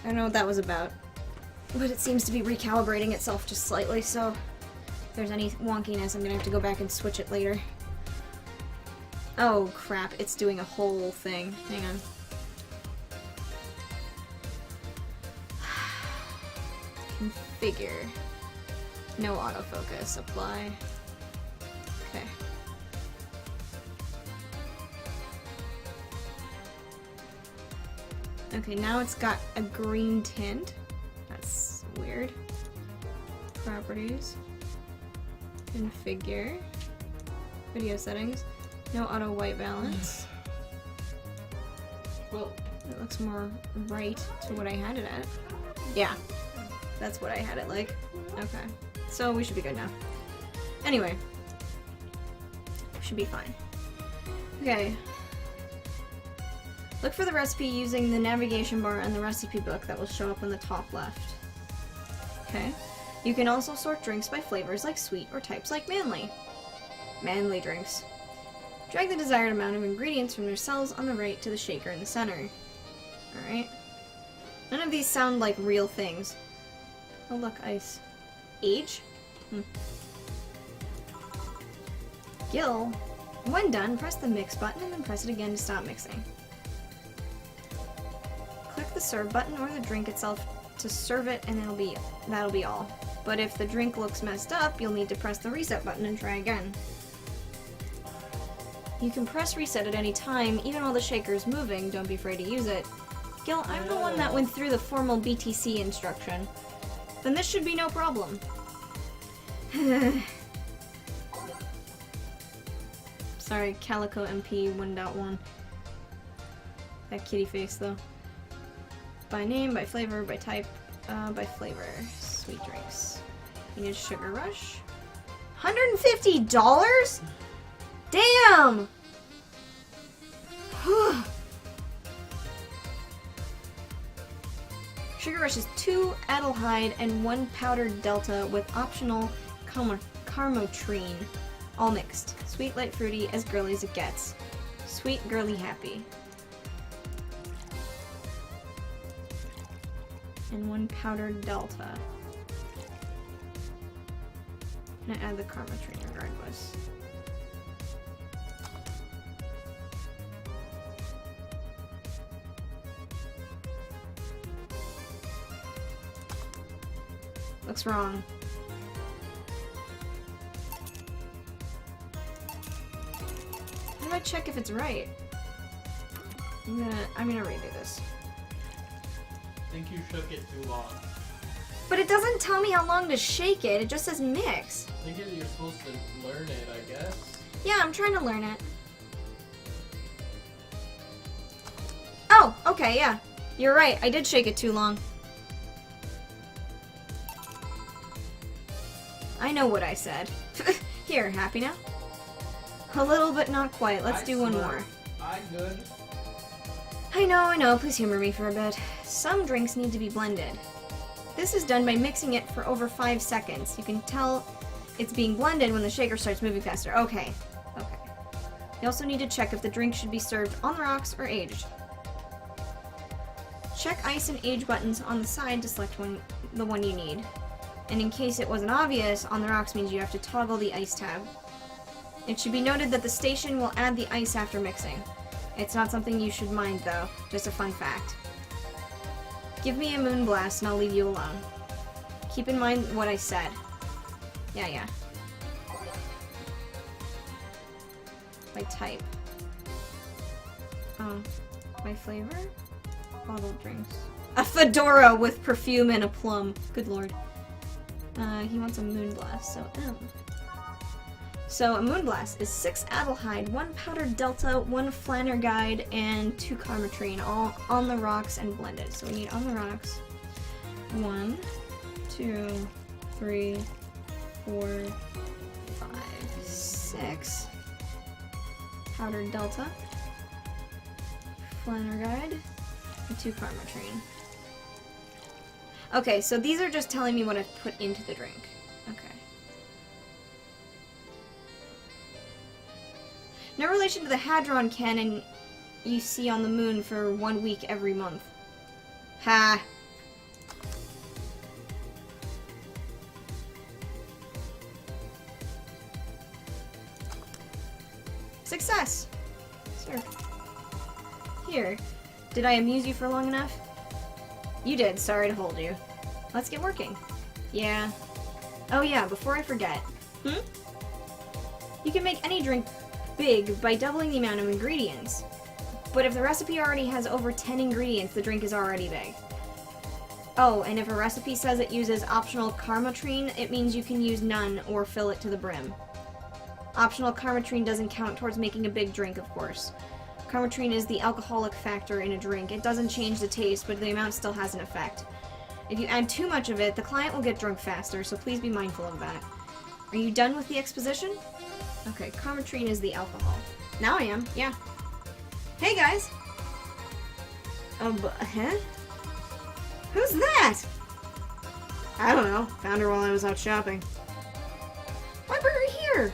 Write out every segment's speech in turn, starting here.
I don't know what that was about. But it seems to be recalibrating itself just slightly, so if there's any wonkiness, I'm gonna have to go back and switch it later. Oh crap, it's doing a whole thing. Hang on. Configure. No autofocus. Apply. Okay. Okay, now it's got a green tint. That's weird. Properties. Configure. Video settings. No auto white balance. Well, it looks more right to what I had it at. Yeah. That's what I had it like. Okay. So we should be good now. Anyway. Should be fine. Okay. Look for the recipe using the navigation bar and the recipe book that will show up on the top left. Okay. You can also sort drinks by flavors like sweet or types like manly. Manly drinks. Drag the desired amount of ingredients from their cells on the right to the shaker in the center. Alright. None of these sound like real things. Oh look, ice. Age? Gill. When done, press the mix button and then press it again to stop mixing. Click the serve button or the drink itself to serve it and that'll be all. But if the drink looks messed up, you'll need to press the reset button and try again. You can press reset at any time, even while the shaker is moving. Don't be afraid to use it. Gil, I'm the one that went through the formal BTC instruction. Then this should be no problem. Sorry, Calico MP 1.1. That kitty face, though. By name, by flavor, by type, by flavor. Sweet drinks. You need Sugar Rush. $150? Damn! Sugar Rush is 2 Adelhyde and 1 powdered Delta with optional Carmotrine. All mixed. Sweet, light, fruity, as girly as it gets. Sweet, girly, happy. And 1 powdered Delta. I'm gonna add the Carmotrine regardless. Looks wrong. How do I check if it's right? I'm gonna redo this. I think you shook it too long. But it doesn't tell me how long to shake it. It just says mix. I think you're supposed to learn it, I guess. Yeah, I'm trying to learn it. Oh, okay, yeah. You're right. I did shake it too long. I know what I said. Here, happy now? A little, but not quite. Let's do one more. I'm good. I know. Please humor me for a bit. Some drinks need to be blended. This is done by mixing it for over 5 seconds. You can tell it's being blended when the shaker starts moving faster. Okay. You also need to check if the drink should be served on the rocks or aged. Check ice and age buttons on the side to select the one you need. And in case it wasn't obvious, on the rocks means you have to toggle the ice tab. It should be noted that the station will add the ice after mixing. It's not something you should mind though, just a fun fact. Give me a moonblast and I'll leave you alone. Keep in mind what I said. Yeah. By type. Oh, by flavor? Bottled drinks. A fedora with perfume and a plum. Good lord. He wants a moonblast, so M. So a moonblast is 6 Adelhyde, 1 powdered Delta, 1 Flannerguide, and 2 Carmotrine, all on the rocks and blended. So we need on the rocks 1, 2, 3, 4, 5, 6. Powdered Delta, Flannerguide, and 2 Carmotrine. Okay, so these are just telling me what I've put into the drink. Okay. No relation to the Hadron Cannon you see on the moon for 1 week every month. Ha! success. Sir. Here. Did I amuse you for long enough? You did. Sorry to hold you. Let's get working. Yeah. Oh yeah, before I forget. You can make any drink big by doubling the amount of ingredients. But if the recipe already has over 10 ingredients, the drink is already big. Oh, and if a recipe says it uses optional karmatrine, it means you can use none or fill it to the brim. Optional karmatrine doesn't count towards making a big drink, of course. Karmatrine is the alcoholic factor in a drink. It doesn't change the taste, but the amount still has an effect. If you add too much of it, the client will get drunk faster, so please be mindful of that. Are you done with the exposition? Okay, karmatrine is the alcohol. Now I am, yeah. Hey guys! Huh? Who's that? I don't know. Found her while I was out shopping. Why bring her here?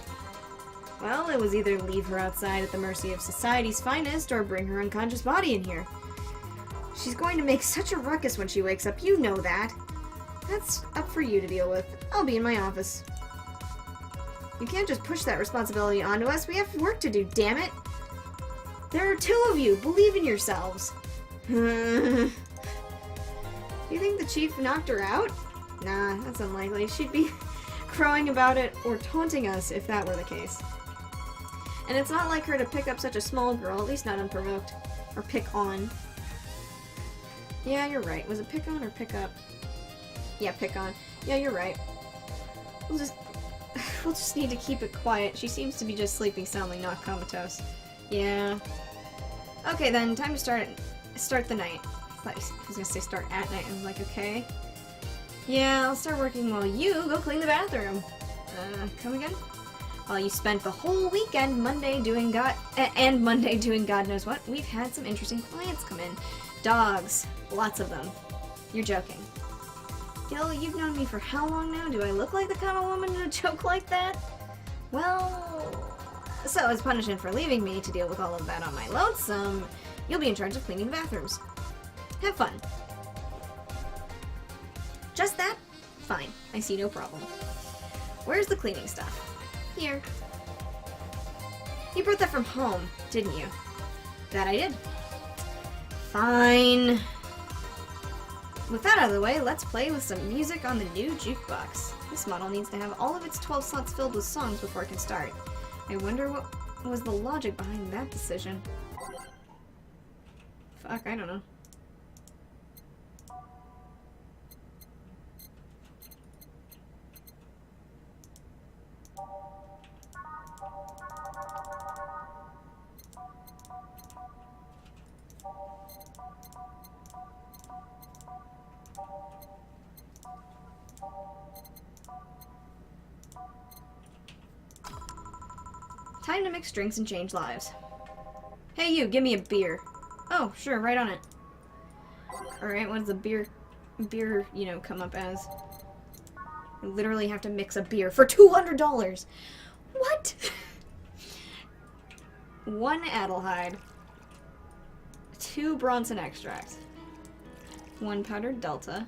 Well, it was either leave her outside at the mercy of society's finest or bring her unconscious body in here. She's going to make such a ruckus when she wakes up, you know that. That's up for you to deal with. I'll be in my office. You can't just push that responsibility onto us. We have work to do, damn it. There are 2 of you. Believe in yourselves. You think the chief knocked her out? Nah, that's unlikely. She'd be crowing about it or taunting us if that were the case. And it's not like her to pick up such a small girl, at least not unprovoked. Or pick on. Yeah, you're right. Was it pick on or pick up? Yeah, pick on. Yeah, you're right. We'll just need to keep it quiet. She seems to be just sleeping soundly, not comatose. Yeah. Okay then, time to start the night. I was gonna say start at night. I was like, okay. Yeah, I'll start working while you go clean the bathroom. Come again? While you spent the whole weekend Monday doing God knows what, we've had some interesting clients come in. Dogs. Lots of them. You're joking. Gil, you've known me for how long now? Do I look like the kind of woman to joke like that? Well... So, as punishment for leaving me to deal with all of that on my lonesome, you'll be in charge of cleaning the bathrooms. Have fun. Just that? Fine. I see no problem. Where's the cleaning stuff? Here. You brought that from home, didn't you? That I did. Fine. With that out of the way, let's play with some music on the new jukebox. This model needs to have all of its 12 slots filled with songs before it can start. I wonder what was the logic behind that decision. Fuck, I don't know. Time to mix drinks and change lives. Hey you, give me a beer. Oh, sure, right on it. Alright, what does the beer, you know, come up as? I literally have to mix a beer for $200! What? 1 Adelheid. 2 Bronson extracts. 1 powdered Delta.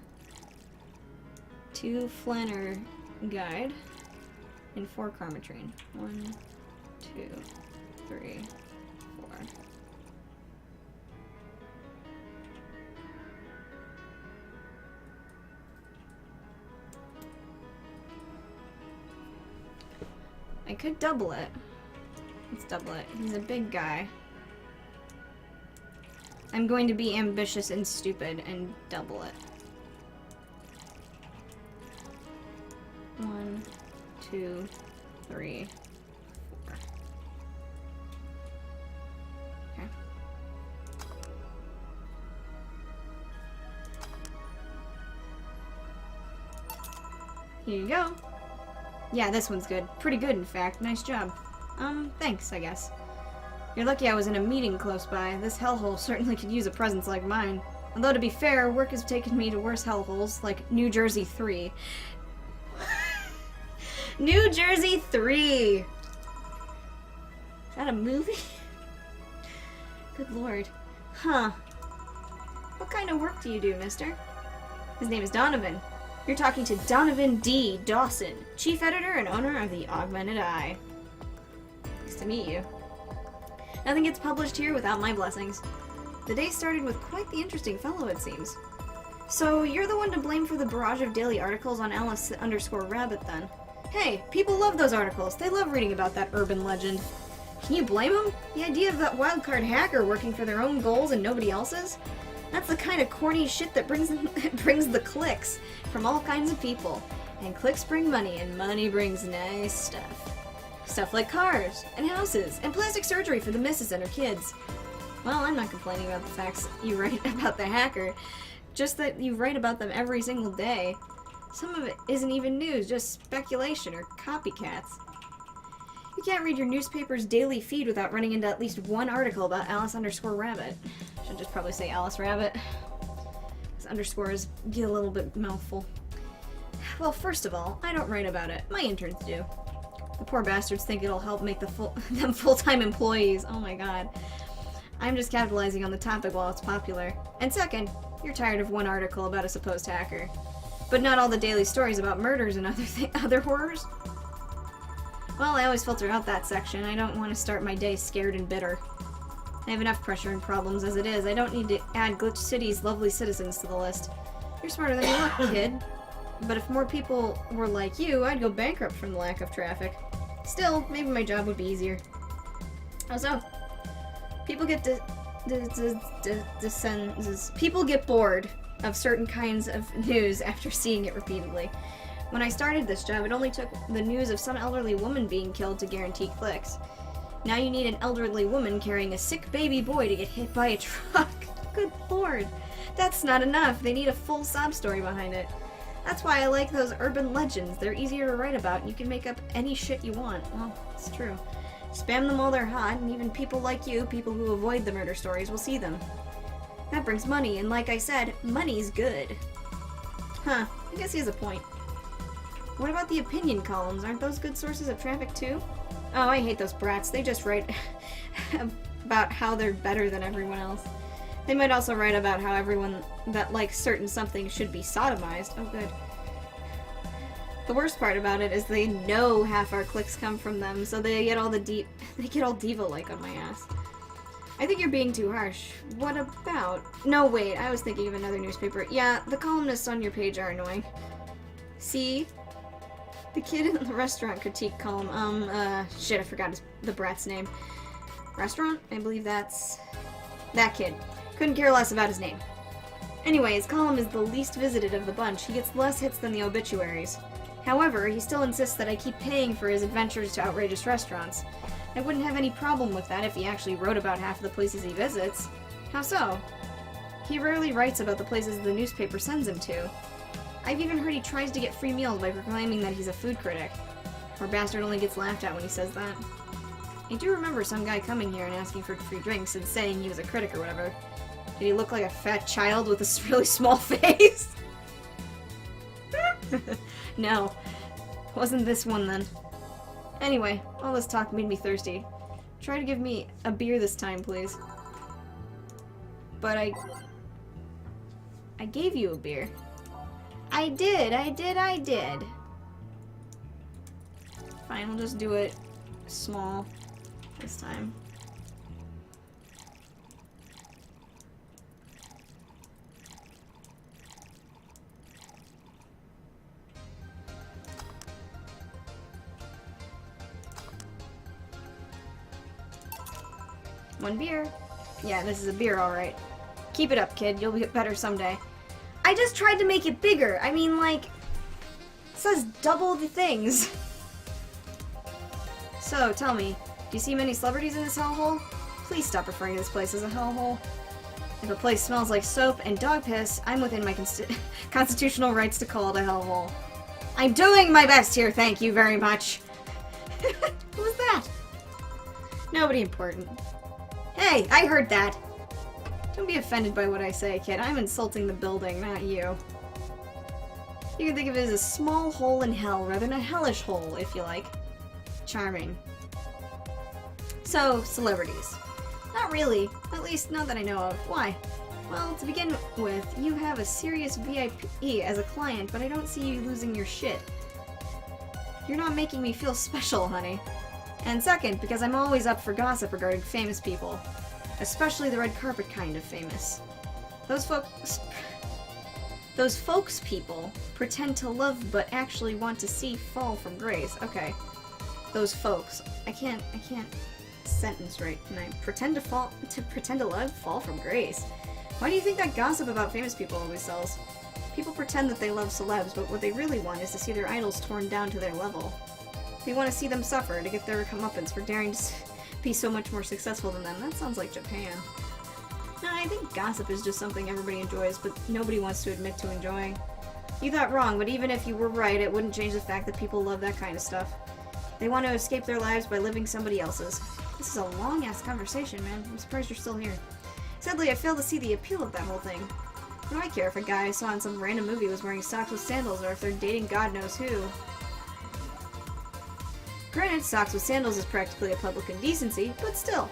2 Flanner Guide. And 4 Karmatrine. 1, 2, 3, 4. I could double it. Let's double it. He's a big guy. I'm going to be ambitious and stupid and double it. 1, 2, 3, 4. Okay. Here you go. Yeah, this one's good. Pretty good, in fact. Nice job. Thanks, I guess. You're lucky I was in a meeting close by. This hellhole certainly could use a presence like mine. Although, to be fair, work has taken me to worse hellholes, like New Jersey 3. New Jersey 3! Is that a movie? Good lord. Huh. What kind of work do you do, mister? His name is Donovan. You're talking to Donovan D. Dawson, chief editor and owner of the Augmented Eye. Nice to meet you. Nothing gets published here without my blessings. The day started with quite the interesting fellow, it seems. So, you're the one to blame for the barrage of daily articles on Alice_Rabbit, then. Hey, people love those articles. They love reading about that urban legend. Can you blame them? The idea of that wildcard hacker working for their own goals and nobody else's? That's the kind of corny shit that brings the clicks from all kinds of people. And clicks bring money, and money brings nice stuff. Stuff like cars, and houses, and plastic surgery for the missus and her kids. Well, I'm not complaining about the facts you write about the hacker, just that you write about them every single day. Some of it isn't even news, just speculation or copycats. You can't read your newspaper's daily feed without running into at least one article about Alice_Rabbit. Should just probably say Alice Rabbit. These underscores get a little bit mouthful. Well, first of all, I don't write about it. My interns do. The poor bastards think it'll help make them full-time employees. Oh my god. I'm just capitalizing on the topic while it's popular. And second, you're tired of one article about a supposed hacker. But not all the daily stories about murders and other horrors? Well, I always filter out that section. I don't want to start my day scared and bitter. I have enough pressure and problems as it is. I don't need to add Glitch City's lovely citizens to the list. You're smarter than you look, kid. But if more people were like you, I'd go bankrupt from the lack of traffic. Still, maybe my job would be easier. How so? People get people get bored of certain kinds of news after seeing it repeatedly. When I started this job, it only took the news of some elderly woman being killed to guarantee clicks. Now you need an elderly woman carrying a sick baby boy to get hit by a truck. Good lord. That's not enough. They need a full sob story behind it. That's why I like those urban legends. They're easier to write about, and you can make up any shit you want. Well, it's true. Spam them while they're hot, and even people like you, people who avoid the murder stories, will see them. That brings money, and like I said, money's good. Huh, I guess he has a point. What about the opinion columns? Aren't those good sources of traffic too? Oh, I hate those brats. They just write about how they're better than everyone else. They might also write about how everyone that likes certain something should be sodomized. Oh, good. The worst part about it is they know half our clicks come from them, so they get all diva-like on my ass. I think you're being too harsh. What about... No, wait, I was thinking of another newspaper. Yeah, the columnists on your page are annoying. See? The kid in the restaurant critique column, shit, I forgot the brat's name. Restaurant? I believe that's... that kid. Couldn't care less about his name. Anyway, his column is the least visited of the bunch. He gets less hits than the obituaries. However, he still insists that I keep paying for his adventures to outrageous restaurants. I wouldn't have any problem with that if he actually wrote about half of the places he visits. How so? He rarely writes about the places the newspaper sends him to. I've even heard he tries to get free meals by proclaiming that he's a food critic. Poor bastard only gets laughed at when he says that. I do remember some guy coming here and asking for free drinks and saying he was a critic or whatever. Did he look like a fat child with a really small face? No. Wasn't this one then. Anyway, all this talk made me thirsty. Try to give me a beer this time, please. But I gave you a beer. I did. Fine, we'll just do it small this time. One beer. Yeah, this is a beer, alright. Keep it up, kid. You'll get better someday. I just tried to make it bigger. I mean, like, it says double the things. So, tell me, do you see many celebrities in this hellhole? Please stop referring to this place as a hellhole. If a place smells like soap and dog piss, I'm within my constitutional rights to call it a hellhole. I'm doing my best here, thank you very much. Who was that? Nobody important. Hey, I heard that. Don't be offended by what I say, kid. I'm insulting the building, not you. You can think of it as a small hole in hell rather than a hellish hole, if you like. Charming. So, celebrities. Not really. At least, not that I know of. Why? Well, to begin with, you have a serious VIP as a client, but I don't see you losing your shit. You're not making me feel special, honey. And second, because I'm always up for gossip regarding famous people. Especially the red carpet kind of famous. Those folks people pretend to love but actually want to see fall from grace. Okay. Those folks. I can't sentence right. And I pretend to love fall from grace. Why do you think that gossip about famous people always sells? People pretend that they love celebs, but what they really want is to see their idols torn down to their level. They want to see them suffer to get their comeuppance for daring to be so much more successful than them. That sounds like Japan. No, I think gossip is just something everybody enjoys, but nobody wants to admit to enjoying. You thought wrong, but even if you were right, it wouldn't change the fact that people love that kind of stuff. They want to escape their lives by living somebody else's. This is a long-ass conversation, man. I'm surprised you're still here. Sadly, I fail to see the appeal of that whole thing. What do I care if a guy I saw in some random movie was wearing socks with sandals, or if they're dating God knows who? Granted, socks with sandals is practically a public indecency, but still.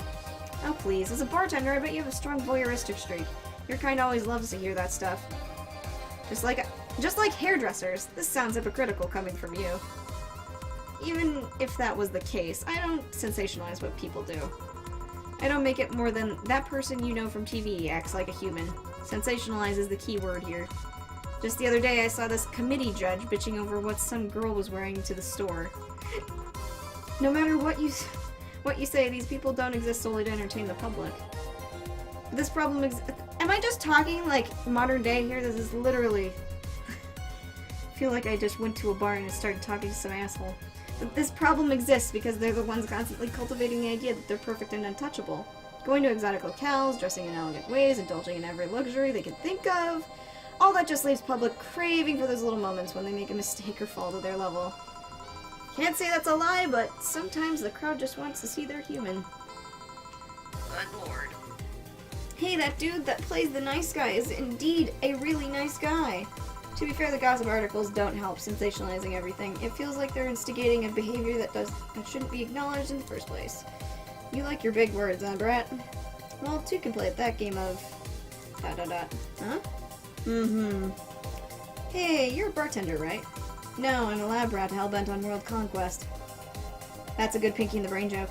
Oh please, as a bartender, I bet you have a strong voyeuristic streak. Your kind always loves to hear that stuff. Just like hairdressers, this sounds hypocritical coming from you. Even if that was the case, I don't sensationalize what people do. I don't make it more than that person you know from TV acts like a human. Sensationalize is the key word here. Just the other day, I saw this committee judge bitching over what some girl was wearing to the store. No matter what you say, these people don't exist solely to entertain the public. This problem am I just talking like modern day here? This is literally... I feel like I just went to a bar and started talking to some asshole. But this problem exists because they're the ones constantly cultivating the idea that they're perfect and untouchable. Going to exotic locales, dressing in elegant ways, indulging in every luxury they can think of. All that just leaves public craving for those little moments when they make a mistake or fall to their level. Can't say that's a lie, but sometimes the crowd just wants to see they're human. Good lord. Hey, that dude that plays the nice guy is indeed a really nice guy. To be fair, the gossip articles don't help sensationalizing everything. It feels like they're instigating a behavior that shouldn't be acknowledged in the first place. You like your big words, huh, Brat? Well, two can play at that game of... ... Huh? Mm-hmm. Hey, you're a bartender, right? No, I'm a lab rat hellbent on world conquest. That's a good Pinky in the Brain joke.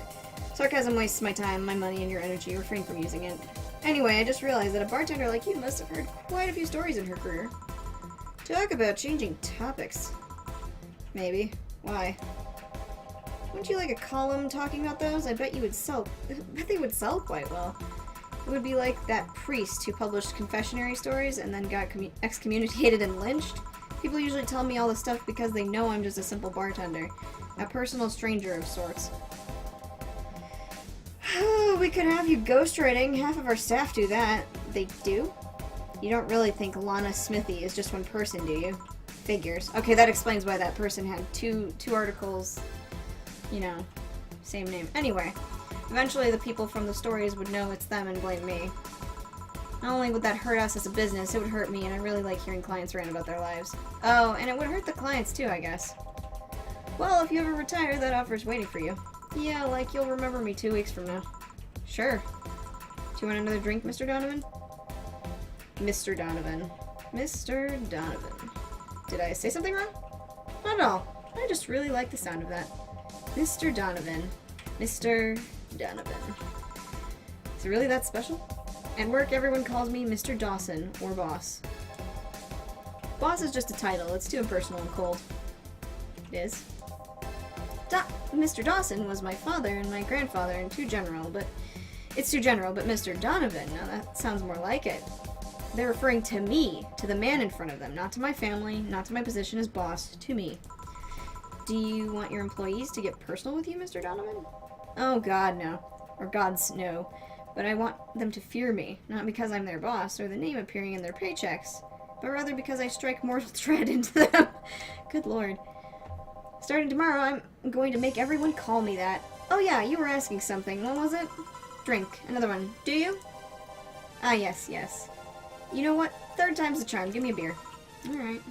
Sarcasm wastes my time, my money, and your energy. Refrain from using it. Anyway, I just realized that a bartender like you must have heard quite a few stories in her career. Talk about changing topics. Maybe. Why? Wouldn't you like a column talking about those? I bet they would sell quite well. It would be like that priest who published confessionary stories and then got excommunicated and lynched. People usually tell me all this stuff because they know I'm just a simple bartender. A personal stranger of sorts. We could have you ghostwriting. Half of our staff do that. They do? You don't really think Lana Smithy is just one person, do you? Figures. Okay, that explains why that person had two articles, you know, same name. Anyway, eventually the people from the stories would know it's them and blame me. Not only would that hurt us as a business, it would hurt me, and I really like hearing clients rant about their lives. Oh, and it would hurt the clients too, I guess. Well, if you ever retire, that offer's waiting for you. Yeah, like you'll remember me 2 weeks from now. Sure. Do you want another drink, Mr. Donovan? Mr. Donovan. Mr. Donovan. Did I say something wrong? Not at all. I just really like the sound of that. Mr. Donovan. Mr. Donovan. Is it really that special? At work, everyone calls me Mr. Dawson, or Boss. Boss is just a title. It's too impersonal and cold. It is. Mr. Dawson was my father and my grandfather, and too general, but Mr. Donovan, now that sounds more like it. They're referring to me, to the man in front of them, not to my family, not to my position as boss, to me. Do you want your employees to get personal with you, Mr. Donovan? Oh God, no. Or gods, no. But I want them to fear me, not because I'm their boss or the name appearing in their paychecks, but rather because I strike mortal dread into them. Good lord. Starting tomorrow, I'm going to make everyone call me that. Oh yeah, you were asking something. What was it? Drink. Another one. Do you? Ah, yes, yes. You know what? Third time's the charm. Give me a beer. Alright.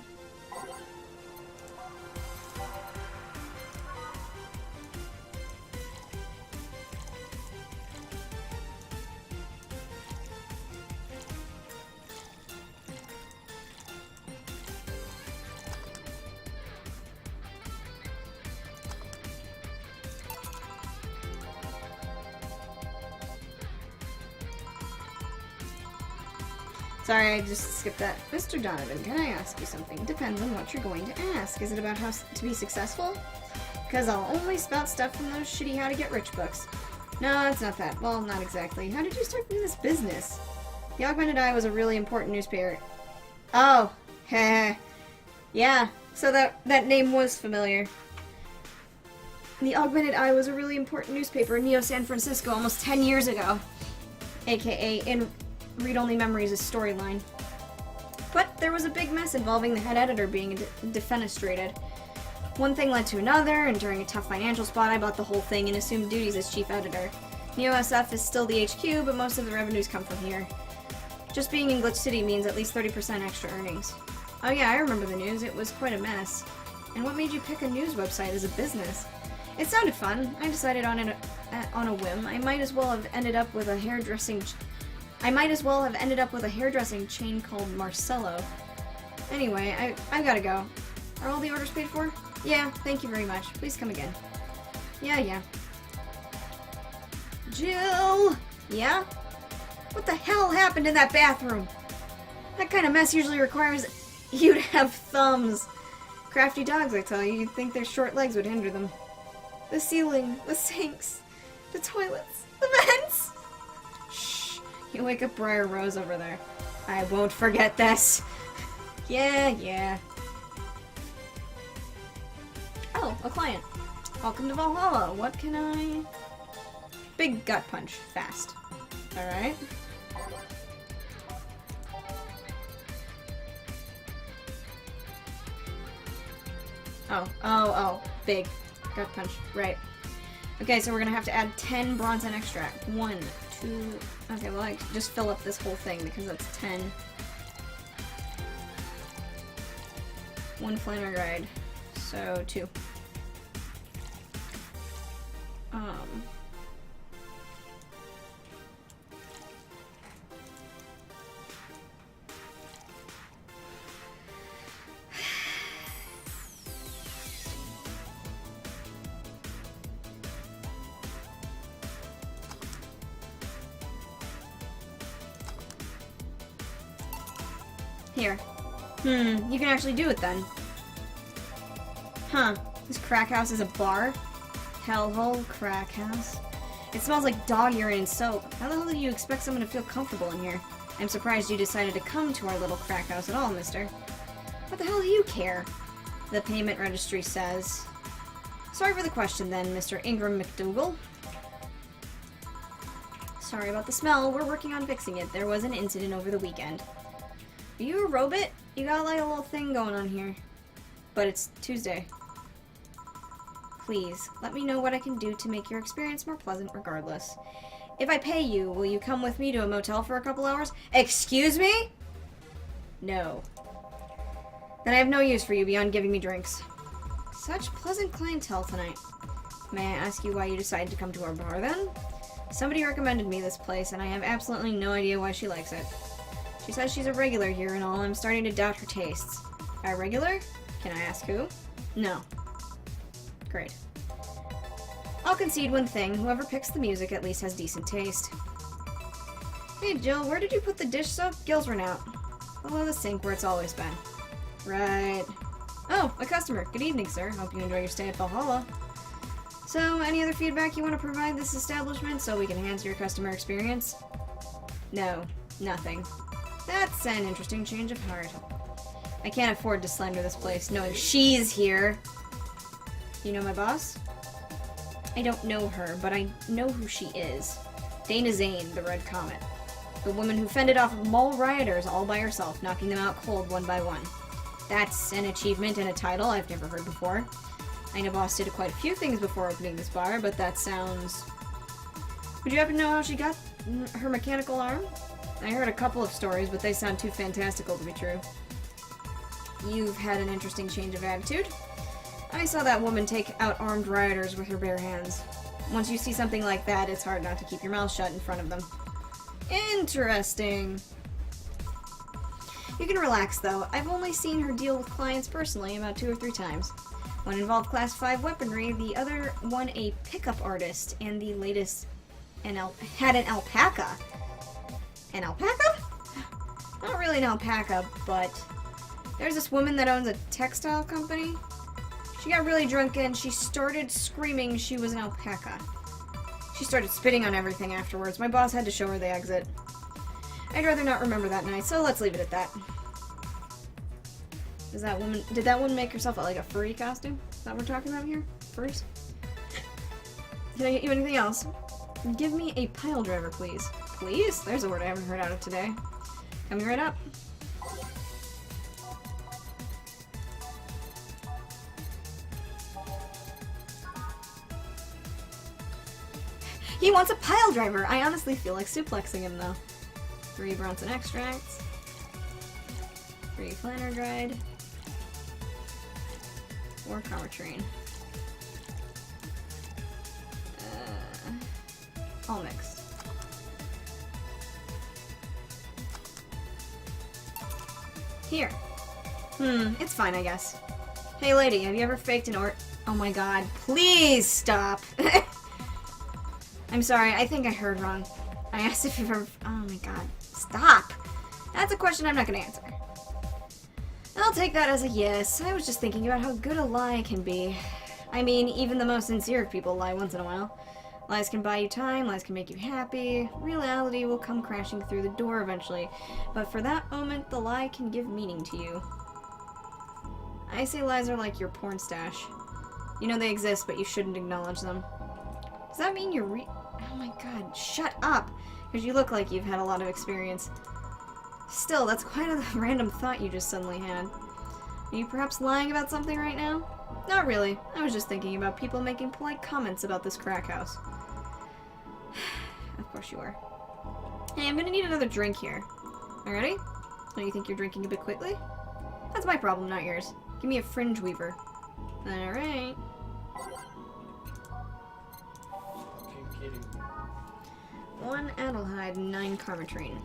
Sorry, I just skipped that. Mr. Donovan, can I ask you something? Depends on what you're going to ask. Is it about how to be successful? Because I'll only spout stuff from those shitty how to get rich books. No, it's not that. Well, not exactly. How did you start in this business? The Augmented Eye was a really important newspaper. Oh, heh. Yeah, so that name was familiar. The Augmented Eye was a really important newspaper in Neo San Francisco almost 10 years ago. AKA in Read-Only Memories' storyline. But there was a big mess involving the head editor being defenestrated. One thing led to another, and during a tough financial spot, I bought the whole thing and assumed duties as chief editor. Neo SF is still the HQ, but most of the revenues come from here. Just being in Glitch City means at least 30% extra earnings. Oh yeah, I remember the news. It was quite a mess. And what made you pick a news website as a business? It sounded fun. I decided on a whim. I might as well have ended up with a hairdressing chain called Marcello. Anyway, I gotta go. Are all the orders paid for? Yeah, thank you very much. Please come again. Yeah. Jill! Yeah? What the hell happened in that bathroom? That kind of mess usually requires you to have thumbs. Crafty dogs, I tell you. You'd think their short legs would hinder them. The ceiling, the sinks, the toilets, the vents! Shh. You wake up Briar Rose over there. I won't forget this. Yeah. Oh, a client. Welcome to Valhalla. What can I... Big gut punch. Fast. Alright. Oh. Big gut punch. Right. Okay, so we're gonna have to add 10 Bronze extract. 1, 2... Okay, well, I just fill up this whole thing because that's 10. 1 Flaneride. So, 2. Here. You can actually do it then. Huh. This crack house is a bar? Hellhole crack house. It smells like dog urine and soap. How the hell do you expect someone to feel comfortable in here? I'm surprised you decided to come to our little crack house at all, mister. What the hell do you care? The payment registry says. Sorry for the question then, Mr. Ingram McDougal. Sorry about the smell. We're working on fixing it. There was an incident over the weekend. Are you a robot? You got like a little thing going on here. But it's Tuesday. Please, let me know what I can do to make your experience more pleasant regardless. If I pay you, will you come with me to a motel for a couple hours? Excuse me? No. Then I have no use for you beyond giving me drinks. Such pleasant clientele tonight. May I ask you why you decided to come to our bar then? Somebody recommended me this place, and I have absolutely no idea why she likes it. She says she's a regular here and all. I'm starting to doubt her tastes. A regular? Can I ask who? No. Great. I'll concede one thing. Whoever picks the music at least has decent taste. Hey Jill, where did you put the dish soap? Gills run out. Below the sink where it's always been. Right. Oh, a customer. Good evening, sir. Hope you enjoy your stay at Valhalla. So, any other feedback you want to provide this establishment so we can enhance your customer experience? No. Nothing. That's an interesting change of heart. I can't afford to slander this place knowing she's here. You know my boss? I don't know her, but I know who she is. Dana Zane, the Red Comet. The woman who fended off mall rioters all by herself, knocking them out cold one by one. That's an achievement and a title I've never heard before. I know boss did quite a few things before opening this bar, but that sounds... Would you happen to know how she got her mechanical arm? I heard a couple of stories, but they sound too fantastical to be true. You've had an interesting change of attitude. I saw that woman take out armed rioters with her bare hands. Once you see something like that, it's hard not to keep your mouth shut in front of them. Interesting. You can relax, though. I've only seen her deal with clients personally about 2 or 3 times. One involved Class 5 weaponry, the other one a pickup artist, and the latest had an alpaca. An alpaca? not really an alpaca, but there's this woman that owns a textile company. She got really drunk and she started screaming she was an alpaca. She started spitting on everything afterwards. My boss had to show her the exit. I'd rather not remember that night, so let's leave it at that. Did that woman make herself like a furry costume? Is that what we're talking about here? Furs? Can I get you anything else? Give me a pile driver, please. Please? There's a word I haven't heard out of today. Coming right up. He wants a pile driver! I honestly feel like suplexing him, though. 3 Bronson extracts. 3 planner dried. 4 Comertrain. All mixed. Here. It's fine, I guess. Hey lady, have you ever faked an oh my god, please stop! I'm sorry, I think I heard wrong. I asked if you've ever... Oh my god, stop! That's a question I'm not gonna answer. I'll take that as a yes. I was just thinking about how good a lie can be. I mean, even the most sincere of people lie once in a while. Lies can buy you time, lies can make you happy. Reality will come crashing through the door eventually. But for that moment, the lie can give meaning to you. I say lies are like your porn stash. You know they exist, but you shouldn't acknowledge them. Does that mean you're Oh my god, shut up! Because you look like you've had a lot of experience. Still, that's quite a random thought you just suddenly had. Are you perhaps lying about something right now? Not really. I was just thinking about people making polite comments about this crack house. Of course you are. Hey, I'm gonna need another drink here. Alrighty? Don't you think you're drinking a bit quickly? That's my problem, not yours. Give me a fringe weaver. Alright. Fucking kidding me. 1 Adelheid, 9 Comertrain.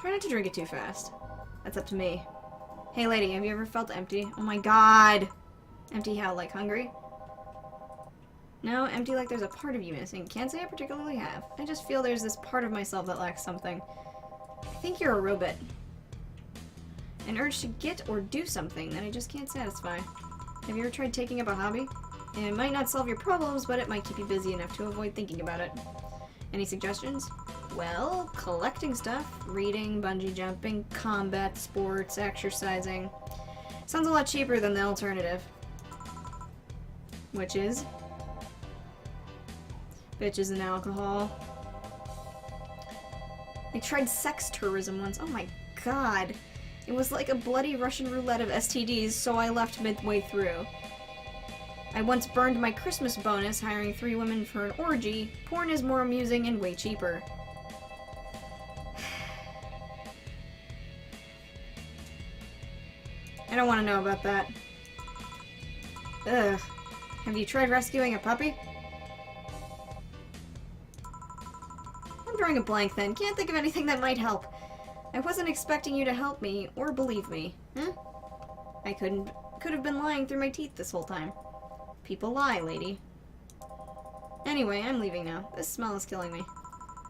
Try not to drink it too fast. That's up to me. Hey lady, have you ever felt empty? Oh my god! Empty how, like hungry? No, empty like there's a part of you missing. Can't say I particularly have. I just feel there's this part of myself that lacks something. I think you're a robot. An urge to get or do something that I just can't satisfy. Have you ever tried taking up a hobby? It might not solve your problems, but it might keep you busy enough to avoid thinking about it. Any suggestions? Well, collecting stuff, reading, bungee jumping, combat sports, exercising. Sounds a lot cheaper than the alternative. Which is? Bitches and alcohol. I tried sex tourism once. Oh my god. It was like a bloody Russian roulette of STDs, so I left midway through. I once burned my Christmas bonus hiring 3 women for an orgy. Porn is more amusing and way cheaper. I don't want to know about that. Ugh. Have you tried rescuing a puppy? I'm drawing a blank then. Can't think of anything that might help. I wasn't expecting you to help me or believe me. I could have been lying through my teeth this whole time. People lie, lady. Anyway, I'm leaving now. This smell is killing me.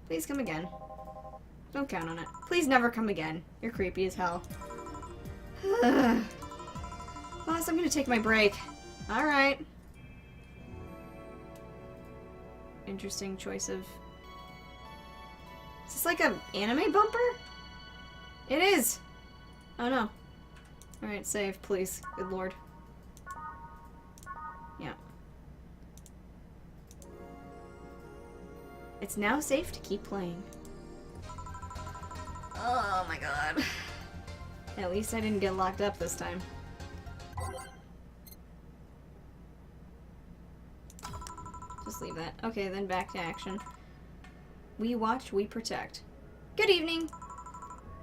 Please come again. Don't count on it. Please never come again. You're creepy as hell. Boss, I'm gonna take my break. Alright. Interesting choice of... Is this like an anime bumper? It is! Oh no. Alright, save, please. Good lord. Yeah. It's now safe to keep playing. Oh my god. At least I didn't get locked up this time. Just leave that. Okay, then back to action. We watch, we protect. Good evening.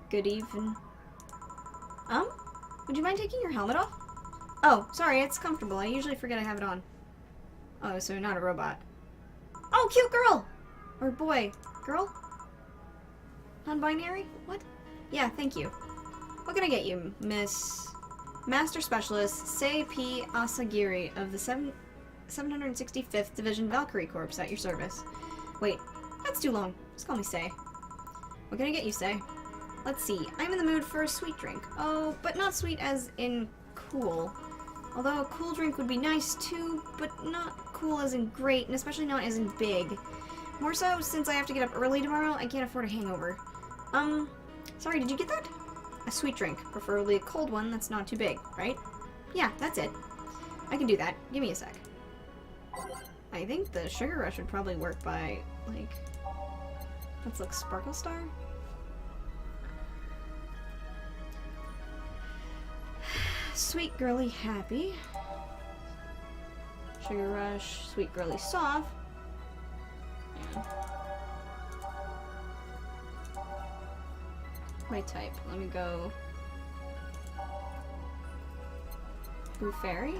Good even. Would you mind taking your helmet off? Oh, sorry, it's comfortable. I usually forget I have it on. Oh, so you're not a robot. Oh, cute girl! Or boy. Girl? Non-binary? What? Yeah, thank you. What can I get you, Miss Master Specialist Sei P. Asagiri of the 765th Division Valkyrie Corps at your service? Wait, that's too long. Just call me Sei. What can I get you, Sei? Let's see. I'm in the mood for a sweet drink. Oh, but not sweet as in cool. Although a cool drink would be nice too, but not cool as in great, and especially not as in big. More so, since I have to get up early tomorrow, I can't afford a hangover. Sorry, did you get that? A sweet drink, preferably a cold one that's not too big, right? Yeah, that's it. I can do that. Give me a sec. I think the Sugar Rush would probably work by, like... Let's look, Sparkle Star? Sweet Girly Happy. Sugar Rush, Sweet Girly Soft. Yeah. My type. Let me go. Blue Fairy?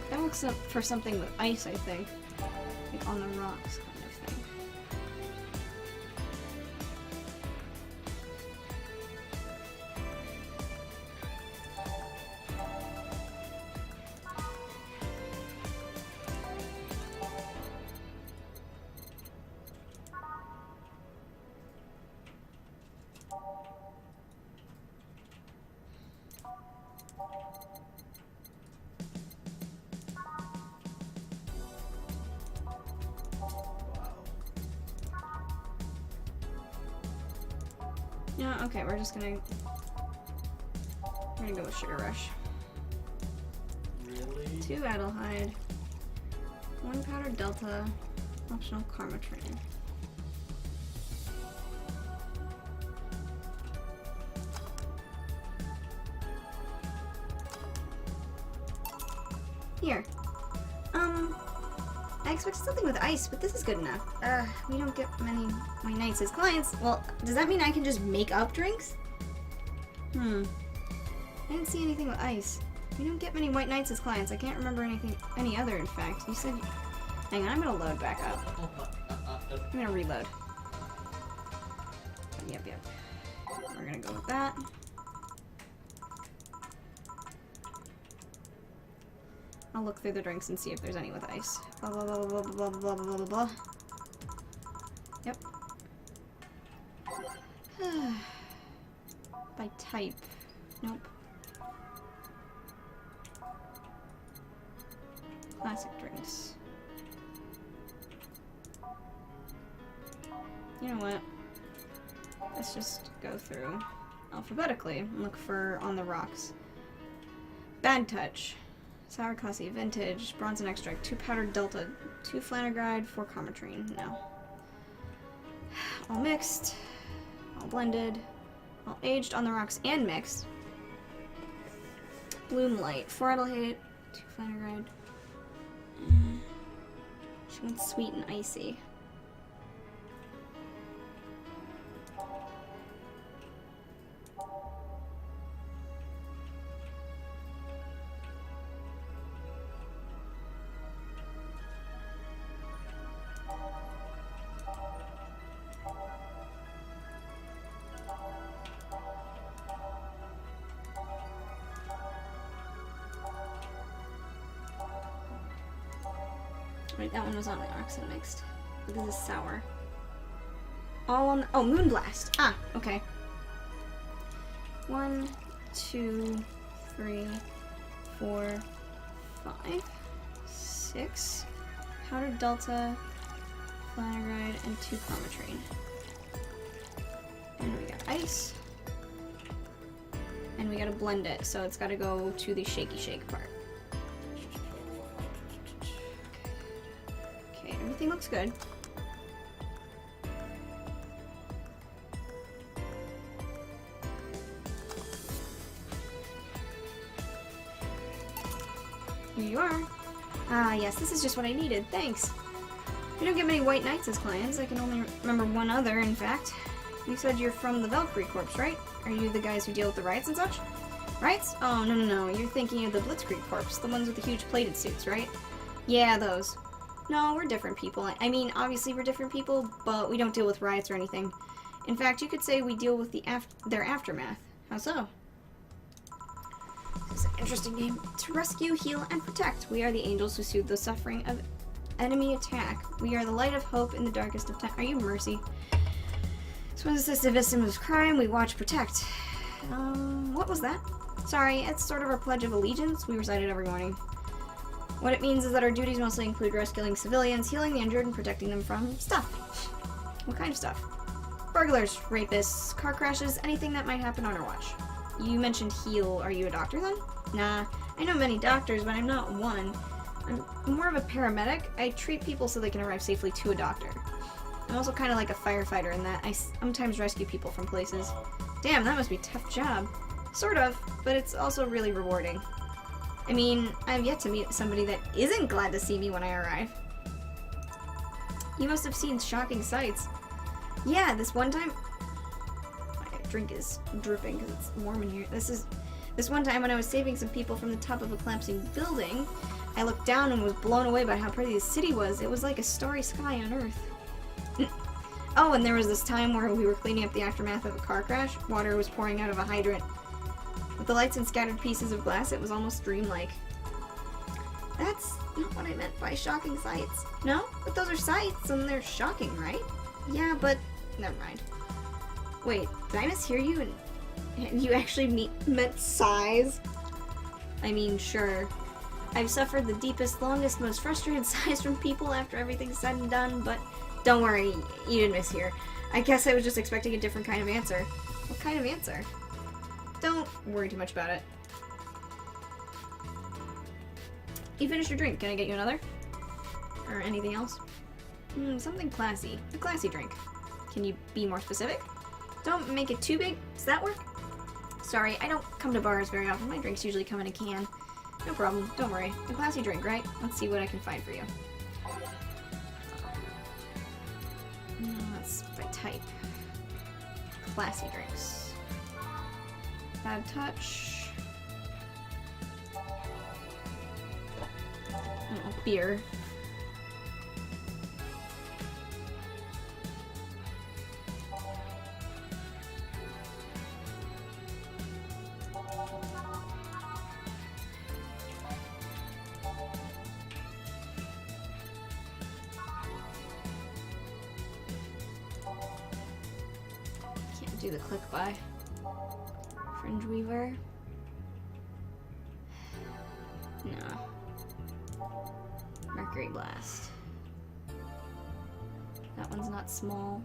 That looks up for something with ice, I think. Like on the rocks kind of thing. Yeah, okay, we're gonna go with Sugar Rush. Really? 2 Adelhyde, 1 Powdered Delta, optional Karma Train. Here. I expected something with ice, but this is good enough. We don't get many white knights as clients. Well, does that mean I can just make up drinks? I didn't see anything with ice. We don't get many white knights as clients. I can't remember any other, in fact. You said... Hang on, I'm gonna load back up. I'm gonna reload. Yep. We're gonna go with that. I'll look through the drinks and see if there's any with ice. Blah, blah, blah, blah, blah, blah, blah, blah, blah. Yep. By type. Nope. Classic drinks. You know what? Let's just go through alphabetically and look for on the rocks. Bad Touch. Sour Classy Vintage, Bronze and Extract, 2 Powdered Delta, 2 Flanagride, 4 Comatrine. No. All mixed, all blended, all aged on the rocks and mixed. Bloom Light, 4 Adelhyde, 2 Flanagride. She wants sweet and icy. Wait, that one was on the rocks and mixed. But this is sour. All on the, oh, Moonblast. Ah, okay. 1, 2, 3, 4, 5, 6. Powdered Delta, Flanagride, and 2 Comatrine. And we got ice. And we gotta blend it, so it's gotta go to the shaky shake part. everything looks good. Here you are. Ah, yes, this is just what I needed. Thanks. We don't get many white knights as clients. I can only remember one other, in fact. You said you're from the Valkyrie Corps, right? Are you the guys who deal with the riots and such? Riots? Oh, no. You're thinking of the Blitzkrieg Corps, the ones with the huge plated suits, right? Yeah, those. No, we're different people. I mean, obviously we're different people, but we don't deal with riots or anything. In fact, you could say we deal with their aftermath. How so? This is an interesting name. To rescue, heal, and protect. We are the angels who soothe the suffering of enemy attack. We are the light of hope in the darkest of time. Are you Mercy? So when this victim of crime, we watch, protect. What was that? Sorry, it's sort of our pledge of allegiance. We recite it every morning. What it means is that our duties mostly include rescuing civilians, healing the injured, and protecting them from stuff. What kind of stuff? Burglars, rapists, car crashes, anything that might happen on our watch. You mentioned heal. Are you a doctor then? Nah, I know many doctors, but I'm not one. I'm more of a paramedic. I treat people so they can arrive safely to a doctor. I'm also kind of like a firefighter in that I sometimes rescue people from places. Damn, that must be a tough job. Sort of, but it's also really rewarding. I mean, I've yet to meet somebody that isn't glad to see me when I arrive. You must have seen shocking sights. Yeah, this one time... My drink is dripping because it's warm in here. This one time when I was saving some people from the top of a collapsing building, I looked down and was blown away by how pretty the city was. It was like a starry sky on Earth. Oh, and there was this time where we were cleaning up the aftermath of a car crash. Water was pouring out of a hydrant. With the lights and scattered pieces of glass, it was almost dreamlike. That's not what I meant by shocking sights. No? But those are sights, and they're shocking, right? Yeah, but... never mind. Wait, did I mishear you? And you actually meant sighs? I mean, sure. I've suffered the deepest, longest, most frustrated sighs from people after everything's said and done, but don't worry, you didn't mishear. I guess I was just expecting a different kind of answer. What kind of answer? Don't worry too much about it. You finished your drink. Can I get you another? Or anything else? Something classy. A classy drink. Can you be more specific? Don't make it too big. Does that work? Sorry, I don't come to bars very often. My drinks usually come in a can. No problem. Don't worry. A classy drink, right? Let's see what I can find for you. That's by type. Classy drinks. Bad touch. Oh, beer. Can't do the click buy. Fringe Weaver. No. Mercury Blast. That one's not small.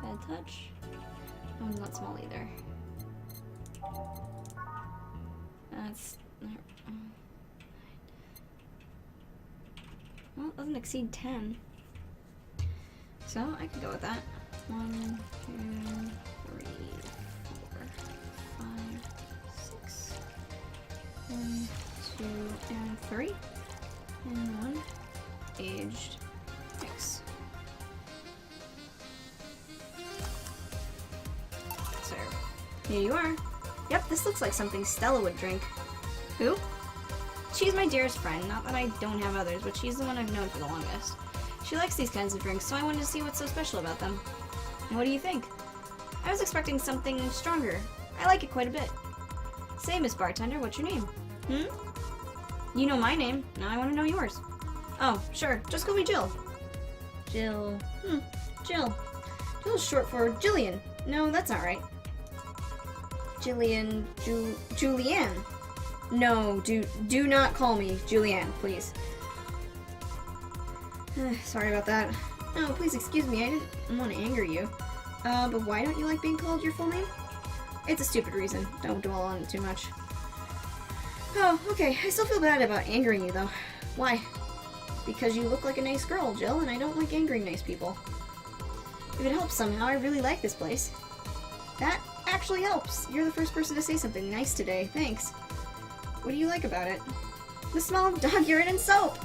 Bad touch. That one's not small either. That's not... well, it doesn't exceed 10. So, I could go with that. 1, 2, 3, 4, 5, 6, 1, 2, and 3. And 1. Aged. Mix. So, here you are. Yep, this looks like something Stella would drink. Who? She's my dearest friend. Not that I don't have others, but she's the one I've known for the longest. She likes these kinds of drinks, so I wanted to see what's so special about them. And what do you think? I was expecting something stronger. I like it quite a bit. Say, Miss Bartender, what's your name? You know my name. Now I want to know yours. Oh, sure. Just call me Jill. Jill. Jill. Jill's short for Jillian. No, that's not right. Jillian. Julianne. No, do not call me Julianne, please. Sorry about that. No, please excuse me. I didn't want to anger you. But why don't you like being called your full name? It's a stupid reason. Don't dwell on it too much. Oh, okay. I still feel bad about angering you, though. Why? Because you look like a nice girl, Jill, and I don't like angering nice people. If it helps somehow, I really like this place. That actually helps. You're the first person to say something nice today. Thanks. What do you like about it? The smell of dog urine and soap!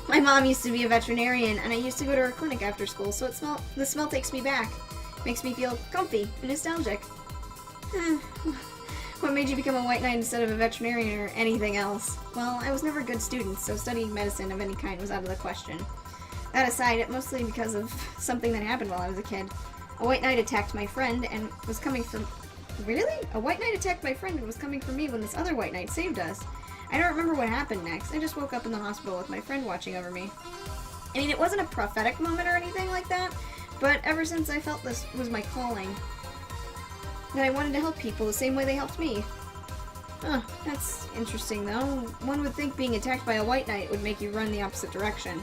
My mom used to be a veterinarian, and I used to go to her clinic after school, so the smell takes me back. Makes me feel comfy and nostalgic. What made you become a white knight instead of a veterinarian or anything else? Well, I was never a good student, so studying medicine of any kind was out of the question. That aside, mostly because of something that happened while I was a kid. A white knight attacked my friend and was coming for... Really? A white knight attacked my friend and was coming for me when this other white knight saved us. I don't remember what happened next. I just woke up in the hospital with my friend watching over me. I mean, it wasn't a prophetic moment or anything like that, but ever since I felt this was my calling, that I wanted to help people the same way they helped me. Huh, that's interesting though. One would think being attacked by a white knight would make you run the opposite direction.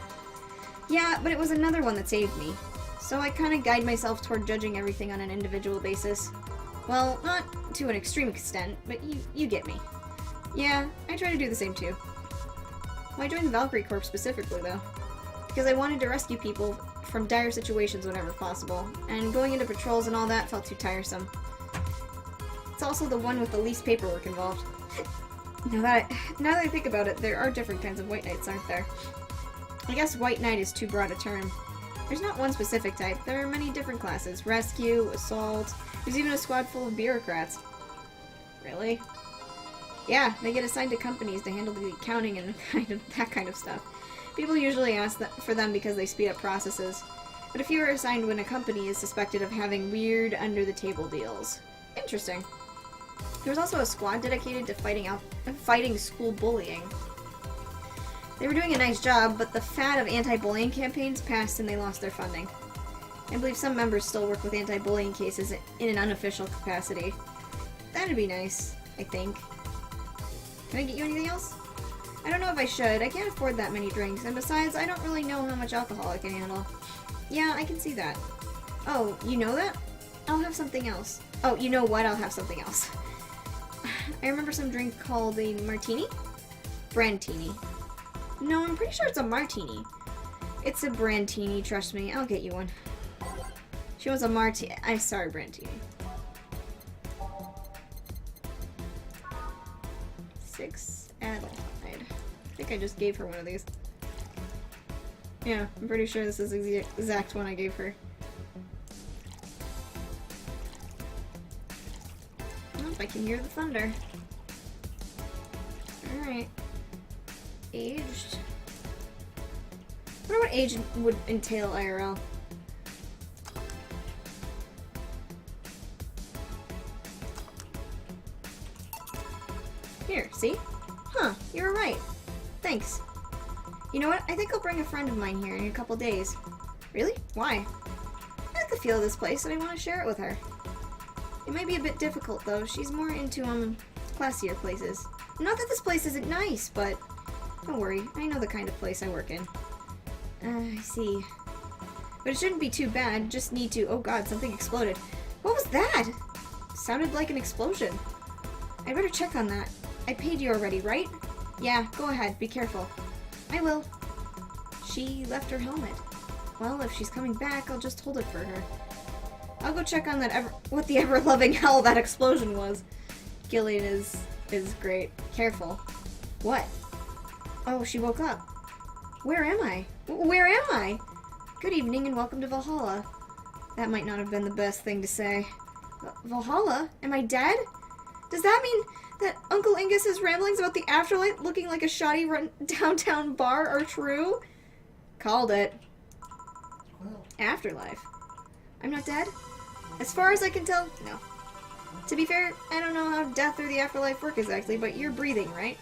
Yeah, but it was another one that saved me. So I kind of guide myself toward judging everything on an individual basis. Well, not to an extreme extent, but you get me. Yeah, I try to do the same too. Well, I joined the Valkyrie Corps specifically, though, because I wanted to rescue people from dire situations whenever possible, and going into patrols and all that felt too tiresome. It's also the one with the least paperwork involved. Now that I think about it, there are different kinds of white knights, aren't there? I guess white knight is too broad a term. There's not one specific type. There are many different classes. Rescue, assault, there's even a squad full of bureaucrats. Really? Yeah, they get assigned to companies to handle the accounting and that kind of stuff. People usually ask for them because they speed up processes. But if you are assigned when a company is suspected of having weird under-the-table deals. Interesting. There was also a squad dedicated to fighting school bullying. They were doing a nice job, but the fad of anti-bullying campaigns passed and they lost their funding. I believe some members still work with anti-bullying cases in an unofficial capacity. That'd be nice, I think. Can I get you anything else? I don't know if I should. I can't afford that many drinks, and besides, I don't really know how much alcohol I can handle. Yeah, I can see that. Oh, you know that? I'll have something else. Oh, you know what? I'll have something else. I remember some drink called a martini? Brandtini. No, I'm pretty sure it's a martini. It's a brandtini, trust me. I'll get you one. She wants a martini. I'm sorry, brandtini. 6 Adelheid. I think I just gave her one of these. Yeah, I'm pretty sure this is the exact one I gave her. Oh, I can hear the thunder. Alright. Aged. I wonder what age would entail IRL. Here, see? Huh, you were right. Thanks. You know what? I think I'll bring a friend of mine here in a couple days. Really? Why? I like the feel of this place and I want to share it with her. It might be a bit difficult though. She's more into, classier places. Not that this place isn't nice, but don't worry. I know the kind of place I work in. I see. But it shouldn't be too bad. Just need to... Oh god, something exploded. What was that? Sounded like an explosion. I better check on that. I paid you already, right? Yeah, go ahead. Be careful. I will. She left her helmet. Well, if she's coming back, I'll just hold it for her. I'll go check on that what the ever-loving hell that explosion was. Gillian is great. Careful. What? Oh, she woke up. Where am I? Where am I? Good evening and welcome to Valhalla. That might not have been the best thing to say. Valhalla? Am I dead? Does that mean that Uncle Angus's ramblings about the afterlife looking like a shoddy run downtown bar are true? Called it. Afterlife. I'm not dead? As far as I can tell, no. To be fair, I don't know how death or the afterlife work exactly, but you're breathing, right?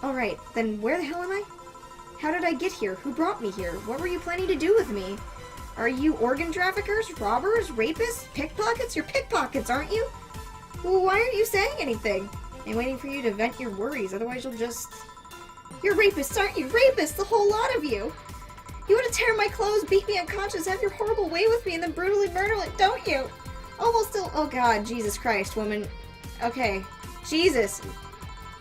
Alright, then where the hell am I? How did I get here? Who brought me here? What were you planning to do with me? Are you organ traffickers, robbers, rapists, pickpockets? You're pickpockets, aren't you? Well, why aren't you saying anything? I'm waiting for you to vent your worries, otherwise you'll just... You're rapists, aren't you? Rapists, the whole lot of you! You want to tear my clothes, beat me unconscious, have your horrible way with me, and then brutally murder it, don't you? Almost still... Oh god, Jesus Christ, woman. Okay. Jesus.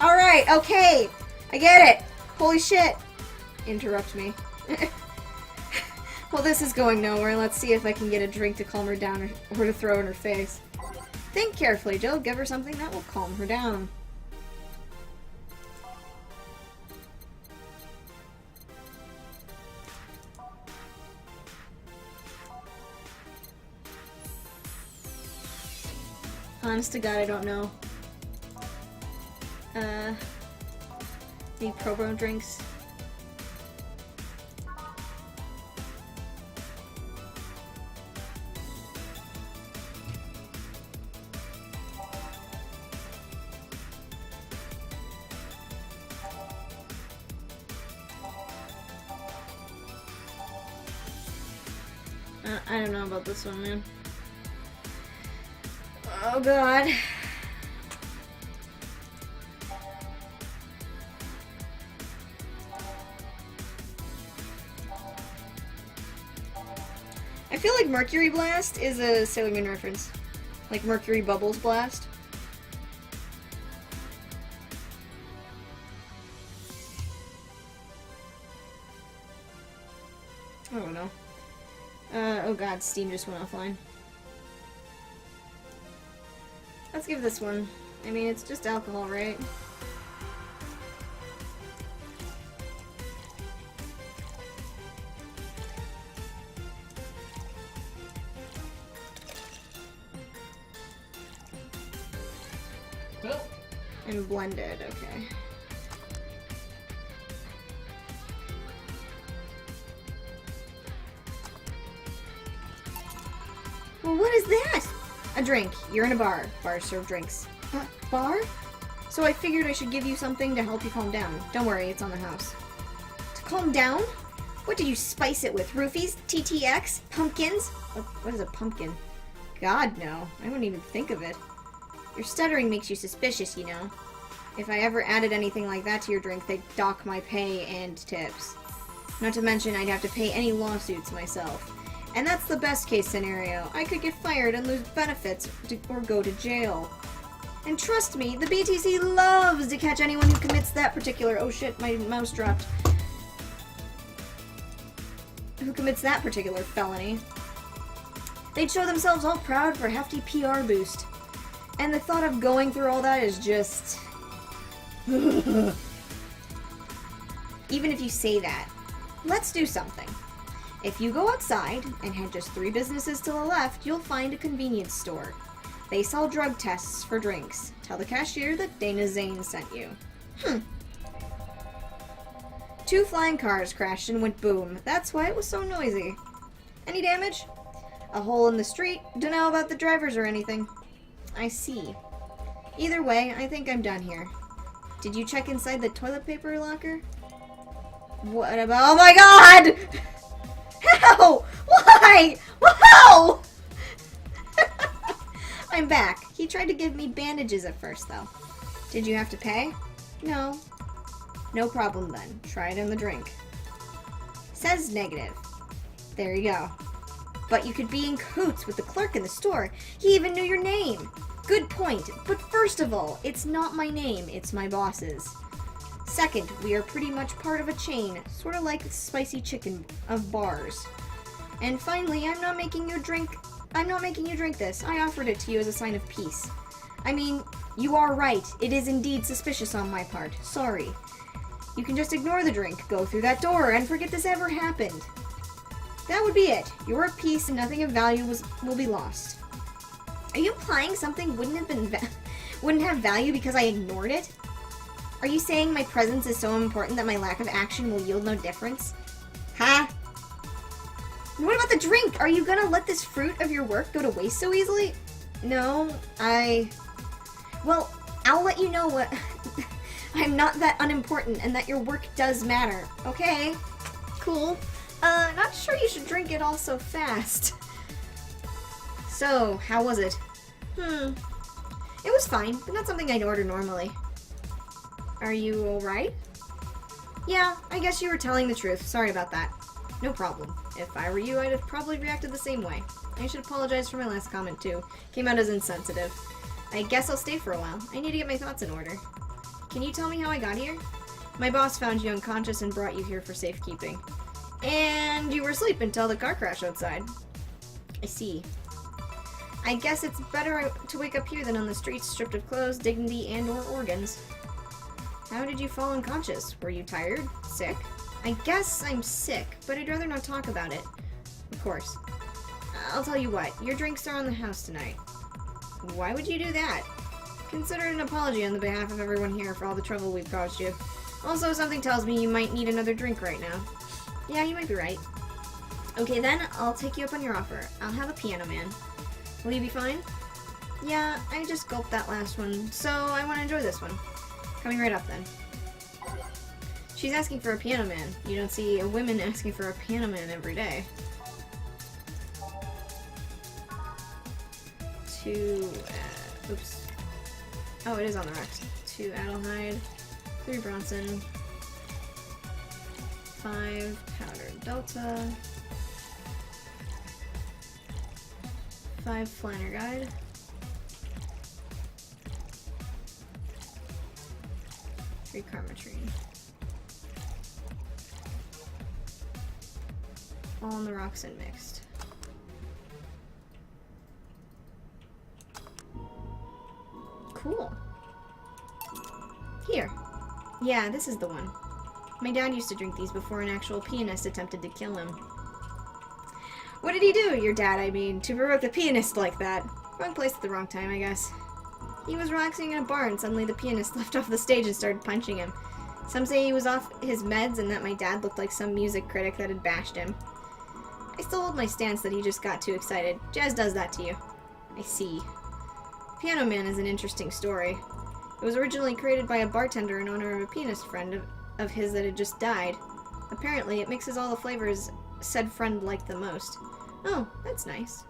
Alright, okay. I get it! Holy shit! Interrupt me. Well, this is going nowhere. Let's see if I can get a drink to calm her down or to throw in her face. Think carefully, Jill. Give her something that will calm her down. Honest to God, I don't know. Need Pro drinks. I don't know about this one, man. Oh god. I feel like Mercury Blast is a Sailor Moon reference. Like Mercury Bubbles Blast. I don't know. Oh god, Steam just went offline. Let's give this one. I mean, it's just alcohol, right? Well, And blended, okay. Well, what is that? A drink. You're in a bar. Bars serve drinks. Bar? So I figured I should give you something to help you calm down. Don't worry, it's on the house. To calm down? What did you spice it with? Roofies? TTX? Pumpkins? What is a pumpkin? God, no. I wouldn't even think of it. Your stuttering makes you suspicious, you know. If I ever added anything like that to your drink, they'd dock my pay and tips. Not to mention I'd have to pay any lawsuits myself. And that's the best case scenario. I could get fired and lose benefits or go to jail. And trust me, the BTC loves to catch anyone who commits that particular— oh shit, my mouse dropped. Who commits that particular felony. They'd show themselves all proud for a hefty PR boost. And the thought of going through all that is just— even if you say that, let's do something. If you go outside and head just 3 businesses to the left, you'll find a convenience store. They sell drug tests for drinks. Tell the cashier that Dana Zane sent you. 2 flying cars crashed and went boom. That's why it was so noisy. Any damage? A hole in the street. Don't know about the drivers or anything. I see. Either way, I think I'm done here. Did you check inside the toilet paper locker? What about— oh my god! How? Why? Wow! I'm back. He tried to give me bandages at first, though. Did you have to pay? No. No problem, then. Try it in the drink. Says negative. There you go. But you could be in cahoots with the clerk in the store. He even knew your name. Good point. But first of all, it's not my name. It's my boss's. Second, we are pretty much part of a chain, sort of like Spicy Chicken of bars. And finally, I'm not making you drink this. I offered it to you as a sign of peace. I mean, you are right. It is indeed suspicious on my part. Sorry. You can just ignore the drink, go through that door, and forget this ever happened. That would be it. You're at peace and nothing of value will be lost. Are you implying something wouldn't have value because I ignored it? Are you saying my presence is so important that my lack of action will yield no difference? Huh? What about the drink? Are you gonna let this fruit of your work go to waste so easily? No, well, I'll let you know what— I'm not that unimportant and that your work does matter. Okay? Cool. Not sure you should drink it all so fast. So, how was it? It was fine, but not something I'd order normally. Are you alright? Yeah, I guess you were telling the truth. Sorry about that. No problem. If I were you, I'd have probably reacted the same way. I should apologize for my last comment, too. Came out as insensitive. I guess I'll stay for a while. I need to get my thoughts in order. Can you tell me how I got here? My boss found you unconscious and brought you here for safekeeping. And you were asleep until the car crash outside. I see. I guess it's better to wake up here than on the streets, stripped of clothes, dignity, and or organs. How did you fall unconscious? Were you tired? Sick? I guess I'm sick, but I'd rather not talk about it. Of course. I'll tell you what, your drinks are on the house tonight. Why would you do that? Consider it an apology on the behalf of everyone here for all the trouble we've caused you. Also, something tells me you might need another drink right now. Yeah, you might be right. Okay then, I'll take you up on your offer. I'll have a piano man. Will you be fine? Yeah, I just gulped that last one, so I want to enjoy this one. Coming right up then. She's asking for a piano man. You don't see a woman asking for a piano man every day. 2, oops. Oh, it is on the rocks. 2 Adelheid, 3 Bronson, 5 Powdered Delta, 5 Flanner Guide, 3 Karmatrine. All on the rocks and mixed. Cool. Here. Yeah, this is the one. My dad used to drink these before an actual pianist attempted to kill him. What did he do, your dad, I mean, to provoke the pianist like that? Wrong place at the wrong time, I guess. He was relaxing in a bar and suddenly the pianist left off the stage and started punching him. Some say he was off his meds and that my dad looked like some music critic that had bashed him. I still hold my stance that he just got too excited. Jazz does that to you. I see. Piano Man is an interesting story. It was originally created by a bartender in honor of a pianist friend of his that had just died. Apparently, it mixes all the flavors said friend liked the most. Oh, that's nice.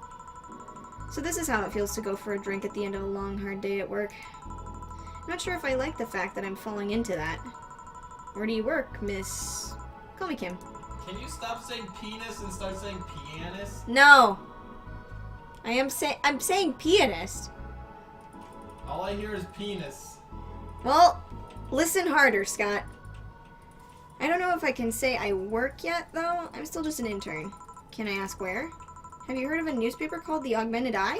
So this is how it feels to go for a drink at the end of a long, hard day at work. I'm not sure if I like the fact that I'm falling into that. Where do you work, Miss... Call me Kim. Can you stop saying penis and start saying pianist? No! I'm saying pianist. All I hear is penis. Well, listen harder, Scott. I don't know if I can say I work yet, though. I'm still just an intern. Can I ask where? Have you heard of a newspaper called The Augmented Eye?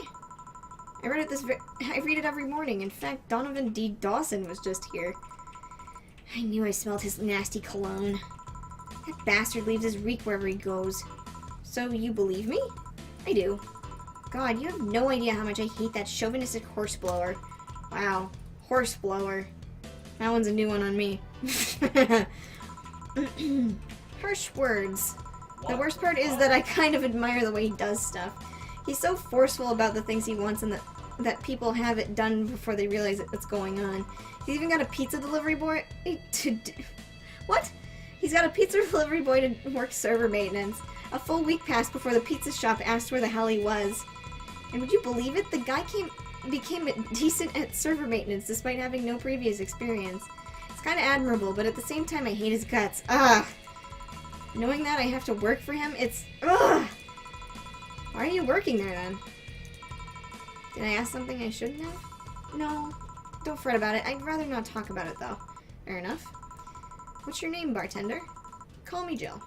I read it every morning. In fact, Donovan D. Dawson was just here. I knew I smelled his nasty cologne. That bastard leaves his reek wherever he goes. So, you believe me? I do. God, you have no idea how much I hate that chauvinistic horseblower. Wow. Horseblower. That one's a new one on me. Harsh words. The worst part is that I kind of admire the way he does stuff. He's so forceful about the things he wants and that people have it done before they realize what's going on. He's even got a pizza delivery boy What? He's got a pizza delivery boy to work server maintenance. A full week passed before the pizza shop asked where the hell he was. And would you believe it? The guy became decent at server maintenance despite having no previous experience. It's kind of admirable, but at the same time I hate his guts. Ugh! Knowing that I have to work for him, it's... Ugh! Why are you working there, then? Did I ask something I shouldn't have? No. Don't fret about it. I'd rather not talk about it, though. Fair enough. What's your name, bartender? Call me Jill.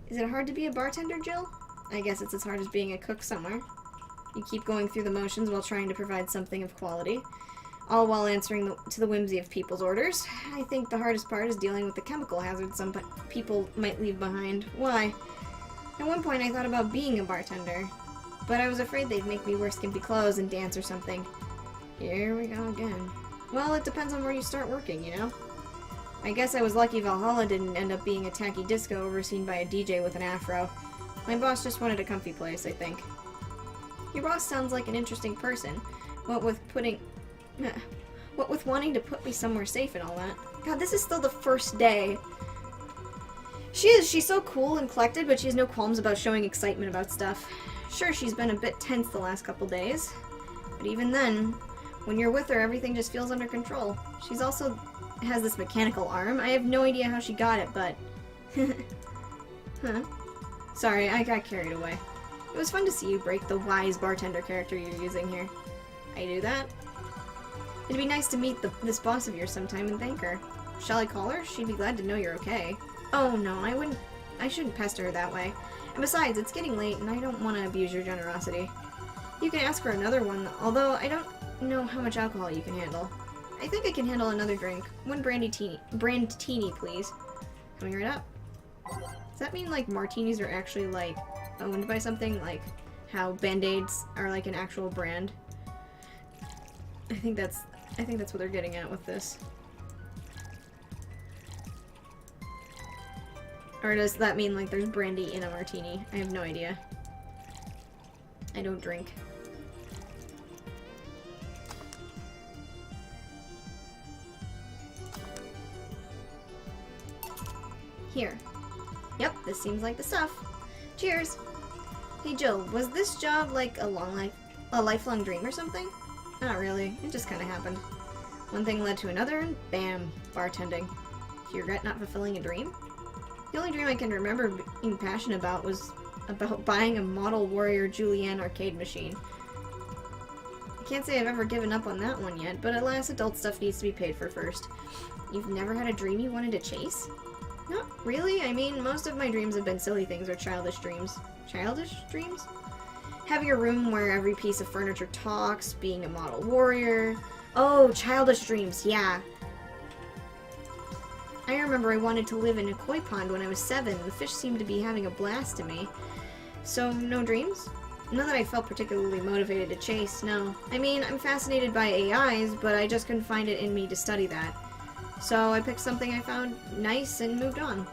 Is it hard to be a bartender, Jill? I guess it's as hard as being a cook somewhere. You keep going through the motions while trying to provide something of quality, all while answering to the whimsy of people's orders. I think the hardest part is dealing with the chemical hazards some people might leave behind. Why? At one point I thought about being a bartender, but I was afraid they'd make me wear skimpy clothes and dance or something. Here we go again. Well, it depends on where you start working, you know? I guess I was lucky Valhalla didn't end up being a tacky disco overseen by a DJ with an afro. My boss just wanted a comfy place, I think. Your boss sounds like an interesting person. What with wanting to put me somewhere safe and all that. God, this is still the first day. She's so cool and collected, but she has no qualms about showing excitement about stuff. Sure, she's been a bit tense the last couple days, but even then, when you're with her, everything just feels under control. She's also has this mechanical arm. I have no idea how she got it, but... Huh. Sorry, I got carried away. It was fun to see you break the wise bartender character you're using here. I do that. It'd be nice to meet this boss of yours sometime and thank her. Shall I call her? She'd be glad to know you're okay. Oh no, I shouldn't pester her that way. And besides, it's getting late and I don't want to abuse your generosity. You can ask for another one, although I don't know how much alcohol you can handle. I think I can handle another drink. One brandtini, please. Coming right up. Does that mean, like, martinis are actually, like, owned by something? Like, how Band-Aids are, like, an actual brand? I think that's what they're getting at with this. Or does that mean, like, there's brandy in a martini? I have no idea. I don't drink. Here. Yep, this seems like the stuff. Cheers! Hey Jill, was this job like a lifelong dream or something? Not really, it just kinda happened. One thing led to another and bam, bartending. Do you regret not fulfilling a dream? The only dream I can remember being passionate about was about buying a model Warrior Julianne arcade machine. I can't say I've ever given up on that one yet, but alas, adult stuff needs to be paid for first. You've never had a dream you wanted to chase? Not really. I mean, most of my dreams have been silly things or childish dreams. Childish dreams? Having a room where every piece of furniture talks, being a model warrior. Oh, childish dreams, yeah. I remember I wanted to live in a koi pond when I was 7. The fish seemed to be having a blast to me. So, no dreams? Not that I felt particularly motivated to chase, no. I mean, I'm fascinated by AIs, but I just couldn't find it in me to study that. So I picked something I found nice and moved on.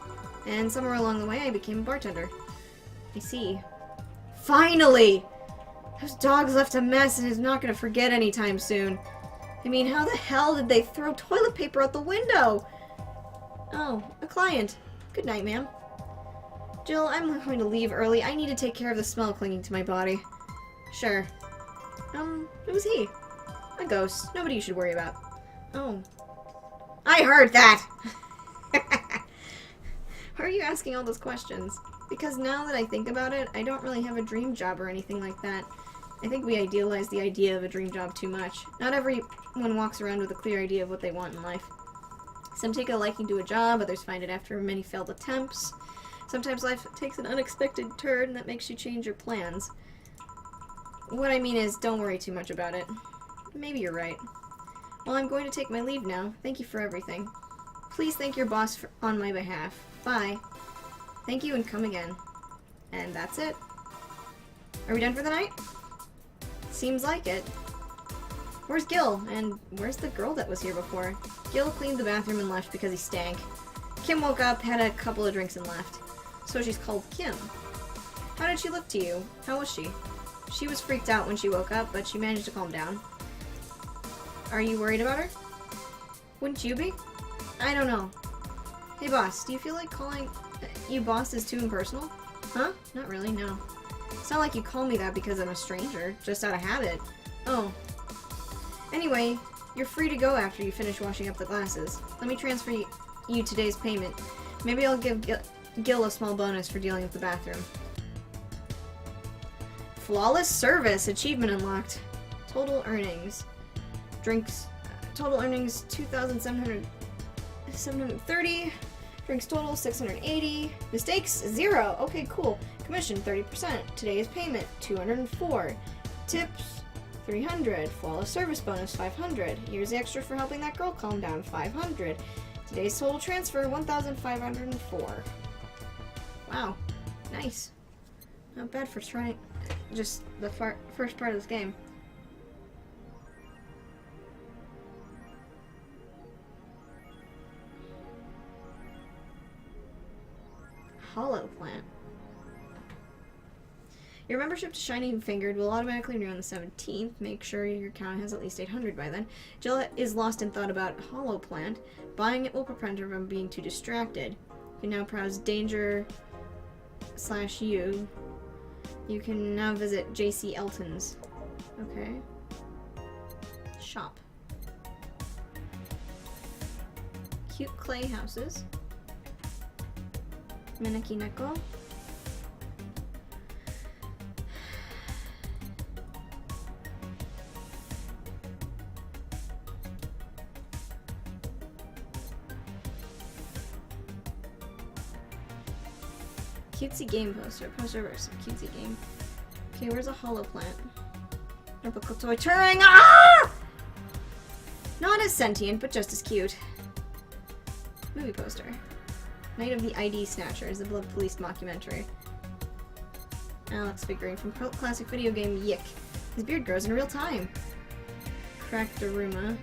And somewhere along the way, I became a bartender. I see. Finally! Those dogs left a mess and is not going to forget anytime soon. I mean, how the hell did they throw toilet paper out the window? Oh, a client. Good night, ma'am. Jill, I'm going to leave early. I need to take care of the smell clinging to my body. Sure. Who's he? A ghost. Nobody you should worry about. Oh. I heard that! Why are you asking all those questions? Because now that I think about it, I don't really have a dream job or anything like that. I think we idealize the idea of a dream job too much. Not everyone walks around with a clear idea of what they want in life. Some take a liking to a job, others find it after many failed attempts. Sometimes life takes an unexpected turn that makes you change your plans. What I mean is, don't worry too much about it. Maybe you're right. Well, I'm going to take my leave now. Thank you for everything. Please thank your boss on my behalf. Bye. Thank you and come again. And that's it. Are we done for the night? Seems like it. Where's Gil? And where's the girl that was here before? Gil cleaned the bathroom and left because he stank. Kim woke up, had a couple of drinks and left. So she's called Kim. How did she look to you? How was she? She was freaked out when she woke up, but she managed to calm down. Are you worried about her? Wouldn't you be? I don't know. Hey boss, do you feel like calling you boss is too impersonal? Huh? Not really, no. It's not like you call me that because I'm a stranger, just out of habit. Oh. Anyway, you're free to go after you finish washing up the glasses. Let me transfer you today's payment. Maybe I'll give Gil a small bonus for dealing with the bathroom. Flawless service! Achievement unlocked. Total earnings. Drinks. Total earnings 2,730. Drinks total 680. Mistakes 0. Okay, cool. Commission 30%. Today's payment 204. Tips 300. Flawless service bonus 500. Here's the extra for helping that girl calm down 500. Today's total transfer 1,504. Wow, nice. Not bad for trying just the first part of this game. Hollow plant. Your membership to Shining Fingered will automatically renew on the 17th. Make sure your account has at least 800 by then. Jill is lost in thought about Hollow Plant. Buying it will prevent her from being too distracted. You can now browse Danger/You. You can now visit J.C. Elton's. Okay. Shop. Cute clay houses. Minaki Neko. Cutesy game poster. Poster versus cutesy game. Okay, where's a hollow plant? Tropical toy Turing! Ah! Not as sentient, but just as cute. Movie poster. Night of the ID Snatchers, the Blood Police mockumentary. Alex figurine from classic video game Yick. His beard grows in real time. Cracked Daruma.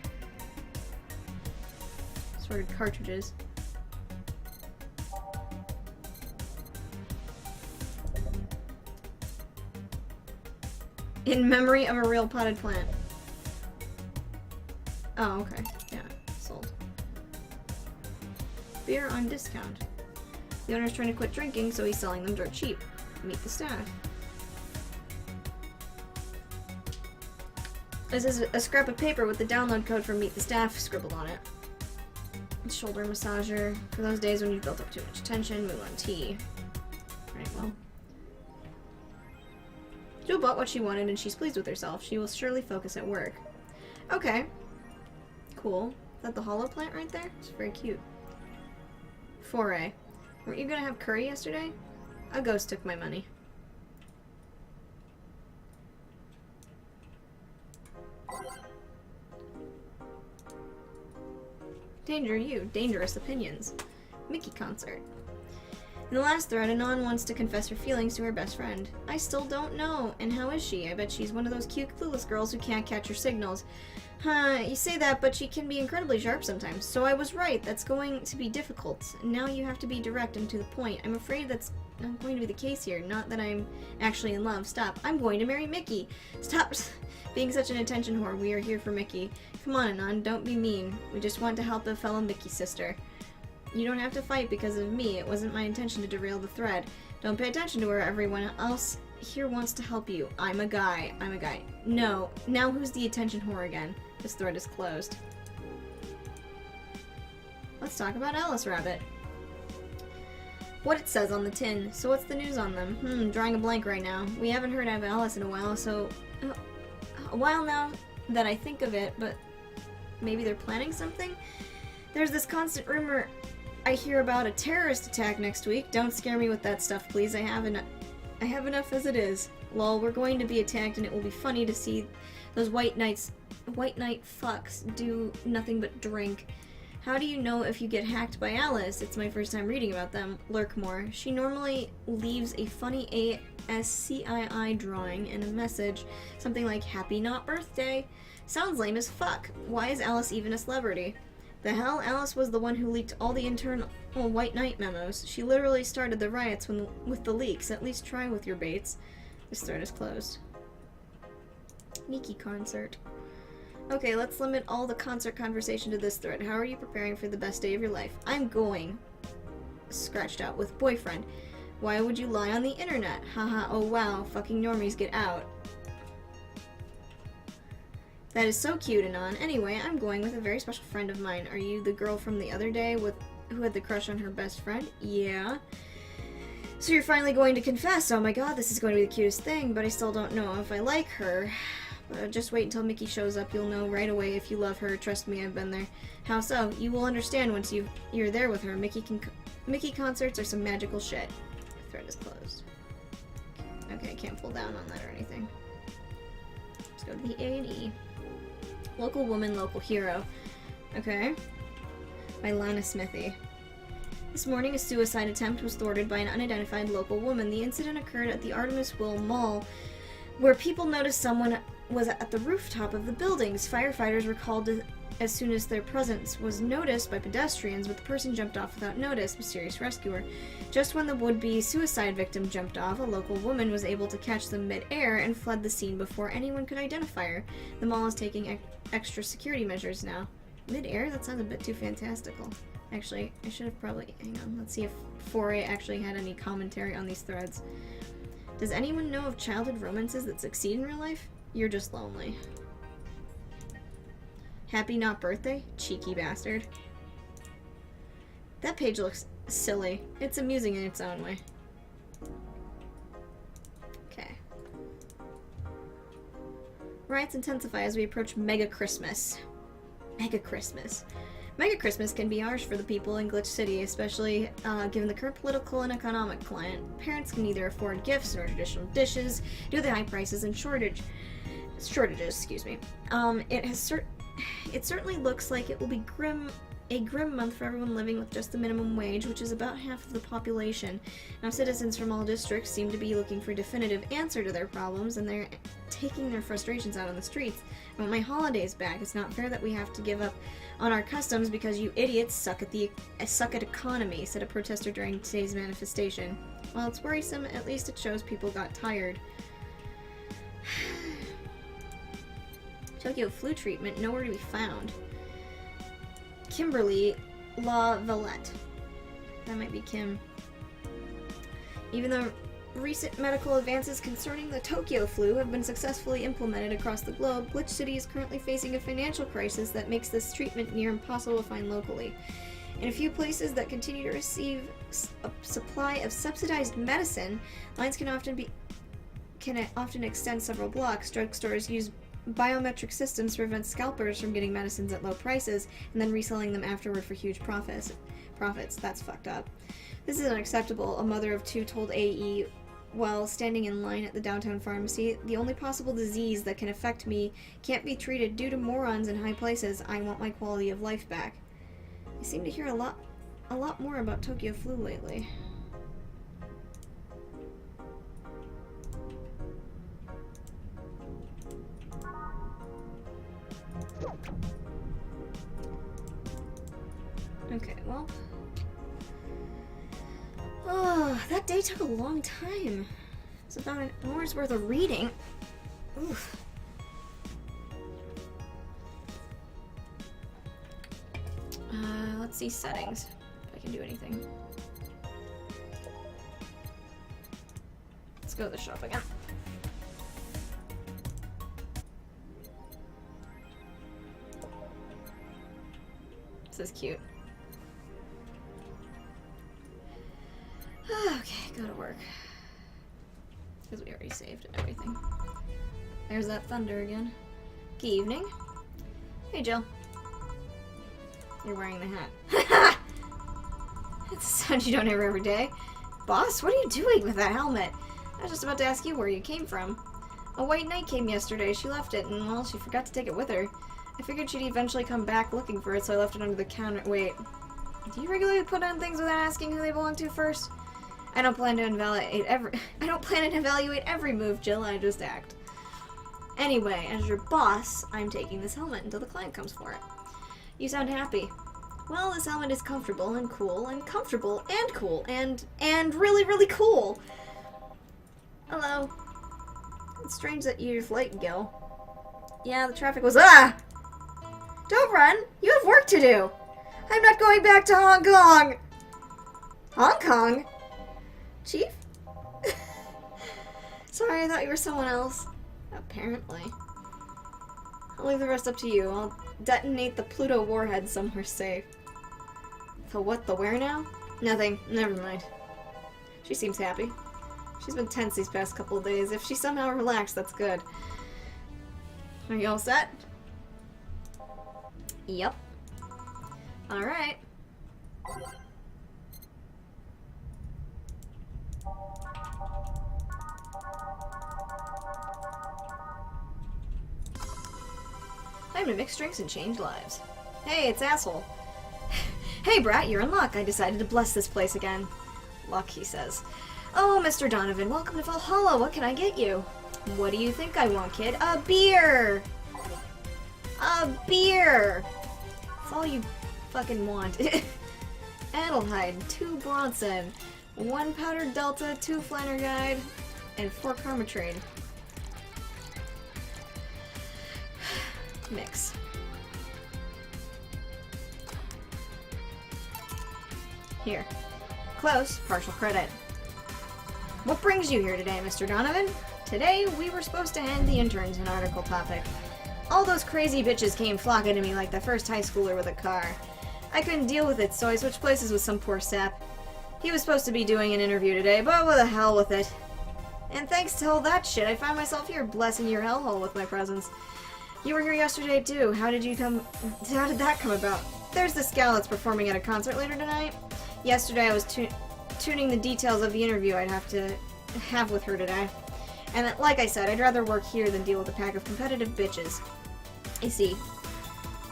Sorted cartridges. In memory of a real potted plant. Oh, okay. Yeah, sold. Beer on discount. The owner's trying to quit drinking, so he's selling them dirt cheap. Meet the staff. This is a scrap of paper with the download code for Meet the Staff scribbled on it. Shoulder massager. For those days when you've built up too much tension, move on tea. Right, well. Jo bought what she wanted and she's pleased with herself. She will surely focus at work. Okay. Cool. Is that the hollow plant right there? It's very cute. Foray. Weren't you gonna have curry yesterday? A ghost took my money. Danger you. Dangerous opinions. Mickey concert. In the last thread, Anon wants to confess her feelings to her best friend. I still don't know. And how is she? I bet she's one of those cute, clueless girls who can't catch her signals. Huh, you say that, but she can be incredibly sharp sometimes. So I was right. That's going to be difficult. Now you have to be direct and to the point. I'm afraid that's not going to be the case here. Not that I'm actually in love. Stop. I'm going to marry Mickey. Stop being such an attention whore. We are here for Mickey. Come on, Anon. Don't be mean. We just want to help a fellow Mickey sister. You don't have to fight because of me. It wasn't my intention to derail the thread. Don't pay attention to her. Everyone else here wants to help you. I'm a guy. I'm a guy. No. Now who's the attention whore again? This thread is closed. Let's talk about Alice Rabbit. What it says on the tin. So what's the news on them? Drawing a blank right now. We haven't heard of Alice in a while, so... a while now that I think of it, but maybe they're planning something? There's this constant rumor I hear about a terrorist attack next week. Don't scare me with that stuff, please. I have enough as it is. Lol, we're going to be attacked and it will be funny to see those white knight fucks do nothing but drink. How do you know if you get hacked by Alice? It's my first time reading about them. Lurkmore. She normally leaves a funny ASCII drawing and a message. Something like, Happy Not Birthday. Sounds lame as fuck. Why is Alice even a celebrity? The hell? Alice was the one who leaked all the internal White Knight memos. She literally started the riots with the leaks. At least try with your baits. This thread is closed. Nikki concert. Okay, let's limit all the concert conversation to this thread. How are you preparing for the best day of your life? I'm going. Scratched out with boyfriend. Why would you lie on the internet? Haha, oh wow, fucking normies get out. That is so cute, Anon. Anyway, I'm going with a very special friend of mine. Are you the girl from the other day who had the crush on her best friend? Yeah. So you're finally going to confess. Oh my god, this is going to be the cutest thing, but I still don't know if I like her. Just wait until Mickey shows up. You'll know right away if you love her. Trust me, I've been there. How so? You will understand once you're there with her. Mickey concerts are some magical shit. The thread is closed. Okay, I can't pull down on that or anything. Let's go to the A&E. Local woman, local hero. Okay. By Lana Smithy. This morning, a suicide attempt was thwarted by an unidentified local woman. The incident occurred at the Artemis Will Mall, where people noticed someone was at the rooftop of the buildings. Firefighters were called as soon as their presence was noticed by pedestrians, but the person jumped off without notice. Mysterious rescuer. Just when the would-be suicide victim jumped off, a local woman was able to catch them mid-air and fled the scene before anyone could identify her. The mall is taking extra security measures now. Mid-air? That sounds a bit too fantastical. Actually, I should have probably... Hang on, let's see if 4A actually had any commentary on these threads. Does anyone know of childhood romances that succeed in real life? You're just lonely. Happy Not Birthday? Cheeky bastard. That page looks silly. It's amusing in its own way. Okay. Riots intensify as we approach Mega Christmas. Mega Christmas. Mega Christmas can be harsh for the people in Glitch City, especially given the current political and economic climate. Parents can neither afford gifts nor traditional dishes due to the high prices and shortages. Excuse me. It certainly looks like it will be a grim month for everyone living with just the minimum wage, which is about half of the population. Now, citizens from all districts seem to be looking for a definitive answer to their problems, and they're taking their frustrations out on the streets. I want my holidays back. It's not fair that we have to give up on our customs because you idiots suck at economy, said a protester during today's manifestation. While it's worrisome, at least it shows people got tired. Tokyo flu treatment nowhere to be found. Kimberly Va-11. That might be Kim. Even though recent medical advances concerning the Tokyo flu have been successfully implemented across the globe, Glitch City is currently facing a financial crisis that makes this treatment near impossible to find locally. In a few places that continue to receive a supply of subsidized medicine, lines can often extend several blocks. Drugstores use biometric systems to prevent scalpers from getting medicines at low prices and then reselling them afterward for huge profits. That's fucked up. This is unacceptable, a mother of two told AE while standing in line at the downtown pharmacy. The only possible disease that can affect me can't be treated due to morons in high places. I want my quality of life back. I seem to hear a lot more about Tokyo flu lately. Okay, well. Oh, that day took a long time. It's about an hour's worth of reading. Oof. Let's see settings, if I can do anything. Let's go to the shop again. This is cute. Okay, go to work. Because we already saved and everything. There's that thunder again. Good evening. Hey, Jill. You're wearing the hat. It's a sound you don't hear every day. Boss, what are you doing with that helmet? I was just about to ask you where you came from. A white knight came yesterday. She left it, and, well, she forgot to take it with her. I figured she'd eventually come back looking for it, so I left it under the counter. Wait. Do you regularly put on things without asking who they belong to first? I don't plan to evaluate every move, Jill. I just act. Anyway, as your boss, I'm taking this helmet until the client comes for it. You sound happy. Well, this helmet is comfortable and cool and comfortable and cool and really, really cool. Hello. It's strange that you're late, Gil. Yeah, the traffic was Don't run! You have work to do! I'm not going back to Hong Kong! Hong Kong? Chief? Sorry, I thought you were someone else. Apparently. I'll leave the rest up to you. I'll detonate the Pluto warhead somewhere safe. The what? The where now? Nothing. Never mind. She seems happy. She's been tense these past couple of days. If she somehow relaxed, that's good. Are you all set? Yep. Alright. Time to mix drinks and change lives. Hey, it's Asshole. Hey, Brat, you're in luck. I decided to bless this place again. Luck, he says. Oh, Mr. Donovan, welcome to Valhalla. What can I get you? What do you think I want, kid? A beer! A beer! That's all you fucking want. Adelheid, 2 Bronson, 1 Powdered Delta, 2 Flanner Guide, and 4 Karma Trade. Mix. Here. Close. Partial credit. What brings you here today, Mr. Donovan? Today, we were supposed to hand the interns an article topic. All those crazy bitches came flocking to me like the first high schooler with a car. I couldn't deal with it, so I switched places with some poor sap. He was supposed to be doing an interview today, but what the hell with it. And thanks to all that shit, I find myself here blessing your hellhole with my presence. You were here yesterday, too. How did that come about? there's this gal that's performing at a concert later tonight. Yesterday I was tuning the details of the interview I'd have to have with her today. And like I said, I'd rather work here than deal with a pack of competitive bitches. I see.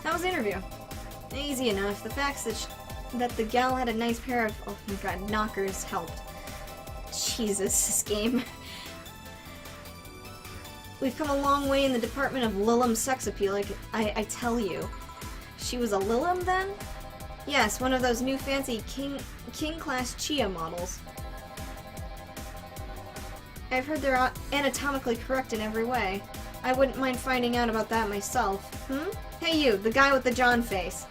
How was the interview? Easy enough. The facts that the gal had a nice pair of, oh my god, knockers helped. Jesus, this game. We've come a long way in the department of Lilum sex appeal, I tell you. She was a Lilum, then? Yes, one of those new fancy king-class Chia models. I've heard they're anatomically correct in every way. I wouldn't mind finding out about that myself. Hey you, the guy with the John face.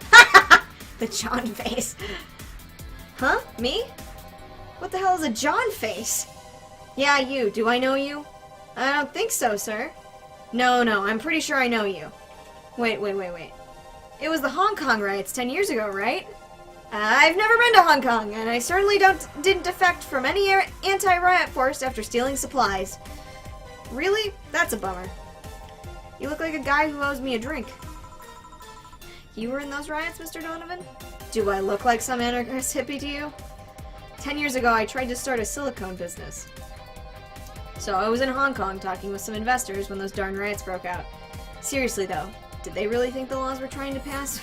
The John face. Huh? Me? What the hell is a John face? Yeah, you. Do I know you? I don't think so, sir. No, I'm pretty sure I know you. Wait. It was the Hong Kong riots 10 years ago, right? I've never been to Hong Kong, and I certainly didn't defect from any anti-riot force after stealing supplies. Really? That's a bummer. You look like a guy who owes me a drink. You were in those riots, Mr. Donovan? Do I look like some anarchist hippie to you? 10 years ago, I tried to start a silicone business. So I was in Hong Kong talking with some investors when those darn riots broke out. Seriously though, did they really think the laws were trying to pass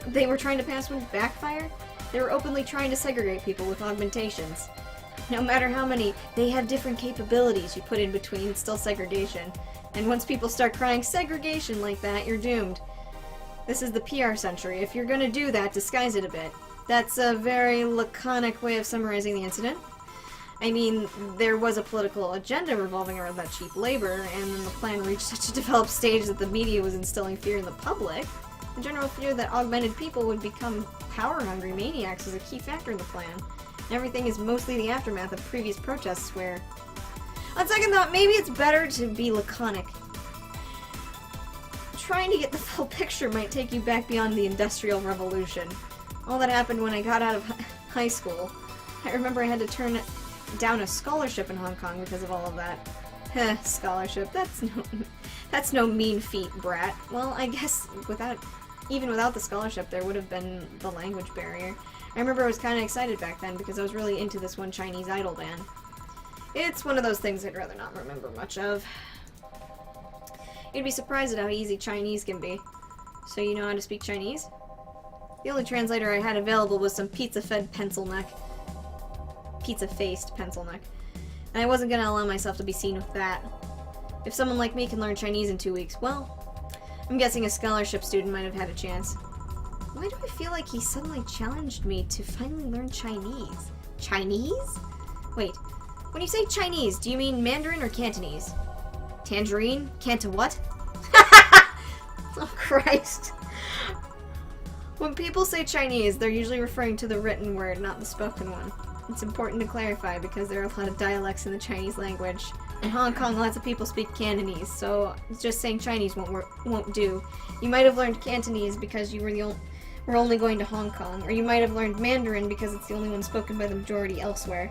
would backfire? They were openly trying to segregate people with augmentations. No matter how many they have different capabilities you put in between, it's still segregation. And once people start crying segregation like that, you're doomed. This is the PR century. If you're gonna do that, disguise it a bit. That's a very laconic way of summarizing the incident. I mean, there was a political agenda revolving around that cheap labor, and then the plan reached such a developed stage that the media was instilling fear in the public. The general fear that augmented people would become power-hungry maniacs was a key factor in the plan. And everything is mostly the aftermath of previous protests where... On second thought, maybe it's better to be laconic. Trying to get the full picture might take you back beyond the Industrial Revolution. All that happened when I got out of high school. I remember I had to turn down a scholarship in Hong Kong because of all of that. Heh, scholarship. That's no mean feat, brat. Well, I guess even without the scholarship, there would have been the language barrier. I remember I was kind of excited back then because I was really into this one Chinese idol band. It's one of those things I'd rather not remember much of. You'd be surprised at how easy Chinese can be. So you know how to speak Chinese? The only translator I had available was some pizza-faced pencil neck. And I wasn't gonna allow myself to be seen with that. If someone like me can learn Chinese in 2 weeks, well, I'm guessing a scholarship student might have had a chance. Why do I feel like he suddenly challenged me to finally learn Chinese? Chinese? Wait, when you say Chinese, do you mean Mandarin or Cantonese? Tangerine? Canta what? Oh, Christ. When people say Chinese, they're usually referring to the written word, not the spoken one. It's important to clarify because there are a lot of dialects in the Chinese language. In Hong Kong, lots of people speak Cantonese, so just saying Chinese won't do. You might have learned Cantonese because you were only going to Hong Kong, or you might have learned Mandarin because it's the only one spoken by the majority elsewhere.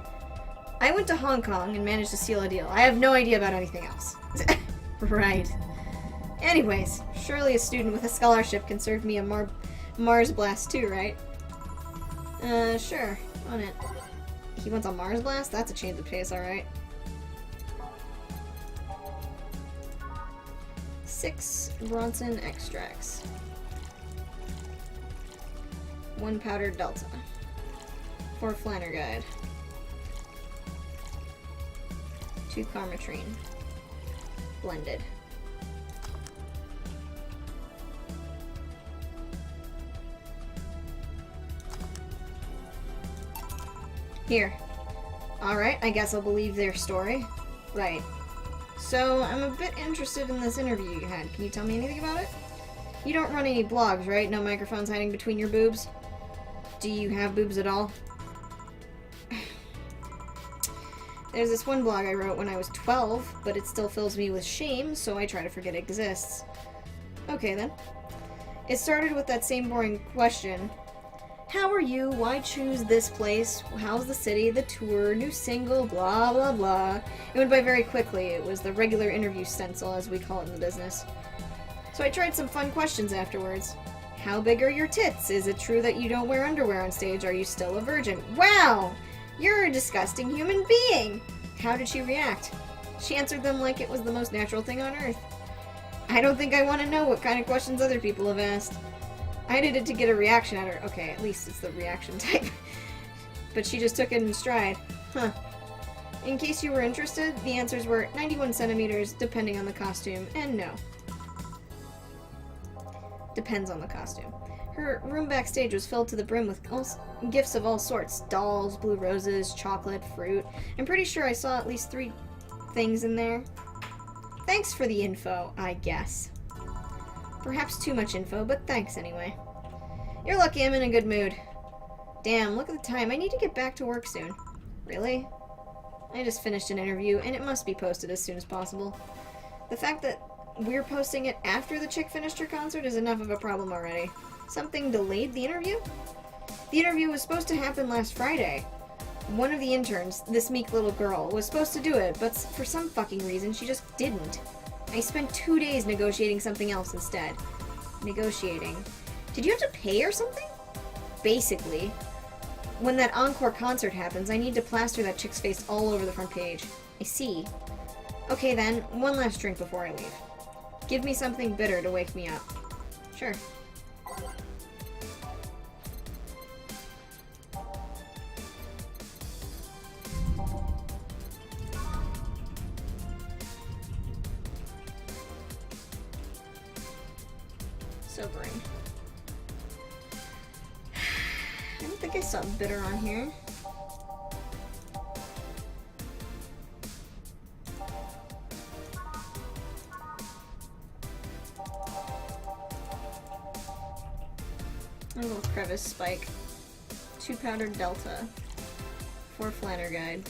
I went to Hong Kong and managed to seal a deal. I have no idea about anything else. Right. Anyways, surely a student with a scholarship can serve me a Mars Blast too, right? Sure. On it. He wants a Mars Blast? That's a change of pace, alright. 6 Bronson extracts. 1 powdered Delta. 4 Flanner Guide. 2 Karmatrine. Blended. Here. Alright, I guess I'll believe their story. Right. So, I'm a bit interested in this interview you had. Can you tell me anything about it? You don't run any blogs, right? No microphones hiding between your boobs? Do you have boobs at all? There's this one blog I wrote when I was 12, but it still fills me with shame, so I try to forget it exists. Okay then. It started with that same boring question. How are you? Why choose this place? How's the city? The tour? New single? Blah blah blah. It went by very quickly. It was the regular interview stencil, as we call it in the business. So I tried some fun questions afterwards. How big are your tits? Is it true that you don't wear underwear on stage? Are you still a virgin? Wow! You're a disgusting human being! How did she react? She answered them like it was the most natural thing on earth. I don't think I want to know what kind of questions other people have asked. I did it to get a reaction at her. Okay, at least it's the reaction type. But she just took it in stride. Huh. In case you were interested, the answers were 91 centimeters, depending on the costume, and no. Depends on the costume. Her room backstage was filled to the brim with gifts of all sorts. Dolls, blue roses, chocolate, fruit. I'm pretty sure I saw at least 3 things in there. Thanks for the info, I guess. Perhaps too much info, but thanks anyway. You're lucky I'm in a good mood. Damn, look at the time. I need to get back to work soon. Really? I just finished an interview, and it must be posted as soon as possible. The fact that we're posting it after the chick finished her concert is enough of a problem already. Something delayed the interview? The interview was supposed to happen last Friday. One of the interns, this meek little girl, was supposed to do it, but for some fucking reason, she just didn't. I spent 2 days negotiating something else instead. Negotiating. Did you have to pay or something? Basically. When that encore concert happens, I need to plaster that chick's face all over the front page. I see. Okay then, one last drink before I leave. Give me something bitter to wake me up. Sure. Sobering. I don't think I saw bitter on here. A little crevice spike. 2 powdered delta. 4 flanner guide.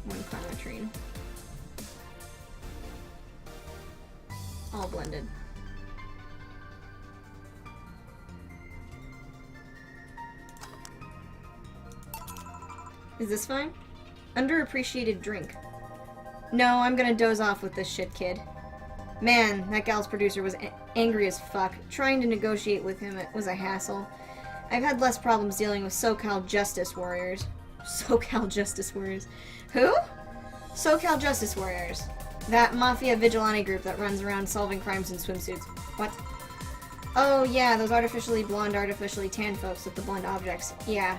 1 clometrine. All blended. Is this fine? Underappreciated drink. No, I'm gonna doze off with this shit, kid. Man, that gal's producer was angry as fuck. Trying to negotiate with him was a hassle. I've had less problems dealing with SoCal Justice Warriors. SoCal Justice Warriors. Who? SoCal Justice Warriors. That mafia vigilante group that runs around solving crimes in swimsuits. What? Oh yeah, those artificially blonde, artificially tan folks with the blunt objects. Yeah.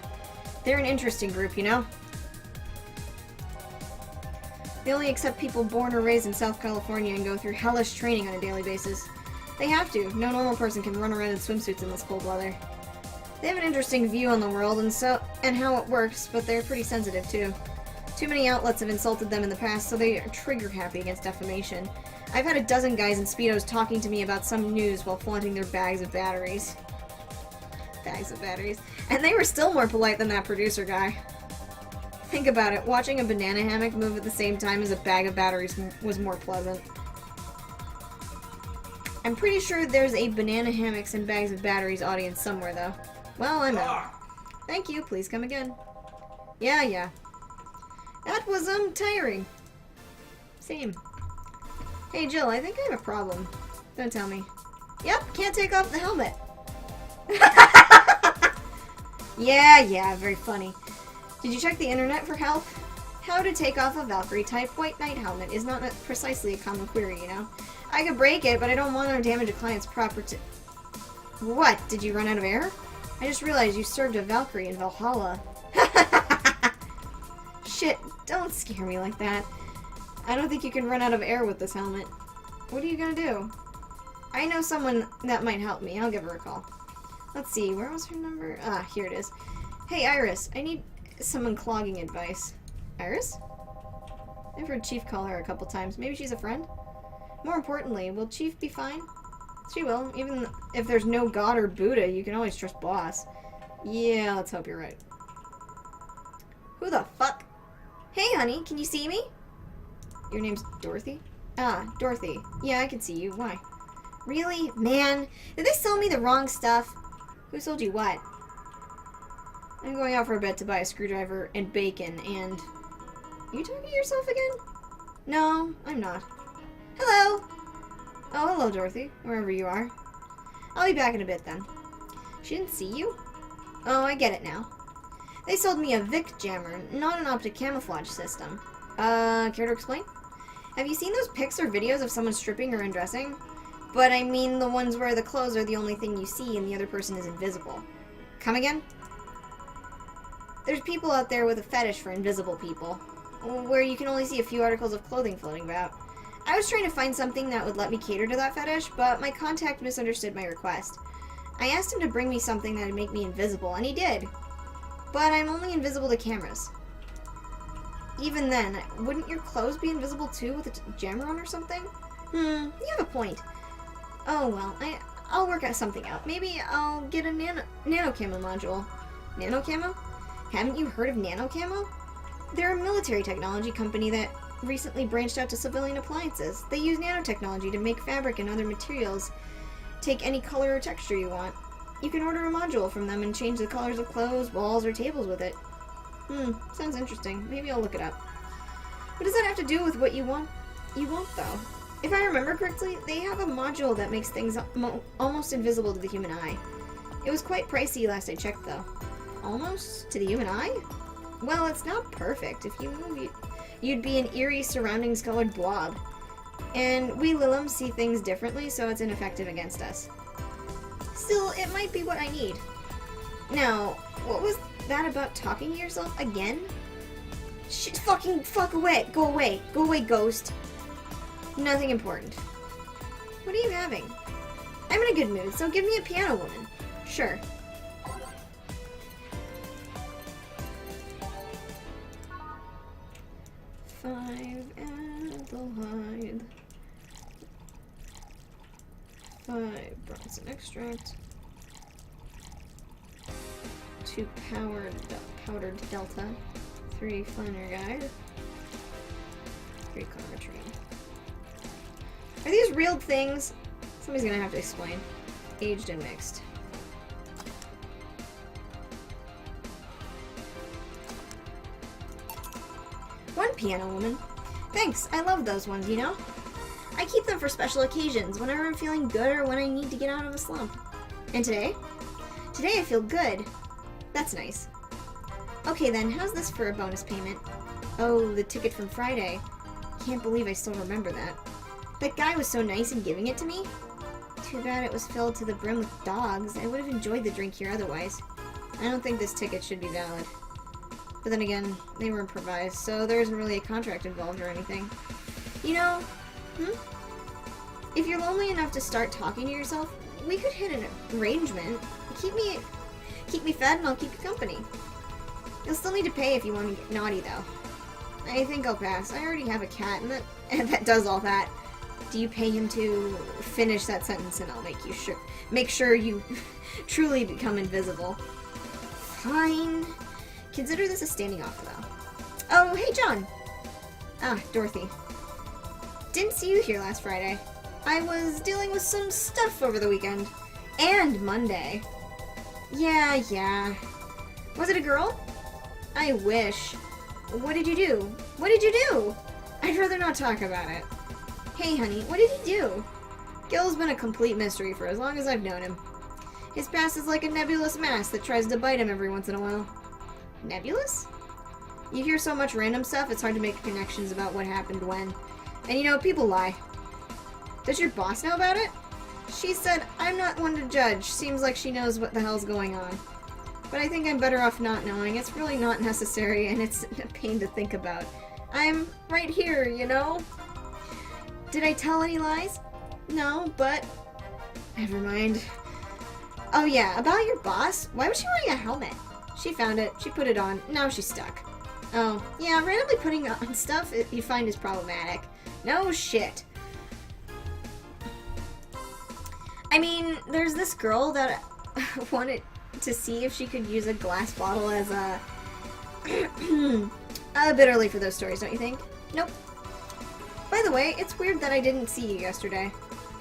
They're an interesting group, you know? They only accept people born or raised in South California and go through hellish training on a daily basis. They have to. No normal person can run around in swimsuits in this cold weather. They have an interesting view on the world and how it works, but they're pretty sensitive too. Too many outlets have insulted them in the past, so they are trigger happy against defamation. I've had a dozen guys in Speedos talking to me about some news while flaunting their bags of batteries. Bags of batteries. And they were still more polite than that producer guy. Think about it, watching a banana hammock move at the same time as a bag of batteries was more pleasant. I'm pretty sure there's a banana hammocks and bags of batteries audience somewhere, though. Well, I'm out. Thank you, please come again. Yeah. That was, tiring. Same. Hey, Jill, I think I have a problem. Don't tell me. Yep, can't take off the helmet. Yeah, very funny. Did you check the internet for help? How to take off a Valkyrie-type white knight helmet is not precisely a common query, you know? I could break it, but I don't want to damage a client's property. What? Did you run out of air? I just realized you served a Valkyrie in Valhalla. Shit, don't scare me like that. I don't think you can run out of air with this helmet. What are you gonna do? I know someone that might help me. I'll give her a call. Let's see, where was her number? Ah, here it is. Hey, Iris, I need some unclogging advice. Iris? I've heard Chief call her a couple times. Maybe she's a friend? More importantly, will Chief be fine? She will. Even if there's no God or Buddha, you can always trust Boss. Yeah, let's hope you're right. Who the fuck? Hey, honey, can you see me? Your name's Dorothy? Ah, Dorothy. Yeah, I can see you. Why? Really? Man, did they sell me the wrong stuff? Who sold you what? I'm going out for a bit to buy a screwdriver and bacon and... Are you talking to yourself again? No, I'm not. Hello! Oh, hello, Dorothy, wherever you are. I'll be back in a bit, then. She didn't see you? Oh, I get it now. They sold me a Vic jammer, not an optic camouflage system. Care to explain? Have you seen those pics or videos of someone stripping or undressing? But I mean the ones where the clothes are the only thing you see and the other person is invisible. Come again? There's people out there with a fetish for invisible people, where you can only see a few articles of clothing floating about. I was trying to find something that would let me cater to that fetish, but my contact misunderstood my request. I asked him to bring me something that would make me invisible, and he did. But I'm only invisible to cameras. Even then, wouldn't your clothes be invisible too with a jammer on or something? You have a point. Oh well, I'll work out something out. Maybe I'll get a nano camo module. Nano camo? Haven't you heard of nano camo? They're a military technology company that recently branched out to civilian appliances. They use nanotechnology to make fabric and other materials take any color or texture you want. You can order a module from them and change the colors of clothes, walls, or tables with it. Sounds interesting. Maybe I'll look it up. What does that have to do with what you want? You won't, though. If I remember correctly, they have a module that makes things almost invisible to the human eye. It was quite pricey last I checked, though. Almost? To the human eye? Well, it's not perfect. If you move, you'd be an eerie, surroundings-colored blob. And we Lilums see things differently, so it's ineffective against us. Still, it might be what I need. Now, what was that about talking to yourself again? Shit, fuck away. Go away. Go away, ghost. Nothing important. What are you having? I'm in a good mood, so give me a piano woman. Sure. Five aldehyde. 5 bronson extract. 2 powdered delta. 3 flanner guide. 3 carnitrine. Are these real things? Somebody's gonna have to explain. Aged and mixed. One piano woman. Thanks, I love those ones, you know? I keep them for special occasions, whenever I'm feeling good or when I need to get out of a slump. And today? Today I feel good. That's nice. Okay then, how's this for a bonus payment? Oh, the ticket from Friday. Can't believe I still remember that. That guy was so nice in giving it to me. Too bad it was filled to the brim with dogs. I would have enjoyed the drink here otherwise. I don't think this ticket should be valid. But then again, they were improvised, so there isn't really a contract involved or anything. You know, if you're lonely enough to start talking to yourself, we could hit an arrangement. Keep me fed and I'll keep you company. You'll still need to pay if you want to get naughty, though. I think I'll pass. I already have a cat, and that does all that. Do you pay him to finish that sentence, and I'll make sure you truly become invisible. Fine. Consider this a standing offer, though. Oh, hey, John. Ah, Dorothy. Didn't see you here last Friday. I was dealing with some stuff over the weekend. And Monday. Yeah. Was it a girl? I wish. What did you do? What did you do? I'd rather not talk about it. Hey, honey, what did he do? Gil's been a complete mystery for as long as I've known him. His past is like a nebulous mass that tries to bite him every once in a while. Nebulous? You hear so much random stuff, it's hard to make connections about what happened when. And you know, people lie. Does your boss know about it? She said, I'm not one to judge. Seems like she knows what the hell's going on. But I think I'm better off not knowing. It's really not necessary, and it's a pain to think about. I'm right here, you know? Did I tell any lies? No, but... Never mind. Oh yeah, about your boss? Why was she wearing a helmet? She found it. She put it on. Now she's stuck. Oh, yeah, randomly putting on stuff you find is problematic. No shit. I mean, there's this girl that wanted to see if she could use a glass bottle as a... a bit early for those stories, don't you think? Nope. By the way, it's weird that I didn't see you yesterday.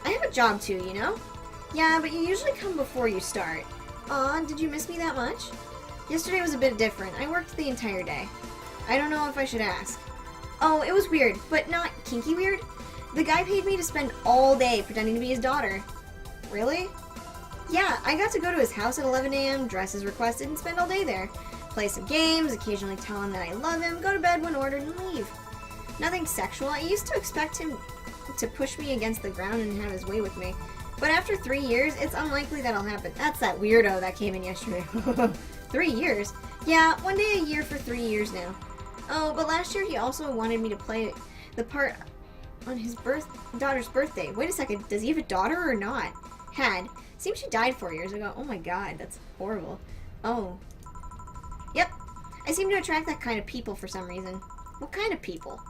I have a job too, you know? Yeah, but you usually come before you start. Aw, did you miss me that much? Yesterday was a bit different. I worked the entire day. I don't know if I should ask. Oh, it was weird, but not kinky weird. The guy paid me to spend all day pretending to be his daughter. Really? Yeah, I got to go to his house at 11 a.m., dress as requested, and spend all day there. Play some games, occasionally tell him that I love him, go to bed when ordered, and leave. Nothing sexual. I used to expect him to push me against the ground and have his way with me. But after 3 years, it's unlikely that'll happen. That's that weirdo that came in yesterday. 3 years? Yeah, 1 day a year for 3 years now. Oh, but last year he also wanted me to play the part on his daughter's birthday. Wait a second, does he have a daughter or not? Had. Seems she died 4 years ago. Oh my god, that's horrible. Oh. Yep. I seem to attract that kind of people for some reason. What kind of people?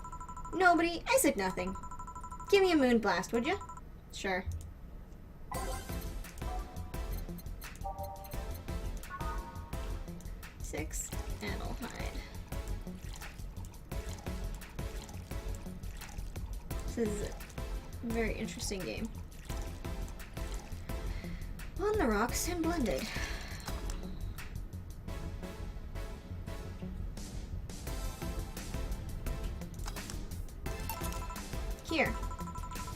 Nobody. I said nothing. Give me a moon blast, would you? Sure. Six, Adelheid. This is a very interesting game. On the rocks and blended. Here.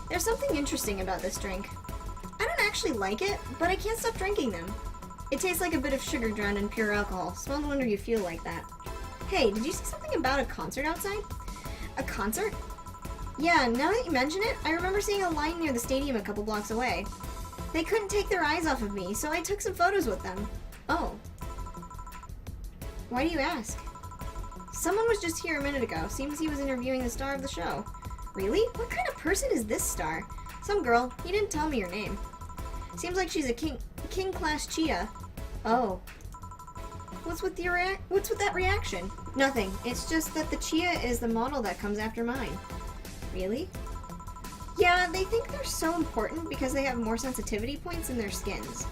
There's something interesting about this drink. I don't actually like it, but I can't stop drinking them. It tastes like a bit of sugar drowned in pure alcohol. Small wonder you feel like that. Hey, did you see something about a concert outside? A concert? Yeah, now that you mention it, I remember seeing a line near the stadium a couple blocks away. They couldn't take their eyes off of me, so I took some photos with them. Oh. Why do you ask? Someone was just here a minute ago. Seems he was interviewing the star of the show. Really? What kind of person is this star? Some girl. He didn't tell me her name. Seems like she's a king class Chia. Oh. What's with that reaction? Nothing. It's just that the Chia is the model that comes after mine. Really? Yeah, they think they're so important because they have more sensitivity points in their skins.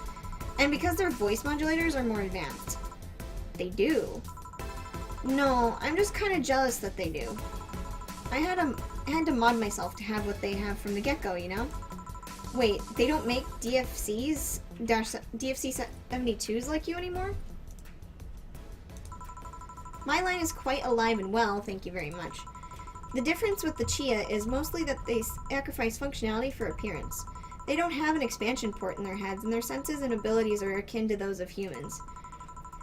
And because their voice modulators are more advanced. They do. No, I'm just kind of jealous that they do. I had to mod myself to have what they have from the get-go, you know? Wait, they don't make DFC 72s like you anymore? My line is quite alive and well, thank you very much. The difference with the Chia is mostly that they sacrifice functionality for appearance. They don't have an expansion port in their heads, and their senses and abilities are akin to those of humans.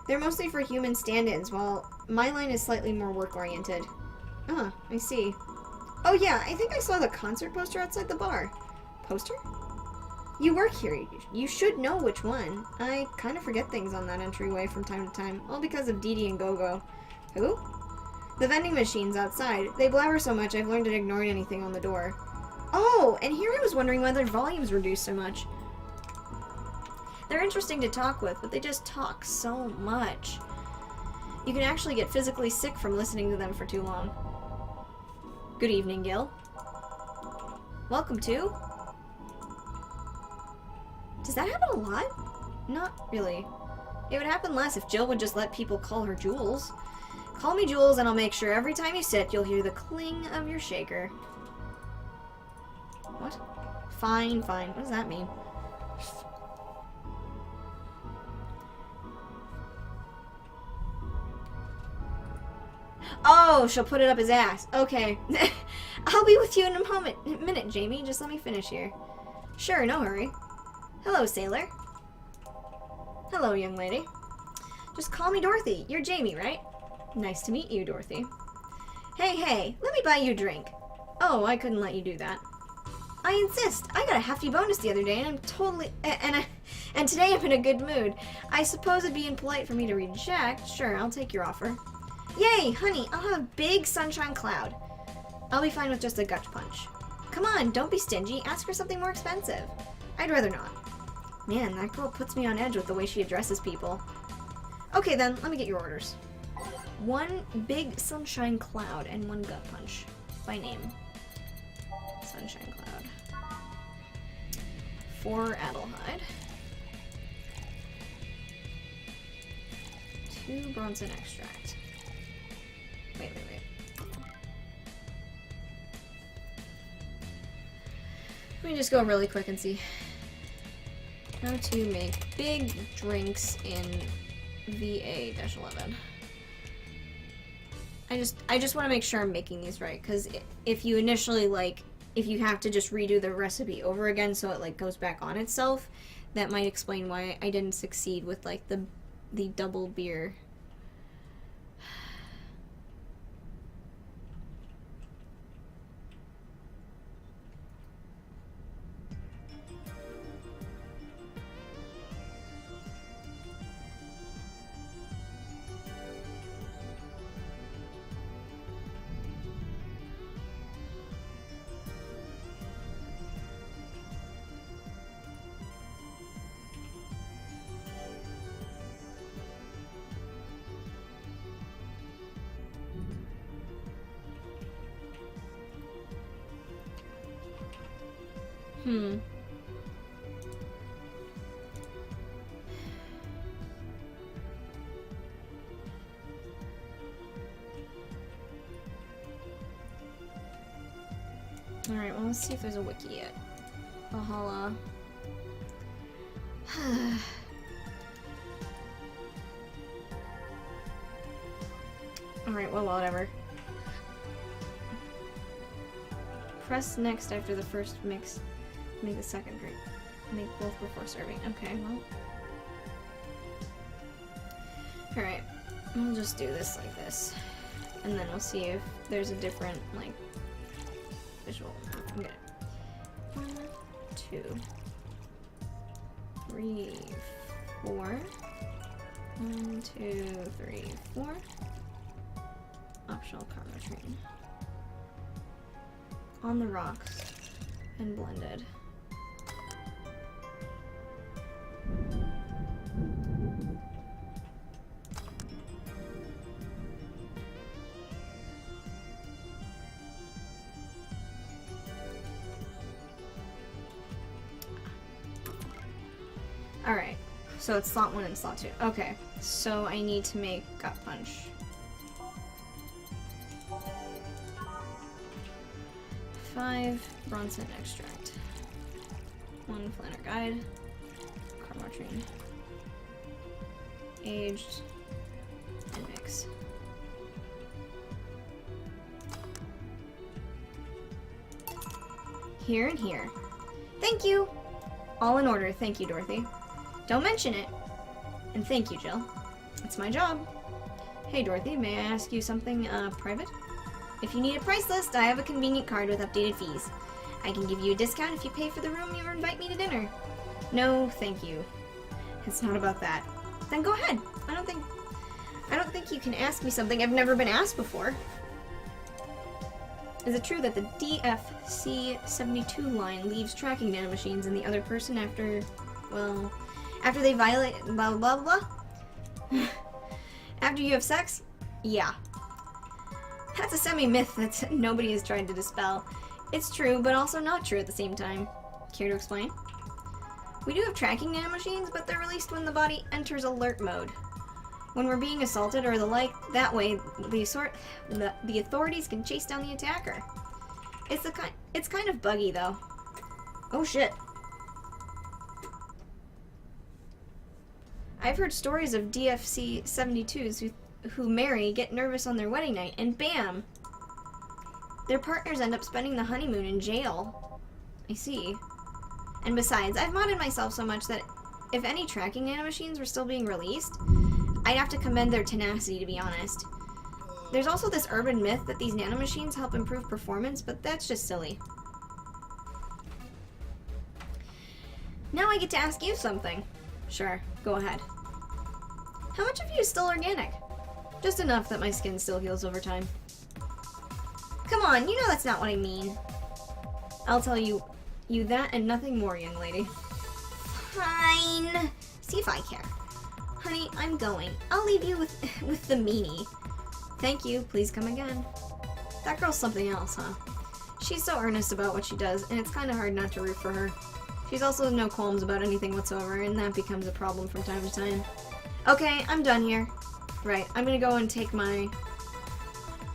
They're mostly for human stand-ins, while my line is slightly more work-oriented. Ah, I see. Oh yeah, I think I saw the concert poster outside the bar. Poster? You work here. You should know which one. I kind of forget things on that entryway from time to time, all because of Dee Dee and Gogo. Who? The vending machines outside. They blabber so much I've learned to ignore anything on the door. Oh, and here I was wondering why their volume's reduced so much. They're interesting to talk with, but they just talk so much. You can actually get physically sick from listening to them for too long. Good evening, Gil. Welcome to... Does that happen a lot? Not really. It would happen less if Jill would just let people call her Jules. Call me Jules and I'll make sure every time you sit you'll hear the cling of your shaker. What? Fine, fine. What does that mean? Oh, she'll put it up his ass. Okay. I'll be with you in a minute, Jamie. Just let me finish here. Sure, no hurry. Hello, sailor. Hello, young lady. Just call me Dorothy. You're Jamie, right? Nice to meet you, Dorothy. Hey, let me buy you a drink. Oh, I couldn't let you do that. I insist. I got a hefty bonus the other day, and I'm totally... And today I'm in a good mood. I suppose it'd be impolite for me to reject. Sure, I'll take your offer. Yay, honey, I'll have a big sunshine cloud. I'll be fine with just a gut punch. Come on, don't be stingy. Ask for something more expensive. I'd rather not. Man, that girl puts me on edge with the way she addresses people. Okay then, let me get your orders. 1 big sunshine cloud and 1 gut punch. By name. Sunshine cloud. 4 Adelheid. 2 Bronson extract. Wait. Let me just go really quick and see how to make big drinks in Va-11. I just want to make sure I'm making these right, because if you initially, like, if you have to just redo the recipe over again so it like goes back on itself, that might explain why I didn't succeed with like the double beer. Alright, well, let's see if there's a wiki yet. Valhalla. Alright, well, whatever. Press next after the first mix. Make the second drink. Make both before serving. Okay, well. Alright, we'll just do this like this. And then we'll see if there's a different, like, visual. Okay. 1, 2, 3, 4. 1, 2, 3, 4. Optional karma train. On the rocks and blended. Alright, so it's slot 1 and slot 2. Okay, so I need to make gut punch. 5 Bronson extract. 1 Flanner guide. Carmartrine. Aged. And mix. Here and here. Thank you! All in order, thank you, Dorothy. Don't mention it. And thank you, Jill. It's my job. Hey, Dorothy, may I ask you something, private? If you need a price list, I have a convenient card with updated fees. I can give you a discount if you pay for the room or invite me to dinner. No, thank you. It's not about that. Then go ahead. I don't think you can ask me something I've never been asked before. Is it true that the DFC-72 line leaves tracking nanomachines in the other person after, well, after they violate blah blah blah? After you have sex? Yeah. That's a semi-myth that nobody has tried to dispel. It's true, but also not true at the same time. Care to explain? We do have tracking nanomachines, but they're released when the body enters alert mode. When we're being assaulted or the like, that way the authorities can chase down the attacker. It's kind of buggy though. Oh shit. I've heard stories of DFC 72s who marry, get nervous on their wedding night, and bam! Their partners end up spending the honeymoon in jail. I see. And besides, I've modded myself so much that if any tracking nanomachines were still being released, I'd have to commend their tenacity, to be honest. There's also this urban myth that these nanomachines help improve performance, but that's just silly. Now I get to ask you something. Sure, go ahead. How much of you is still organic? Just enough that my skin still heals over time. Come on, you know that's not what I mean. I'll tell you that and nothing more, young lady. Fine. See if I care. Honey, I'm going. I'll leave you with the meanie. Thank you. Please come again. That girl's something else, huh? She's so earnest about what she does, and it's kind of hard not to root for her. She's also no qualms about anything whatsoever, and that becomes a problem from time to time. Okay, I'm done here. Right, I'm gonna go and take my...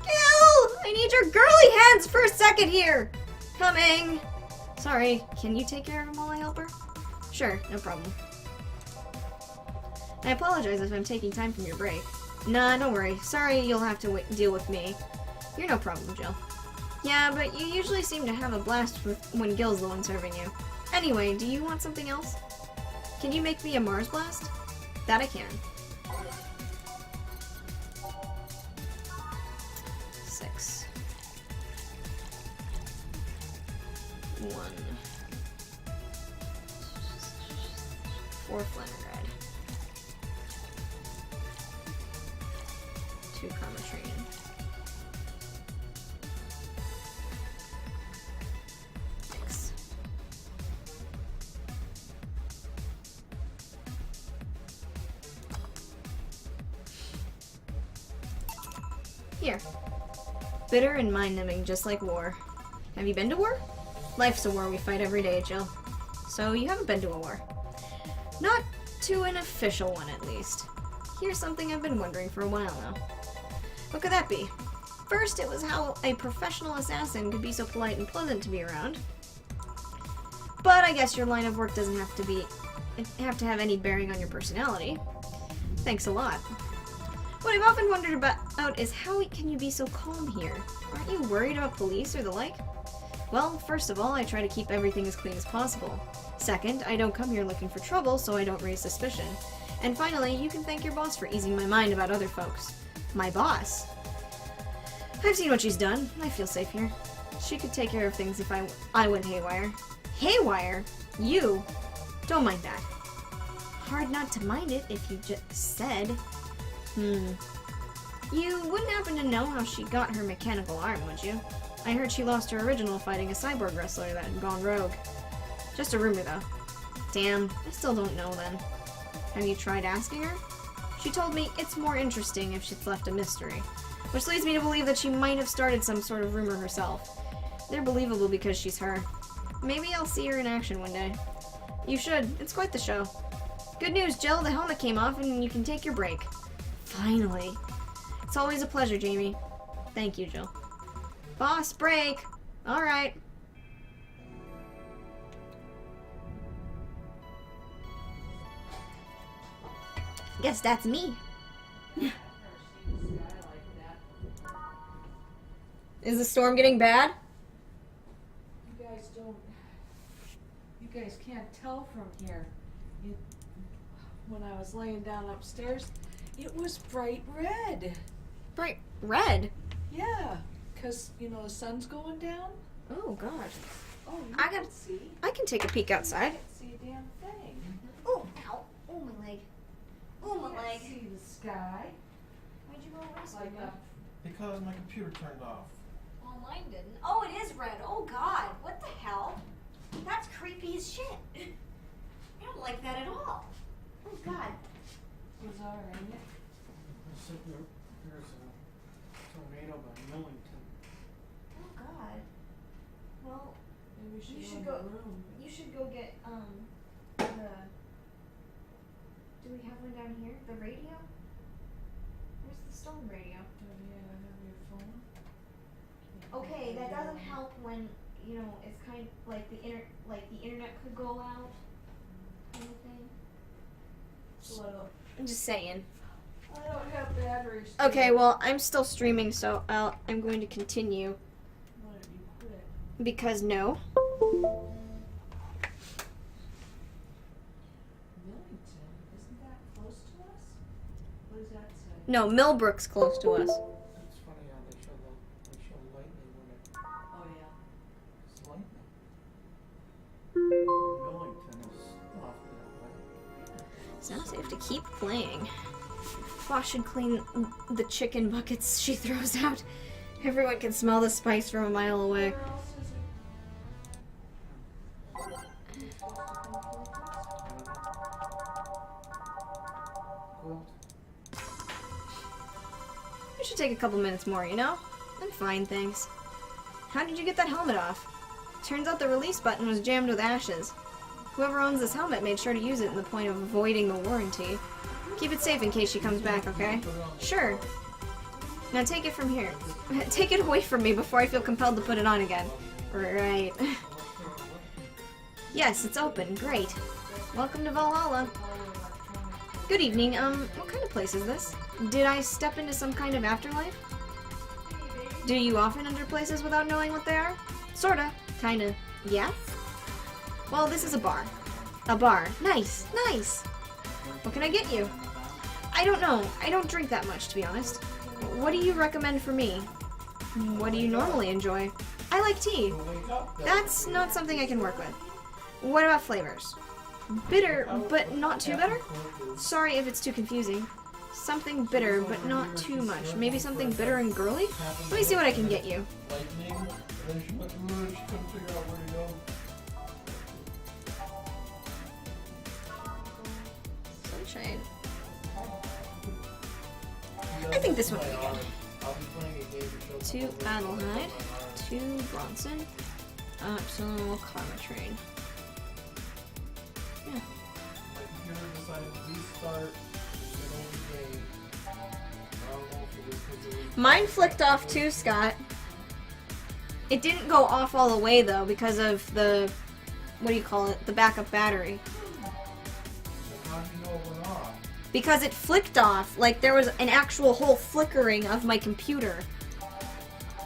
Gil! I need your girly hands for a second here! Coming! Sorry, can you take care of him while I help her? Sure, no problem. I apologize if I'm taking time from your break. Nah, don't worry. Sorry you'll have to deal with me. You're no problem, Jill. Yeah, but you usually seem to have a blast when Gil's the one serving you. Anyway, do you want something else? Can you make me a Mars blast? That I can. 6. 1. 4 Flamin' Red. 2 Chromatrine. 6. Here. Bitter and mind-numbing, just like war. Have you been to war? Life's a war we fight every day, Jill. So you haven't been to a war. Not to an official one, at least. Here's something I've been wondering for a while now. What could that be? First, it was how a professional assassin could be so polite and pleasant to be around. But I guess your line of work doesn't have to have any bearing on your personality. Thanks a lot. What I've often wondered about is how can you be so calm here? Aren't you worried about police or the like? Well, first of all, I try to keep everything as clean as possible. Second, I don't come here looking for trouble, so I don't raise suspicion. And finally, you can thank your boss for easing my mind about other folks. My boss? I've seen what she's done. I feel safe here. She could take care of things if I went haywire. Haywire? You? Don't mind that. Hard not to mind it if you just said. You wouldn't happen to know how she got her mechanical arm, would you? I heard she lost her original fighting a cyborg wrestler that had gone rogue. Just a rumor, though. Damn, I still don't know then. Have you tried asking her? She told me it's more interesting if she's left a mystery. Which leads me to believe that she might have started some sort of rumor herself. They're believable because she's her. Maybe I'll see her in action one day. You should. It's quite the show. Good news, Jill. The helmet came off and you can take your break. Finally. It's always a pleasure, Jamie. Thank you, Jill. Boss, break! Alright. Guess that's me. Is the storm getting bad? You guys can't tell from here. When I was laying down upstairs, it was bright red. Bright red? Yeah, because, the sun's going down. Oh, God. Oh, I can see. I can take a peek I outside. can't see a damn thing. Oh, ow. Oh, my leg. Oh, my You leg. can't see the sky. Why'd you go away, Like Spider? Because my computer turned off. Well, mine didn't. Oh, it is red. Oh, God. What the hell? That's creepy as shit. I don't like that at all. Oh, God. Bizarre, ain't it? There's a tornado by Millington. Oh, God. Well, Maybe we should You go should in go- the room. you should go get, the... Do we have one down here? The radio? Where's the storm radio? Do you have your phone? Okay, that doesn't help when, it's kind of like the internet could go out. Kind of thing. Well, I'm just saying. I don't have batteries. Okay, well, I'm still streaming, so I'm going to continue. Why don't you quit? Because no. Millington, isn't that close to us? What does that say? No, Millbrook's close to us. It's funny how they show lightning when Oh yeah. it's lightning. Millington is off that way. Sounds like I have to keep playing. Boss should clean the chicken buckets she throws out. Everyone can smell the spice from a mile away. Where else is Quilt. It should take a couple minutes more, I'm fine, thanks. How did you get that helmet off? Turns out the release button was jammed with ashes. Whoever owns this helmet made sure to use it in the point of avoiding the warranty. Keep it safe in case she comes back, okay? Sure. Now take it from here. Take it away from me before I feel compelled to put it on again. Right. Yes, it's open. Great. Welcome to Valhalla. Good evening. What kind of place is this? Did I step into some kind of afterlife? Do you often enter places without knowing what they are? Sorta. Kinda. Yeah? Well, this is a bar. A bar. Nice. Nice. What can I get you? I don't know. I don't drink that much, to be honest. What do you recommend for me? What do you normally enjoy? I like tea. That's not something I can work with. What about flavors? Bitter, but not too bitter? Sorry if it's too confusing. Something bitter, but not too much. Maybe something bitter and girly? Let me see what I can get you. Lightning, and then she went through it, she couldn't figure out where to go. Sunshine. I think this one will be good. I'll be playing a game to show 2 Adelheid, 2 Bronson, optional Karma Train. Yeah. My computer decided to restart the game. I don't know if it was because it was... Mine flicked off too, Scott. It didn't go off all the way though because of the, what do you call it, the backup battery. Then how do you know it went off? Because it flicked off, like there was an actual whole flickering of my computer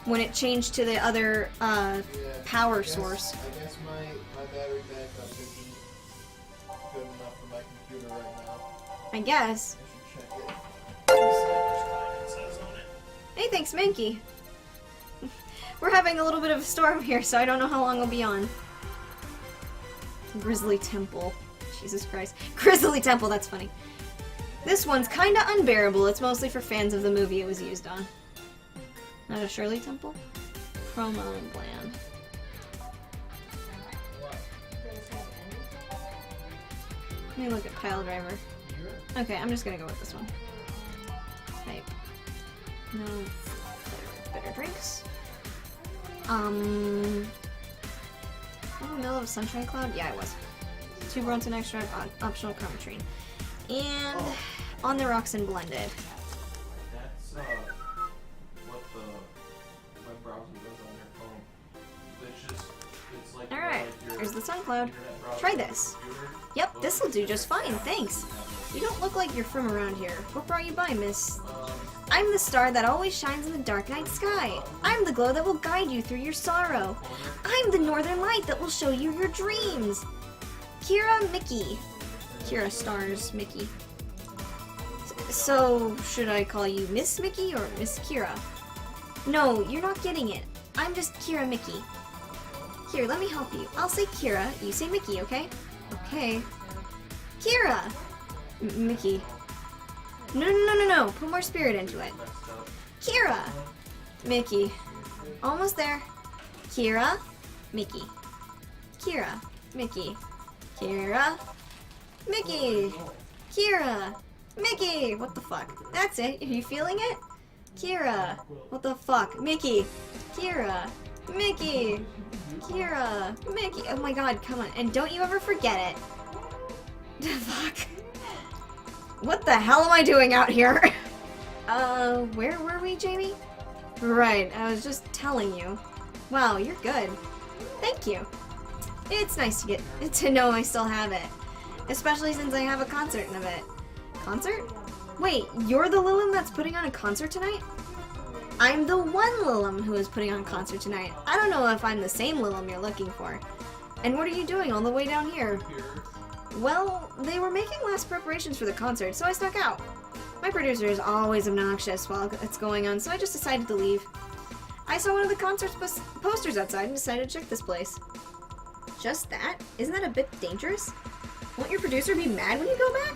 when it changed to the other Yeah, power source. I guess my battery backup isn't good enough for my computer right now. I guess. I should check it. Hey, thanks, Mankey. We're having a little bit of a storm here, so I don't know how long we'll be on. Grizzly Temple. Jesus Christ. Grizzly Temple, that's funny. This one's kinda unbearable. It's mostly for fans of the movie it was used on. Not a Shirley Temple? Promo and bland. Let me look at Pile Driver. Okay, I'm just gonna go with this one. Type. No bitter drinks. In the middle of Sunshine Cloud? Yeah, I was. 2 Bronson extract, optional Karma Train. And On the Rocks and blended. That's what the web browser does on your phone. It's like Alright, your here's the Sun Cloud. internet browser Try on your this. computer. Yep, this'll do just fine, thanks. You don't look like you're from around here. What brought you by, miss? I'm the star that always shines in the dark night sky. I'm the glow that will guide you through your sorrow. I'm the northern light that will show you your dreams. Kira Mickey. Kira stars Mickey. So, should I call you Miss Mickey or Miss Kira? No, you're not getting it. I'm just Kira Mickey. Here, let me help you. I'll say Kira, you say Mickey, okay? Okay. Kira! Mickey. No. Put more spirit into it. Kira! Mickey. Almost there. Kira. Mickey. Kira. Mickey. Kira. Mickey. Kira. Mickey! What the fuck? That's it. Are you feeling it? Kira. What the fuck? Mickey. Kira. Mickey. Kira. Mickey. Oh my god, come on. And don't you ever forget it. Fuck. What the hell am I doing out here? Where were we, Jamie? Right, I was just telling you. Wow, you're good. Thank you. It's nice to get to know I still have it. Especially since I have a concert in a bit. Concert? Wait, you're the Lilim that's putting on a concert tonight? I'm the one Lilim who is putting on a concert tonight. I don't know if I'm the same Lilim you're looking for. And what are you doing all the way down here? Well, they were making last preparations for the concert, so I snuck out. My producer is always obnoxious while it's going on, so I just decided to leave. I saw one of the concert's posters outside and decided to check this place. Just that? Isn't that a bit dangerous? Won't your producer be mad when you go back?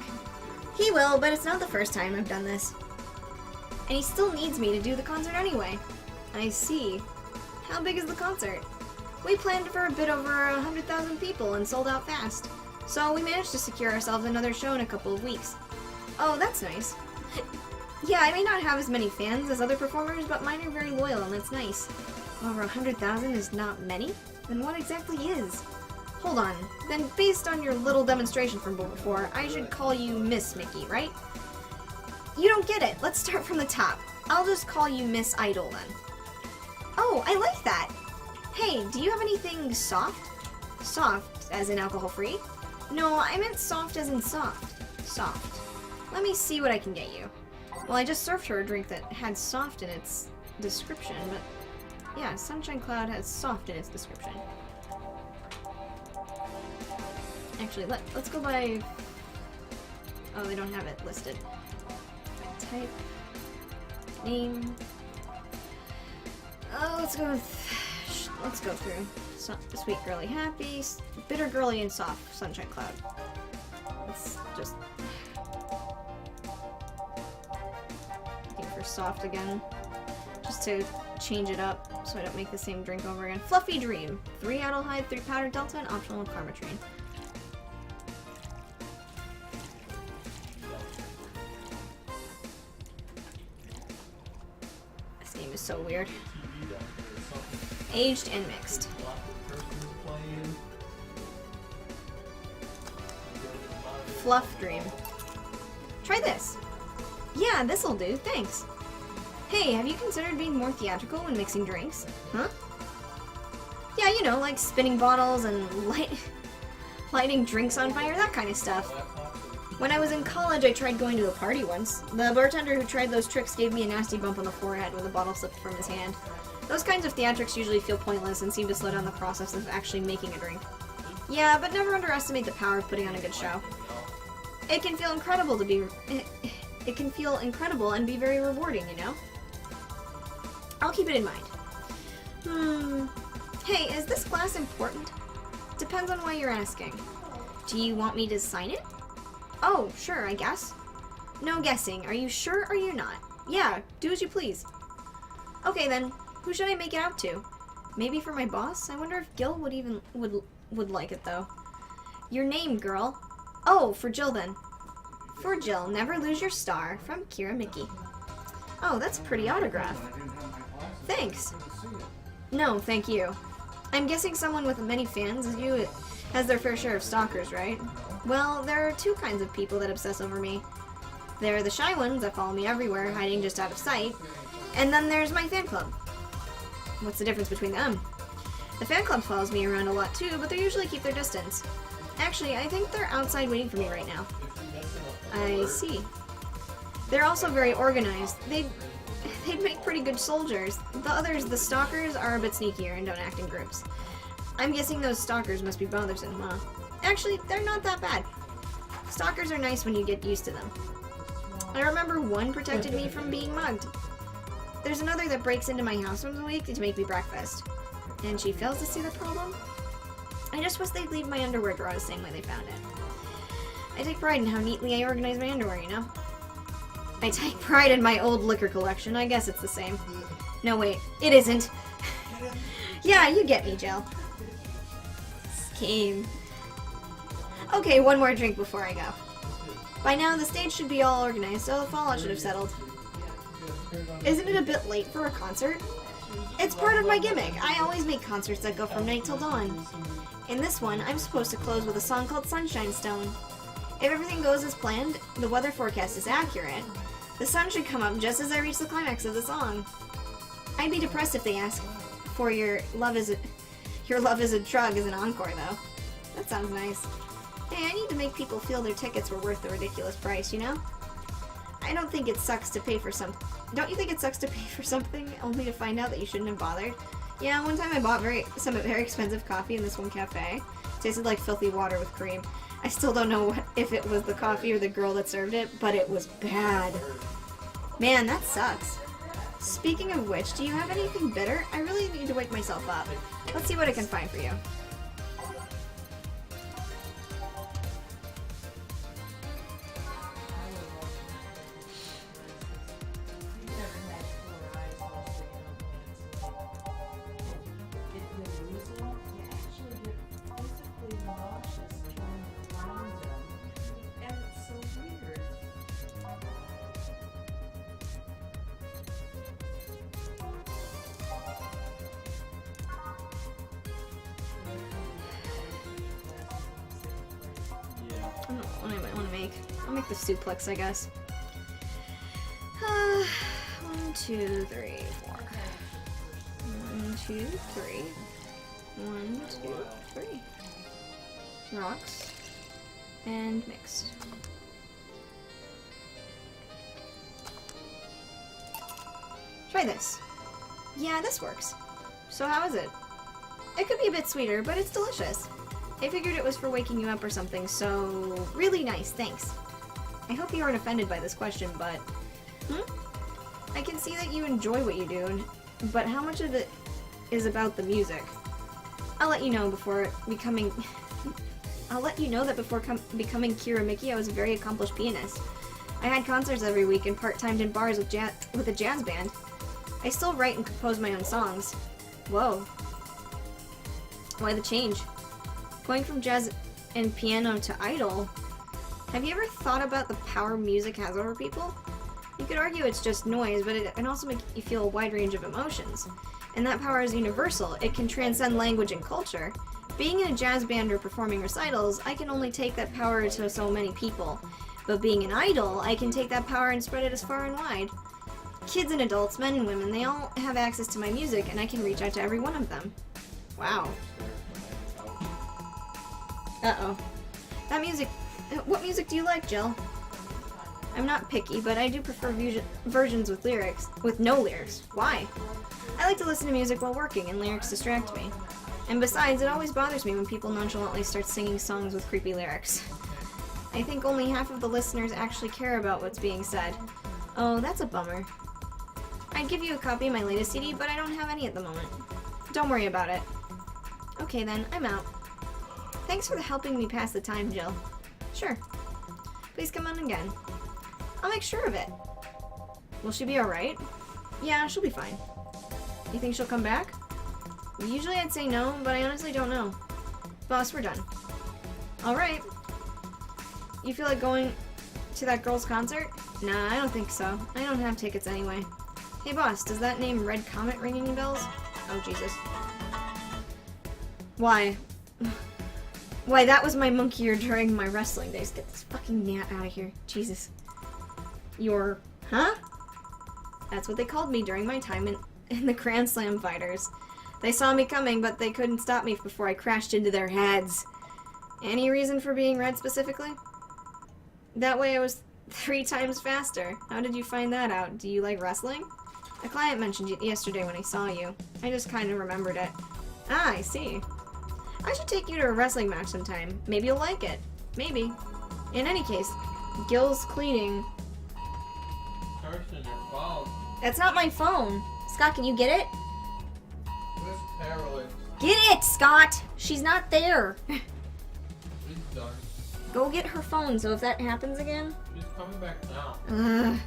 He will, but it's not the first time I've done this. And he still needs me to do the concert anyway. I see. How big is the concert? We planned for a bit over 100,000 people and sold out fast. So we managed to secure ourselves another show in a couple of weeks. Oh, that's nice. Yeah, I may not have as many fans as other performers, but mine are very loyal and that's nice. Over 100,000 is not many? Then what exactly is? Hold on. Then based on your little demonstration from before, I should call you Miss Mickey, right? You don't get it. Let's start from the top. I'll just call you Miss Idol then. Oh, I like that. Hey, do you have anything soft? Soft, as in alcohol-free? No, I meant soft as in soft. Soft. Let me see what I can get you. Well, I just served her a drink that had soft in its description, but yeah, Sunshine Cloud has soft in its description. Actually, let's go by... Oh, they don't have it listed. Type. Name. Oh, let's go with... Let's go through. Sweet Girly Happy, Bitter Girly, and Soft Sunshine Cloud. Let's just... Looking for soft again. Just to change it up so I don't make the same drink over again. Fluffy Dream. 3 Adelhyde, 3 Powdered Delta, and optional Karmatrine. This game is so weird. Aged and mixed. Fluff Dream. Try this. Yeah, this'll do, thanks. Hey, have you considered being more theatrical when mixing drinks? Huh? Yeah, you know, like spinning bottles and lighting drinks on fire, that kind of stuff. When I was in college, I tried going to a party once. The bartender who tried those tricks gave me a nasty bump on the forehead when the bottle slipped from his hand. Those kinds of theatrics usually feel pointless and seem to slow down the process of actually making a drink. Yeah, but never underestimate the power of putting on a good show. It can feel incredible to be... It can feel incredible and be very rewarding, you know? I'll keep it in mind. Hey, is this glass important? Depends on why you're asking. Do you want me to sign it? Oh, sure, I guess. No guessing. Are you sure or you're not? Yeah, do as you please. Okay then, who should I make it out to? Maybe for my boss? I wonder if Gil would like it though. Your name, girl. Oh, for Jill then. For Jill, never lose your star, from Kira Mickey. Oh, that's a pretty autograph. Thanks. No, thank you. I'm guessing someone with many fans as you has their fair share of stalkers, right? Well, there are 2 kinds of people that obsess over me. There are the shy ones that follow me everywhere, hiding just out of sight. And then there's my fan club. What's the difference between them? The fan club follows me around a lot too, but they usually keep their distance. Actually, I think they're outside waiting for me right now. I see. They're also very organized. They'd make pretty good soldiers. The others, the stalkers, are a bit sneakier and don't act in groups. I'm guessing those stalkers must be bothersome, huh? Actually, they're not that bad. Stalkers are nice when you get used to them. I remember one protected me from being mugged. There's another that breaks into my house once a week to make me breakfast. And she fails to see the problem? I just wish they'd leave my underwear drawer the same way they found it. I take pride in how neatly I organize my underwear, you know? I take pride in my old liquor collection. I guess it's the same. No, wait. It isn't. Yeah, you get me, Jill. Scheme. Okay, one more drink before I go. By now, the stage should be all organized, so the fallout should have settled. Isn't it a bit late for a concert? It's part of my gimmick. I always make concerts that go from night till dawn. In this one, I'm supposed to close with a song called Sunshine Stone. If everything goes as planned, the weather forecast is accurate, the sun should come up just as I reach the climax of the song. I'd be depressed if they ask for your love is a drug as an encore, though. That sounds nice. Hey, I need to make people feel their tickets were worth the ridiculous price, you know? I don't think it sucks to pay for Don't you think it sucks to pay for something only to find out that you shouldn't have bothered? Yeah, one time I bought some very expensive coffee in this one cafe. It tasted like filthy water with cream. I still don't know if it was the coffee or the girl that served it, but it was bad. Man, that sucks. Speaking of which, do you have anything bitter? I really need to wake myself up. Let's see what I can find for you. What I might want to make. I'll make the suplex, I guess. 1, 2, 3, 4. 1, 2, 3. 1, 2, 3. Rocks. And mixed. Try this. Yeah, this works. So how is it? It could be a bit sweeter, but it's delicious. I figured it was for waking you up or something, so really nice, thanks. I hope you aren't offended by this question, but... I can see that you enjoy what you do, but how much of it is about the music? I'll let you know before becoming... I'll let you know that before becoming Kiramiki, I was a very accomplished pianist. I had concerts every week and part-timed in bars with a jazz band. I still write and compose my own songs. Whoa. Why the change? Going from jazz and piano to idol. Have you ever thought about the power music has over people? You could argue it's just noise, but it can also make you feel a wide range of emotions. And that power is universal. It can transcend language and culture. Being in a jazz band or performing recitals, I can only take that power to so many people. But being an idol, I can take that power and spread it as far and wide. Kids and adults, men and women, they all have access to my music, and I can reach out to every one of them. Wow. Uh-oh. That music... What music do you like, Jill? I'm not picky, but I do prefer versions with lyrics. With no lyrics. Why? I like to listen to music while working, and lyrics distract me. And besides, it always bothers me when people nonchalantly start singing songs with creepy lyrics. I think only half of the listeners actually care about what's being said. Oh, that's a bummer. I'd give you a copy of my latest CD, but I don't have any at the moment. Don't worry about it. Okay then, I'm out. Thanks for helping me pass the time, Jill. Sure. Please come on again. I'll make sure of it. Will she be alright? Yeah, she'll be fine. You think she'll come back? Usually I'd say no, but I honestly don't know. Boss, we're done. Alright. You feel like going to that girl's concert? Nah, I don't think so. I don't have tickets anyway. Hey boss, does that name Red Comet ring any bells? Oh, Jesus. Why? Why, that was my monkey ear during my wrestling days. Get this fucking gnat out of here. Jesus. You're... Huh? That's what they called me during my time in the Grand Slam fighters. They saw me coming, but they couldn't stop me before I crashed into their heads. Any reason for being red specifically? That way I was 3 times faster. How did you find that out? Do you like wrestling? A client mentioned it yesterday when he saw you. I just kind of remembered it. Ah, I see. I should take you to a wrestling match sometime. Maybe you'll like it. Maybe. In any case, Gil's cleaning. Carson, your phone. That's not my phone. Scott, can you get it? Where's Carolyn? Get it, Scott! She's not there. She's done. Go get her phone, so if that happens again... She's coming back now. Ugh.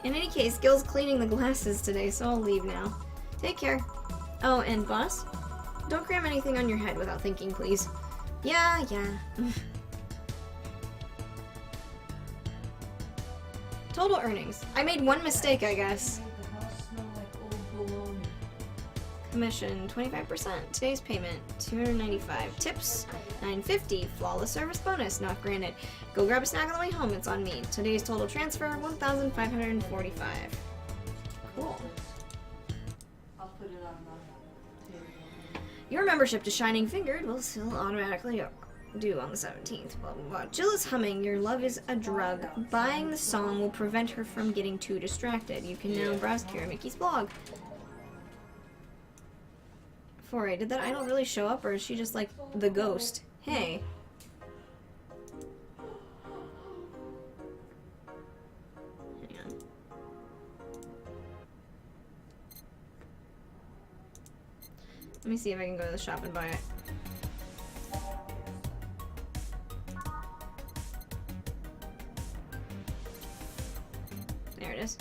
In any case, Gil's cleaning the glasses today, so I'll leave now. Take care. Oh, and boss? Don't cram anything on your head without thinking, please. Yeah. Total earnings. I made one mistake, I guess. The house smelled like old bologna. Commission, 25%. Today's payment, $295. Tips, $9.50. Flawless service bonus, not granted. Go grab a snack on the way home, it's on me. Today's total transfer, $1,545. Cool. I'll put it on the table. Your membership to Shining Fingered will still automatically due on the 17th. Blah, blah, blah. Jill is humming. Your love is a drug. Buying the song will prevent her from getting too distracted. You can now browse Kiramiki's blog. 4A, did that idol really show up, or is she just like the ghost? Hey. Hang on. Let me see if I can go to the shop and buy it. There it is.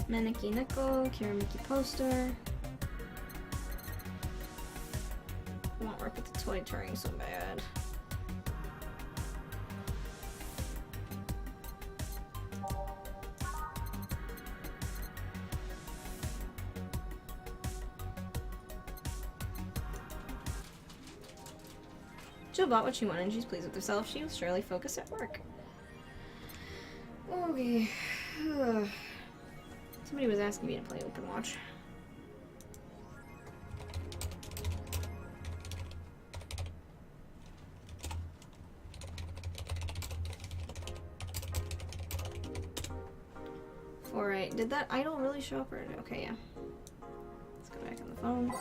Maneki Neko, Kiramiki poster. Won't work with the toy turning so bad. Jill bought what she wanted and she's pleased with herself. She will surely focus at work. Okay. Somebody was asking me to play Openwatch. 4A. Did that idol really show up? Or... Okay, yeah. Let's go back on the phone.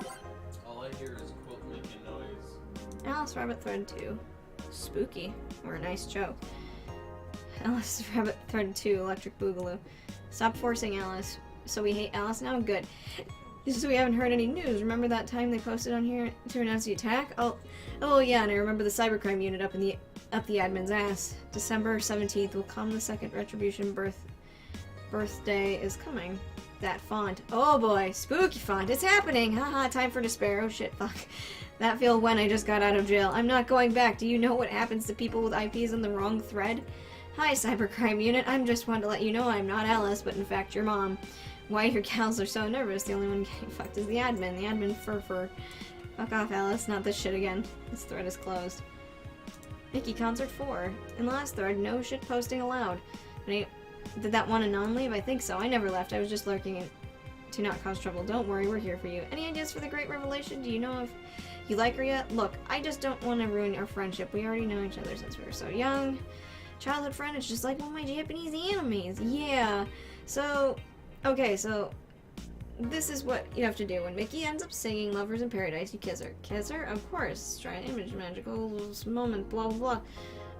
All I hear is quilt making noise. Alice Rabbit Thread 2. Spooky. Or a nice joke. Alice Rabbit Thread 2, Electric Boogaloo. Stop forcing Alice. So we hate Alice now? Good. So we haven't heard any news. Remember that time they posted on here to announce the attack? Oh yeah, and I remember the cybercrime unit up the admin's ass. December 17th will come the second retribution birthday is coming. That font. Oh boy, spooky font. It's happening. Haha, time for despair. Oh shit, fuck. That feel when I just got out of jail. I'm not going back. Do you know what happens to people with IPs on the wrong thread? Hi, cybercrime unit. I'm just wanting to let you know I'm not Alice, but in fact your mom. Why your gals are so nervous? The only one getting fucked is the admin. The admin fur. Fuck off, Alice. Not this shit again. This thread is closed. Mickey Concert 4. In the last thread, no shit posting allowed. Did that one anon leave? I think so. I never left. I was just lurking to not cause trouble. Don't worry, we're here for you. Any ideas for the great revelation? Do you know if you like her yet? Look, I just don't want to ruin our friendship. We already know each other since we were so young. Childhood friend, it's just like one of my Japanese animes. Yeah. So, okay, so this is what you have to do. When Mickey ends up singing Lovers in Paradise, you kiss her. Kiss her? Of course. Try an image, magical moment, blah, blah,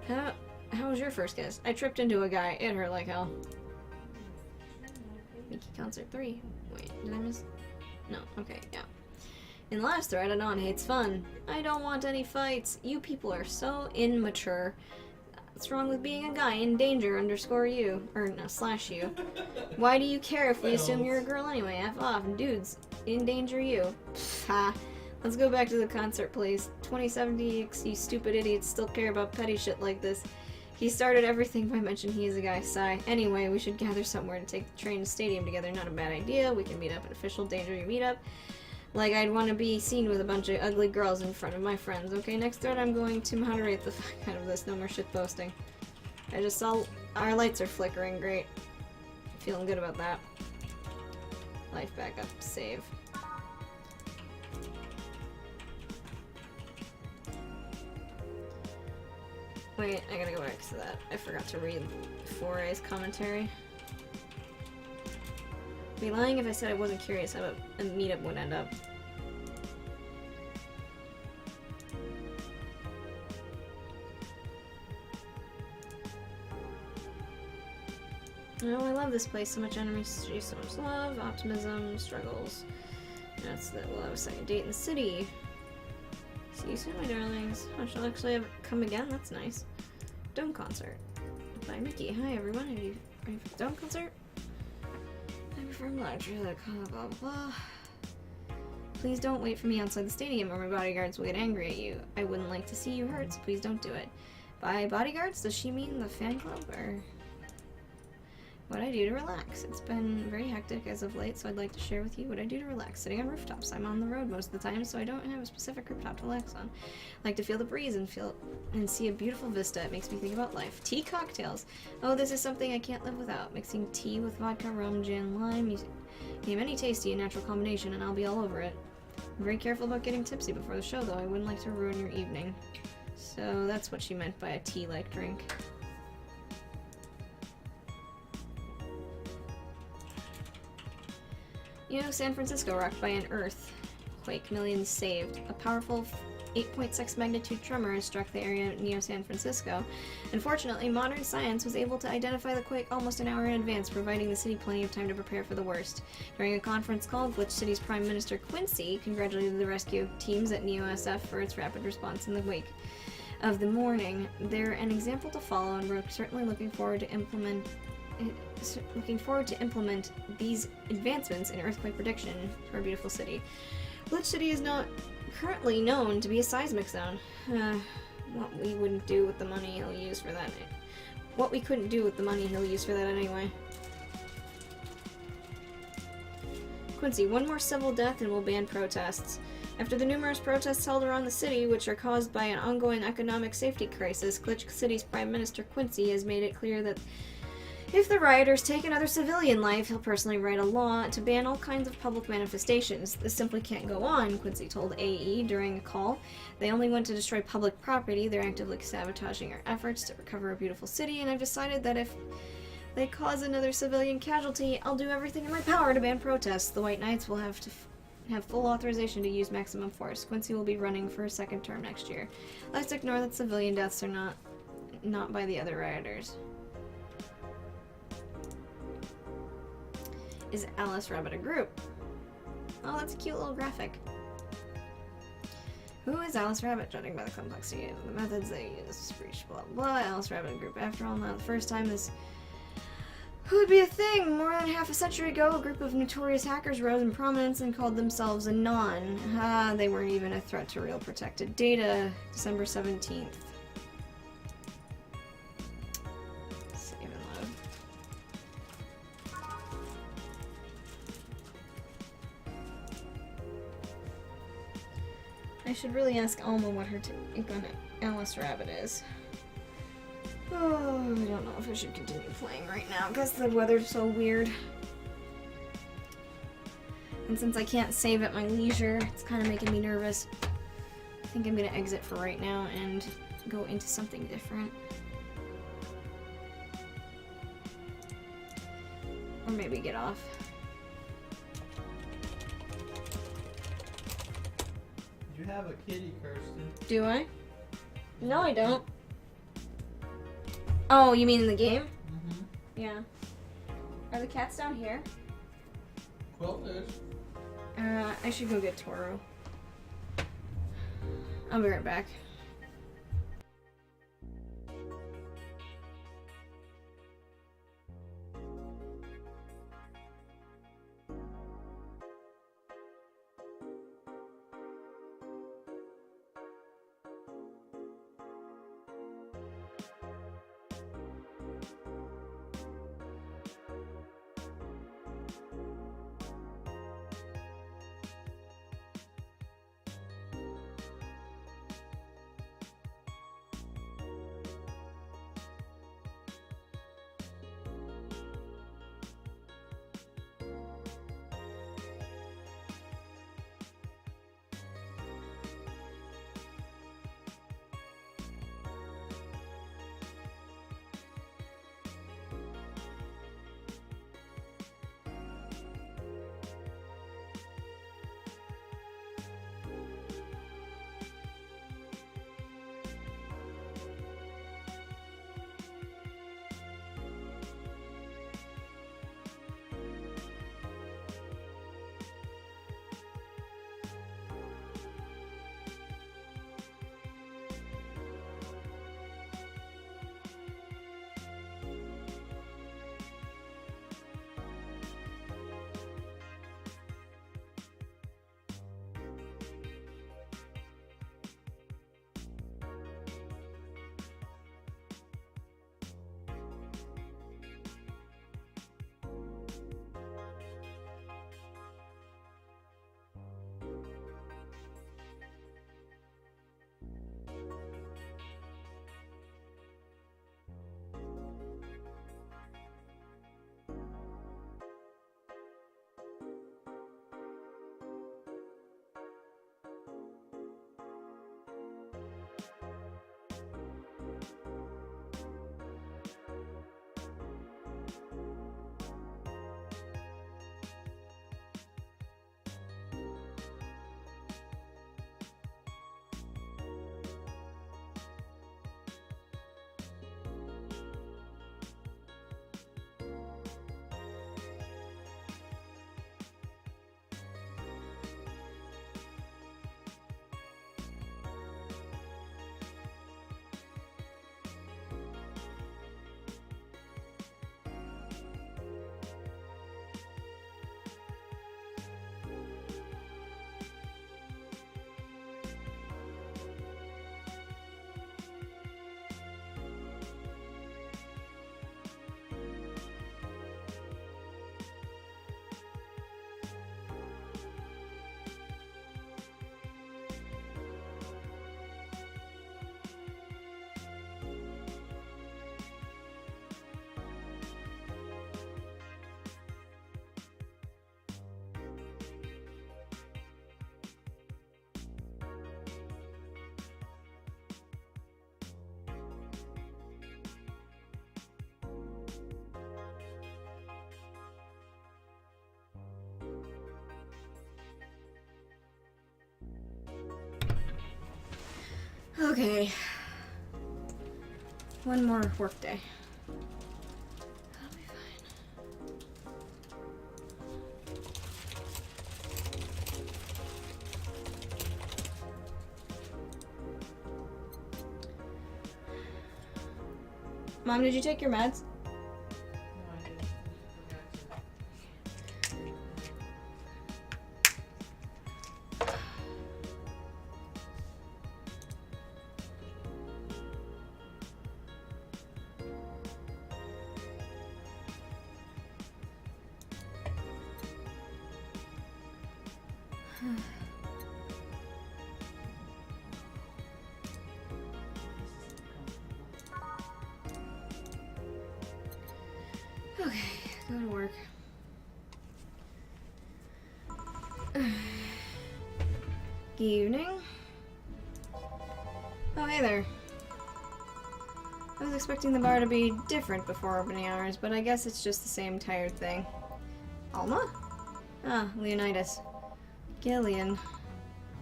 blah. How was your first kiss? I tripped into a guy. It hurt like hell. Mickey Concert 3. Wait, did I miss? No, okay, yeah. In the last thread, Anon hates fun. I don't want any fights. You people are so immature. What's wrong with being a guy in danger _you? Or no, /you. Why do you care if we assume you're a girl anyway? F off. Dudes, in danger you. Pfft, ha. Let's go back to the concert, please. 2070, you stupid idiots still care about petty shit like this. He started everything by mentioning he is a guy. Sigh. Anyway, we should gather somewhere to take the train to stadium together. Not a bad idea. We can meet up at official Danger You Meetup. Like I'd want to be seen with a bunch of ugly girls in front of my friends. Okay, next thread I'm going to moderate the fuck out of this. No more shit posting. I just saw our lights are flickering. Great. Feeling good about that. Life backup. Save. Wait, I gotta go back to that. I forgot to read 4A's commentary. I'd be lying if I said I wasn't curious how a meetup would end up. Oh, I love this place. So much enemy, so much love, optimism, struggles. That's that. We'll have a second date in the city. See you soon, my darlings. I shall actually have come again. That's nice. Dome concert by Mickey. Hi, everyone. Are you ready for the Dome concert? I prefer lecture. Blah blah blah. Please don't wait for me outside the stadium, or my bodyguards will get angry at you. I wouldn't like to see you hurt, so please don't do it. By bodyguards, does she mean the fan club, or what I do to relax? It's been very hectic as of late, so I'd like to share with you what I do to relax. Sitting on rooftops. I'm on the road most of the time, so I don't have a specific rooftop to relax on. I like to feel the breeze and see a beautiful vista. It makes me think about life. Tea cocktails. Oh, this is something I can't live without. Mixing tea with vodka, rum, gin, lime. You name any tasty and natural combination, and I'll be all over it. I'm very careful about getting tipsy before the show, though. I wouldn't like to ruin your evening. So that's what she meant by a tea-like drink. You know, San Francisco rocked by an earthquake, millions saved. A powerful 8.6 magnitude tremor struck the area near San Francisco. Unfortunately, modern science was able to identify the quake almost an hour in advance, providing the city plenty of time to prepare for the worst. During a conference call, Glitch City's Prime Minister Quincy congratulated the rescue teams at NeoSF for its rapid response in the wake of the morning. They're an example to follow, and we're certainly looking forward to implement these advancements in earthquake prediction for our beautiful city. Glitch City is not currently known to be a seismic zone. What we wouldn't do with the money he'll use for that. What we couldn't do with the money he'll use for that anyway. Quincy, one more civil death and we'll ban protests. After the numerous protests held around the city, which are caused by an ongoing economic safety crisis, Glitch City's Prime Minister Quincy has made it clear that if the rioters take another civilian life, he'll personally write a law to ban all kinds of public manifestations. This simply can't go on, Quincy told AE during a call. They only want to destroy public property. They're actively sabotaging our efforts to recover a beautiful city, and I've decided that if they cause another civilian casualty, I'll do everything in my power to ban protests. The White Knights will have to have full authorization to use maximum force. Quincy will be running for a second term next year. Let's ignore that civilian deaths are not by the other rioters. Is Alice Rabbit a group? Oh, that's a cute little graphic. Who is Alice Rabbit, judging by the complexity of the methods they use? Breach, blah, blah. Alice Rabbit group. After all, not the first time this would be a thing. More than half a century ago, a group of notorious hackers rose in prominence and called themselves Anon. They weren't even a threat to real protected data. December 17th. Save and load. I should really ask Alma what her take on Alice Rabbit is. Oh, I don't know if I should continue playing right now because the weather's so weird. And since I can't save at my leisure, it's kind of making me nervous. I think I'm going to exit for right now and go into something different. Or maybe get off. You have a kitty, Kirsten. Do I? No, I don't. Oh, you mean in the game? Mm-hmm. Yeah. Are the cats down here? Quilt is. I should go get Toro. I'll be right back. Okay. One more work day. That'll be fine. Mom, did you take your meds? No, I didn't. Forgot to. Okay, go to work. Good evening. Oh, hey there. I was expecting the bar to be different before opening hours, but I guess it's just the same tired thing. Alma? Ah, Leonidas. Gillian.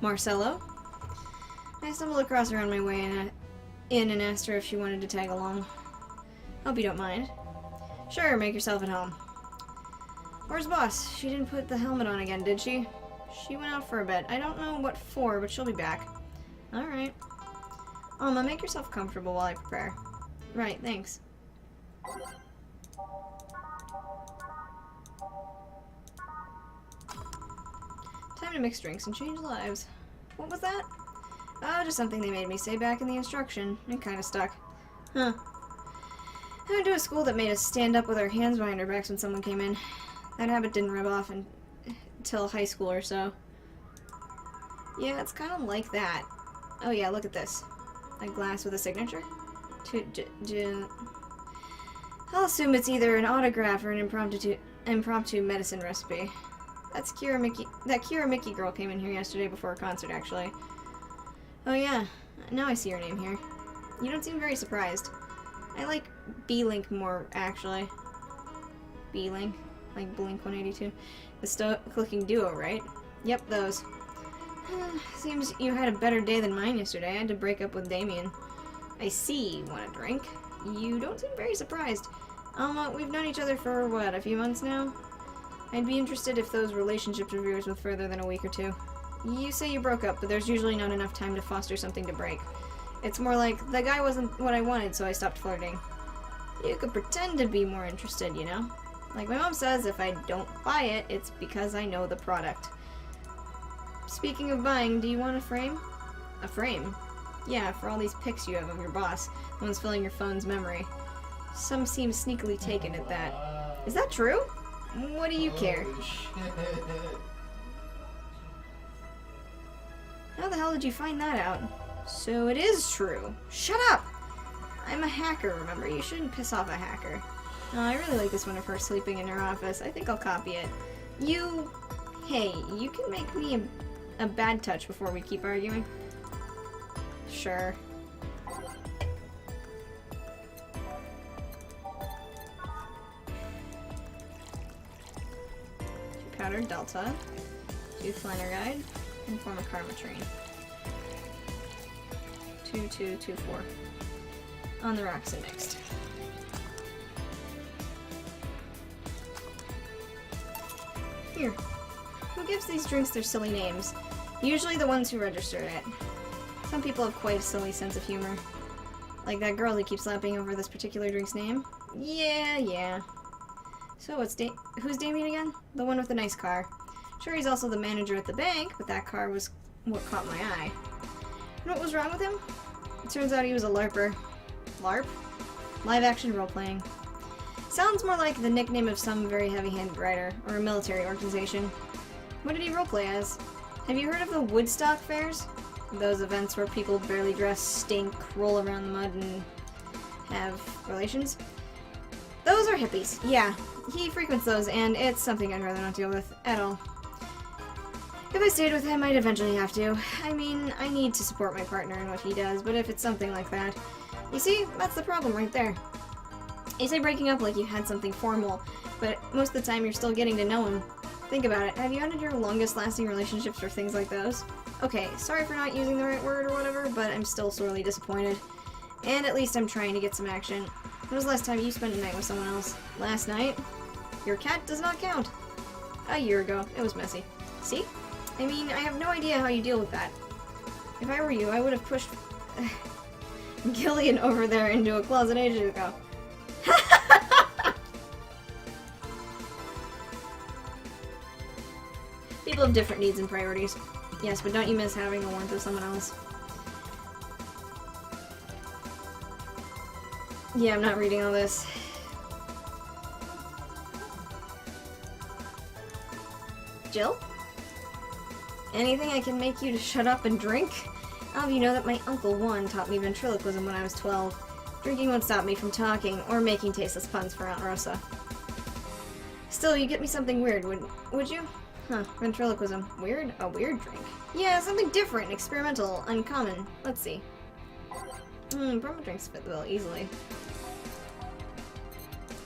Marcello? I stumbled across her on my way in and asked her if she wanted to tag along. Hope you don't mind. Sure, make yourself at home. Where's Boss? She didn't put the helmet on again, did she? She went out for a bit. I don't know what for, but she'll be back. Alright. Alma, make yourself comfortable while I prepare. Right, thanks. Time to mix drinks and change lives. What was that? Oh, just something they made me say back in the instruction. It kinda stuck. Huh. I went to a school that made us stand up with our hands behind our backs when someone came in. That habit didn't rub off until high school or so. Yeah, it's kind of like that. Oh yeah, look at this. A glass with a signature? I'll assume it's either an autograph or an impromptu medicine recipe. That Kira Mickey girl came in here yesterday before a concert, actually. Oh yeah, now I see your name here. You don't seem very surprised. I like B-Link more, actually. B-Link? Like Blink-182? The clicking duo, right? Yep, those. Seems you had a better day than mine yesterday. I had to break up with Damien. I see. Want a drink? You don't seem very surprised. Alma, we've known each other for, what, a few months now? I'd be interested if those relationships of yours went further than a week or two. You say you broke up, but there's usually not enough time to foster something to break. It's more like, the guy wasn't what I wanted, so I stopped flirting. You could pretend to be more interested, you know? Like my mom says, if I don't buy it, it's because I know the product. Speaking of buying, do you want a frame? A frame? Yeah, for all these pics you have of your boss, the ones filling your phone's memory. Some seem sneakily taken at that. Is that true? What do you care? Holy shit. How the hell did you find that out? So it is true. Shut up! I'm a hacker, remember? You shouldn't piss off a hacker. Oh, I really like this one of her sleeping in her office. I think I'll copy it. Hey, you can make me a bad touch before we keep arguing? Sure. Powder Delta, 2 Flanner Guide, and form a Karma Train. 2224. On the rocks and mixed. Here. Who gives these drinks their silly names? Usually the ones who registered it. Some people have quite a silly sense of humor. Like that girl who keeps lapping over this particular drink's name. Yeah. So who's Damien again? The one with the nice car. Sure, he's also the manager at the bank, but that car was what caught my eye. And what was wrong with him? It turns out he was a LARPer. LARP? Live action role-playing. Sounds more like the nickname of some very heavy-handed writer, or a military organization. What did he roleplay as? Have you heard of the Woodstock fairs? Those events where people barely dress, stink, roll around the mud, and have relations? Those are hippies, yeah. He frequents those, and it's something I'd rather not deal with at all. If I stayed with him, I'd eventually have to. I mean, I need to support my partner in what he does, but if it's something like that... You see, that's the problem right there. You say breaking up like you had something formal, but most of the time you're still getting to know him. Think about it. Have you ended your longest-lasting relationships for things like those? Okay, sorry for not using the right word or whatever, but I'm still sorely disappointed. And at least I'm trying to get some action. When was the last time you spent a night with someone else? Last night? Your cat does not count. A year ago. It was messy. See? I mean, I have no idea how you deal with that. If I were you, I would have pushed Gillian over there into a closet ages ago. People have different needs and priorities. Yes, but don't you miss having the warmth of someone else? Yeah, I'm not reading all this. Jill? Anything I can make you to shut up and drink? I'll have you know that my Uncle Juan taught me ventriloquism when I was 12. Drinking won't stop me from talking or making tasteless puns for Aunt Rosa. Still, you get me something weird, would you? Huh, ventriloquism. Weird? A weird drink? Yeah, something different, experimental, uncommon. Let's see. Promo drinks fit the bill easily.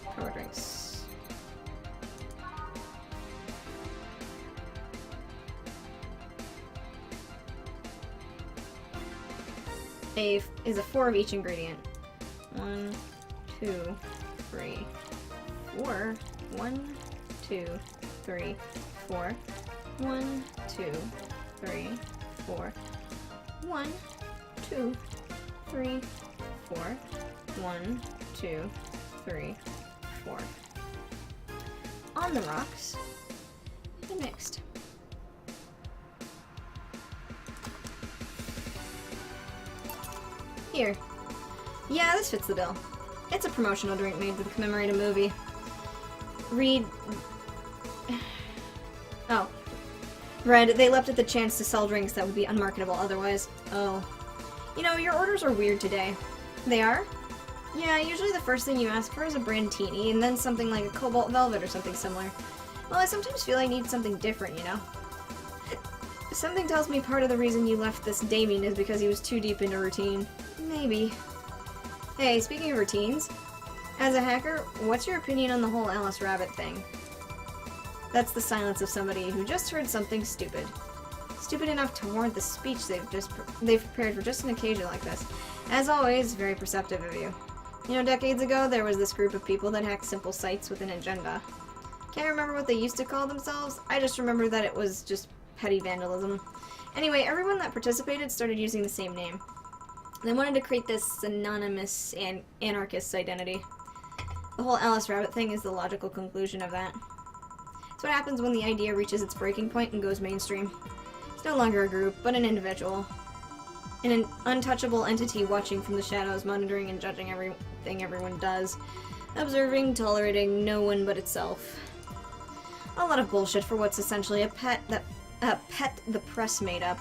Promo drinks. Is a 4 of each ingredient. 1, 2, 3, 4. 1, 2, 3, 4. 1, 2, 3, 4. 1, 2, 3, 4. 1, 2, 3, 4. On the rocks. And mixed. Here. Yeah, this fits the bill. It's a promotional drink made to commemorate a movie. Read... Oh. Read, they left at the chance to sell drinks that would be unmarketable otherwise. Oh. You know, your orders are weird today. They are? Yeah, usually the first thing you ask for is a Brandtini, and then something like a Cobalt Velvet or something similar. Well, I sometimes feel I need something different, you know? Something tells me part of the reason you left this Damien is because he was too deep into routine. Maybe. Hey, speaking of routines, as a hacker, what's your opinion on the whole Alice Rabbit thing? That's the silence of somebody who just heard something stupid. Stupid enough to warrant the speech they've prepared for just an occasion like this. As always, very perceptive of you. You know, decades ago, there was this group of people that hacked simple sites with an agenda. Can't remember what they used to call themselves. I just remember that it was just petty vandalism. Anyway, everyone that participated started using the same name. They wanted to create this anonymous and anarchist identity. The whole Alice Rabbit thing is the logical conclusion of that. It's what happens when the idea reaches its breaking point and goes mainstream. It's no longer a group, but an individual. An untouchable entity watching from the shadows, monitoring and judging everything everyone does. Observing, tolerating no one but itself. A lot of bullshit for what's essentially a pet the press made up.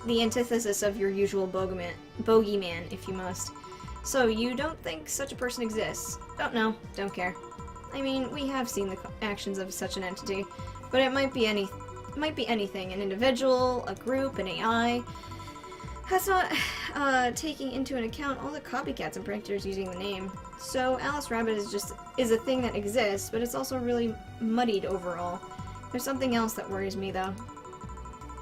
The antithesis of your usual bogeyman, if you must. So you don't think such a person exists? Don't know. Don't care. I mean, we have seen the actions of such an entity, but it might be anything. An individual, a group, an AI. That's not taking into an account all the copycats and pranksters using the name. So Alice Rabbit is a thing that exists, but it's also really muddied overall. There's something else that worries me, though.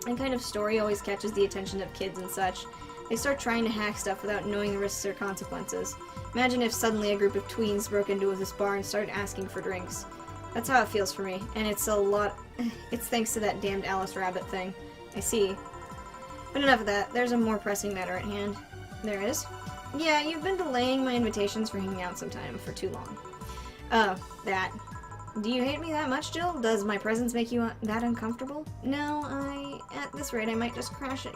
That kind of story always catches the attention of kids and such. They start trying to hack stuff without knowing the risks or consequences. Imagine if suddenly a group of tweens broke into this bar and started asking for drinks. That's how it feels for me, and it's thanks to that damned Alice Rabbit thing. I see. But enough of that, there's a more pressing matter at hand. There is? Yeah, you've been delaying my invitations for hanging out sometime for too long. Oh, that. Do you hate me that much, Jill? Does my presence make you that uncomfortable? No, at this rate, I might just crash it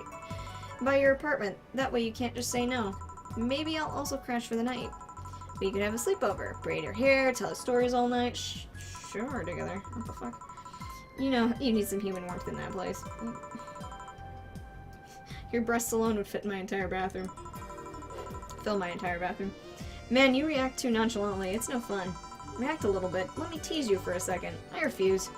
by your apartment. That way you can't just say no. Maybe I'll also crash for the night. We could have a sleepover, braid your hair, tell us stories all night. Sure, together. What the fuck? You know, you need some human warmth in that place. Your breasts alone would fit my entire bathroom. Fill my entire bathroom. Man, you react too nonchalantly. It's no fun. React a little bit. Let me tease you for a second. I refuse.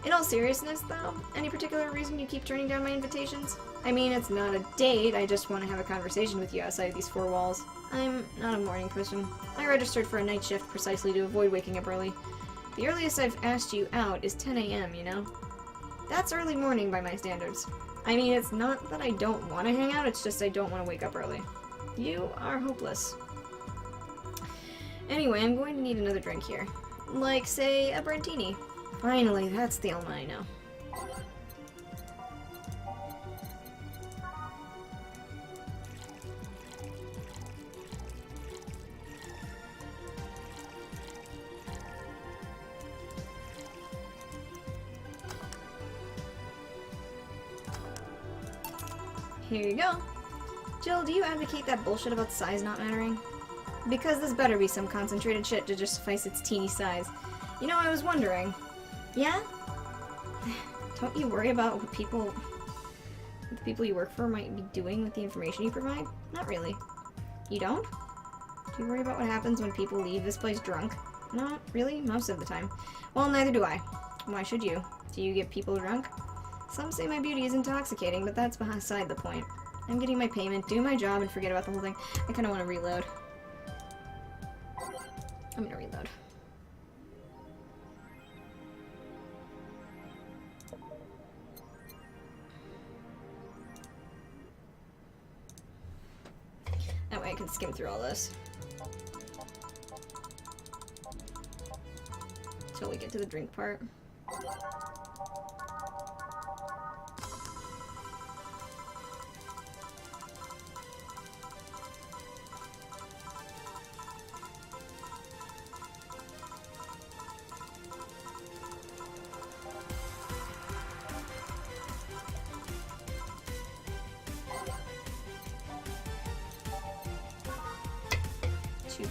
In all seriousness, though, any particular reason you keep turning down my invitations? I mean, it's not a date. I just want to have a conversation with you outside of these four walls. I'm not a morning person. I registered for a night shift precisely to avoid waking up early. The earliest I've asked you out is 10 a.m., you know? That's early morning by my standards. I mean, it's not that I don't want to hang out, it's just I don't want to wake up early. You are hopeless. Anyway, I'm going to need another drink here. Like, say, a Brantini. Finally, that's the element I know. Here you go. Jill, do you advocate that bullshit about size not mattering? Because this better be some concentrated shit to just suffice its teeny size. You know, I was wondering. Yeah? Don't you worry about what the people you work for might be doing with the information you provide? Not really. You don't? Do you worry about what happens when people leave this place drunk? Not really, most of the time. Well, neither do I. Why should you? Do you get people drunk? Some say my beauty is intoxicating, but that's beside the point. I'm getting my payment, do my job, and forget about the whole thing. I kind of want to reload. I'm gonna reload. That way I can skim through all this. Till we get to the drink part.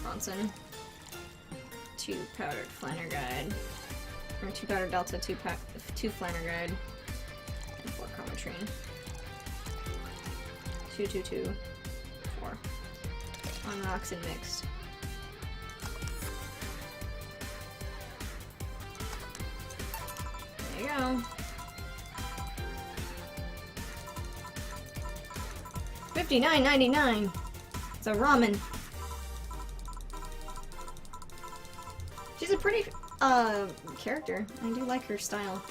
Bronson, 2 powdered Flannerguide, or 2 powdered Delta, 2 Flannerguide, and 4 Cometrine. 2, 2, 2, 4. On rocks and mixed. There you go. $59.99. It's a ramen. She's a pretty character. I do like her style.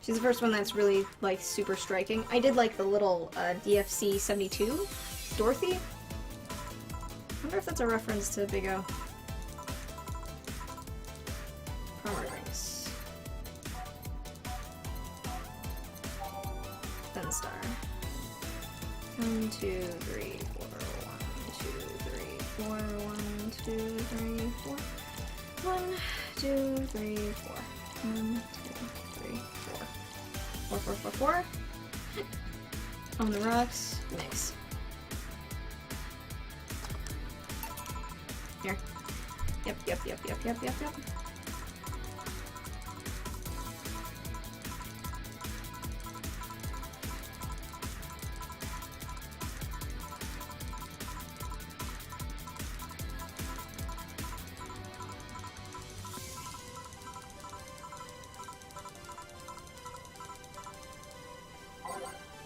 She's the first one that's really like super striking. I did like the little DFC 72 Dorothy. I wonder if that's a reference to Big O. Promo drinks. Then star. 1, 2, 3, 4. 1, 2, 3, 4. 1, 2, 3, 4. 1, 2, 3, 4. 1, 2, 3, 4. 4, 4, 4, 4. On the rocks, mix. Here. Yep.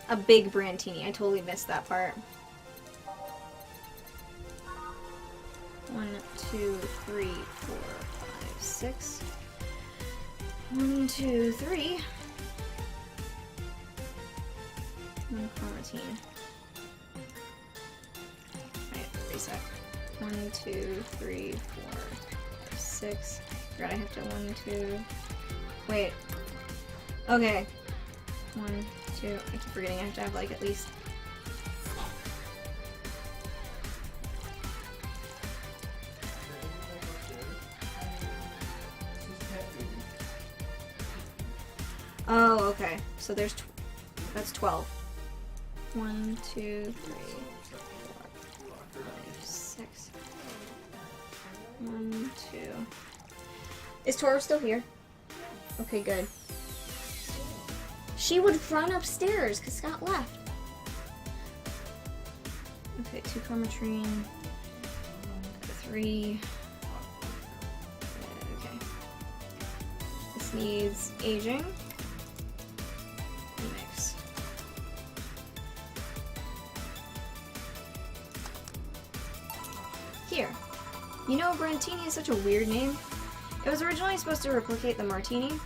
A big Brantini. I totally missed that part. 1, 2, 3, 4, 5, 6. 1, 2, 3. 1 Carmatine. Alright, reset. 1, 2, 3, 4, 5, 6. Forgot I have to 1, 2. Wait. Okay. 1, 2. I keep forgetting I have to have like at least. Oh, okay. So there's that's 12. 1, 2, 3, 4, 5, 6. 1, 2. Is Toro still here? Okay, good. She would run upstairs because Scott left. Okay, 2 Cometrine. 3. Okay. This needs aging. Mix. Here. You know, Brantini is such a weird name. It was originally supposed to replicate the Martini,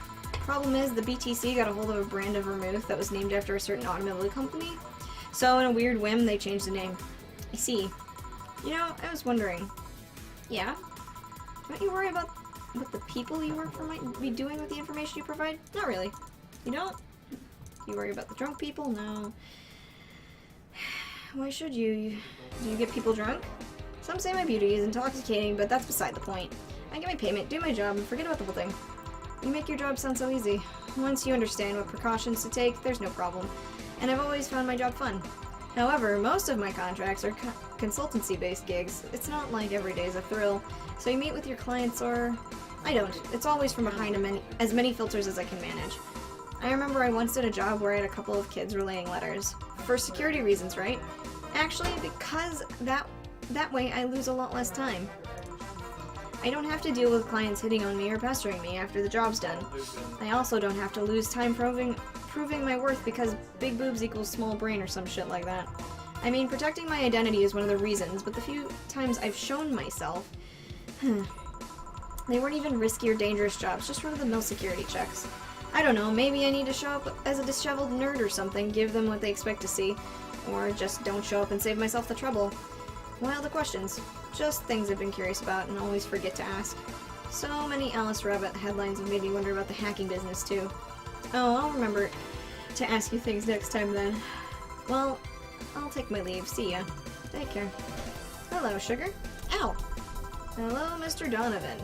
Problem is, the BTC got a hold of a brand of vermouth that was named after a certain automobile company. So, in a weird whim, they changed the name. I see. You know, I was wondering. Yeah? Don't you worry about what the people you work for might be doing with the information you provide? Not really. You don't? You worry about the drunk people? No. Why should you? Do you get people drunk? Some say my beauty is intoxicating, but that's beside the point. I get my payment, do my job, and forget about the whole thing. You make your job sound so easy. Once you understand what precautions to take, there's no problem. And I've always found my job fun. However, most of my contracts are consultancy-based gigs. It's not like every day is a thrill. So you meet with your clients or... I don't. It's always from behind as many filters as I can manage. I remember I once did a job where I had a couple of kids relaying letters. For security reasons, right? Actually, because that way I lose a lot less time. I don't have to deal with clients hitting on me or pestering me after the job's done. I also don't have to lose time proving my worth because big boobs equals small brain or some shit like that. I mean, protecting my identity is one of the reasons, but the few times I've shown myself, they weren't even risky or dangerous jobs, just run-of-the-mill security checks. I don't know, maybe I need to show up as a disheveled nerd or something, give them what they expect to see, or just don't show up and save myself the trouble. Wild questions. Just things I've been curious about and always forget to ask. So many Alice Rabbit headlines have made me wonder about the hacking business too. Oh, I'll remember to ask you things next time then. Well, I'll take my leave. See ya. Take care. Hello, sugar. Ow! Hello, Mr. Donovan.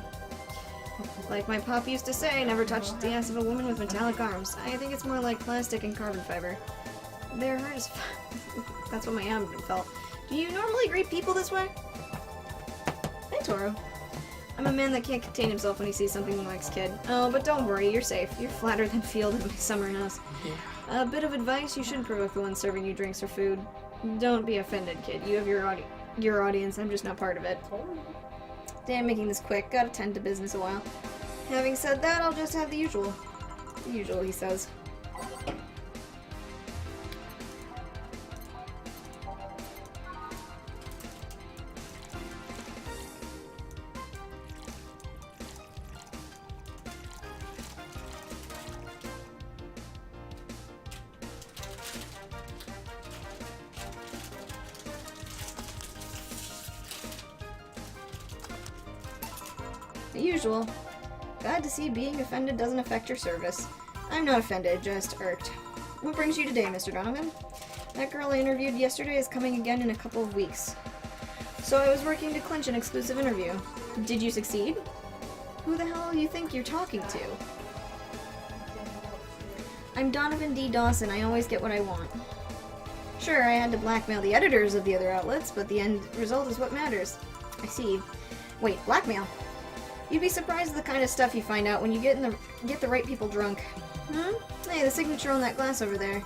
Like my pop used to say, never touch the ass of a woman with metallic arms. I think it's more like plastic and carbon fiber. They're hard as fuck. That's what my abdomen felt. Do you normally greet people this way? Hi, Toro. I'm a man that can't contain himself when he sees something he likes, kid. Oh, but don't worry, you're safe. You're flatter than field in my summer house. A bit of advice, you shouldn't provoke the one serving you drinks or food. Don't be offended, kid. You have your audience, I'm just not part of it. Damn, making this quick. Gotta tend to business a while. Having said that, I'll just have the usual. The usual, he says. The usual. Glad to see being offended doesn't affect your service. I'm not offended, just irked. What brings you today, Mr. Donovan? That girl I interviewed yesterday is coming again in a couple of weeks. So I was working to clinch an exclusive interview. Did you succeed? Who the hell do you think you're talking to? I'm Donovan D. Dawson. I always get what I want. Sure, I had to blackmail the editors of the other outlets, but the end result is what matters. I see. Wait, blackmail? You'd be surprised at the kind of stuff you find out when you get the right people drunk. Hmm? Hey, the signature on that glass over there.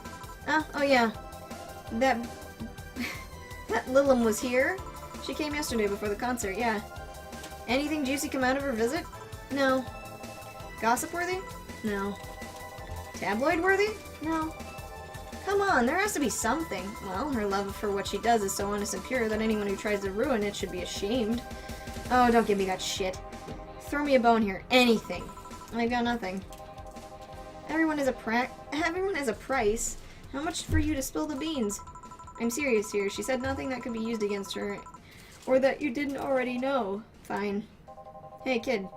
Oh yeah. That Lilum was here? She came yesterday before the concert, yeah. Anything juicy come out of her visit? No. Gossip worthy? No. Tabloid worthy? No. Come on, there has to be something. Well, her love for what she does is so honest and pure that anyone who tries to ruin it should be ashamed. Oh, don't give me that shit. Throw me a bone here. Anything. I've got nothing. Everyone has a price. How much for you to spill the beans? I'm serious here. She said nothing that could be used against her. Or that you didn't already know. Fine. Hey, kid.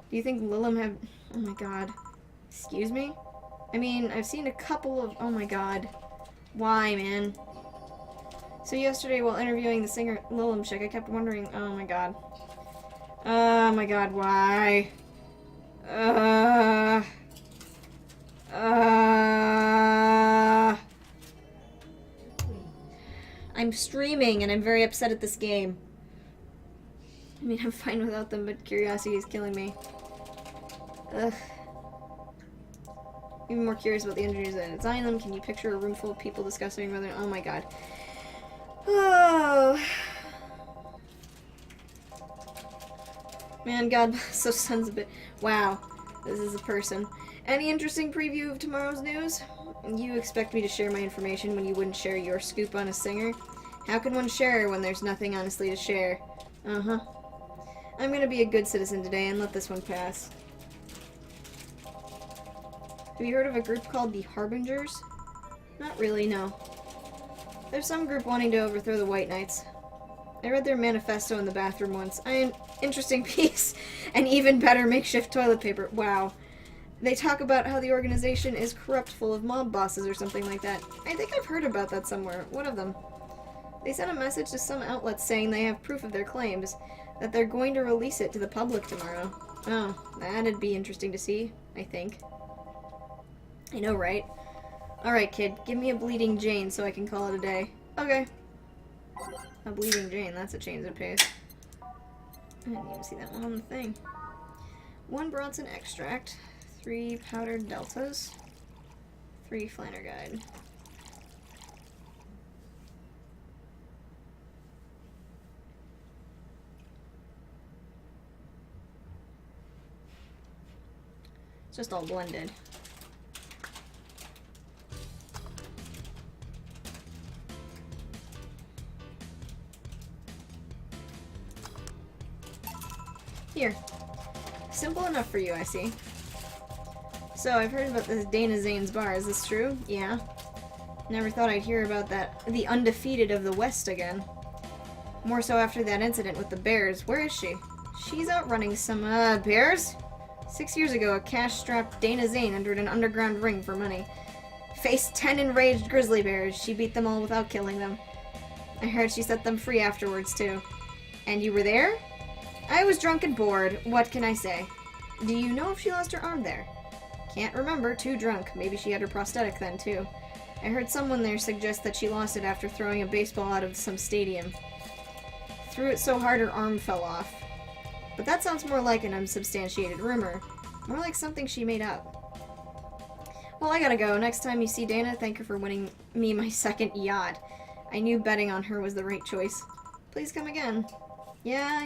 Do you think Lilum have... Oh my god. Excuse me? I mean, I've seen a couple of... Oh my god. Why, man? So yesterday, while interviewing the singer Lilum chick, I kept wondering... Oh my god. Oh my god, why? I'm streaming and I'm very upset at this game. I mean, I'm fine without them, but curiosity is killing me. Ugh. Even more curious about the engineers that design them. Can you picture a room full of people discussing whether... Oh my god. Oh... Man, God bless those sons of it. Wow, this is a person. Any interesting preview of tomorrow's news? You expect me to share my information when you wouldn't share your scoop on a singer? How can one share when there's nothing honestly to share? Uh-huh. I'm gonna be a good citizen today and let this one pass. Have you heard of a group called the Harbingers? Not really, no. There's some group wanting to overthrow the White Knights. I read their manifesto in the bathroom once. Interesting piece. And even better makeshift toilet paper. Wow. They talk about how the organization is corrupt, full of mob bosses or something like that. I think I've heard about that somewhere. What of them? They sent a message to some outlets saying they have proof of their claims, that they're going to release it to the public tomorrow. Oh, that'd be interesting to see, I think. I know, right? Alright, kid, give me a Bleeding Jane so I can call it a day. Okay. A Bleeding Jane, that's a change of pace. I didn't even see that one on the thing. 1 Bronson extract, 3 powdered deltas, 3 Flanner guide. It's just all blended. Here. Simple enough for you, I see. So, I've heard about this Dana Zane's bar. Is this true? Yeah. Never thought I'd hear about that. The undefeated of the West again. More so after that incident with the bears. Where is she? She's out running some, bears? 6 years ago, a cash-strapped Dana Zane entered an underground ring for money. Faced 10 enraged grizzly bears. She beat them all without killing them. I heard she set them free afterwards, too. And you were there? I was drunk and bored. What can I say? Do you know if she lost her arm there? Can't remember. Too drunk. Maybe she had her prosthetic then, too. I heard someone there suggest that she lost it after throwing a baseball out of some stadium. Threw it so hard her arm fell off. But that sounds more like an unsubstantiated rumor. More like something she made up. Well, I gotta go. Next time you see Dana, thank her for winning me my second yacht. I knew betting on her was the right choice. Please come again. Yeah.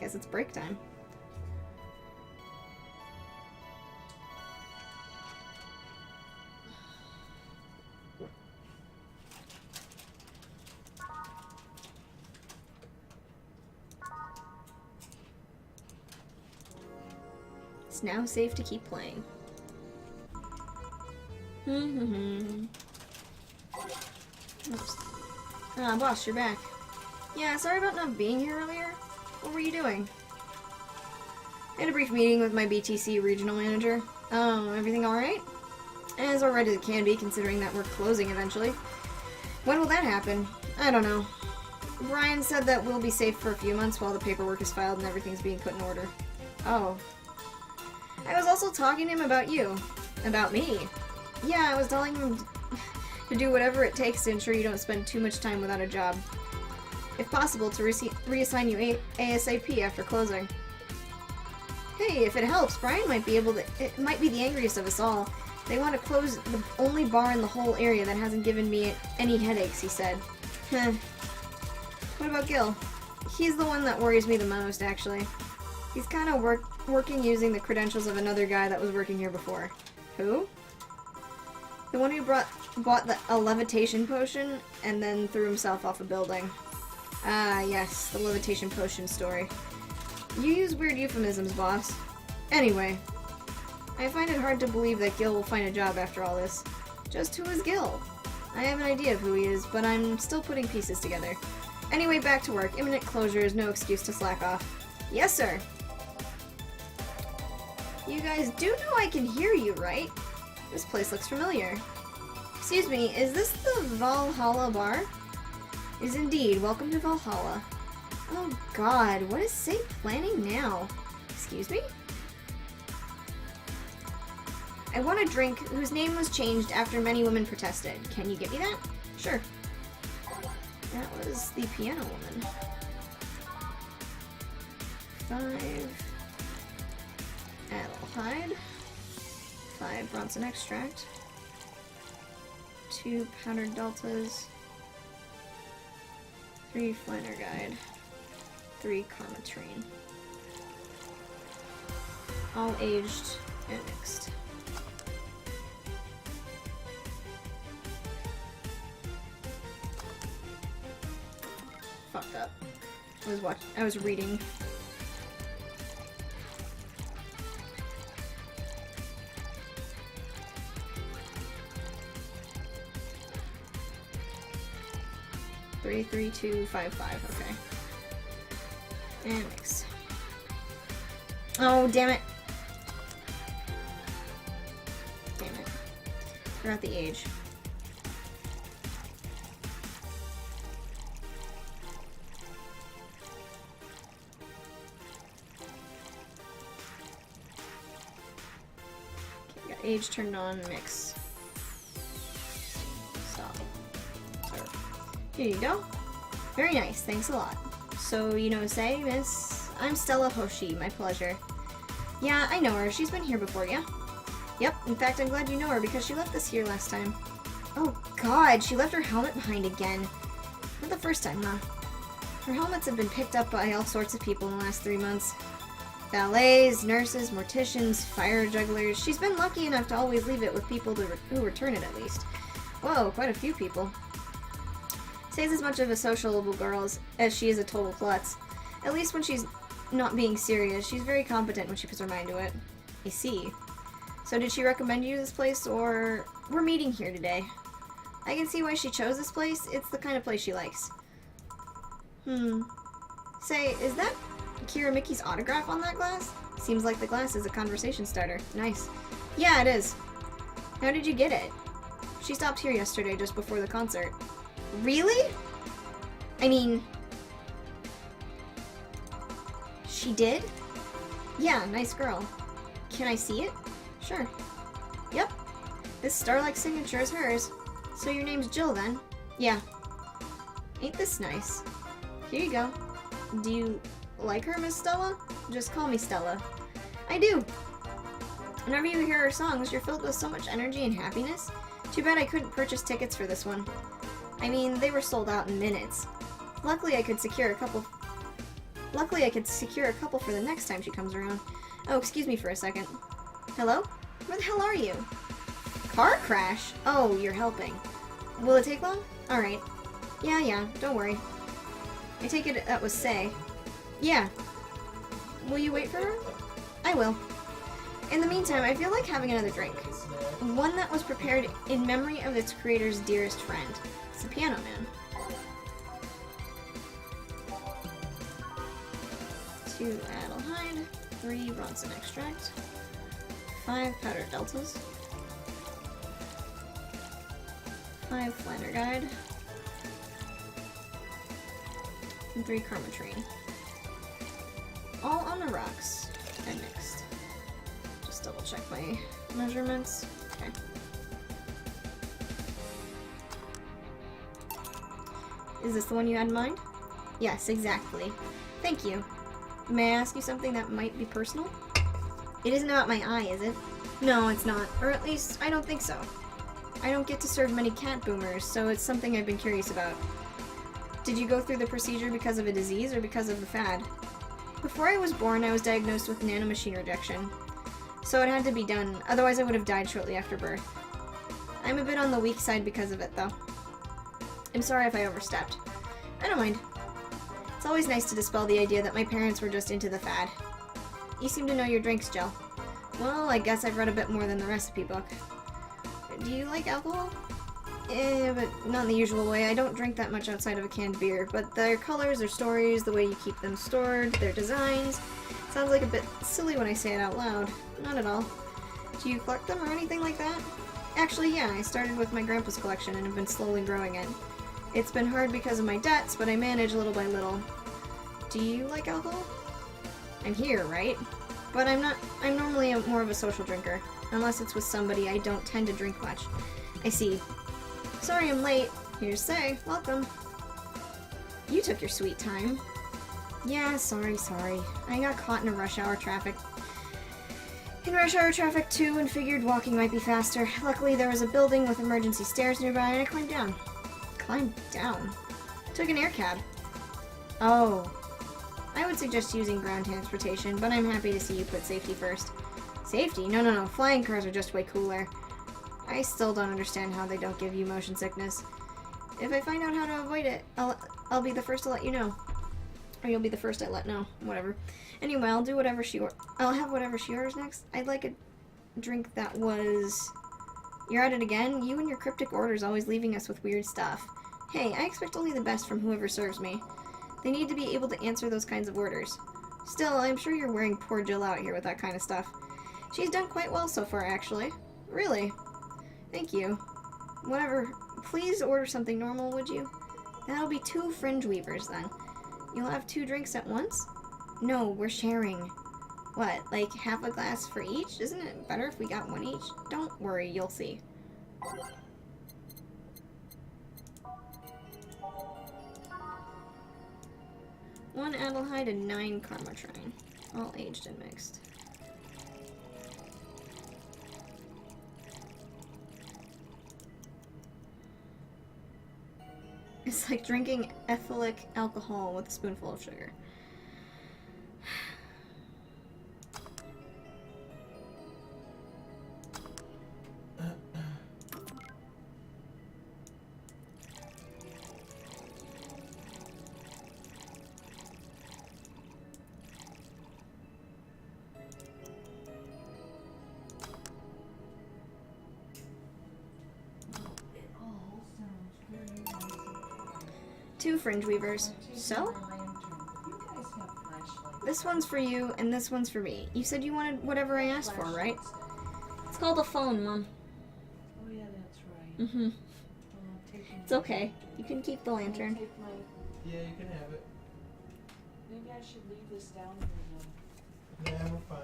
Guess it's break time. It's now safe to keep playing. Oops. Ah, boss, you're back. Yeah, sorry about not being here earlier. What were you doing? I had a brief meeting with my BTC regional manager. Oh, everything alright? As alright as it can be, considering that we're closing eventually. When will that happen? I don't know. Brian said that we'll be safe for a few months while the paperwork is filed and everything's being put in order. Oh. I was also talking to him about you. About me. Yeah, I was telling him to do whatever it takes to ensure you don't spend too much time without a job. If possible, to reassign you ASAP after closing. Hey, if it helps, Brian might be able to. It might be the angriest of us all. They want to close the only bar in the whole area that hasn't given me any headaches, he said. What about Gil? He's the one that worries me the most, actually. He's kind of working using the credentials of another guy that was working here before. Who? The one who bought a levitation potion and then threw himself off a building. Ah, yes, the levitation potion story. You use weird euphemisms, boss. Anyway, I find it hard to believe that Gil will find a job after all this. Just who is Gil? I have an idea of who he is, but I'm still putting pieces together. Anyway, back to work. Imminent closure is no excuse to slack off. Yes, sir! You guys do know I can hear you, right? This place looks familiar. Excuse me, is this the Valhalla bar? It is indeed. Welcome to Valhalla. Oh god, what is Saint planning now? Excuse me? I want a drink whose name was changed after many women protested. Can you get me that? Sure. That was the piano woman. 5 Adelheid. 5 Bronson extract. 2 powdered deltas. 3 Flanner guide. 3 Karmatrine. All aged and mixed. Fucked up. I was reading. 33255. Okay. And mix. Oh, damn it. Damn it. Forgot the age. Okay, got age turned on, mix. Stop. Serve. Here you go. Very nice, thanks a lot. So, you know, say, miss, I'm Stella Hoshi, my pleasure. Yeah, I know her. She's been here before, yeah? Yep, in fact, I'm glad you know her because she left this here last time. Oh god, she left her helmet behind again. Not the first time, huh? Her helmets have been picked up by all sorts of people in the last 3 months. Valets, nurses, morticians, fire jugglers. She's been lucky enough to always leave it with people who return it at least. Whoa, quite a few people. Say's as much of a sociable girl as she is a total klutz. At least when she's not being serious, she's very competent when she puts her mind to it. I see. So did she recommend you this place, or... We're meeting here today. I can see why she chose this place. It's the kind of place she likes. Say, is that Kira Mickey's autograph on that glass? Seems like the glass is a conversation starter. Nice. Yeah, it is. How did you get it? She stopped here yesterday just before the concert. Really? I mean... She did? Yeah, nice girl. Can I see it? Sure. Yep. This star-like signature is hers. So your name's Jill, then? Yeah. Ain't this nice? Here you go. Do you like her, Miss Stella? Just call me Stella. I do. Whenever you hear her songs, you're filled with so much energy and happiness. Too bad I couldn't purchase tickets for this one. I mean, they were sold out in minutes. Luckily, I could secure a couple for the next time she comes around. Oh, excuse me for a second. Hello? Where the hell are you? Car crash? Oh, you're helping. Will it take long? Alright. Yeah, don't worry. I take it that was Say. Yeah. Will you wait for her? I will. In the meantime, I feel like having another drink. One that was prepared in memory of its creator's dearest friend. It's the Piano Man. 2 Adelhyde, 3 Bronson extract, 5 powdered deltas, 5 Flander Guide, and 3 Carmatrine. All on the rocks and mixed. Just double check my measurements. Okay. Is this the one you had in mind? Yes, exactly. Thank you. May I ask you something that might be personal? It isn't about my eye, is it? No, it's not. Or at least, I don't think so. I don't get to serve many cat boomers, so it's something I've been curious about. Did you go through the procedure because of a disease or because of the fad? Before I was born, I was diagnosed with nanomachine rejection. So it had to be done, otherwise I would have died shortly after birth. I'm a bit on the weak side because of it, though. I'm sorry if I overstepped. I don't mind. It's always nice to dispel the idea that my parents were just into the fad. You seem to know your drinks, Jill. Well, I guess I've read a bit more than the recipe book. Do you like alcohol? But not in the usual way. I don't drink that much outside of a canned beer, but their colors, their stories, the way you keep them stored, their designs... Sounds like a bit silly when I say it out loud. Not at all. Do you collect them or anything like that? Actually, yeah, I started with my grandpa's collection and have been slowly growing it. It's been hard because of my debts, but I manage little by little. Do you like alcohol? I'm here, right? But I'm normally more of a social drinker. Unless it's with somebody, I don't tend to drink much. I see. Sorry I'm late. Here's Say. Welcome. You took your sweet time. Yeah, sorry. I got caught in a rush hour traffic. In rush hour traffic too, and figured walking might be faster. Luckily, there was a building with emergency stairs nearby, and I climbed down. Climbed down? Took an air cab. Oh. I would suggest using ground transportation, but I'm happy to see you put safety first. Safety? No. Flying cars are just way cooler. I still don't understand how they don't give you motion sickness. If I find out how to avoid it, I'll be the first to let you know. Or you'll be the first I let know. Whatever. Anyway, I'll have whatever she orders next. I'd like a drink that was... You're at it again? You and your cryptic orders always leaving us with weird stuff. Hey, I expect only the best from whoever serves me. They need to be able to answer those kinds of orders. Still, I'm sure you're wearing poor Jill out here with that kind of stuff. She's done quite well so far, actually. Really? Thank you. Whatever. Please order something normal, would you? That'll be 2 fringe weavers, then. You'll have 2 drinks at once? No, we're sharing. What, like half a glass for each? Isn't it better if we got 1 each? Don't worry, you'll see. 1 Adelheid and 9 Karmatrine. All aged and mixed. It's like drinking ethylic alcohol with a spoonful of sugar. Two fringe weavers. So? This one's for you, and this one's for me. You said you wanted whatever I asked for, right? It's called a phone, Mom. Oh yeah, that's right. Mm-hmm. Oh, It's okay. You can keep the lantern. Yeah, you can have it. Maybe I should leave this down here Nah, we're fine.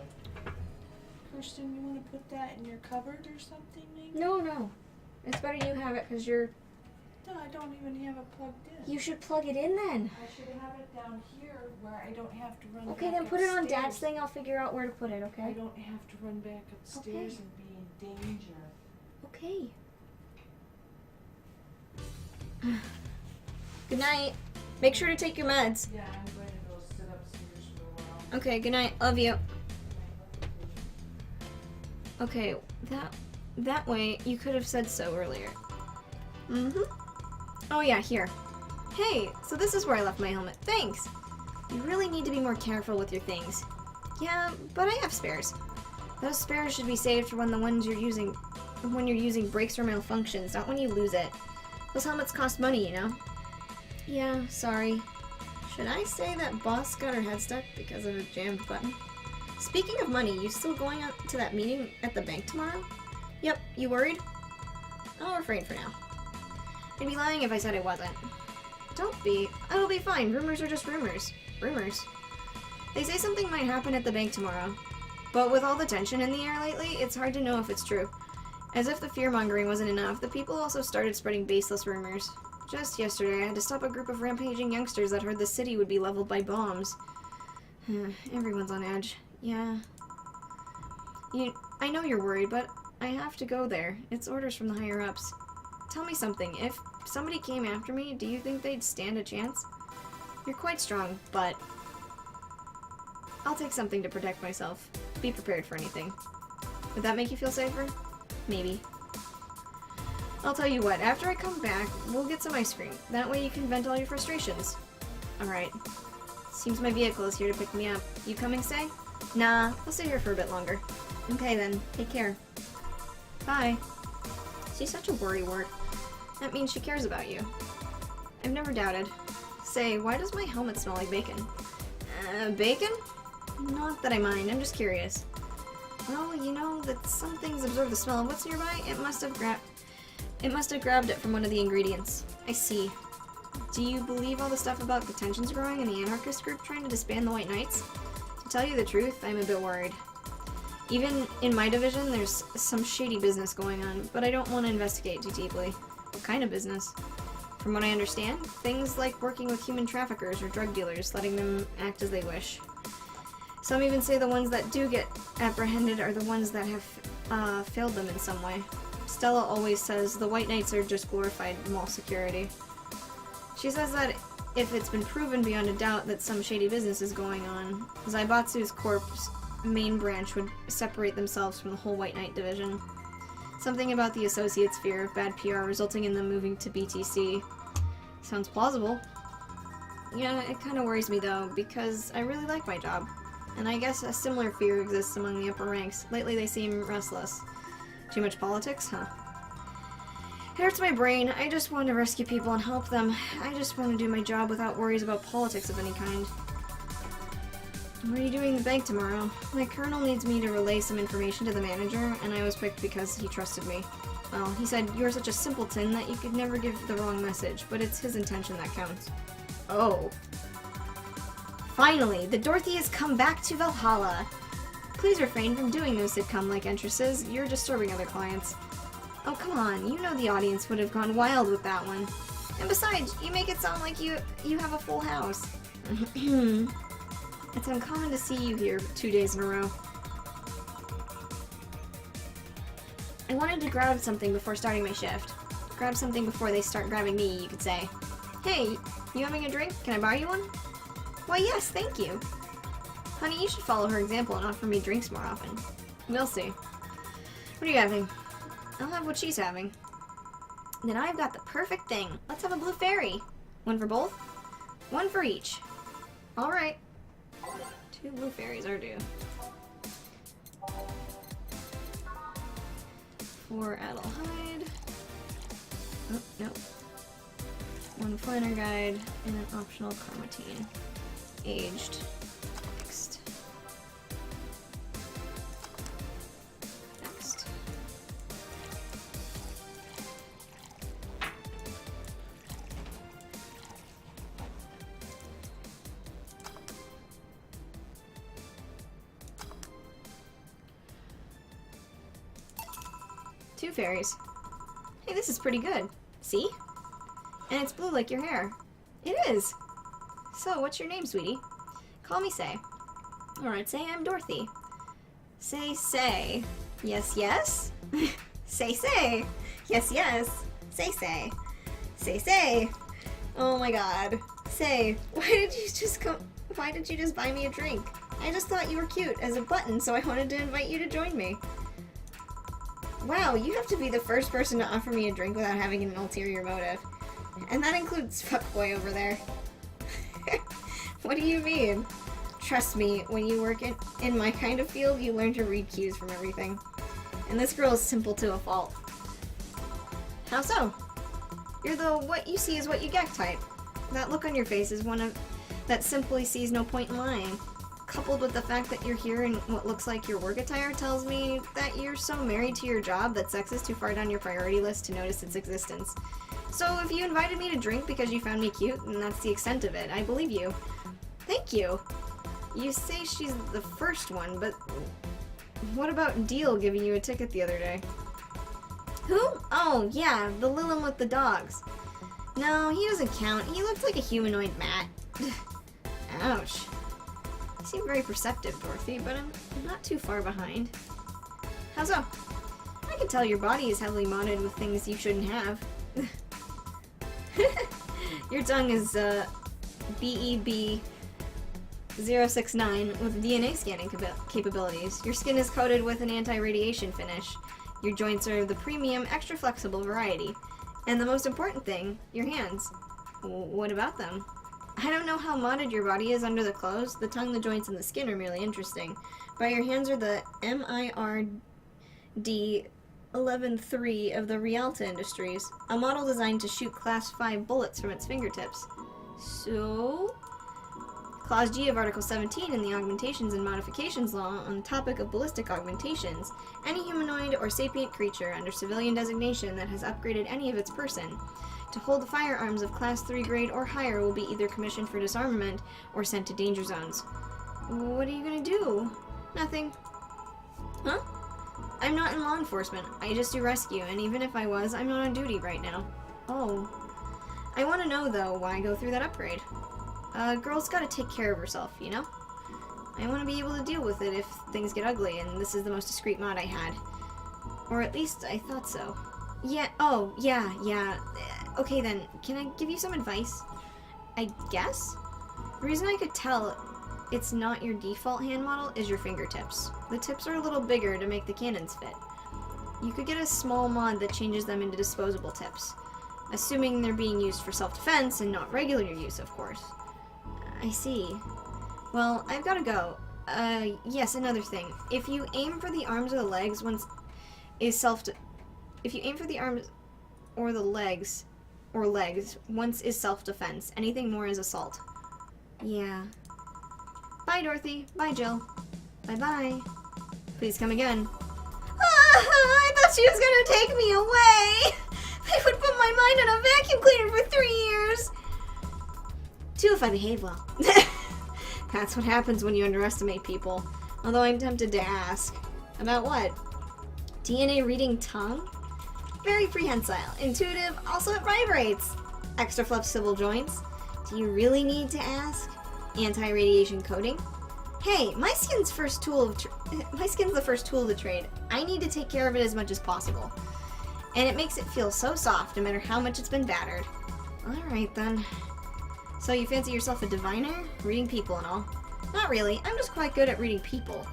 then. Kirsten, you want to put that in your cupboard or something, maybe? No. It's better you have it, because you're... No, I don't even have it plugged in. You should plug it in, then. I should have it down here where I don't have to run Okay, back then put it on upstairs. Dad's thing. I'll figure out where to put it, I okay? don't have to run back upstairs Okay. and be in danger. Okay. Good night. Make sure to take your meds. Yeah, I'm going to go sit upstairs for a while. Okay, good night. Love you. Okay, that way you could have said so earlier. Mm-hmm. Oh yeah, here. Hey, so this is where I left my helmet. Thanks. You really need to be more careful with your things. Yeah, but I have spares. Those spares should be saved for when you're using brakes or malfunctions, not when you lose it. Those helmets cost money, you know? Yeah, sorry. Should I say that boss got her head stuck because of a jammed button? Speaking of money, you still going out to that meeting at the bank tomorrow? Yep, you worried? I'll refrain for now. I'd be lying if I said I wasn't. Don't be. It'll be fine. Rumors are just rumors. Rumors. They say something might happen at the bank tomorrow. But with all the tension in the air lately, it's hard to know if it's true. As if the fear-mongering wasn't enough, the people also started spreading baseless rumors. Just yesterday, I had to stop a group of rampaging youngsters that heard the city would be leveled by bombs. Everyone's on edge. Yeah. I know you're worried, but I have to go there. It's orders from the higher-ups. Tell me something. If somebody came after me, do you think they'd stand a chance? You're quite strong, but I'll take something to protect myself. Be prepared for anything. Would that make you feel safer? Maybe. I'll tell you what, after I come back, we'll get some ice cream. That way you can vent all your frustrations. Alright. Seems my vehicle is here to pick me up. You coming, Say? Nah, I'll stay here for a bit longer. Okay then, take care. Bye. She's such a worrywart. That means she cares about you. I've never doubted. Say, why does my helmet smell like bacon? Bacon? Not that I mind, I'm just curious. Well, you know that some things absorb the smell of what's nearby. It must have grabbed it from one of the ingredients. I see. Do you believe all the stuff about the tensions growing in the anarchist group trying to disband the White Knights? To tell you the truth, I'm a bit worried. Even in my division, there's some shady business going on, but I don't want to investigate too deeply. What kind of business? From what I understand, things like working with human traffickers or drug dealers, letting them act as they wish. Some even say the ones that do get apprehended are the ones that have failed them in some way. Stella always says the White Knights are just glorified mall security. She says that if it's been proven beyond a doubt that some shady business is going on, Zaibatsu's Corp's main branch would separate themselves from the whole White Knight division. Something about the Associates' fear of bad PR resulting in them moving to BTC. Sounds plausible. Yeah, it kind of worries me though, because I really like my job. And I guess a similar fear exists among the upper ranks. Lately they seem restless. Too much politics, huh? It hurts my brain. I just want to rescue people and help them. I just want to do my job without worries about politics of any kind. What are you doing in the bank tomorrow? My colonel needs me to relay some information to the manager, and I was picked because he trusted me. Well, he said, you're such a simpleton that you could never give the wrong message, but it's his intention that counts. Oh. Finally, the Dorothy has come back to Valhalla. Please refrain from doing those sitcom-like entrances. You're disturbing other clients. Oh, come on. You know the audience would have gone wild with that one. And besides, you make it sound like you have a full house. It's uncommon to see you here 2 days in a row. I wanted to grab something before starting my shift. Grab something before they start grabbing me, you could say. Hey, you having a drink? Can I buy you one? Why, yes, thank you. Honey, you should follow her example and offer me drinks more often. We'll see. What are you having? I'll have what she's having. Then I've got the perfect thing. Let's have a blue fairy. One for both? One for each. Alright. 2 blue fairies are due. 4 Adelhyde. Oh, no. 1 Flanner Guide and an optional Carmatine. Aged. Next. Next. Two fairies. Hey, this is pretty good. See? And it's blue like your hair. It is! So, what's your name, sweetie? Call me Say. Alright, Say, I'm Dorothy. Say. Yes, yes? Say. Yes, yes. Say. Say. Oh my god. Say, why did you just buy me a drink? I just thought you were cute as a button, so I wanted to invite you to join me. Wow, you have to be the first person to offer me a drink without having an ulterior motive. And that includes fuckboy over there. What do you mean? Trust me, when you work in my kind of field, you learn to read cues from everything. And this girl is simple to a fault. How so? You're the what you see is what you get type. That look on your face is one of that simply sees no point in lying. Coupled with the fact that you're here in what looks like your work attire tells me that you're so married to your job that sex is too far down your priority list to notice its existence. So if you invited me to drink because you found me cute, and that's the extent of it, I believe you. Thank you. You say she's the first one, but what about Deal giving you a ticket the other day? Who? Oh, yeah, the Lilum with the dogs. No, he doesn't count. He looked like a humanoid mat. Ouch. You seem very perceptive, Dorothy, but I'm not too far behind. How so? I can tell your body is heavily modded with things you shouldn't have. Your tongue is, BEB069 with DNA scanning capabilities. Your skin is coated with an anti-radiation finish. Your joints are the premium, extra flexible variety. And the most important thing, your hands. What about them? I don't know how modded your body is under the clothes. The tongue, the joints, and the skin are merely interesting. But your hands are the MIRD-11-3 of the Rialta Industries, a model designed to shoot Class 5 bullets from its fingertips. So, Clause G of Article 17 in the Augmentations and Modifications Law on the topic of ballistic augmentations, any humanoid or sapient creature under civilian designation that has upgraded any of its person to hold firearms of Class 3 grade or higher will be either commissioned for disarmament or sent to danger zones. What are you gonna do? Nothing. Huh? I'm not in law enforcement. I just do rescue, and even if I was, I'm not on duty right now. Oh. I want to know, though, why go through that upgrade. Girl's gotta take care of herself, you know? I want to be able to deal with it if things get ugly, and this is the most discreet mod I had. Or at least I thought so. Yeah, oh, yeah. Okay then, can I give you some advice? I guess? The reason I could tell it's not your default hand model is your fingertips. The tips are a little bigger to make the cannons fit. You could get a small mod that changes them into disposable tips. Assuming they're being used for self-defense and not regular use, of course. I see. Well, I've gotta go. Yes, another thing. If you aim for the arms or the legs, if you aim for the arms or the legs, once is self-defense. Anything more is assault. Yeah. Bye, Dorothy. Bye, Jill. Bye-bye. Please come again. I thought she was gonna take me away! They would put my mind on a vacuum cleaner for 3 years! 2 if I behave well. That's what happens when you underestimate people. Although I'm tempted to ask. About what? DNA reading tongue? Very prehensile. Intuitive, also it vibrates. Extra flexible joints? Do you really need to ask? Anti-radiation coating? Hey, my skin's the first tool of the trade. I need to take care of it as much as possible. And it makes it feel so soft no matter how much it's been battered. Alright then. So you fancy yourself a diviner? Reading people and all? Not really, I'm just quite good at reading people.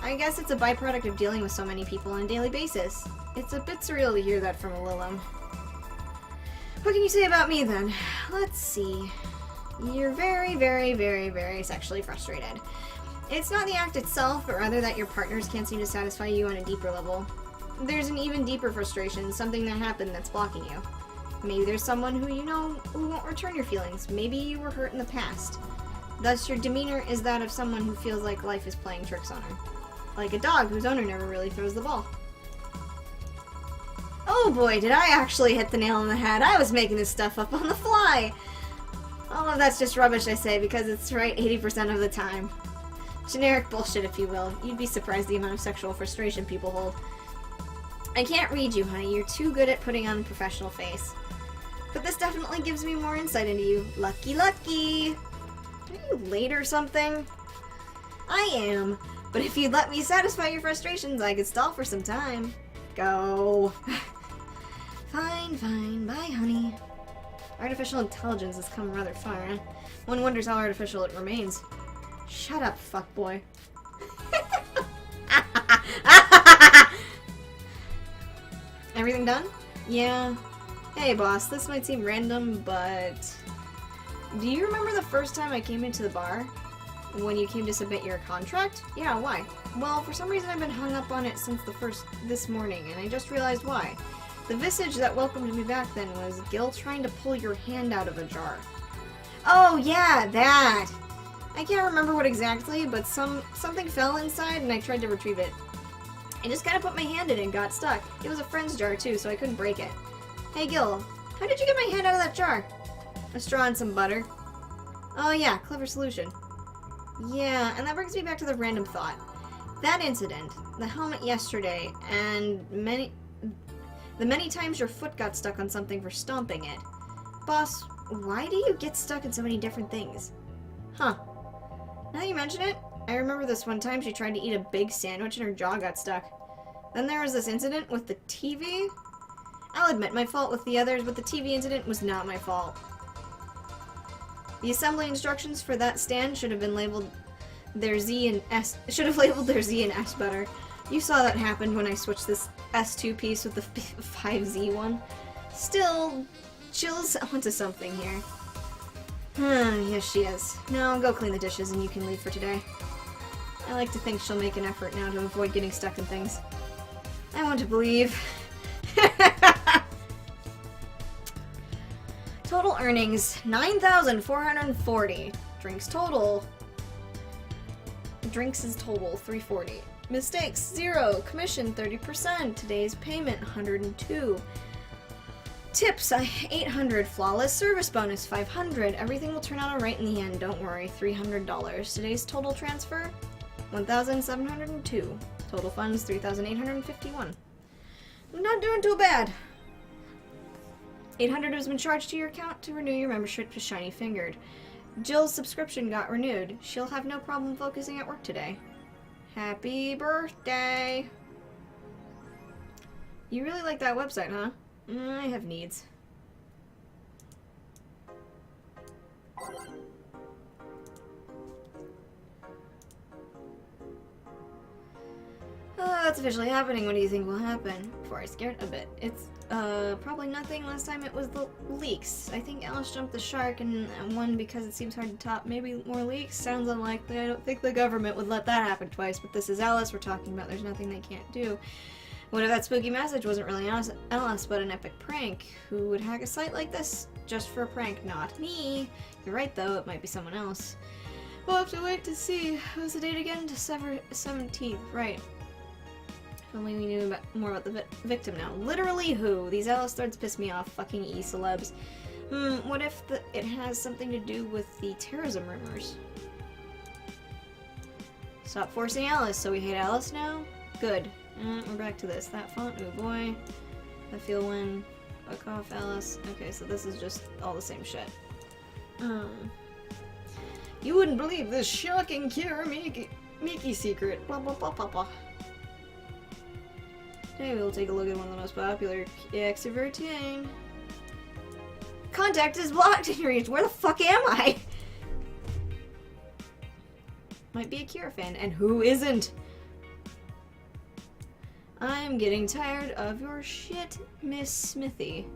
I guess it's a byproduct of dealing with so many people on a daily basis. It's a bit surreal to hear that from a Lilum. What can you say about me then? Let's see. You're very, very, very, very sexually frustrated. It's not the act itself, but rather that your partners can't seem to satisfy you on a deeper level. There's an even deeper frustration, something that happened that's blocking you. Maybe there's someone who you know who won't return your feelings. Maybe you were hurt in the past. Thus, your demeanor is that of someone who feels like life is playing tricks on her. Like a dog whose owner never really throws the ball. Oh boy, did I actually hit the nail on the head. I was making this stuff up on the fly. All of that's just rubbish, I say, because it's right 80% of the time. Generic bullshit, if you will. You'd be surprised the amount of sexual frustration people hold. I can't read you, honey. You're too good at putting on a professional face. But this definitely gives me more insight into you. Lucky, lucky! Are you late or something? I am. But if you'd let me satisfy your frustrations, I could stall for some time. Go. Fine, fine. Bye, honey. Artificial intelligence has come rather far, eh? One wonders how artificial it remains. Shut up, fuckboy. Everything done? Yeah. Hey, boss, this might seem random, but... Do you remember the first time I came into the bar? When you came to submit your contract? Yeah, why? Well, for some reason I've been hung up on it since this morning, and I just realized why. The visage that welcomed me back then was Gil trying to pull your hand out of a jar. Oh, yeah, that! I can't remember what exactly, but something fell inside and I tried to retrieve it. I just kind of put my hand in it and got stuck. It was a friend's jar, too, so I couldn't break it. Hey, Gil, how did you get my hand out of that jar? A straw and some butter. Oh, yeah, clever solution. Yeah, and that brings me back to the random thought. That incident, the helmet yesterday, and the many times your foot got stuck on something for stomping it. Boss, why do you get stuck in so many different things? Huh. Now that you mention it, I remember this one time she tried to eat a big sandwich and her jaw got stuck. Then there was this incident with the TV. I'll admit my fault with the others, but the TV incident was not my fault. The assembly instructions for that stand should have labeled their Z and S better. You saw that happen when I switched this S2 piece with the 5Z one. Still, Jill's onto something here. Yes, she is. Now go clean the dishes and you can leave for today. I like to think she'll make an effort now to avoid getting stuck in things. I want to believe. Total earnings, 9,440. Drinks total. Drinks is total, 340. Mistakes, 0. Commission, 30%. Today's payment, 102. Tips, 800. Flawless service bonus, 500. Everything will turn out alright in the end, don't worry. $300. Today's total transfer, 1,702. Total funds, 3,851. I'm not doing too bad. 800 has been charged to your account to renew your membership to Shiny Fingered. Jill's subscription got renewed. She'll have no problem focusing at work today. Happy birthday! You really like that website, huh? I have needs. It's officially happening. What do you think will happen? Before I scared a bit. It's probably nothing. Last time it was the leaks. I think Alice jumped the shark and won because it seems hard to top. Maybe more leaks? Sounds unlikely. I don't think the government would let that happen twice, but this is Alice we're talking about. There's nothing they can't do. What if that spooky message wasn't really Alice, but an epic prank? Who would hack a site like this just for a prank? Not me. You're right, though. It might be someone else. We'll have to wait to see. What's the date again? December 17th. Right. If only we knew more about the victim now. Literally who? These Alice threads piss me off. Fucking e-celebs. What if it has something to do with the terrorism rumors? Stop forcing Alice. So we hate Alice now? Good. We're back to this. That font, oh boy. I feel when. Fuck off, Alice. Okay, so this is just all the same shit. You wouldn't believe this shocking Kira Miki secret. Blah blah blah blah blah. Today we'll take a look at one of the most popular extroverting. Contact is blocked in your reach. Where the fuck am I? Might be a Kira fan, and who isn't? I'm getting tired of your shit, Miss Smithy.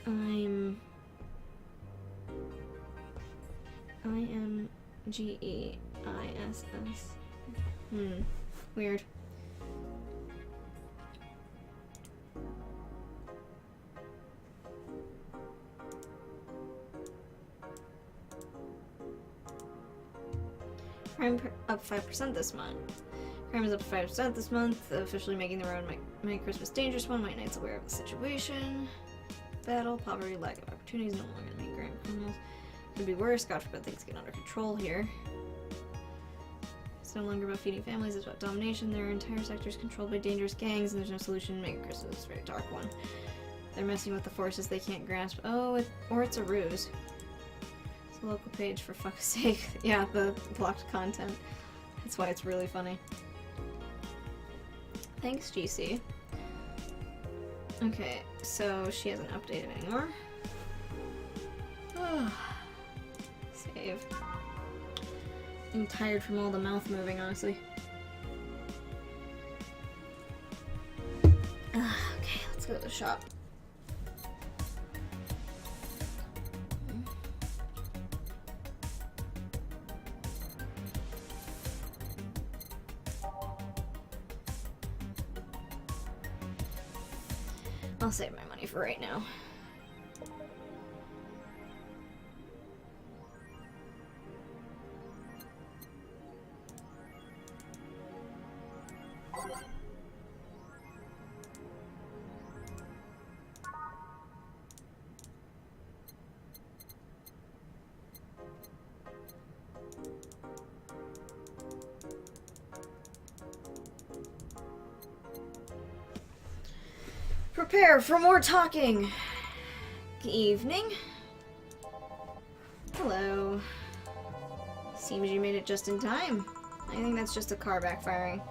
I-M-G-E-I-S-S. Weird. Crime up 5% this month. Crime is up 5% this month, officially making the road my Christmas dangerous one. My knight's aware of the situation. Battle, poverty, lack of opportunities, no longer make grand criminals. Could be worse, God forbid things get under control here. It's no longer about feeding families, it's about domination. There are entire sectors controlled by dangerous gangs, and there's no solution to make Christmas a very dark one. They're messing with the forces they can't grasp. Oh, or it's a ruse. It's a local page, for fuck's sake. Yeah, the blocked content. That's why it's really funny. Thanks, GC. Okay, so she hasn't updated anymore. Save. I'm tired from all the mouth moving, honestly. Okay, let's go to the shop. I'll save my money for right now. Prepare for more talking. Good evening. Hello. Seems you made it just in time. I think that's just a car backfiring.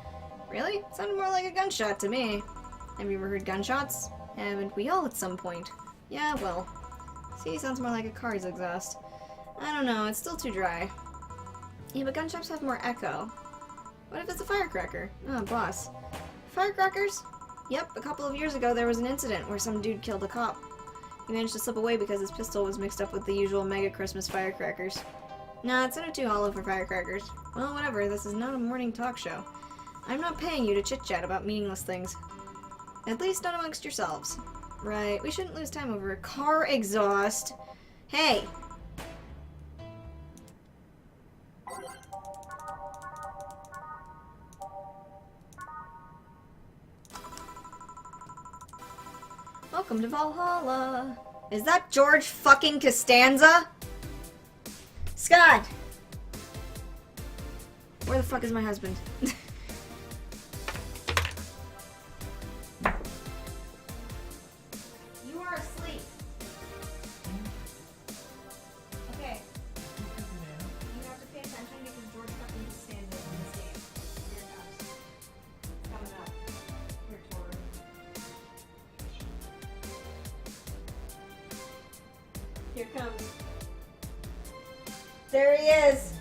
Really? It sounded more like a gunshot to me. Have you ever heard gunshots? Haven't we all at some point? Yeah, well. See, sounds more like a car's exhaust. I don't know, it's still too dry. Yeah, but gunshots have more echo. What if it's a firecracker? Oh, boss. Firecrackers? Yep, a couple of years ago there was an incident where some dude killed a cop. He managed to slip away because his pistol was mixed up with the usual mega Christmas firecrackers. Nah, it sounded too hollow for firecrackers. Well, whatever, this is not a morning talk show. I'm not paying you to chit-chat about meaningless things. At least not amongst yourselves. Right, we shouldn't lose time over a car exhaust. Hey! Welcome to Valhalla. Is that George fucking Costanza? Scott! Where the fuck is my husband? You are asleep. Okay. You have to pay attention because George fucking Costanza is in this game. Here it comes. It's coming up. Here, Tor. Here it comes. There he is.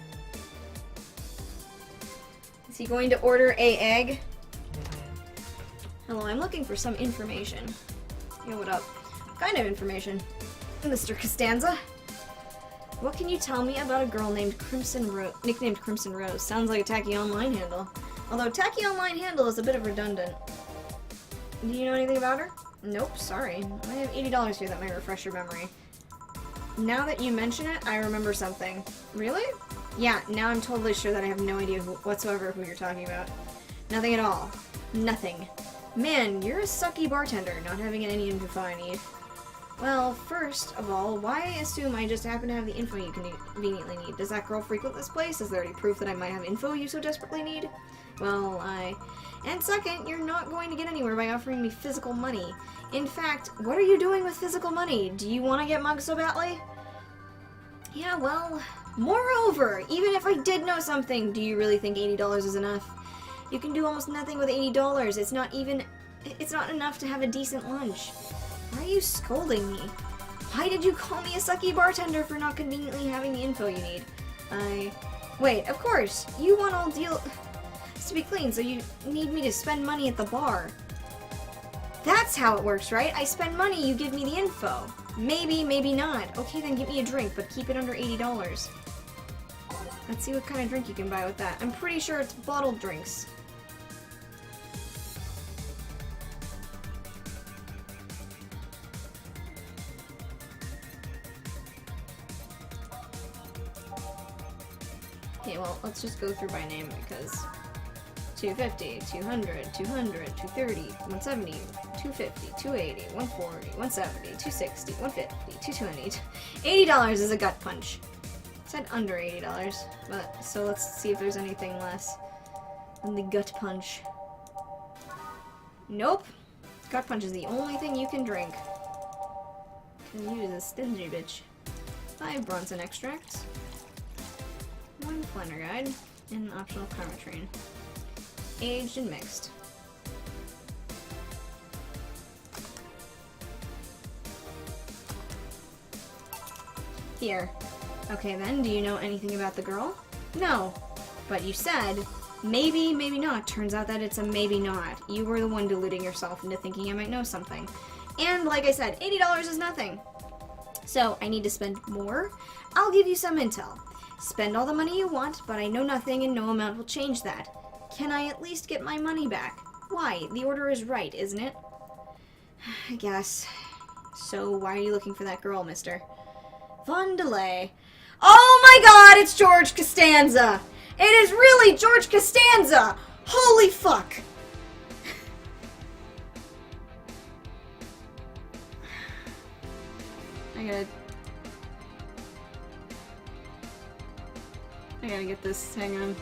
Is he going to order a egg? Hello, I'm looking for some information. Yo, what up? What kind of information? Mr. Costanza? What can you tell me about a girl named nicknamed Crimson Rose? Sounds like a tacky online handle. Although Tacky Online Handle is a bit of redundant. Do you know anything about her? Nope, sorry. I have $80 here that might refresh your memory. Now that you mention it, I remember something. Really? Yeah, now I'm totally sure that I have no idea whatsoever who you're talking about. Nothing at all. Nothing. Man, you're a sucky bartender, not having any info I need. Well, first of all, why assume I just happen to have the info you conveniently need? Does that girl frequent this place? Is there any proof that I might have info you so desperately need? Well, And second, you're not going to get anywhere by offering me physical money. In fact, what are you doing with physical money? Do you want to get mugged so badly? Yeah, well, moreover, even if I did know something, do you really think $80 is enough? You can do almost nothing with $80. It's not enough to have a decent lunch. Why are you scolding me? Why did you call me a sucky bartender for not conveniently having the info you need? Wait, of course, you want all deal to be clean, so you need me to spend money at the bar. That's how it works, right? I spend money, you give me the info. Maybe, maybe not. Okay, then get me a drink, but keep it under $80. Let's see what kind of drink you can buy with that. I'm pretty sure it's bottled drinks. Okay, well, let's just go through by name because 250, 200, 200, 230, 170, 250, 280, 140, 170, 260, 150, 220. $80 is a gut punch. I said under $80, but so let's see if there's anything less than the gut punch. Nope. Gut punch is the only thing you can drink. Can use a stingy bitch. 5 Bronson extracts. 1 planner guide, and an optional karma train. Aged and mixed. Here. Okay then, do you know anything about the girl? No. But you said, maybe, maybe not. Turns out that it's a maybe not. You were the one deluding yourself into thinking I might know something. And like I said, $80 is nothing. So, I need to spend more? I'll give you some intel. Spend all the money you want, but I know nothing and no amount will change that. Can I at least get my money back? Why? The order is right, isn't it? I guess. So, why are you looking for that girl, mister? Von Delay. Oh my god, it's George Costanza! It is really George Costanza! Holy fuck! I gotta get this, hang on.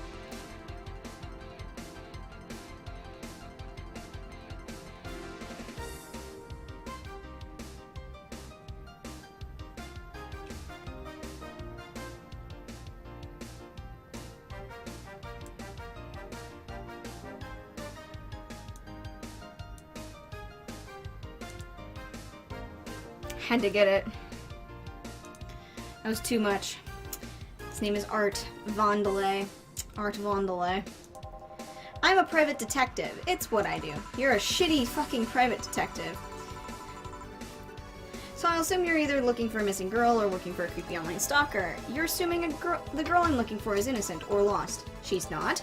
Had to get it. That was too much. His name is Art Von Delay. Art Von Delay. I'm a private detective. It's what I do. You're a shitty fucking private detective. So I'll assume you're either looking for a missing girl or working for a creepy online stalker. You're assuming the girl I'm looking for is innocent or lost. She's not.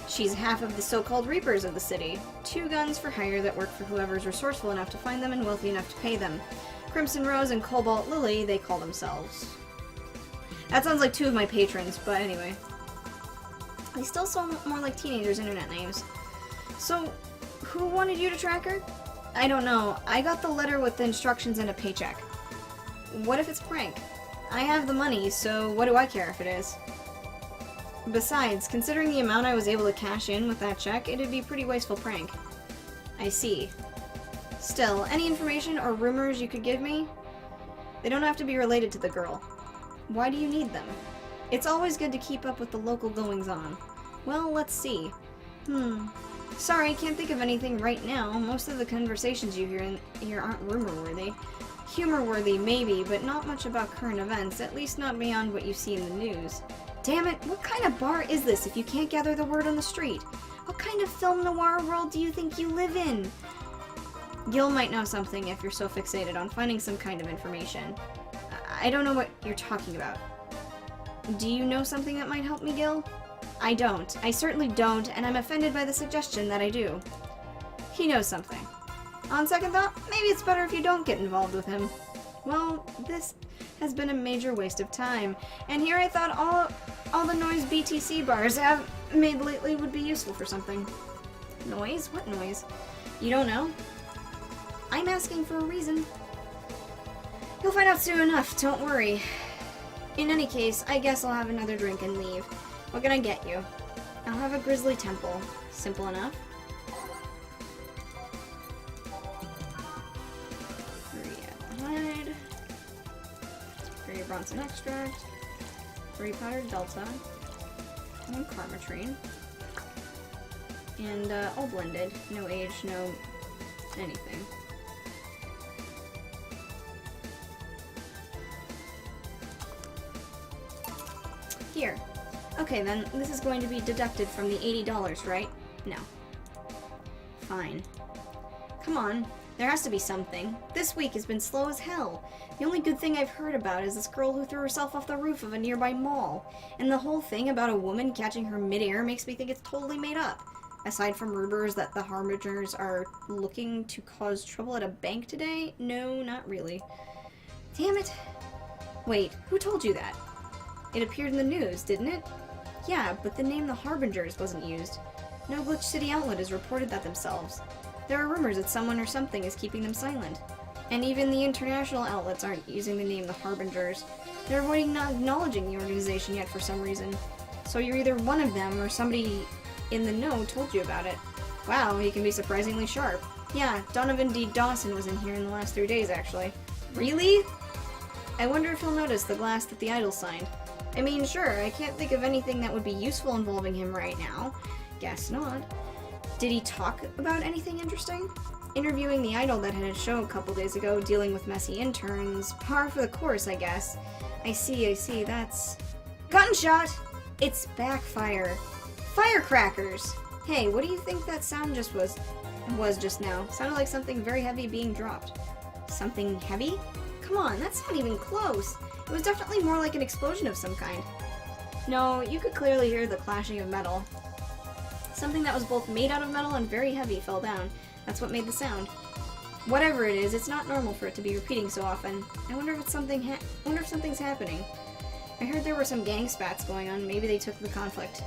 She's half of the so-called Reapers of the city. 2 guns for hire that work for whoever's resourceful enough to find them and wealthy enough to pay them. Crimson Rose and Cobalt Lily, they call themselves. That sounds like 2 of my patrons, but anyway. They still sound more like teenagers' internet names. So, who wanted you to track her? I don't know. I got the letter with the instructions and a paycheck. What if it's a prank? I have the money, so what do I care if it is? Besides, considering the amount I was able to cash in with that check, it'd be a pretty wasteful prank. I see. Still, any information or rumors you could give me? They don't have to be related to the girl. Why do you need them? It's always good to keep up with the local goings-on. Well, let's see. Sorry, can't think of anything right now. Most of the conversations you hear here aren't rumor-worthy. Humor-worthy, maybe, but not much about current events, at least not beyond what you see in the news. Damn it, what kind of bar is this if you can't gather the word on the street? What kind of film noir world do you think you live in? Gil might know something if you're so fixated on finding some kind of information. I don't know what you're talking about. Do you know something that might help me, Gil? I don't. I certainly don't, and I'm offended by the suggestion that I do. He knows something. On second thought, maybe it's better if you don't get involved with him. Well, this has been a major waste of time, and here I thought all the noise BTC bars have made lately would be useful for something. Noise? What noise? You don't know? I'm asking for a reason. You'll find out soon enough, don't worry. In any case, I guess I'll have another drink and leave. What can I get you? I'll have a Grizzly Temple. Simple enough. 3 apple hide. 3 Bronson extract. 3 powdered Delta. 1 Karmatrine. And all blended. No age, no anything. Here. Okay then, this is going to be deducted from the $80, right? No. Fine. Come on, there has to be something. This week has been slow as hell. The only good thing I've heard about is this girl who threw herself off the roof of a nearby mall. And the whole thing about a woman catching her midair makes me think it's totally made up. Aside from rumors that the Harbingers are looking to cause trouble at a bank today? No, not really. Damn it. Wait, who told you that? It appeared in the news, didn't it? Yeah, but the name the Harbingers wasn't used. No Glitch City outlet has reported that themselves. There are rumors that someone or something is keeping them silent. And even the international outlets aren't using the name the Harbingers. They're avoiding not acknowledging the organization yet for some reason. So you're either one of them or somebody in the know told you about it. Wow, he can be surprisingly sharp. Yeah, Donovan D. Dawson was in here in the last 3 days, actually. Really? I wonder if he'll notice the glass that the idol signed. I mean, sure, I can't think of anything that would be useful involving him right now. Guess not. Did he talk about anything interesting? Interviewing the idol that had a show a couple days ago, dealing with messy interns. Par for the course, I guess. I see, that's... Gunshot! It's backfire. Firecrackers! Hey, what do you think that sound was just now? Sounded like something very heavy being dropped. Something heavy? Come on, that's not even close. It was definitely more like an explosion of some kind. No, you could clearly hear the clashing of metal. Something that was both made out of metal and very heavy fell down. That's what made the sound. Whatever it is, it's not normal for it to be repeating so often. I wonder if something's happening. I heard there were some gang spats going on. Maybe they took the conflict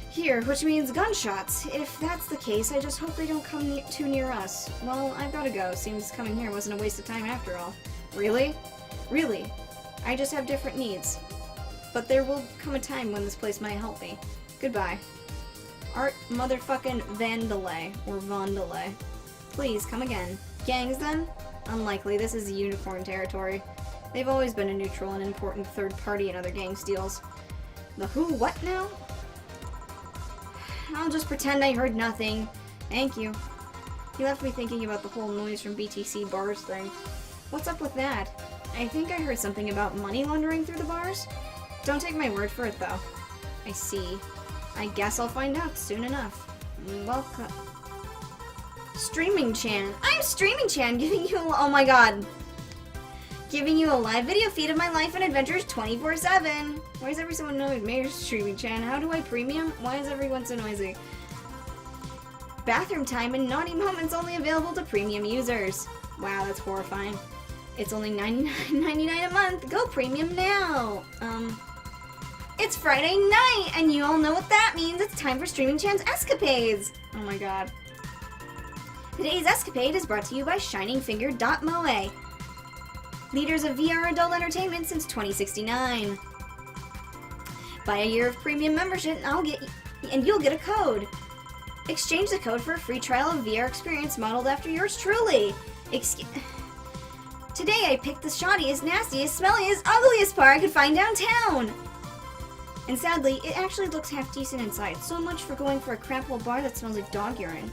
here, which means gunshots. If that's the case, I just hope they don't come too near us. Well, I've gotta go. Seems coming here wasn't a waste of time after all. Really? Really. I just have different needs. But there will come a time when this place might help me. Goodbye. Art motherfucking Vandalay, or Vandalay. Please, come again. Gangs, then? Unlikely, this is unicorn territory. They've always been a neutral and important third party in other gang steals. The who, what now? I'll just pretend I heard nothing. Thank you. He left me thinking about the whole noise from BTC bars thing. What's up with that? I think I heard something about money laundering through the bars? Don't take my word for it, though. I see. I guess I'll find out soon enough. Welcome. Streaming Chan. I'm Streaming Chan, giving you oh my god. Giving you a live video feed of my life and adventures 24/7. Why is everyone knowing Mayor's Streaming Chan? How do I premium? Why is everyone so noisy? Bathroom time and naughty moments only available to premium users. Wow, that's horrifying. It's only $99.99 a month. Go premium now. It's Friday night, and you all know what that means. It's time for Streaming Chan's Escapades. Oh my god. Today's escapade is brought to you by ShiningFinger.moe. Leaders of VR adult entertainment since 2069. Buy a year of premium membership, and you'll get a code. Exchange the code for a free trial of VR experience modeled after yours truly. Today I picked the shoddiest, nastiest, smelliest, ugliest bar I could find downtown. And sadly, it actually looks half decent inside. So much for going for a crap hole bar that smells like dog urine.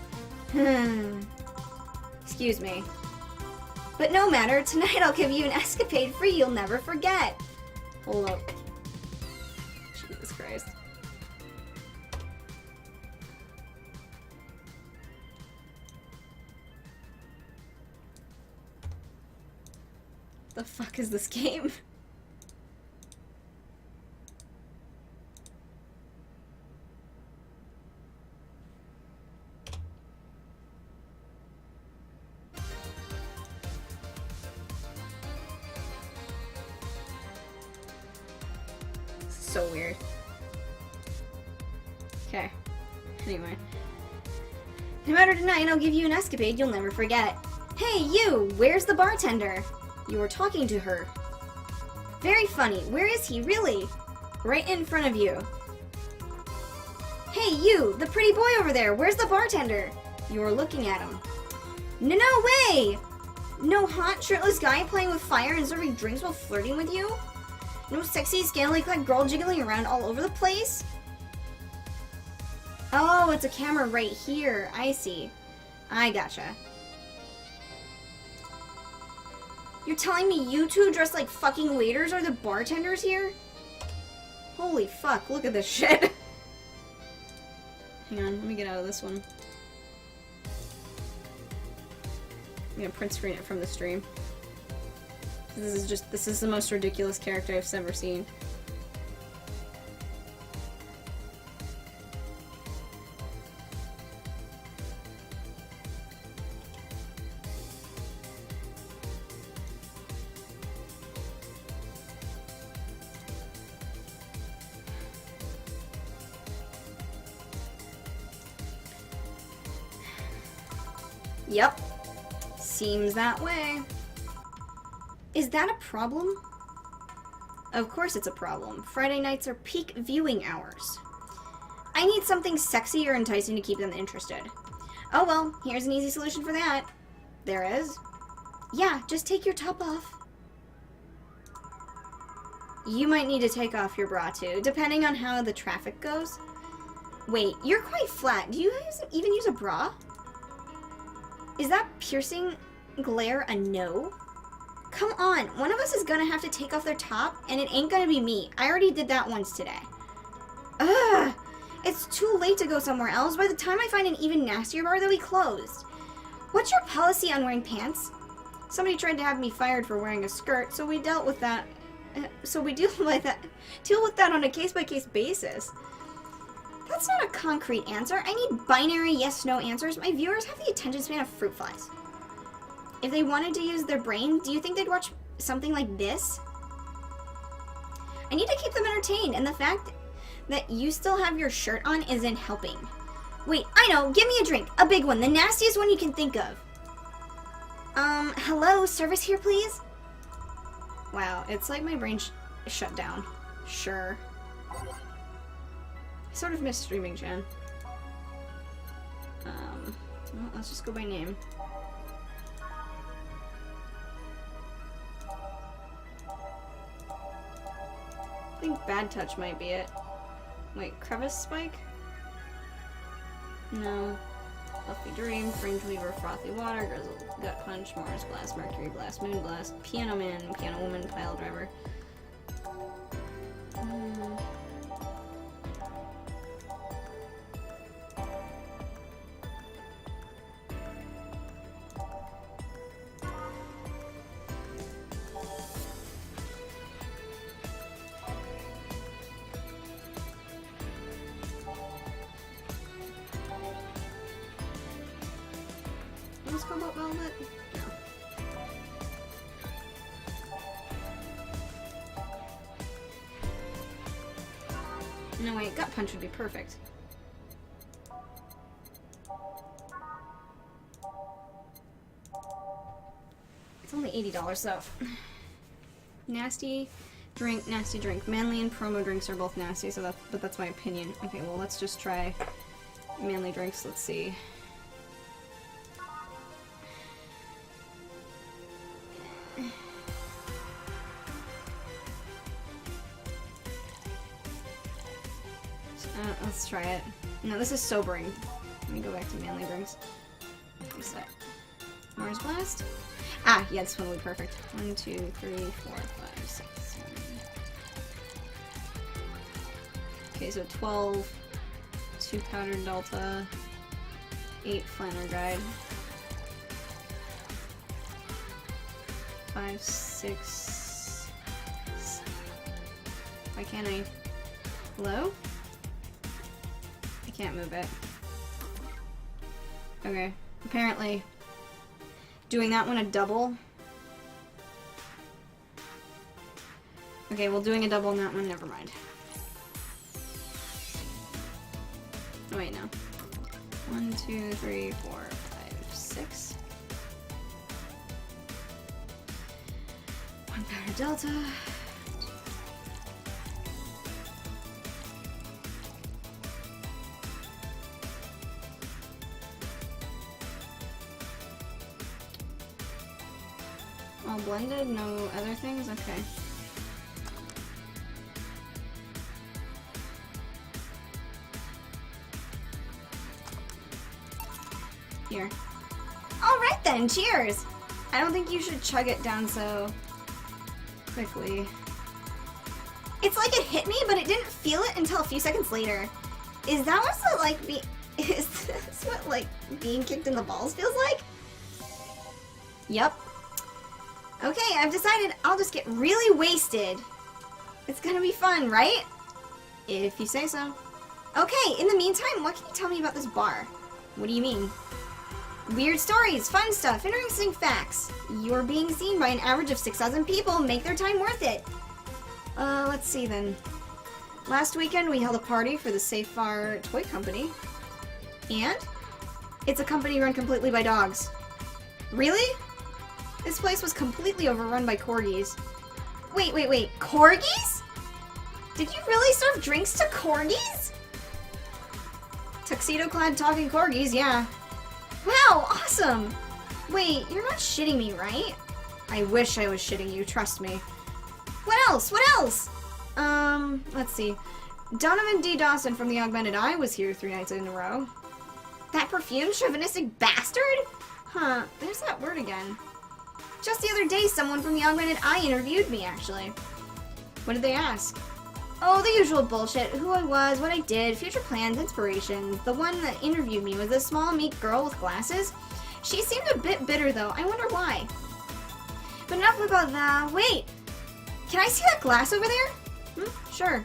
Excuse me. But no matter, tonight I'll give you an escapade free you'll never forget. Hold up. Jesus Christ. The fuck is this game? so weird. Okay. Anyway. Tomorrow tonight, I'll give you an escapade you'll never forget. Hey, you! Where's the bartender? You were talking to her. Very funny. Where is he, really? Right in front of you. Hey, you! The pretty boy over there! Where's the bartender? You were looking at him. No way! No hot, shirtless guy playing with fire and serving drinks while flirting with you? No sexy, scantily-clad girl jiggling around all over the place? Oh, it's a camera right here. I see. I gotcha. You're telling me you two dressed like fucking waiters are the bartenders here? Holy fuck, look at this shit. Hang on, let me get out of this one. I'm gonna print screen it from the stream. This is the most ridiculous character I've ever seen. Yep. Seems that way. Is that a problem? Of course it's a problem. Friday nights are peak viewing hours. I need something sexy or enticing to keep them interested. Oh well, here's an easy solution for that. There is. Yeah, just take your top off. You might need to take off your bra too, depending on how the traffic goes. Wait, you're quite flat. Do you even use a bra? Is that piercing glare a no? Come on, one of us is gonna have to take off their top, and it ain't gonna be me. I already did that once today. Ugh! It's too late to go somewhere else. By the time I find an even nastier bar, they'll be closed. What's your policy on wearing pants? Somebody tried to have me fired for wearing a skirt, so we dealt with that. So we deal with that on a case-by-case basis. That's not a concrete answer. I need binary yes-no answers. My viewers have the attention span of fruit flies. If they wanted to use their brain, do you think they'd watch something like this? I need to keep them entertained, and the fact that you still have your shirt on isn't helping. Wait, I know. Give me a drink. A big one. The nastiest one you can think of. Hello? Service here, please? Wow, it's like my brain shut down. Sure. I sort of miss streaming, Jen. Well, let's just go by name. I think Bad Touch might be it. Wait, Crevice Spike? No. Fluffy Dream, Fringe Weaver, Frothy Water, Grizzle, Gut Punch, Mars Blast, Mercury Blast, Moon Blast, Piano Man, Piano Woman, Pile Driver. What's Cobalt Velvet? No, wait, Gut Punch would be perfect. It's only $80 though. Nasty drink, nasty drink. Manly and promo drinks are both nasty, so but that's my opinion. Okay, well let's just try manly drinks. Let's see. Let's try it. No, this is sobering. Let me go back to manly drinks. Reset. Mars Blast? Ah, yeah, this one will be perfect. 1, 2, 3, 4, 5, 6, 7. Okay, so 12, 2 Powdered Delta, 8 Flanner Guide, 5, 6. Why can't I? Hello? I can't move it. Okay. Apparently, doing that one a double. Okay, well, doing a double on that one, never mind. Oh, wait, no. 1, 2, 3, 4, 5, 6. 1 powder delta. All blended, no other things? Okay. Here. Alright then, cheers! I don't think you should chug it down so quickly. It's like it hit me, but it didn't feel it until a few seconds later. Is that what's it like is this what like being kicked in the balls feels like? Yep. Okay, I've decided I'll just get really wasted. It's gonna be fun, right? If you say so. Okay, in the meantime, what can you tell me about this bar? What do you mean? Weird stories, fun stuff, interesting facts. You're being seen by an average of 6,000 people. Make their time worth it. Let's see then. Last weekend we held a party for the Safar Toy Company. And? It's a company run completely by dogs. Really? This place was completely overrun by corgis. Wait. Corgis? Did you really serve drinks to corgis? Tuxedo-clad talking corgis, yeah. Wow, awesome! Wait, you're not shitting me, right? I wish I was shitting you, trust me. What else? Let's see. Donovan D. Dawson from the Augmented Eye was here 3 nights in a row. That perfumed, chauvinistic bastard? Huh, there's that word again. Just the other day, someone from the Augmented Eye interviewed me, actually. What did they ask? Oh, the usual bullshit. Who I was, what I did, future plans, inspirations. The one that interviewed me was a small, meek girl with glasses. She seemed a bit bitter, though. I wonder why. But enough about that. Wait! Can I see that glass over there? Sure.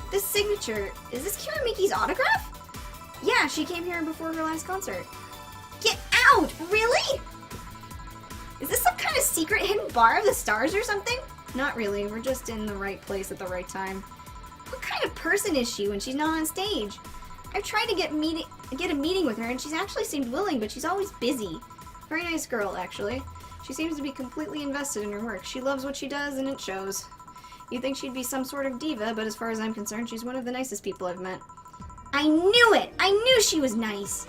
This signature, is this Kira Miki's autograph? Yeah, she came here before her last concert. Get out! Really? Is this some kind of secret hidden bar of the stars or something? Not really. We're just in the right place at the right time. What kind of person is she when she's not on stage? I've tried to get a meeting with her, and she's actually seemed willing, but she's always busy. Very nice girl, actually. She seems to be completely invested in her work. She loves what she does, and it shows. You'd think she'd be some sort of diva, but as far as I'm concerned, she's one of the nicest people I've met. I knew it! I knew she was nice!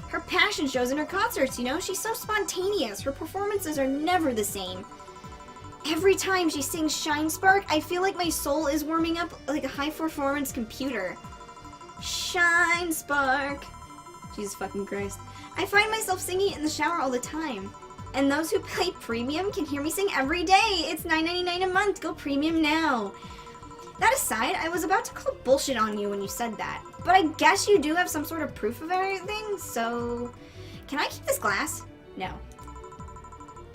Her passion shows in her concerts, you know? She's so spontaneous. Her performances are never the same. Every time she sings Shine Spark, I feel like my soul is warming up like a high-performance computer. Shine Spark. Jesus fucking Christ. I find myself singing it in the shower all the time. And those who pay premium can hear me sing every day. It's $9.99 a month. Go premium now. That aside, I was about to call bullshit on you when you said that. But I guess you do have some sort of proof of everything, so... Can I keep this glass? No.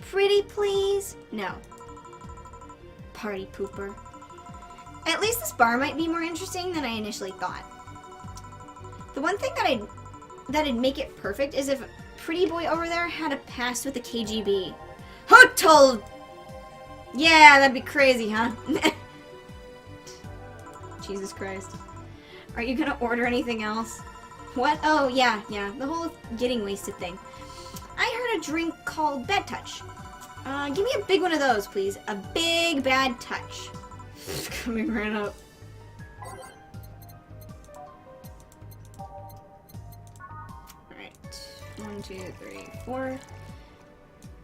Pretty please? No. Party pooper. At least this bar might be more interesting than I initially thought. The one thing that'd make it perfect is if pretty boy over there had a past with the KGB. Who told? Yeah, that'd be crazy, huh? Jesus Christ. Are you gonna order anything else? What? Oh, yeah, the whole getting wasted thing. I heard a drink called Bad Touch. Give me a big one of those, please. A big bad touch. Coming right up. Alright. 1, 2, 3, 4.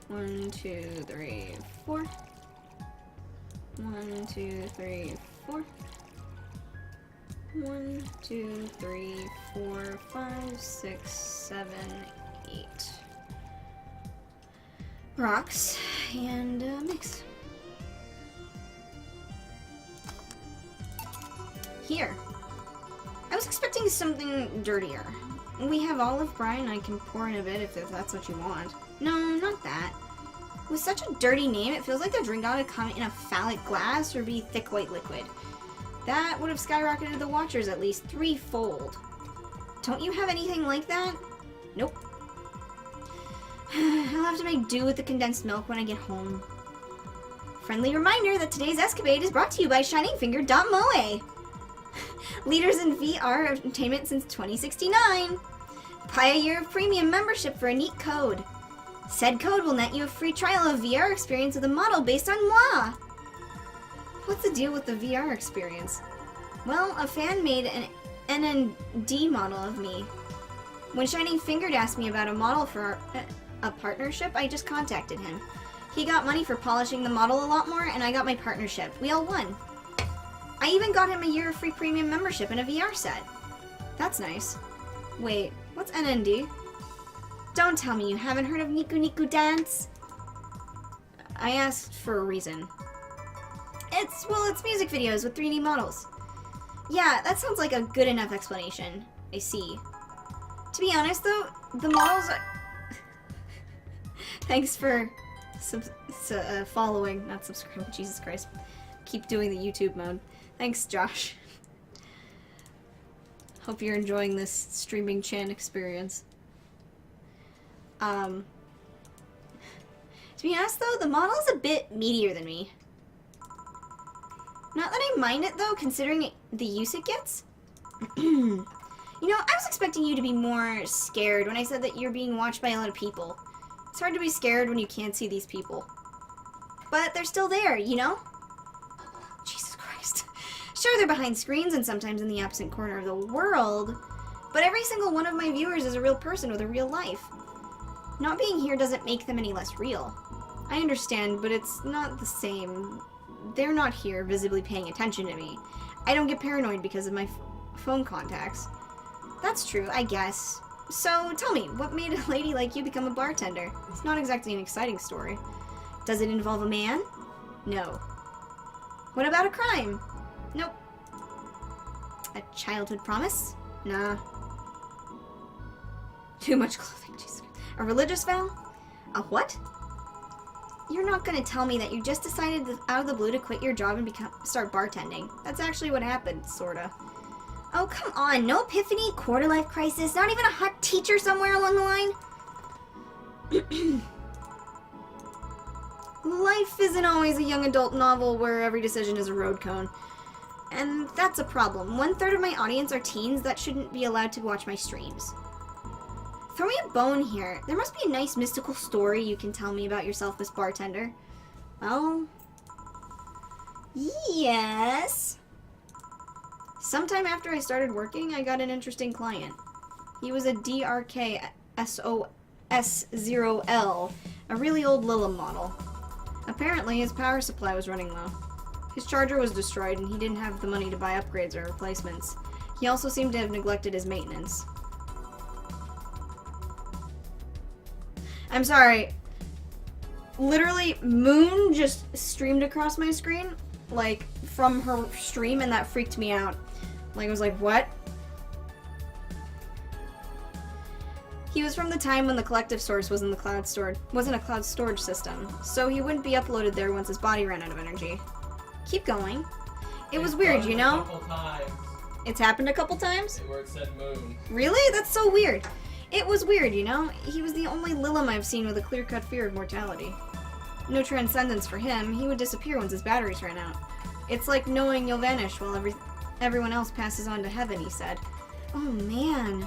1, 2, 3, 4. 1, 2, 3, 4. 1, 2, 3, 4, 5, 6, 7, 8. Rocks and mix. Here. I was expecting something dirtier. We have olive brine. I can pour in a bit if that's what you want. No, not that. With such a dirty name, it feels like the drink ought to come in a phallic glass or be thick white liquid. That would have skyrocketed the watchers at least 3-fold. Don't you have anything like that? Nope. I'll have to make do with the condensed milk when I get home. Friendly reminder that today's escapade is brought to you by ShiningFinger.moe. Leaders in VR entertainment since 2069. Buy a year of premium membership for a neat code. Said code will net you a free trial of VR experience with a model based on moi. What's the deal with the VR experience? Well, a fan made an NND model of me. When Shining Fingered asked me about a model for a partnership, I just contacted him. He got money for polishing the model a lot more, and I got my partnership. We all won. I even got him a year of free premium membership and a VR set. That's nice. Wait, what's NND? Don't tell me you haven't heard of Niku Niku Dance? I asked for a reason. It's music videos with 3D models. Yeah, that sounds like a good enough explanation. I see. To be honest though, the models are... Thanks for following, not subscribing, Jesus Christ. Keep doing the YouTube mode. Thanks, Josh. Hope you're enjoying this streaming Chan experience. To be honest though, the model is a bit meatier than me. Not that I mind it though, considering the use it gets. You know, I was expecting you to be more scared when I said that you're being watched by a lot of people. It's hard to be scared when you can't see these people. But they're still there, you know? Jesus Christ. Sure, they're behind screens and sometimes in the absent corner of the world, but every single one of my viewers is a real person with a real life. Not being here doesn't make them any less real. I understand, but it's not the same. They're not here visibly paying attention to me. I don't get paranoid because of my phone contacts. That's true, I guess. So, tell me, what made a lady like you become a bartender? It's not exactly an exciting story. Does it involve a man? No. What about a crime? Nope. A childhood promise? Nah. Too much clothing, Jesus. A religious vow? A what? You're not gonna tell me that you just decided out of the blue to quit your job and start bartending. That's actually what happened, sorta. Oh, come on. No epiphany, quarter-life crisis, not even a hot teacher somewhere along the line? Life isn't always a young adult novel where every decision is a road cone. And that's a problem. 1/3 of my audience are teens that shouldn't be allowed to watch my streams. Throw me a bone here. There must be a nice mystical story you can tell me about yourself, Miss Bartender. Well... yes... Sometime after I started working, I got an interesting client. He was a DRK-SOS0L, a really old Lilum model. Apparently, his power supply was running low. His charger was destroyed, and he didn't have the money to buy upgrades or replacements. He also seemed to have neglected his maintenance. I'm sorry. Literally, Moon just streamed across my screen, like, from her stream, and that freaked me out. Like, I was like, what? He was from the time when the collective source wasn't a cloud storage system, so he wouldn't be uploaded there once his body ran out of energy. Keep going. It was weird, you know? A couple times. It's happened a couple times? Where it said moon. Really? That's so weird. It was weird, you know? He was the only Lilum I've seen with a clear-cut fear of mortality. No transcendence for him. He would disappear once his batteries ran out. It's like knowing you'll vanish while everyone else passes on to heaven, he said. Oh, man.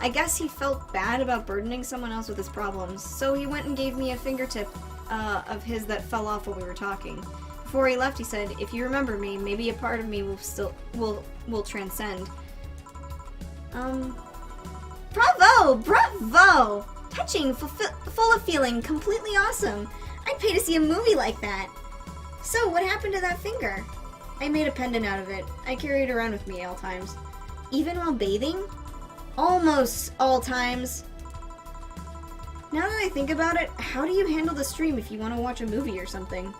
I guess he felt bad about burdening someone else with his problems, so he went and gave me a fingertip of his that fell off while we were talking. Before he left, he said, if you remember me, maybe a part of me will transcend. Bravo! Bravo! Touching, full of feeling, completely awesome. I'd pay to see a movie like that. So, what happened to that finger? I made a pendant out of it. I carry it around with me at all times. Even while bathing? Almost all times. Now that I think about it, how do you handle the stream if you want to watch a movie or something?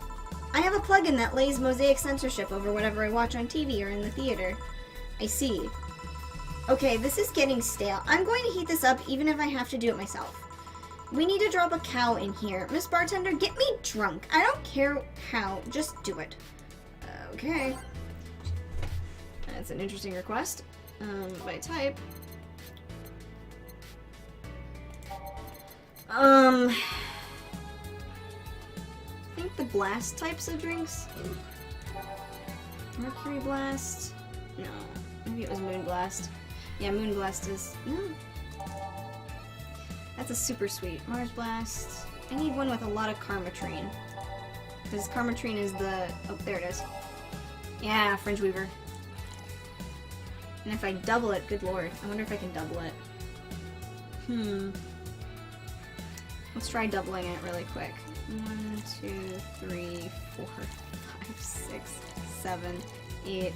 I have a plugin that lays mosaic censorship over whatever I watch on TV or in the theater. I see. Okay, this is getting stale. I'm going to heat this up even if I have to do it myself. We need to drop a cow in here. Miss Bartender, get me drunk. I don't care how, just do it. Okay. That's an interesting request. By type. I think the blast types of drinks. Mercury blast? No. Maybe it was Moonblast. Yeah, Moonblast is... No. That's a super sweet. Mars Blast. I need one with a lot of Karmatrine. Because Karmatrine is the... Oh, there it is. Yeah, Fringe Weaver. And if I double it, good lord. I wonder if I can double it. Let's try doubling it really quick. 1, 2, 3, 4, 5, 6, 7, 8,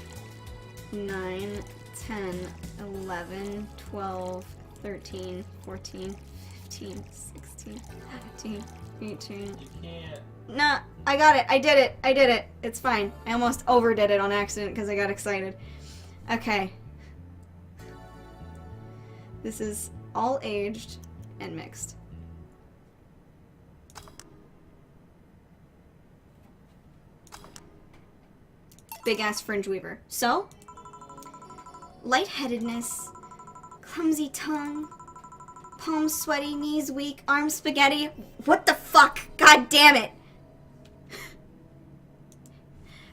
9, 10, 11, 12, 13, 14, 15, 16, 17, 18. You can't. Nah, I got it. I did it. I did it. It's fine. I almost overdid it on accident because I got excited. Okay. This is all aged and mixed. Big ass Fringe Weaver. So, lightheadedness, clumsy tongue, palms sweaty, knees weak, arms spaghetti. What the fuck? God damn it!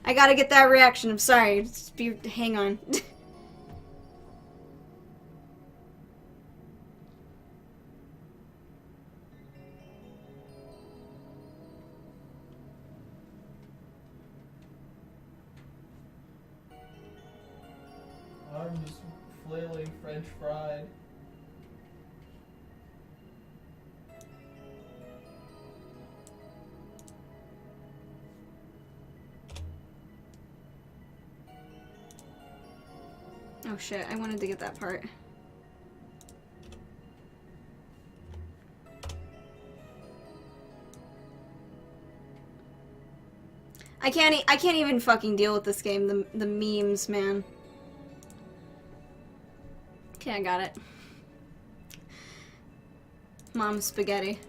I gotta get that reaction. I'm sorry. Just hang on. I'm just flailing French fried. Oh shit, I wanted to get that part. I can't even fucking deal with this game. The memes, man. Okay, I got it. Mom spaghetti.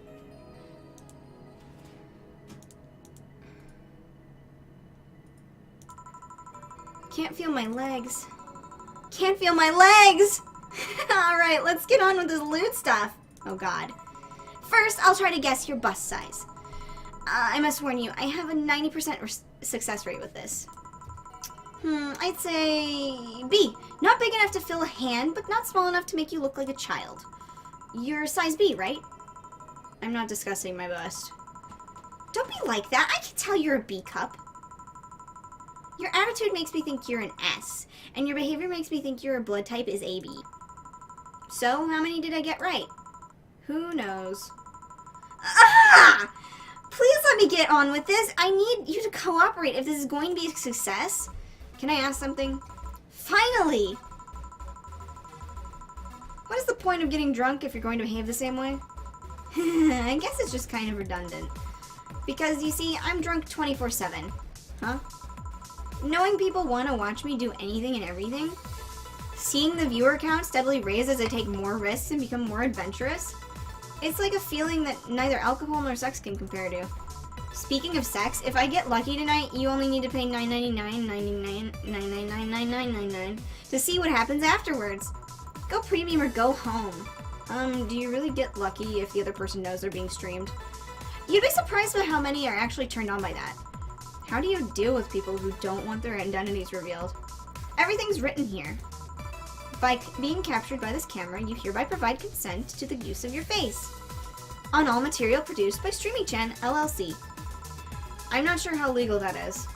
Can't feel my legs. Can't feel my legs! Alright, let's get on with this loot stuff. Oh god. First, I'll try to guess your bust size. I must warn you, I have a 90% success rate with this. I'd say B. Not big enough to fill a hand, but not small enough to make you look like a child. You're size B, right? I'm not discussing my bust. Don't be like that. I can tell you're a B cup. Your attitude makes me think you're an S, and your behavior makes me think your blood type is AB. So, how many did I get right? Who knows? Ah! Please let me get on with this. I need you to cooperate if this is going to be a success. Can I ask something? Finally! What is the point of getting drunk if you're going to behave the same way? I guess it's just kind of redundant. Because, you see, I'm drunk 24/7. Huh? Knowing people want to watch me do anything and everything, seeing the viewer count steadily raise as I take more risks and become more adventurous, it's like a feeling that neither alcohol nor sex can compare to. Speaking of sex, if I get lucky tonight, you only need to pay $9.99 to see what happens afterwards. Go premium or go home. Do you really get lucky if the other person knows they're being streamed? You'd be surprised by how many are actually turned on by that. How do you deal with people who don't want their identities revealed? Everything's written here. By being captured by this camera, you hereby provide consent to the use of your face. On all material produced by StreamyChan, LLC. I'm not sure how legal that is.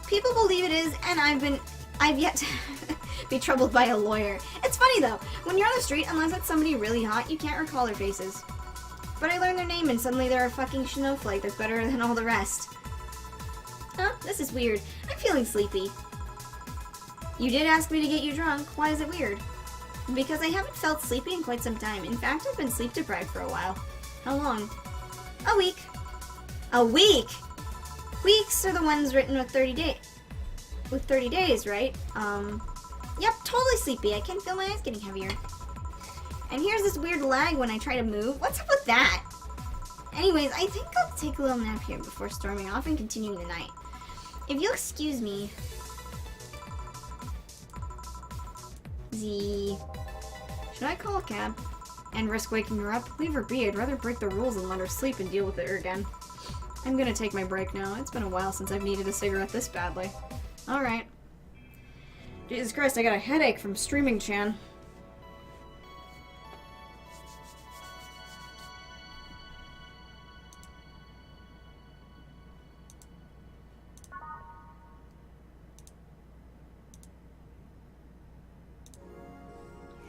People believe it is, and I've yet to be troubled by a lawyer. It's funny though, when you're on the street, unless it's somebody really hot, you can't recall their faces. But I learn their name and suddenly they're a fucking snowflake that's better than all the rest. Huh? This is weird. I'm feeling sleepy. You did ask me to get you drunk. Why is it weird? Because I haven't felt sleepy in quite some time. In fact, I've been sleep deprived for a while. How long? A week. A week? Weeks are the ones written with 30 days. With 30 days, right? Yep, totally sleepy. I can feel my eyes getting heavier. And here's this weird lag when I try to move. What's up with that? Anyways, I think I'll take a little nap here before storming off and continuing the night. If you'll excuse me. Should I call a cab? And risk waking her up? Leave her be. I'd rather break the rules and let her sleep and deal with her again. I'm gonna take my break now. It's been a while since I've needed a cigarette this badly. Alright. Jesus Christ, I got a headache from streaming, Chan.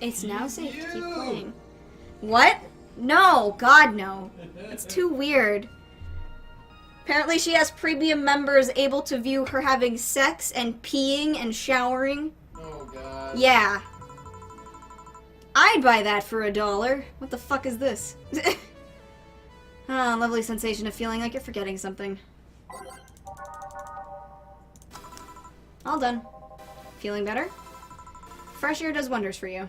It's now safe to keep playing. What? No, God no. That's too weird. Apparently she has premium members able to view her having sex and peeing and showering. Oh god. Yeah. I'd buy that for $1. What the fuck is this? Ah, lovely sensation of feeling like you're forgetting something. All done. Feeling better? Fresh air does wonders for you.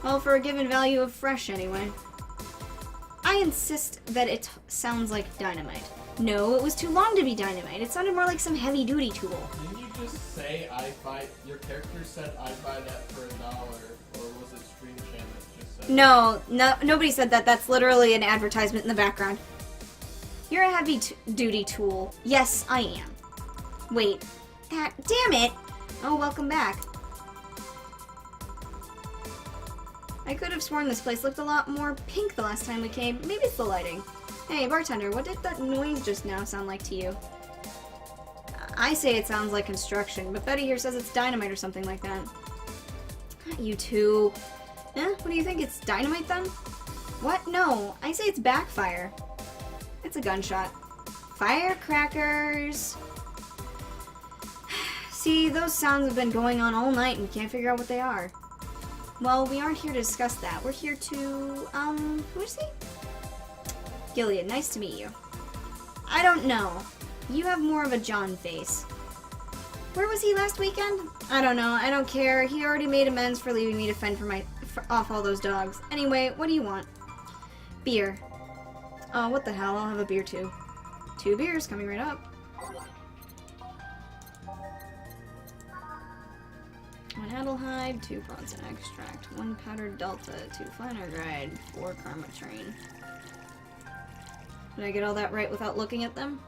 Well, for a given value of fresh, anyway. I insist that it sounds like dynamite. No, it was too long to be dynamite. It sounded more like some heavy-duty tool. Didn't you just say your character said I'd buy that for $1, or was it Stream Chan that just said No, nobody said that. That's literally an advertisement in the background. You're a heavy-duty tool. Yes, I am. Wait. Damn it! Oh, welcome back. I could have sworn this place looked a lot more pink the last time we came. Maybe it's the lighting. Hey, bartender, what did that noise just now sound like to you? I say it sounds like construction, but Betty here says it's dynamite or something like that. Not you two. Eh, what do you think? It's dynamite then? What? No, I say it's backfire. It's a gunshot. Firecrackers. See, those sounds have been going on all night and we can't figure out what they are. Well, we aren't here to discuss that. We're here to, who is he? Gilead, nice to meet you. I don't know. You have more of a John face. Where was he last weekend? I don't know. I don't care. He already made amends for leaving me to fend off all those dogs. Anyway, what do you want? Beer. Oh, what the hell? I'll have a beer too. 2 beers coming right up. 1 Adelhyde, 2 Bronson extract, 1 powdered delta, 2 flanerdride, 4 karma train. Did I get all that right without looking at them?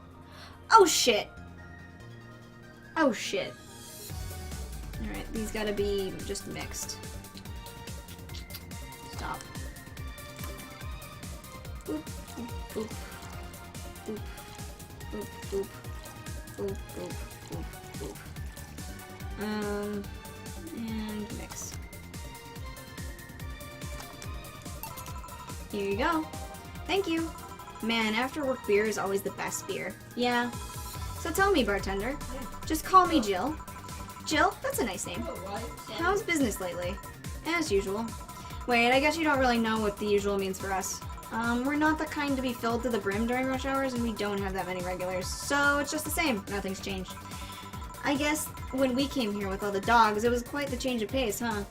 Oh shit! Oh shit. Alright, these gotta be just mixed. Stop. Boop, boop, boop, boop, boop, boop, boop, boop, boop, boop. And mix. Here you go. Thank you. Man, after work beer is always the best beer. Yeah. So tell me, bartender. Just call me Jill. Jill? That's a nice name. How's business lately? As usual. Wait, I guess you don't really know what the usual means for us. We're not the kind to be filled to the brim during rush hours, and we don't have that many regulars. So it's just the same. Nothing's changed. I guess when we came here with all the dogs, it was quite the change of pace, huh?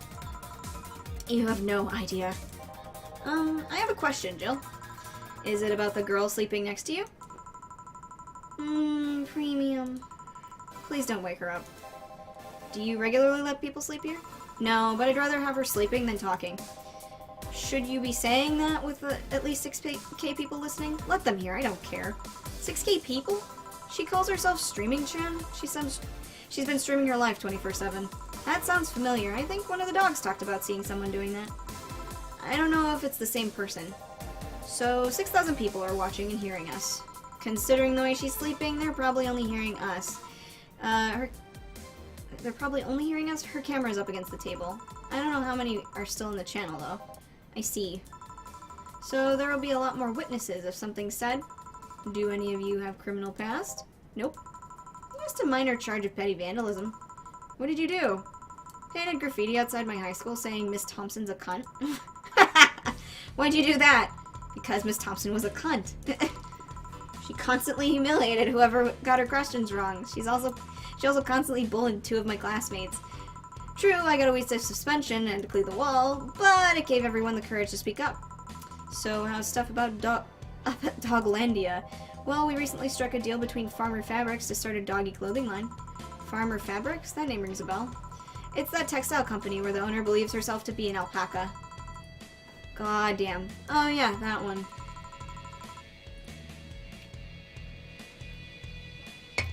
You have no idea. I have a question, Jill. Is it about the girl sleeping next to you? Premium. Please don't wake her up. Do you regularly let people sleep here? No, but I'd rather have her sleeping than talking. Should you be saying that with at least 6K people listening? Let them hear, I don't care. 6K people? She calls herself Streaming Chan? She's been streaming her life 24/7. That sounds familiar. I think one of the dogs talked about seeing someone doing that. I don't know if it's the same person. So, 6,000 people are watching and hearing us. Considering the way she's sleeping, they're probably only hearing us. They're probably only hearing us. Her camera's up against the table. I don't know how many are still in the channel, though. I see. So, there will be a lot more witnesses if something's said. Do any of you have criminal past? Nope. Just a minor charge of petty vandalism. What did you do? Painted graffiti outside my high school saying Miss Thompson's a cunt. Why'd you do that? Because Miss Thompson was a cunt. She constantly humiliated whoever got her questions wrong. She also constantly bullied 2 of my classmates. True, I got a week's suspension and to clear the wall, but it gave everyone the courage to speak up. So how's stuff about Doglandia? Well, we recently struck a deal between Farmer Fabrics to start a doggy clothing line. Farmer Fabrics? That name rings a bell. It's that textile company where the owner believes herself to be an alpaca. God damn. Oh yeah, that one.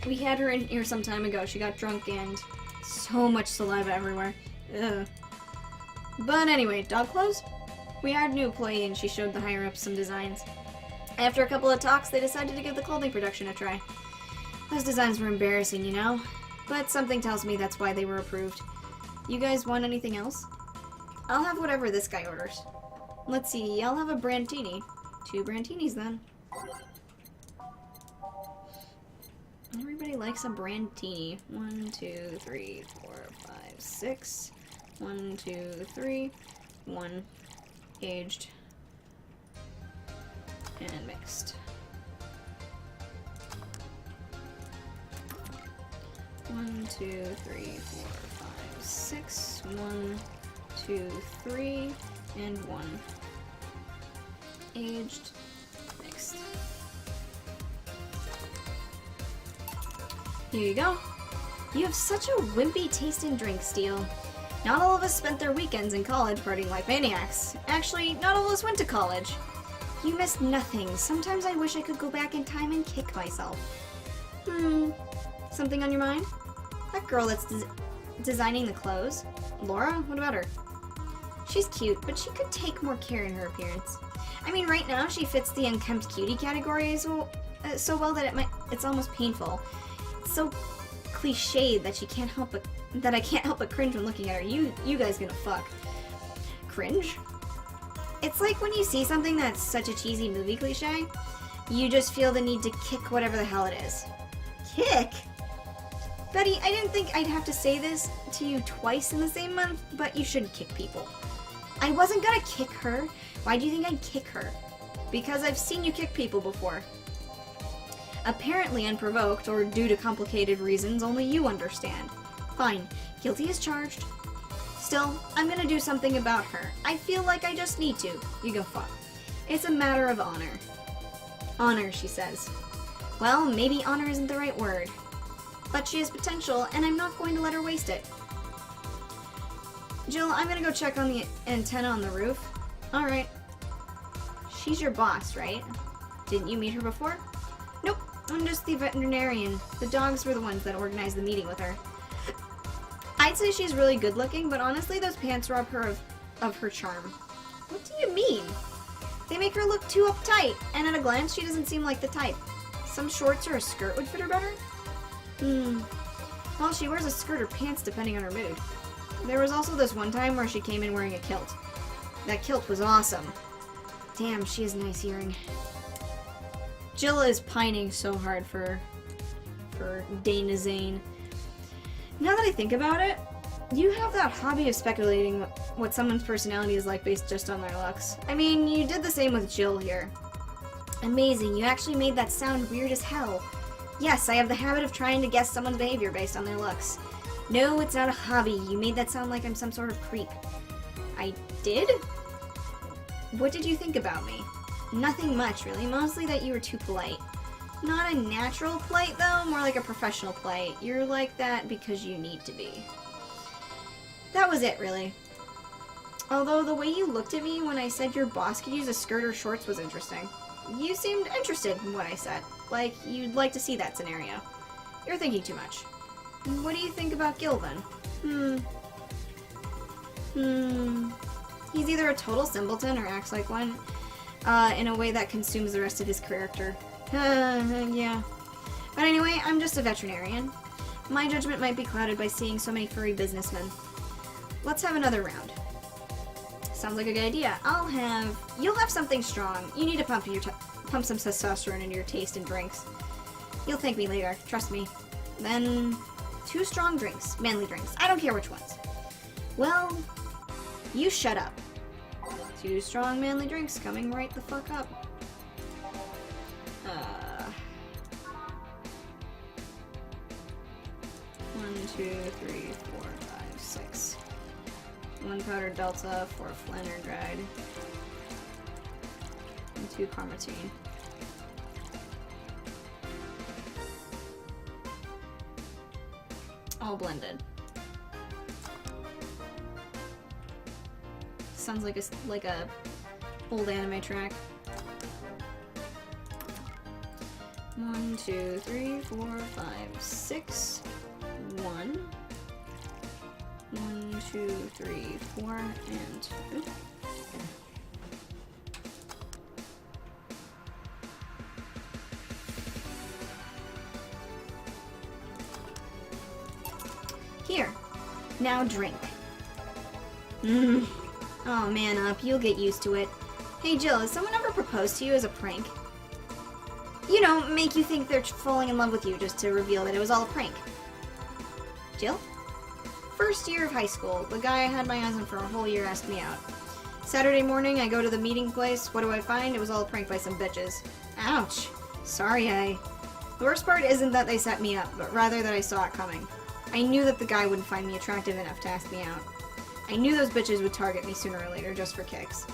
We had her in here some time ago. She got drunk and So much saliva everywhere. Ugh. But anyway, dog clothes? We hired a new employee and she showed the higher-ups some designs. After a couple of talks, they decided to give the clothing production a try. Those designs were embarrassing, you know? But something tells me that's why they were approved. You guys want anything else? I'll have whatever this guy orders. Let's see, I'll have a brandini. 2 brantinis then. Everybody likes a brandini. 1, 2, 3, 4, 5, 6. 1, 2, 3. 1. Aged. And mixed. 1, 2, 3, 4, 5, 6. 1, 2, 3, and 1. Aged, mixed. Here you go. You have such a wimpy taste in drink, Steel. Not all of us spent their weekends in college partying like maniacs. Actually, not all of us went to college. You missed nothing. Sometimes I wish I could go back in time and kick myself. Something on your mind? That girl that's designing the clothes. Laura? What about her? She's cute, but she could take more care in her appearance. I mean, right now she fits the unkempt cutie category so well that it's almost painful. It's so cliched that I can't help but cringe when looking at her. You guys gonna fuck. Cringe? It's like when you see something that's such a cheesy movie cliche, you just feel the need to kick whatever the hell it is. Kick? Betty, I didn't think I'd have to say this to you twice in the same month, but you shouldn't kick people. I wasn't gonna kick her. Why do you think I'd kick her? Because I've seen you kick people before. Apparently unprovoked, or due to complicated reasons only you understand. Fine, guilty as charged. Still, I'm gonna do something about her. I feel like I just need to. You go fuck. It's a matter of honor. Honor, she says. Well, maybe honor isn't the right word. But she has potential, and I'm not going to let her waste it. Jill, I'm gonna go check on the antenna on the roof. Alright. She's your boss, right? Didn't you meet her before? Nope, I'm just the veterinarian. The dogs were the ones that organized the meeting with her. I'd say she's really good looking, but honestly those pants rob her of her charm. What do you mean? They make her look too uptight, and at a glance she doesn't seem like the type. Some shorts or a skirt would fit her better? Well, she wears a skirt or pants depending on her mood. There was also this one time where she came in wearing a kilt. That kilt was awesome. Damn, she has a nice earring. Jill is pining so hard for Dana Zane. Now that I think about it, you have that hobby of speculating what someone's personality is like based just on their looks. I mean, you did the same with Jill here. Amazing, you actually made that sound weird as hell. Yes, I have the habit of trying to guess someone's behavior based on their looks. No, it's not a hobby. You made that sound like I'm some sort of creep. I did? What did you think about me? Nothing much, really. Mostly that you were too polite. Not a natural polite, though. More like a professional polite. You're like that because you need to be. That was it, really. Although the way you looked at me when I said your boss could use a skirt or shorts was interesting. You seemed interested in what I said. Like, you'd like to see that scenario. You're thinking too much. What do you think about Gil, then? He's either a total simpleton or acts like one, in a way that consumes the rest of his character. Yeah. But anyway, I'm just a veterinarian. My judgment might be clouded by seeing so many furry businessmen. Let's have another round. Sounds like a good idea. You'll have something strong. You need to pump some testosterone into your taste in drinks. You'll thank me later, trust me. Then, 2 strong drinks, manly drinks. I don't care which ones. Well, you shut up. 2 strong manly drinks coming right the fuck up. 1, 2, 3, 4, 5, 6. 1 powdered Delta, 4 Flanner dried, and 2 Carmatine. All blended. Sounds like a old anime track. 1, 2, 3, 4, 5, 6. 1, 1, 2, 3, 4, and... Oop. Here. Now drink. Oh, man up. You'll get used to it. Hey, Jill, has someone ever proposed to you as a prank? You know, make you think they're falling in love with you just to reveal that it was all a prank. Jill? First year of high school, the guy I had my eyes on for a whole year asked me out. Saturday morning, I go to the meeting place. What do I find? It was all a prank by some bitches. Ouch. Sorry, The worst part isn't that they set me up, but rather that I saw it coming. I knew that the guy wouldn't find me attractive enough to ask me out. I knew those bitches would target me sooner or later just for kicks.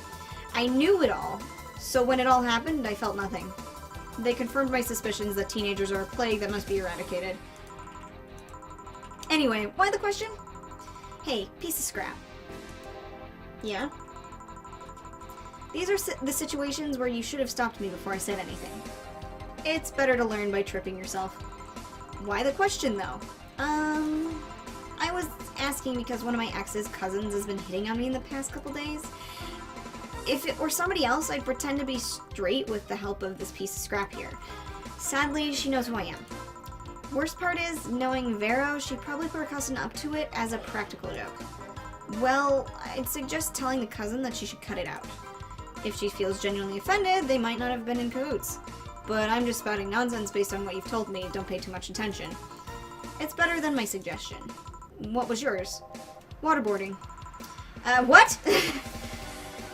I knew it all, so when it all happened, I felt nothing. They confirmed my suspicions that teenagers are a plague that must be eradicated. Anyway, why the question? Hey, piece of scrap. Yeah? These are the situations where you should have stopped me before I said anything. It's better to learn by tripping yourself. Why the question, though? I was asking because one of my ex's cousins has been hitting on me in the past couple days. If it were somebody else, I'd pretend to be straight with the help of this piece of scrap here. Sadly, she knows who I am. Worst part is, knowing Vero, she probably put her cousin up to it as a practical joke. Well, I'd suggest telling the cousin that she should cut it out. If she feels genuinely offended, they might not have been in cahoots. But I'm just spouting nonsense based on what you've told me, don't pay too much attention. It's better than my suggestion. What was yours? Waterboarding. What?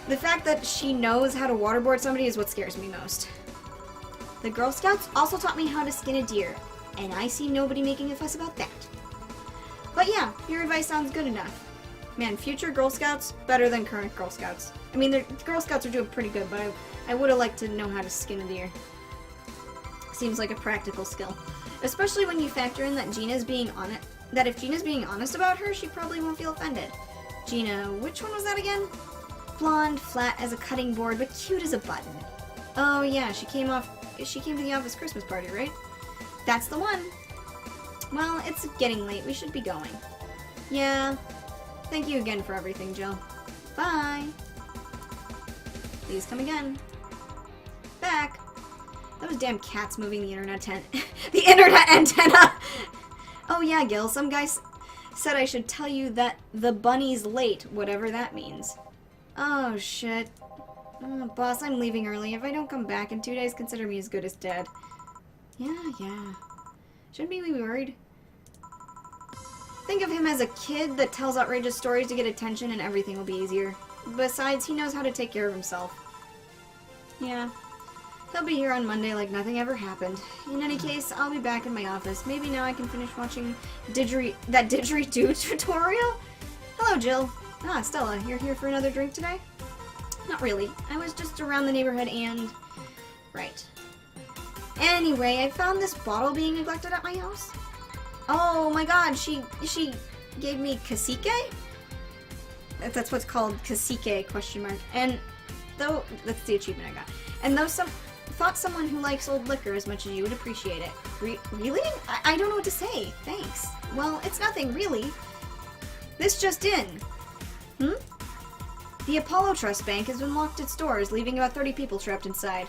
The fact that she knows how to waterboard somebody is what scares me most. The Girl Scouts also taught me how to skin a deer, and I see nobody making a fuss about that. But yeah, your advice sounds good enough. Man, future Girl Scouts, better than current Girl Scouts. I mean, the Girl Scouts are doing pretty good, but I would have liked to know how to skin a deer. Seems like a practical skill. Especially when you factor in that Gina's being honest. That if Gina's being honest about her, she probably won't feel offended. Gina, which one was that again? Blonde, flat as a cutting board, but cute as a button. Oh yeah, she came to the office Christmas party, right? That's the one. Well, it's getting late. We should be going. Yeah. Thank you again for everything, Jill. Bye. Please come again. Back. Those damn cats moving the internet the internet antenna! Oh yeah, Gil, some guy said I should tell you that the bunny's late, whatever that means. Oh, shit. Oh, boss, I'm leaving early. If I don't come back in 2 days, consider me as good as dead. Yeah. Shouldn't we be worried? Think of him as a kid that tells outrageous stories to get attention and everything will be easier. Besides, he knows how to take care of himself. Yeah. He'll be here on Monday like nothing ever happened. In any case, I'll be back in my office. Maybe now I can finish watching that didgeridoo tutorial? Hello, Jill. Ah, Stella, you're here for another drink today? Not really. I was just around the neighborhood and... Right. Anyway, I found this bottle being neglected at my house. Oh my god, she gave me cacique? That's what's called cacique, question mark. And though, that's the achievement I got. And though thought someone who likes old liquor as much as you would appreciate it. Really? I don't know what to say. Thanks. Well, it's nothing, really. This just in. The Apollo Trust Bank has been locked its doors, leaving about 30 people trapped inside.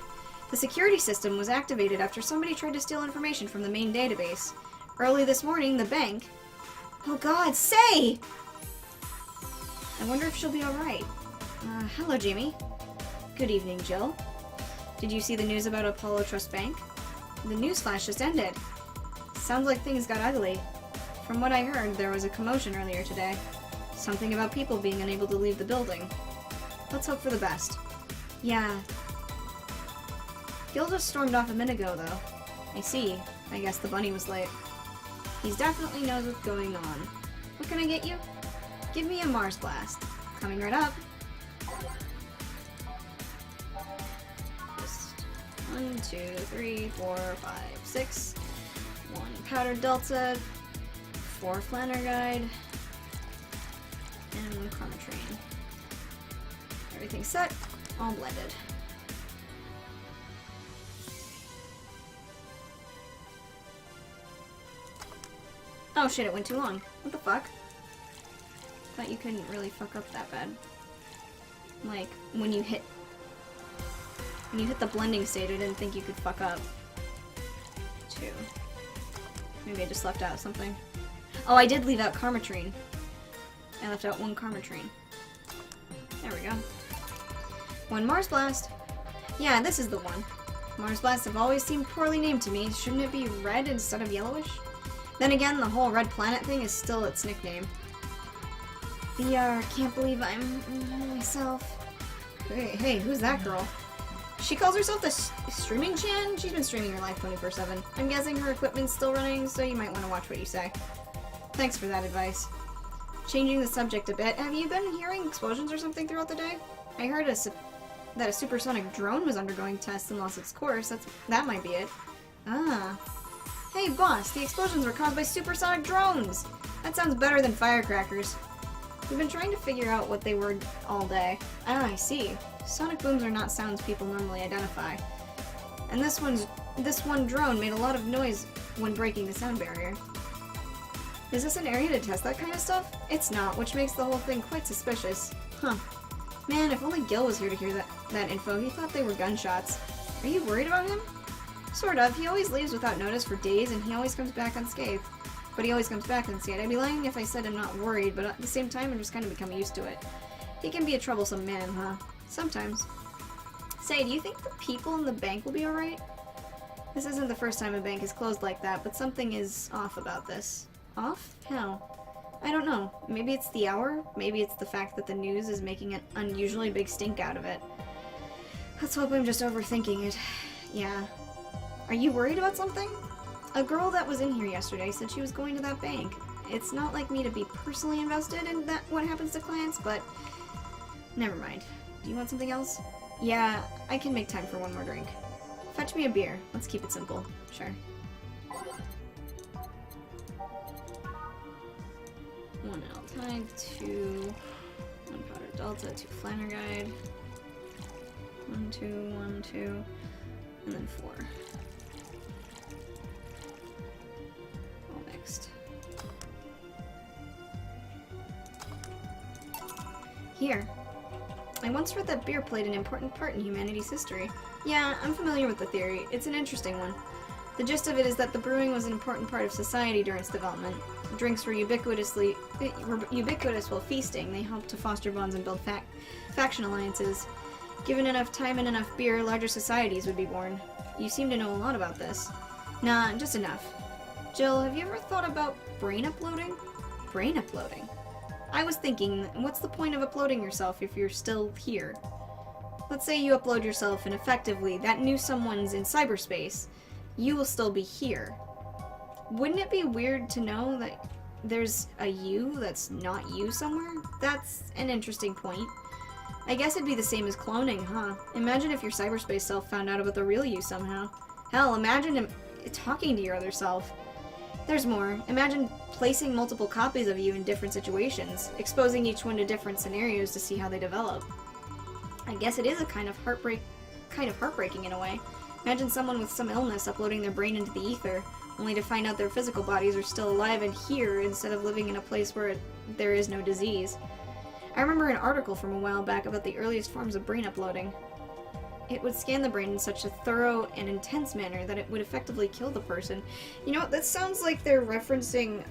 The security system was activated after somebody tried to steal information from the main database. Early this morning, the bank... Oh god, say! I wonder if she'll be alright. Hello, Jamie. Good evening, Jill. Did you see the news about Apollo Trust Bank? The newsflash just ended. Sounds like things got ugly. From what I heard, there was a commotion earlier today. Something about people being unable to leave the building. Let's hope for the best. Yeah. Gil just stormed off a minute ago, though. I see. I guess the bunny was late. He definitely knows what's going on. What can I get you? Give me a Mars Blast. Coming right up. Just 1, 2, 3, 4, 5, 6. 1 Powder Delta. 4 Flanner Guide. And 1 Karma Train. Everything's set. All blended. Oh shit, it went too long. What the fuck? thought you couldn't really fuck up that bad. Like, when you hit the blending state, I didn't think you could fuck up. 2. Maybe I just left out something. Oh, I did leave out Karmatrine. I left out 1 Karmatrine. There we go. 1 Mars Blast. Yeah, this is the one. Mars Blasts have always seemed poorly named to me. Shouldn't it be red instead of yellowish? Then again, the whole red planet thing is still its nickname. VR, can't believe I'm myself. Hey, who's that girl? She calls herself the Streaming Chan? She's been streaming her life 24/7. I'm guessing her equipment's still running, so you might want to watch what you say. Thanks for that advice. Changing the subject a bit, have you been hearing explosions or something throughout the day? I heard that a supersonic drone was undergoing tests and lost its course. That might be it. Ah. Hey boss, the explosions were caused by supersonic drones! That sounds better than firecrackers. We've been trying to figure out what they were all day. Ah, I see. Sonic booms are not sounds people normally identify. And this one drone made a lot of noise when breaking the sound barrier. Is this an area to test that kind of stuff? It's not, which makes the whole thing quite suspicious. Huh. Man, if only Gil was here to hear that info, he thought they were gunshots. Are you worried about him? Sort of. He always leaves without notice for days, and he always comes back unscathed. But he always comes back unscathed. I'd be lying if I said I'm not worried, but at the same time, I'm just kind of become used to it. He can be a troublesome man, huh? Sometimes. Say, do you think the people in the bank will be alright? This isn't the first time a bank is closed like that, but something is off about this. Off? How? I don't know. Maybe it's the hour? Maybe it's the fact that the news is making an unusually big stink out of it. Let's hope I'm just overthinking it. Yeah. Are you worried about something? A girl that was in here yesterday said she was going to that bank. It's not like me to be personally invested in what happens to clients, but never mind. Do you want something else? Yeah, I can make time for 1 more drink. Fetch me a beer. Let's keep it simple. Sure. 1 Altai, 2 1 Powder Delta, 2 Flanner Guide. 1, 2, 1, 2, and then 4. All mixed. Here. I once read that beer played an important part in humanity's history. Yeah, I'm familiar with the theory. It's an interesting one. The gist of it is that the brewing was an important part of society during its development. Drinks were ubiquitous while feasting. They helped to foster bonds and build faction alliances. Given enough time and enough beer, larger societies would be born. You seem to know a lot about this. Nah, just enough. Jill, have you ever thought about brain uploading? Brain uploading? I was thinking, what's the point of uploading yourself if you're still here? Let's say you upload yourself and effectively that new someone's in cyberspace. You will still be here. Wouldn't it be weird to know that there's a you that's not you somewhere? That's an interesting point. I guess it'd be the same as cloning, huh? Imagine if your cyberspace self found out about the real you somehow. Hell, imagine him talking to your other self. There's more. Imagine placing multiple copies of you in different situations, exposing each one to different scenarios to see how they develop. I guess it is a kind of heartbreaking in a way. Imagine someone with some illness uploading their brain into the ether, only to find out their physical bodies are still alive and here instead of living in a place where there is no disease. I remember an article from a while back about the earliest forms of brain uploading. It would scan the brain in such a thorough and intense manner that it would effectively kill the person. You know what, that sounds like they're referencing,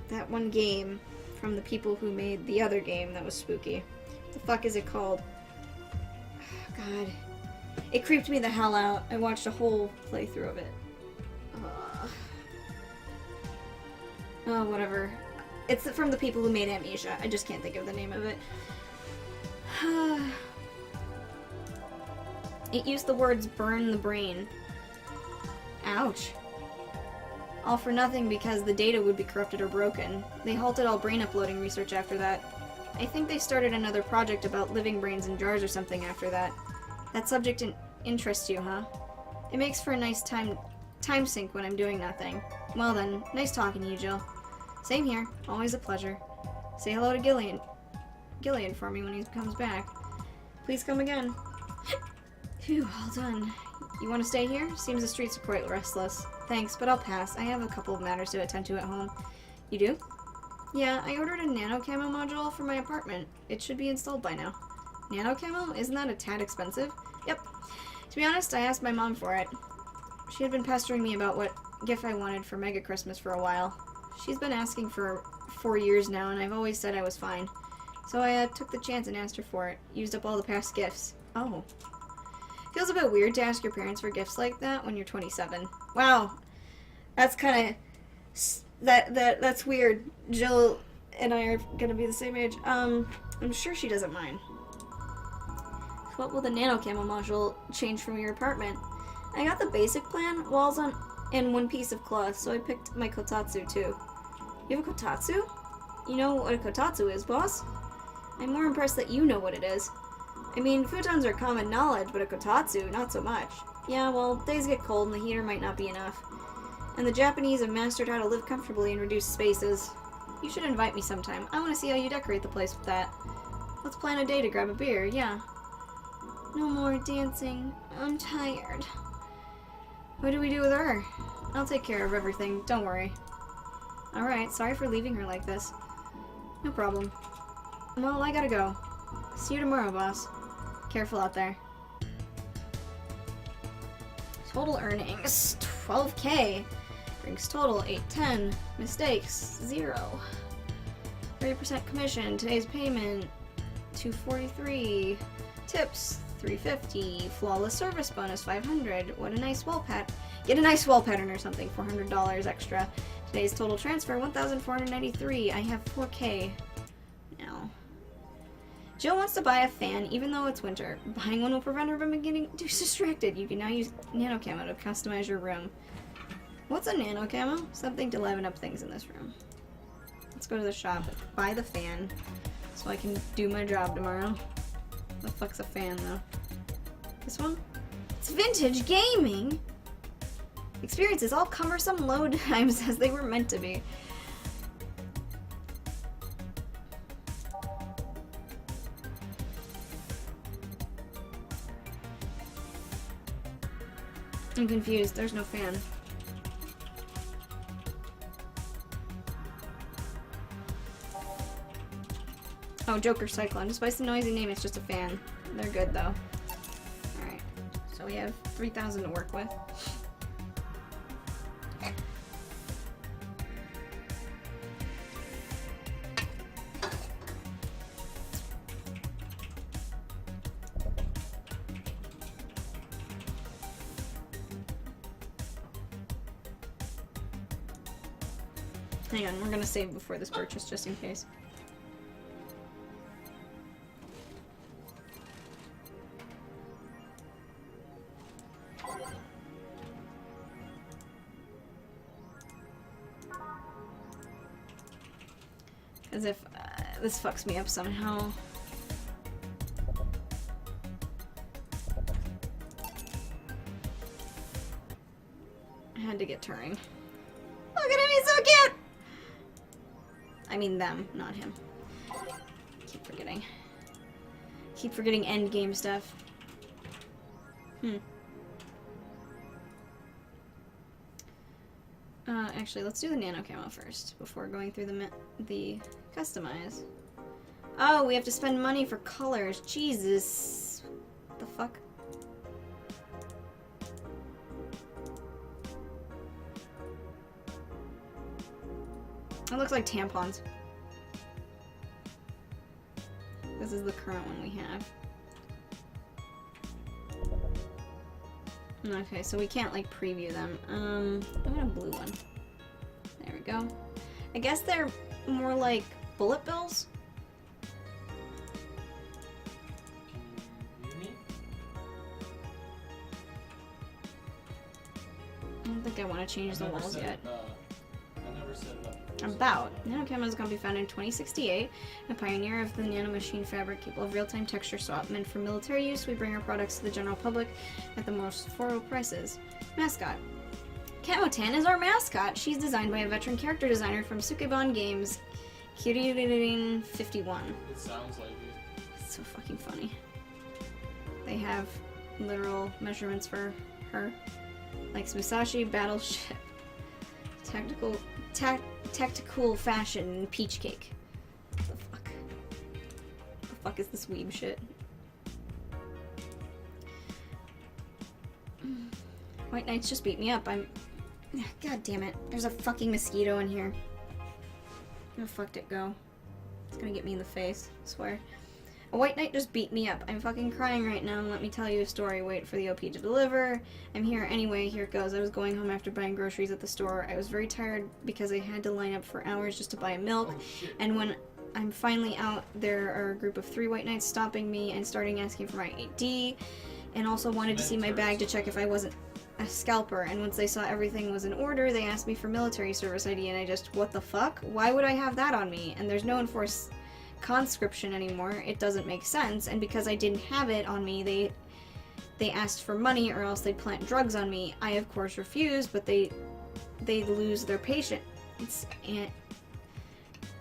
that one game from the people who made the other game that was spooky. What the fuck is it called? Oh, God. It creeped me the hell out. I watched a whole playthrough of it. Oh, whatever. It's from the people who made Amnesia. I just can't think of the name of it. It used the words burn the brain. Ouch. All for nothing because the data would be corrupted or broken. They halted all brain uploading research after that. I think they started another project about living brains in jars or something after that. That subject interests you, huh? It makes for a nice time sink when I'm doing nothing. Well then, nice talking to you, Jill. Same here. Always a pleasure. Say hello to Gillian for me when he comes back. Please come again. Phew, all done. You want to stay here? Seems the streets are quite restless. Thanks, but I'll pass. I have a couple of matters to attend to at home. You do? Yeah, I ordered a nano camo module for my apartment. It should be installed by now. Nano camo? Isn't that a tad expensive? Yep. To be honest, I asked my mom for it. She had been pestering me about what gift I wanted for Mega Christmas for a while. She's been asking for 4 years now, and I've always said I was fine. So I took the chance and asked her for it. Used up all the past gifts. Oh. Feels a bit weird to ask your parents for gifts like that when you're 27. Wow. That's kind of... That's weird. Jill and I are gonna be the same age. I'm sure she doesn't mind. What will the nano camo module change from your apartment? I got the basic plan, walls on and one piece of cloth, so I picked my kotatsu too. You have a kotatsu? You know what a kotatsu is, boss? I'm more impressed that you know what it is. I mean, futons are common knowledge, but a kotatsu, not so much. Yeah, well, days get cold and the heater might not be enough. And the Japanese have mastered how to live comfortably in reduced spaces. You should invite me sometime. I want to see how you decorate the place with that. Let's plan a day to grab a beer, yeah. No more dancing. I'm tired. What do we do with her? I'll take care of everything, don't worry. Alright, sorry for leaving her like this. No problem. Well, I gotta go. See you tomorrow, boss. Careful out there. Total earnings, 12K. Brings total 810. Mistakes, 0. 30% commission. Today's payment, 243. Tips, 350. Flawless service bonus, 500. What a nice wall pat. Get a nice wall pattern or something, $400 extra. Today's total transfer, 1,493. I have 4K now. Jill wants to buy a fan even though it's winter. Buying one will prevent her from getting too distracted. You can now use nano camo to customize your room. What's a nano camo? Something to liven up things in this room. Let's go to the shop, buy the fan, so I can do my job tomorrow. The fuck's a fan, though? This one? It's vintage gaming! Experiences all cumbersome load times as they were meant to be. I'm confused. There's no fan. Oh, Joker Cyclone. Despite the noisy name, it's just a fan. They're good, though. Alright. So we have 3,000 to work with. Hang on, we're gonna save before this purchase, just in case. As if this fucks me up somehow. I had to get Turing. Look at him, he's so cute! I mean them, not him. Keep forgetting. Keep forgetting endgame stuff. Actually, let's do the nano camo first before going through the customize. Oh, we have to spend money for colors. Jesus. What the fuck? It looks like tampons. This is the current one we have. Okay, so we can't like preview them. I'm gonna blue one. There we go. I guess they're more like bullet bills. I don't think I want to change the walls yet. I never set it up. About. Nanocamo is going to be founded in 2068, a pioneer of the nanomachine fabric capable of real-time texture swap. Meant for military use, we bring our products to the general public at the most affordable prices. Mascot. Camo-tan is our mascot. She's designed by a veteran character designer from Sukeban Games, Kiririn51. It sounds like it. It's so fucking funny. They have literal measurements for her. Like Musashi Battleship. tactical fashion peach cake. What the fuck? The fuck is this weeb shit? White Knights just beat me up. God damn it. There's a fucking mosquito in here. Where the fuck did it go? It's gonna get me in the face, I swear. A White Knight just beat me up. I'm fucking crying right now. Let me tell you a story. Wait for the OP to deliver. I'm here anyway. Here it goes. I was going home after buying groceries at the store. I was very tired because I had to line up for hours just to buy milk. Oh, And when I'm finally out, there are a group of 3 White Knights stopping me and starting asking for my ID. And also wanted to see my bag to check if I wasn't a scalper. And once they saw everything was in order, they asked me for military service ID. And I just, what the fuck? Why would I have that on me? And there's no enforced conscription anymore. It doesn't make sense. And because I didn't have it on me, they asked for money or else they'd plant drugs on me. I of course refused, but they lose their patience.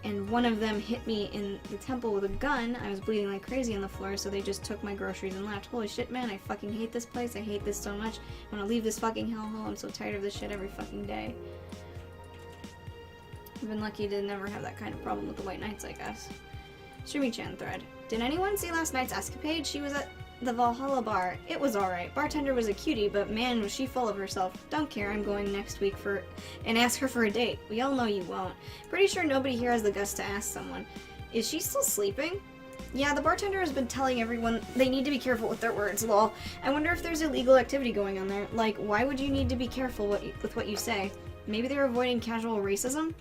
And one of them hit me in the temple with a gun. I was bleeding like crazy on the floor, so they just took my groceries and left. Holy shit, man, I fucking hate this place. I hate this so much. I want to leave this fucking hellhole. I'm so tired of this shit every fucking day. I've been lucky to never have that kind of problem with the White Knights, I guess. Streamy-chan thread. Did anyone see last night's escapade? She was at the Valhalla bar. It was alright. Bartender was a cutie, but man, was she full of herself. Don't care, I'm going next week and ask her for a date. We all know you won't. Pretty sure nobody here has the guts to ask someone. Is she still sleeping? Yeah, the bartender has been telling everyone they need to be careful with their words, lol. I wonder if there's illegal activity going on there. Like, why would you need to be careful with what you say? Maybe they're avoiding casual racism?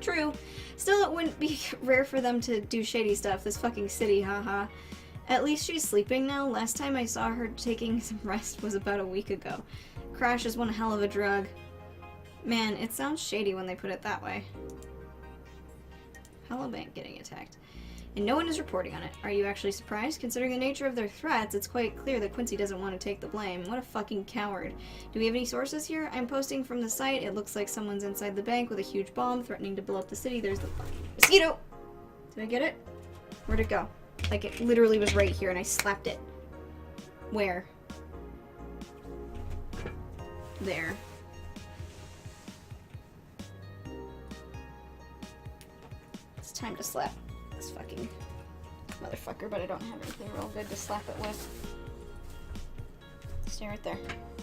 True. Still, it wouldn't be rare for them to do shady stuff. This fucking city, haha. At least she's sleeping now. Last time I saw her taking some rest was about a week ago. Crash is one hell of a drug. Man, it sounds shady when they put it that way. Hello Bank getting attacked. And no one is reporting on it. Are you actually surprised? Considering the nature of their threats, it's quite clear that Quincy doesn't want to take the blame. What a fucking coward. Do we have any sources here? I'm posting from the site. It looks like someone's inside the bank with a huge bomb threatening to blow up the city. There's the fucking mosquito! Did I get it? Where'd it go? Like, it literally was right here and I slapped it. Where? There. It's time to slap this fucking motherfucker, but I don't have anything real good to slap it with. Stay right there.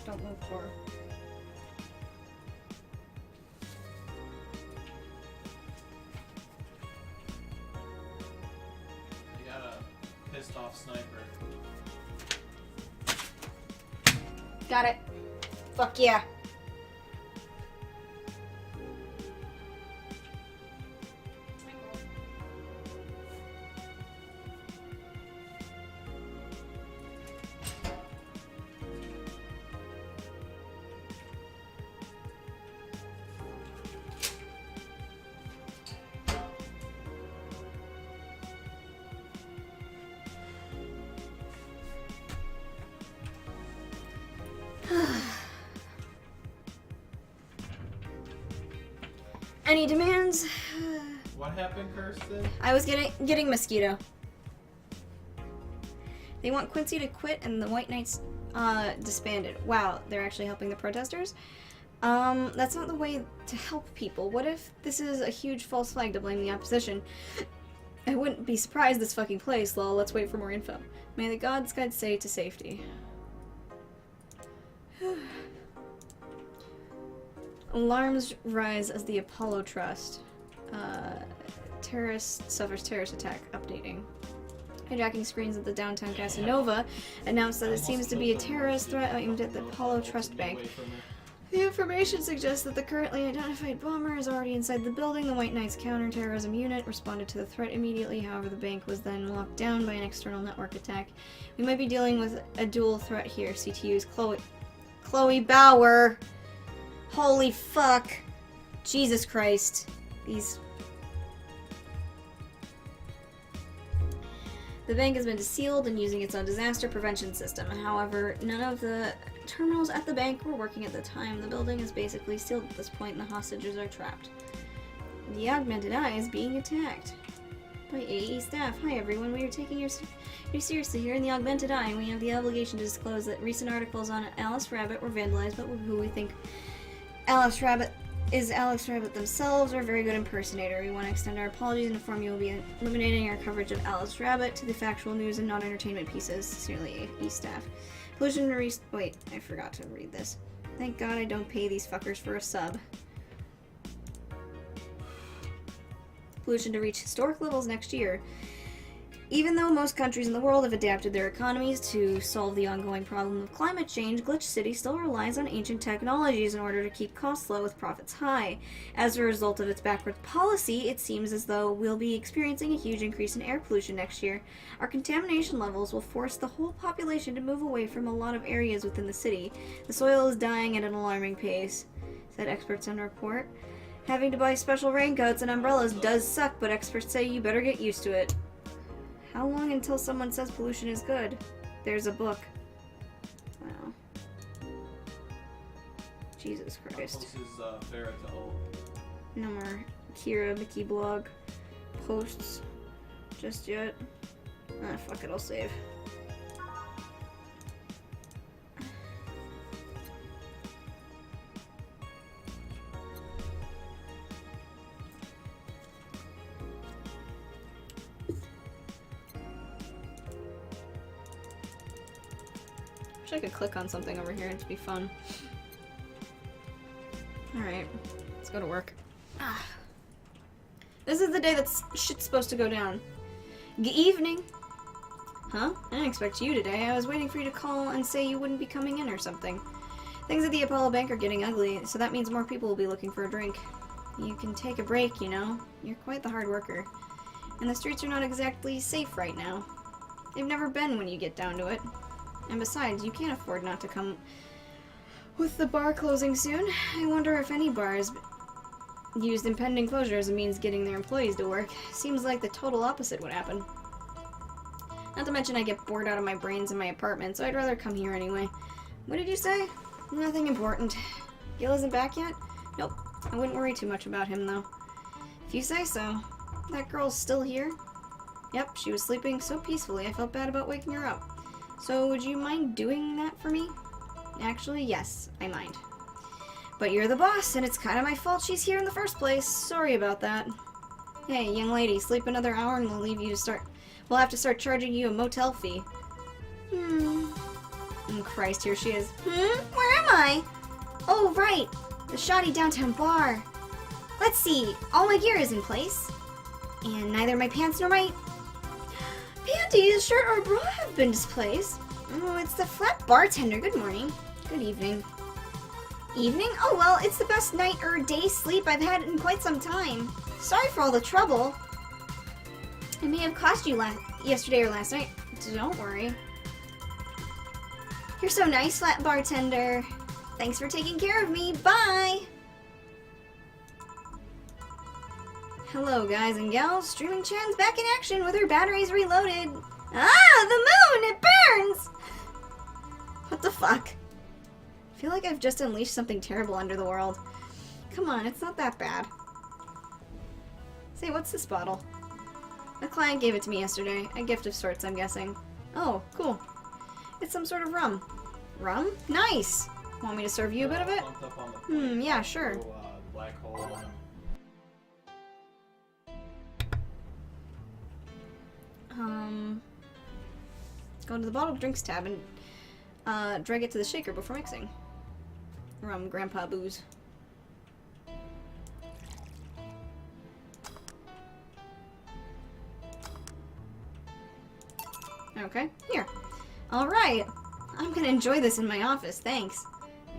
Don't move forward. You got a pissed off sniper. Got it. Fuck yeah. Any demands? What happened, Kirsten? I was getting mosquito. They want Quincy to quit and the White Knights disbanded. Wow, they're actually helping the protesters? That's not the way to help people. What if this is a huge false flag to blame the opposition? I wouldn't be surprised this fucking place, lol. Let's wait for more info. May the gods guide say to safety. Alarms rise as the Apollo Trust. Terrorist suffers terrorist attack. Updating. Hijacking screens at the downtown Casanova announced that it seems to be a terrorist threat aimed at the Apollo Trust Bank. The information suggests that the currently identified bomber is already inside the building. The White Knights counterterrorism unit responded to the threat immediately. However, the bank was then locked down by an external network attack. We might be dealing with a dual threat here. CTU's Chloe Bauer. Holy fuck. Jesus Christ. These... The bank has been sealed and using its own disaster prevention system. However, none of the terminals at the bank were working at the time. The building is basically sealed at this point and the hostages are trapped. The Augmented Eye is being attacked by AE staff. Hi everyone, we are taking you seriously here in the Augmented Eye, and we have the obligation to disclose that recent articles on Alice Rabbit were vandalized, but who we think Alice Rabbit is Alex Rabbit themselves or a very good impersonator. We want to extend our apologies and inform you we'll be eliminating our coverage of Alex Rabbit to the factual news and non-entertainment pieces. Sincerely, AFE staff. Pollution to wait, I forgot to read this. Thank God I don't pay these fuckers for a sub. Pollution to reach historic levels next year. Even though most countries in the world have adapted their economies to solve the ongoing problem of climate change, Glitch City still relies on ancient technologies in order to keep costs low with profits high. As a result of its backward policy, it seems as though we'll be experiencing a huge increase in air pollution next year. Our contamination levels will force the whole population to move away from a lot of areas within the city. The soil is dying at an alarming pace, said experts on a report. Having to buy special raincoats and umbrellas does suck, but experts say you better get used to it. How long until someone says pollution is good? There's a book. Wow. Jesus Christ. This is Farrah to old. No more Kira Mickey blog posts just yet. Ah, fuck it, I'll save. Wish I could click on something over here, it'd be fun. Alright, let's go to work. Ah. This is the day that shit's supposed to go down. Good evening. Huh? I didn't expect you today. I was waiting for you to call and say you wouldn't be coming in or something. Things at the Apollo Bank are getting ugly, so that means more people will be looking for a drink. You can take a break, you know. You're quite the hard worker. And the streets are not exactly safe right now. They've never been when you get down to it. And besides, you can't afford not to come. With the bar closing soon, I wonder if any bars used impending closure as a means getting their employees to work. Seems like the total opposite would happen. Not to mention I get bored out of my brains in my apartment, so I'd rather come here anyway. What did you say? Nothing important. Gil isn't back yet? Nope. I wouldn't worry too much about him, though. If you say so. That girl's still here? Yep, she was sleeping so peacefully I felt bad about waking her up. So, would you mind doing that for me? Actually, yes, I mind. But you're the boss, and it's kind of my fault she's here in the first place. Sorry about that. Hey, young lady, sleep another hour and we'll have to start charging you a motel fee. Oh, Christ, here she is. Where am I? Oh, right. The shoddy downtown bar. Let's see. All my gear is in place. And neither my pants nor my panties, shirt, or bra have been displaced. Oh, it's the flat bartender. Good morning. Good evening. Evening? Oh, well, it's the best night or day sleep I've had in quite some time. Sorry for all the trouble. I may have cost you yesterday or last night. Don't worry. You're so nice, flat bartender. Thanks for taking care of me. Bye! Hello, guys and gals. Streaming Chan's back in action with her batteries reloaded. Ah, the moon! It burns! What the fuck? I feel like I've just unleashed something terrible under the world. Come on, it's not that bad. Say, what's this bottle? A client gave it to me yesterday. A gift of sorts, I'm guessing. Oh, cool. It's some sort of rum. Rum? Nice! Want me to serve you a bit of it? Yeah, sure. Black hole on him. Go to the bottled drinks tab and drag it to the shaker before mixing. Rum, grandpa booze. Okay, here. Alright. I'm gonna enjoy this in my office, thanks.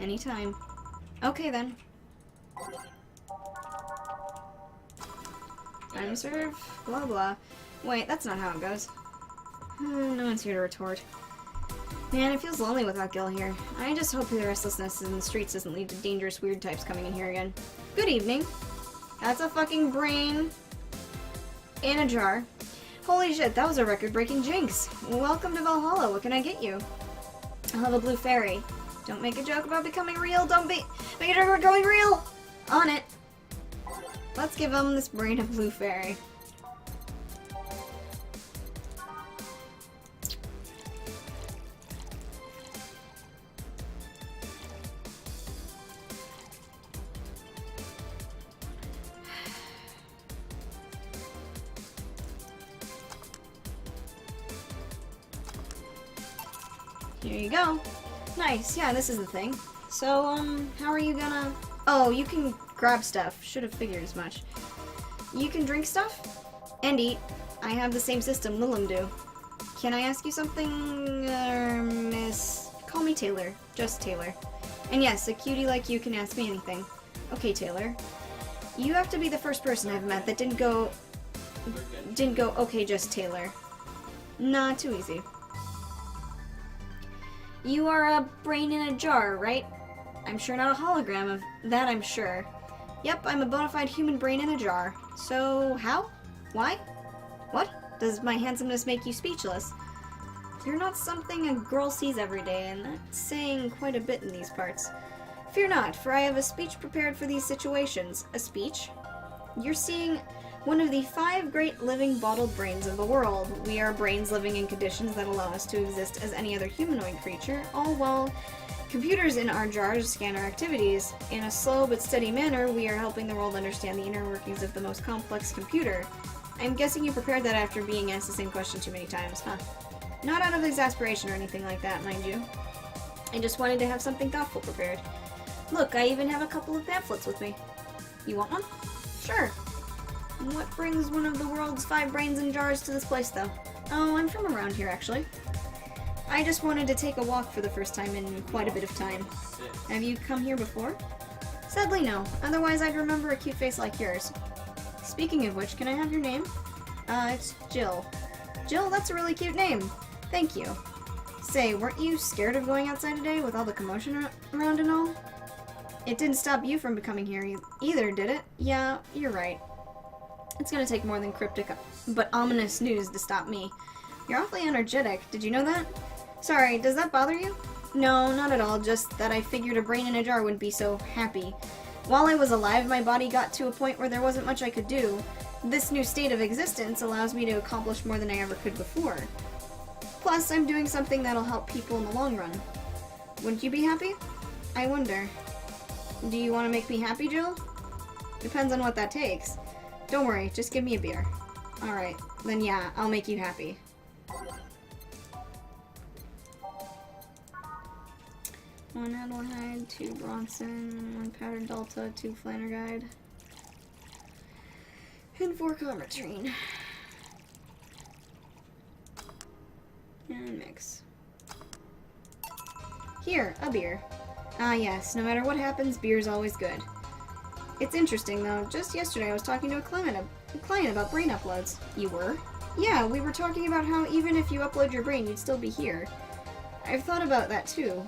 Anytime. Okay then. Time to serve, blah blah. Wait, that's not how it goes. No one's here to retort. Man, it feels lonely without Gil here. I just hope the restlessness in the streets doesn't lead to dangerous weird types coming in here again. Good evening. That's a fucking brain in a jar. Holy shit, that was a record-breaking jinx. Welcome to Valhalla. What can I get you? I'll have a blue fairy. Don't make a joke about becoming real. Don't make a joke about going real. On it. Let's give him this brain of blue fairy. Here you go. Nice, yeah, this is the thing. So, how are you gonna... Oh, you can grab stuff. Should have figured as much. You can drink stuff? And eat. I have the same system Lilim do. Can I ask you something, Miss... Call me Taylor. Just Taylor. And yes, a cutie like you can ask me anything. Okay, Taylor. You have to be the first person I've met that didn't go, okay, just Taylor. Nah, too easy. You are a brain in a jar, right? I'm sure not a hologram of that, I'm sure. Yep, I'm a bona fide human brain in a jar. So, how? Why? What? Does my handsomeness make you speechless? You're not something a girl sees every day, and that's saying quite a bit in these parts. Fear not, for I have a speech prepared for these situations. A speech? You're seeing one of the 5 great living bottled brains of the world. We are brains living in conditions that allow us to exist as any other humanoid creature, all while computers in our jars scan our activities. In a slow but steady manner, we are helping the world understand the inner workings of the most complex computer. I'm guessing you prepared that after being asked the same question too many times, huh? Not out of exasperation or anything like that, mind you. I just wanted to have something thoughtful prepared. Look, I even have a couple of pamphlets with me. You want one? Sure. What brings one of the world's 5 brains in jars to this place, though? Oh, I'm from around here, actually. I just wanted to take a walk for the first time in quite a bit of time. Have you come here before? Sadly, no. Otherwise, I'd remember a cute face like yours. Speaking of which, can I have your name? It's Jill. Jill, that's a really cute name. Thank you. Say, weren't you scared of going outside today with all the commotion around and all? It didn't stop you from coming here either, did it? Yeah, you're right. It's gonna take more than cryptic but ominous news to stop me. You're awfully energetic, did you know that? Sorry, does that bother you? No, not at all, just that I figured a brain in a jar wouldn't be so happy. While I was alive, my body got to a point where there wasn't much I could do. This new state of existence allows me to accomplish more than I ever could before. Plus, I'm doing something that'll help people in the long run. Wouldn't you be happy? I wonder. Do you want to make me happy, Jill? Depends on what that takes. Don't worry, just give me a beer. Alright, then yeah, I'll make you happy. 1 Adelheid, 2 Bronson, 1 Powder Delta, 2 Flanner Guide, and 4 Comertrine. And mix. Here, a beer. Ah yes, no matter what happens, beer's always good. It's interesting though, just yesterday I was talking to a client about brain uploads. You were? Yeah, we were talking about how even if you upload your brain, you'd still be here. I've thought about that too.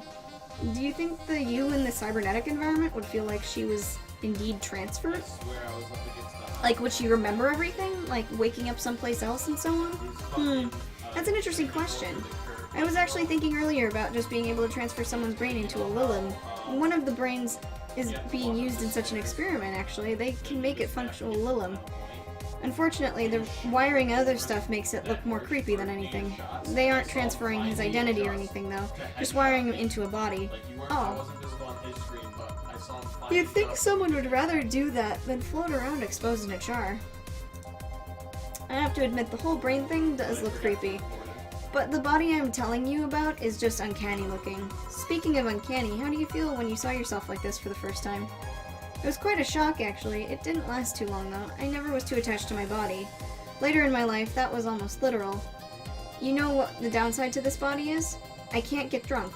Do you think the you in the cybernetic environment would feel like she was indeed transferred? I swear I was up against that. Like, would she remember everything? Like, waking up someplace else and so on? That's an interesting question. I was actually thinking earlier about just being able to transfer someone's brain into a Lilim. One of the brains is being used in such an experiment, actually. They can make it functional Lilim. Unfortunately, the wiring and other stuff makes it look more creepy than anything. They aren't transferring his identity or anything, though. Just wiring him into a body. Oh. You'd think someone would rather do that than float around exposed in a jar. I have to admit, the whole brain thing does look creepy. But the body I'm telling you about is just uncanny looking. Speaking of uncanny, how do you feel when you saw yourself like this for the first time? It was quite a shock, actually. It didn't last too long, though. I never was too attached to my body. Later in my life, that was almost literal. You know what the downside to this body is? I can't get drunk.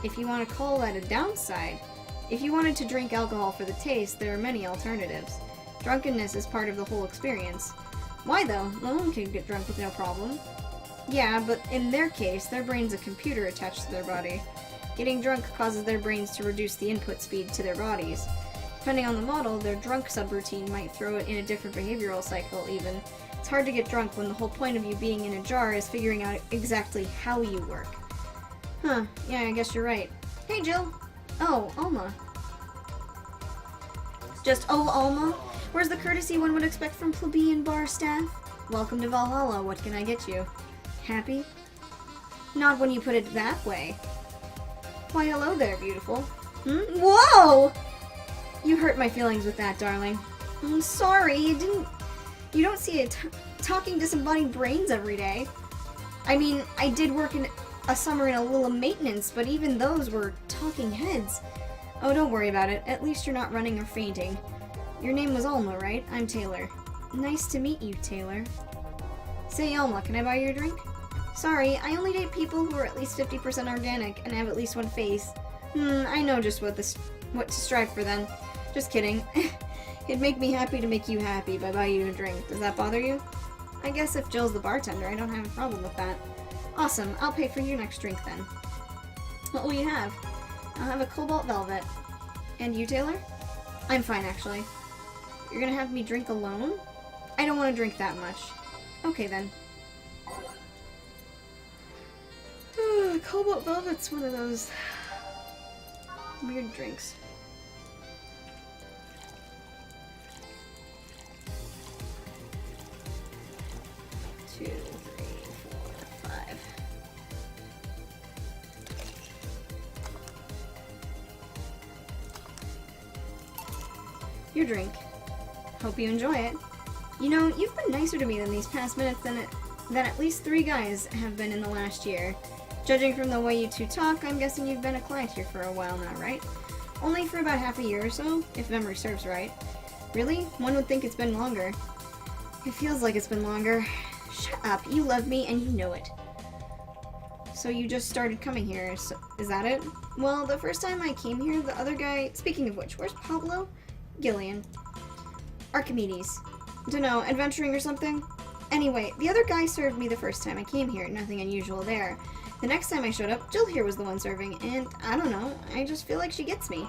If you want to call that a downside, if you wanted to drink alcohol for the taste, there are many alternatives. Drunkenness is part of the whole experience. Why, though? No one can get drunk with no problem. Yeah, but in their case, their brain's a computer attached to their body. Getting drunk causes their brains to reduce the input speed to their bodies. Depending on the model, their drunk subroutine might throw it in a different behavioral cycle, even. It's hard to get drunk when the whole point of you being in a jar is figuring out exactly how you work. Huh, yeah, I guess you're right. Hey, Jill! Oh, Alma. Just, oh, Alma? Where's the courtesy one would expect from plebeian bar staff? Welcome to Valhalla, what can I get you? Happy? Not when you put it that way. Why, hello there, beautiful. Whoa! You hurt my feelings with that, darling. I'm sorry, you don't see talking disembodied brains every day. I mean, I did work in a summer in a little maintenance, but even those were talking heads. Oh, don't worry about it. At least you're not running or fainting. Your name was Alma, right? I'm Taylor. Nice to meet you, Taylor. Say, Alma, can I buy you a drink? Sorry, I only date people who are at least 50% organic and have at least one face. I know just what to strive for then. Just kidding. It'd make me happy to make you happy by buying you a drink. Does that bother you? I guess if Jill's the bartender, I don't have a problem with that. Awesome, I'll pay for your next drink then. What will you have? I'll have a Cobalt Velvet. And you, Taylor? I'm fine, actually. You're gonna have me drink alone? I don't want to drink that much. Okay, then. Cobalt Velvet's one of those weird drinks. Two, three, four, five. Your drink. Hope you enjoy it. You know, you've been nicer to me than these past minutes than at least 3 guys have been in the last year. Judging from the way you two talk, I'm guessing you've been a client here for a while now, right? Only for about half a year or so, if memory serves right. Really? One would think it's been longer. It feels like it's been longer. Shut up, you love me and you know it. So you just started coming here, is that it? Well, the first time I came here, the other guy... Speaking of which, where's Pablo? Gillian. Archimedes. Dunno, adventuring or something? Anyway, the other guy served me the first time I came here, nothing unusual there. The next time I showed up, Jill here was the one serving, and I don't know, I just feel like she gets me.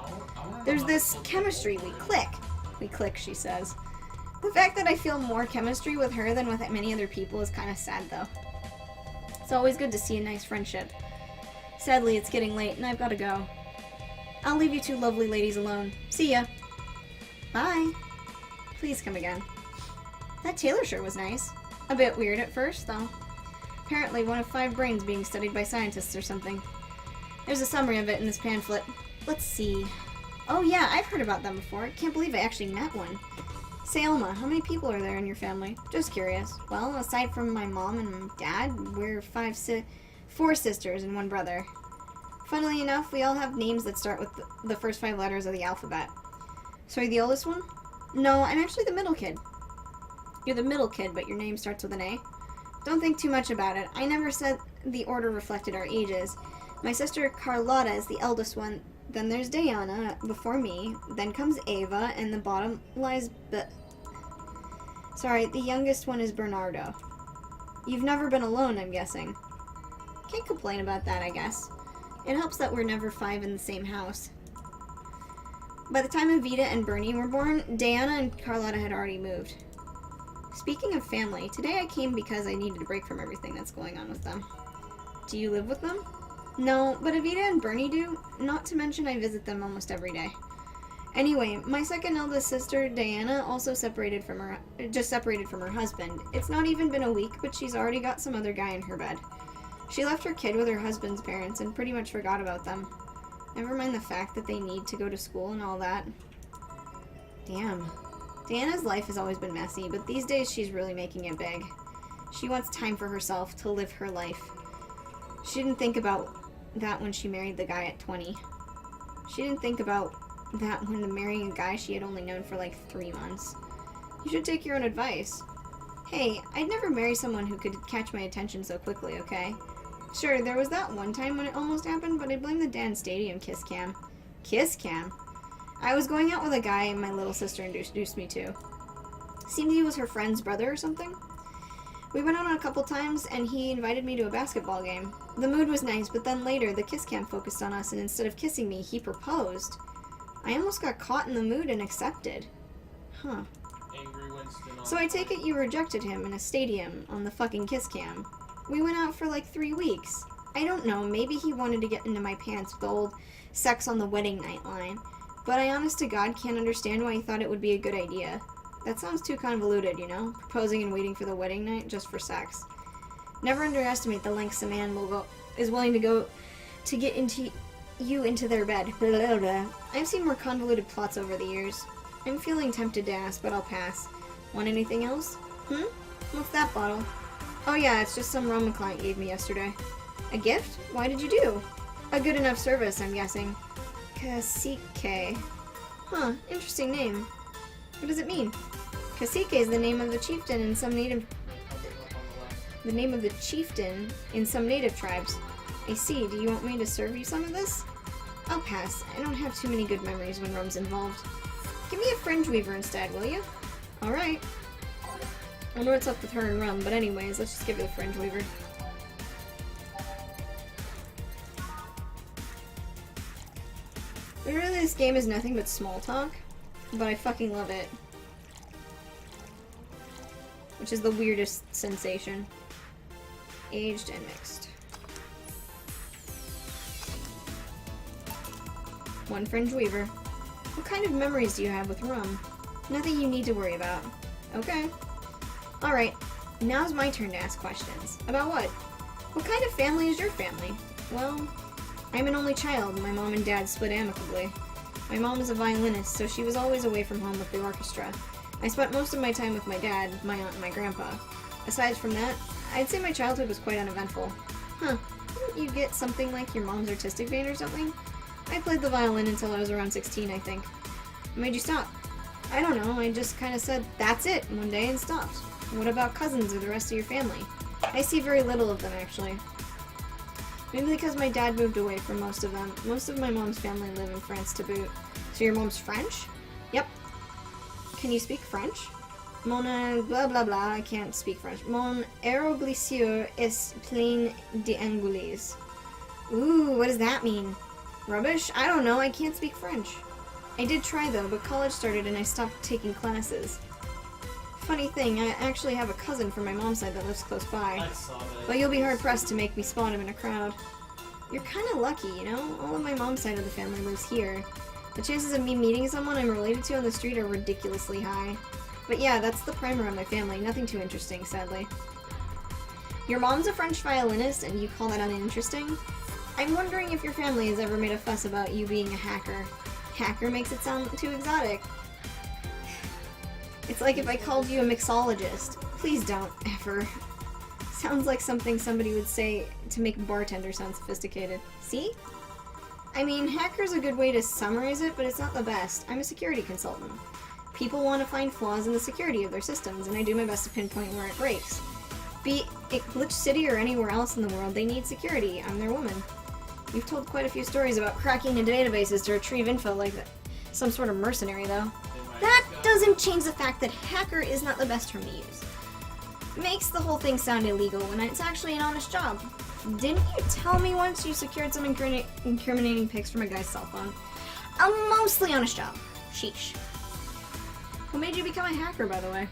There's this chemistry, we click. We click, she says. The fact that I feel more chemistry with her than with many other people is kind of sad, though. It's always good to see a nice friendship. Sadly, it's getting late, and I've got to go. I'll leave you two lovely ladies alone. See ya. Bye. Please come again. That Taylor shirt was nice. A bit weird at first, though. Apparently one of 5 brains being studied by scientists or something. There's a summary of it in this pamphlet. Let's see. Oh yeah, I've heard about them before. Can't believe I actually met one. Say, Alma, how many people are there in your family? Just curious. Well, aside from my mom and dad, we're 4 sisters and 1 brother. Funnily enough, we all have names that start with the first 5 letters of the alphabet. So are you the oldest one? No, I'm actually the middle kid. You're the middle kid, but your name starts with an A? Don't think too much about it. I never said the order reflected our ages. My sister Carlotta is the eldest one. Then there's Diana before me. Then comes Ava, and the bottom lies Sorry, the youngest one is Bernardo. You've never been alone, I'm guessing. Can't complain about that, I guess. It helps that we're never 5 in the same house. By the time Evita and Bernie were born, Diana and Carlotta had already moved. Speaking of family, today I came because I needed a break from everything that's going on with them. Do you live with them? No, but Evita and Bernie do, not to mention I visit them almost every day. Anyway, my second eldest sister, Diana, also separated from her husband. It's not even been a week, but she's already got some other guy in her bed. She left her kid with her husband's parents and pretty much forgot about them. Never mind the fact that they need to go to school and all that. Damn. Diana's life has always been messy, but these days she's really making it big. She wants time for herself to live her life. She didn't think about that when she married the guy at 20. She didn't think about that when marrying a guy she had only known for like 3 months. You should take your own advice. Hey, I'd never marry someone who could catch my attention so quickly, okay? Sure, there was that one time when it almost happened, but I blame the Dan Stadium kiss cam. Kiss cam? I was going out with a guy my little sister introduced me to. Seemed he was her friend's brother or something. We went out a couple times, and he invited me to a basketball game. The mood was nice, but then later, the kiss cam focused on us, and instead of kissing me, he proposed. I almost got caught in the mood and accepted. Huh. Angry Winston. So I take it you rejected him in a stadium on the fucking kiss cam. We went out for like 3 weeks. I don't know, maybe he wanted to get into my pants with the old sex on the wedding night line. But I honest to God can't understand why he thought it would be a good idea. That sounds too convoluted, you know? Proposing and waiting for the wedding night just for sex. Never underestimate the lengths a man is willing to go to get you into their bed. Blah, blah, blah. I've seen more convoluted plots over the years. I'm feeling tempted to ask, but I'll pass. Want anything else? What's that bottle? Oh yeah, it's just some rum a client gave me yesterday. A gift? Why did you do? A good enough service, I'm guessing. Cacique. Huh, interesting name. What does it mean? Cacique is the name of the chieftain in some native... The name of the chieftain in some native tribes. I see. Do you want me to serve you some of this? I'll pass. I don't have too many good memories when rum's involved. Give me a fringe weaver instead, will you? Alright. I wonder what's up with her and rum, but anyways, let's just give her the fringe weaver. Literally, this game is nothing but small talk, but I fucking love it. Which is the weirdest sensation. Aged and mixed. One fringe weaver. What kind of memories do you have with rum? Nothing you need to worry about. Okay. Alright, now's my turn to ask questions. About what? What kind of family is your family? Well, I'm an only child. My mom and dad split amicably. My mom is a violinist, so she was always away from home with the orchestra. I spent most of my time with my dad, my aunt, and my grandpa. Aside from that, I'd say my childhood was quite uneventful. Huh, didn't you get something like your mom's artistic vein or something? I played the violin until I was around 16, I think. What made you stop? I don't know, I just kinda said, that's it, one day and stopped. What about cousins or the rest of your family? I see very little of them, actually. Maybe because my dad moved away from most of them. Most of my mom's family live in France to boot. So your mom's French? Yep. Can you speak French? Mon blah blah blah, I can't speak French. Mon aéroglisseur est plein d'anglais. Ooh, what does that mean? Rubbish? I don't know, I can't speak French. I did try though, but college started and I stopped taking classes. Funny thing, I actually have a cousin from my mom's side that lives close by. I saw that. But you'll be hard-pressed to make me spot him in a crowd. You're kinda lucky, you know? All of my mom's side of the family lives here. The chances of me meeting someone I'm related to on the street are ridiculously high. But yeah, that's the primer on my family. Nothing too interesting, sadly. Your mom's a French violinist, and you call that uninteresting? I'm wondering if your family has ever made a fuss about you being a hacker. Hacker makes it sound too exotic. It's like if I called you a mixologist. Please don't, ever. Sounds like something somebody would say to make a bartender sound sophisticated. See? I mean, hacker's a good way to summarize it, but it's not the best. I'm a security consultant. People want to find flaws in the security of their systems, and I do my best to pinpoint where it breaks. Be it Glitch City or anywhere else in the world, they need security. I'm their woman. You've told quite a few stories about cracking into databases to retrieve info like that. Some sort of mercenary, though. That doesn't change the fact that hacker is not the best term to use. Makes the whole thing sound illegal when it's actually an honest job. Didn't you tell me once you secured some incriminating pics from a guy's cell phone? A mostly honest job. Sheesh. What made you become a hacker, by the way?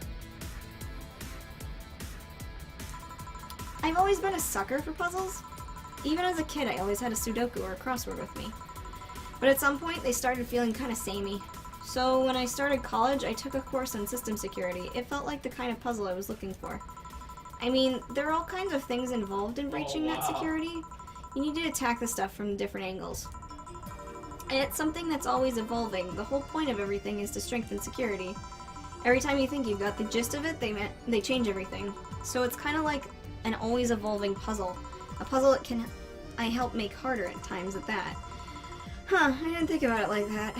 I've always been a sucker for puzzles. Even as a kid, I always had a Sudoku or a crossword with me. But at some point, they started feeling kind of samey. So when I started college, I took a course on system security. It felt like the kind of puzzle I was looking for. I mean, there are all kinds of things involved in breaching net security. You need to attack the stuff from different angles. And it's something that's always evolving. The whole point of everything is to strengthen security. Every time you think you've got the gist of it, they change everything. So it's kind of like an always evolving puzzle. A puzzle that I help make harder at times at that. Huh, I didn't think about it like that.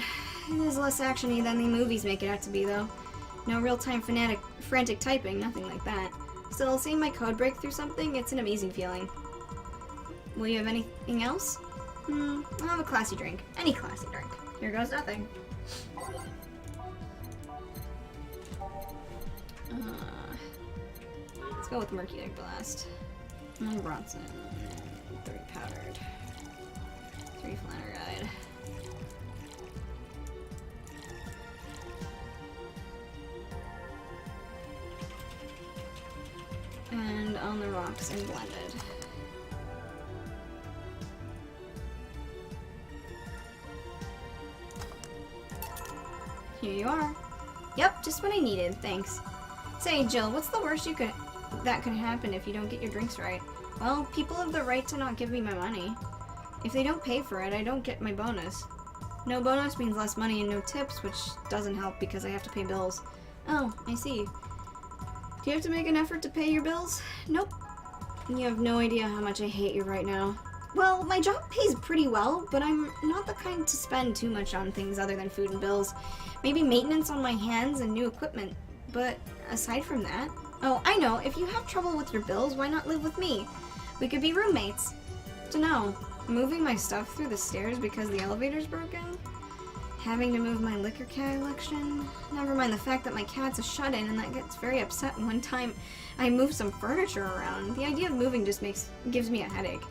It is less actiony than the movies make it out to be, though. No real-time frantic typing, nothing like that. Still, seeing my code break through something, it's an amazing feeling. Will you have anything else? I'll have a classy drink. Any classy drink. Here goes nothing. Let's go with Murky Egg Blast. 1 Bronson. 3 Powdered. 3 Flannerguide. And on the rocks and blended. Here you are. Yep, just what I needed, thanks. Say, Jill, what's the worst that could happen if you don't get your drinks right? Well, people have the right to not give me my money. If they don't pay for it, I don't get my bonus. No bonus means less money and no tips, which doesn't help because I have to pay bills. Oh, I see. Do you have to make an effort to pay your bills? Nope. You have no idea how much I hate you right now. Well, my job pays pretty well, but I'm not the kind to spend too much on things other than food and bills. Maybe maintenance on my hands and new equipment. But aside from that... Oh, I know. If you have trouble with your bills, why not live with me? We could be roommates. Dunno. Moving my stuff through the stairs because the elevator's broken? Having to move my liquor collection? Never mind the fact that my cat's a shut-in and that gets very upset one time I move some furniture around. The idea of moving just gives me a headache.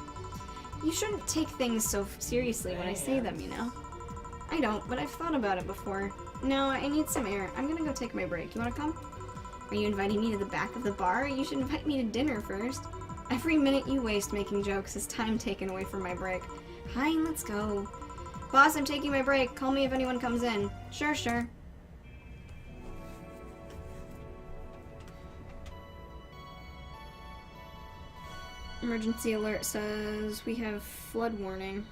You shouldn't take things so seriously when I say them, you know? I don't, but I've thought about it before. No, I need some air. I'm gonna go take my break. You wanna come? Are you inviting me to the back of the bar? You should invite me to dinner first. Every minute you waste making jokes is time taken away from my break. Fine, let's go. Boss, I'm taking my break. Call me if anyone comes in. Sure, sure. Emergency alert says we have flood warning.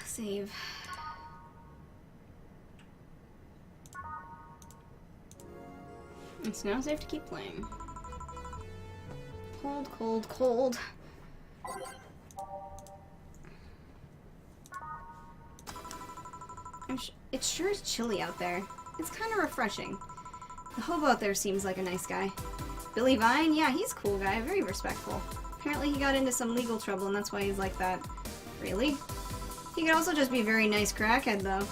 Save. It's now safe to keep playing. Cold, cold, cold. It sure is chilly out there. It's kind of refreshing. The hobo out there seems like a nice guy. Billy Vine? Yeah, he's a cool guy, very respectful. Apparently he got into some legal trouble and that's why he's like that. Really? He could also just be a very nice crackhead, though.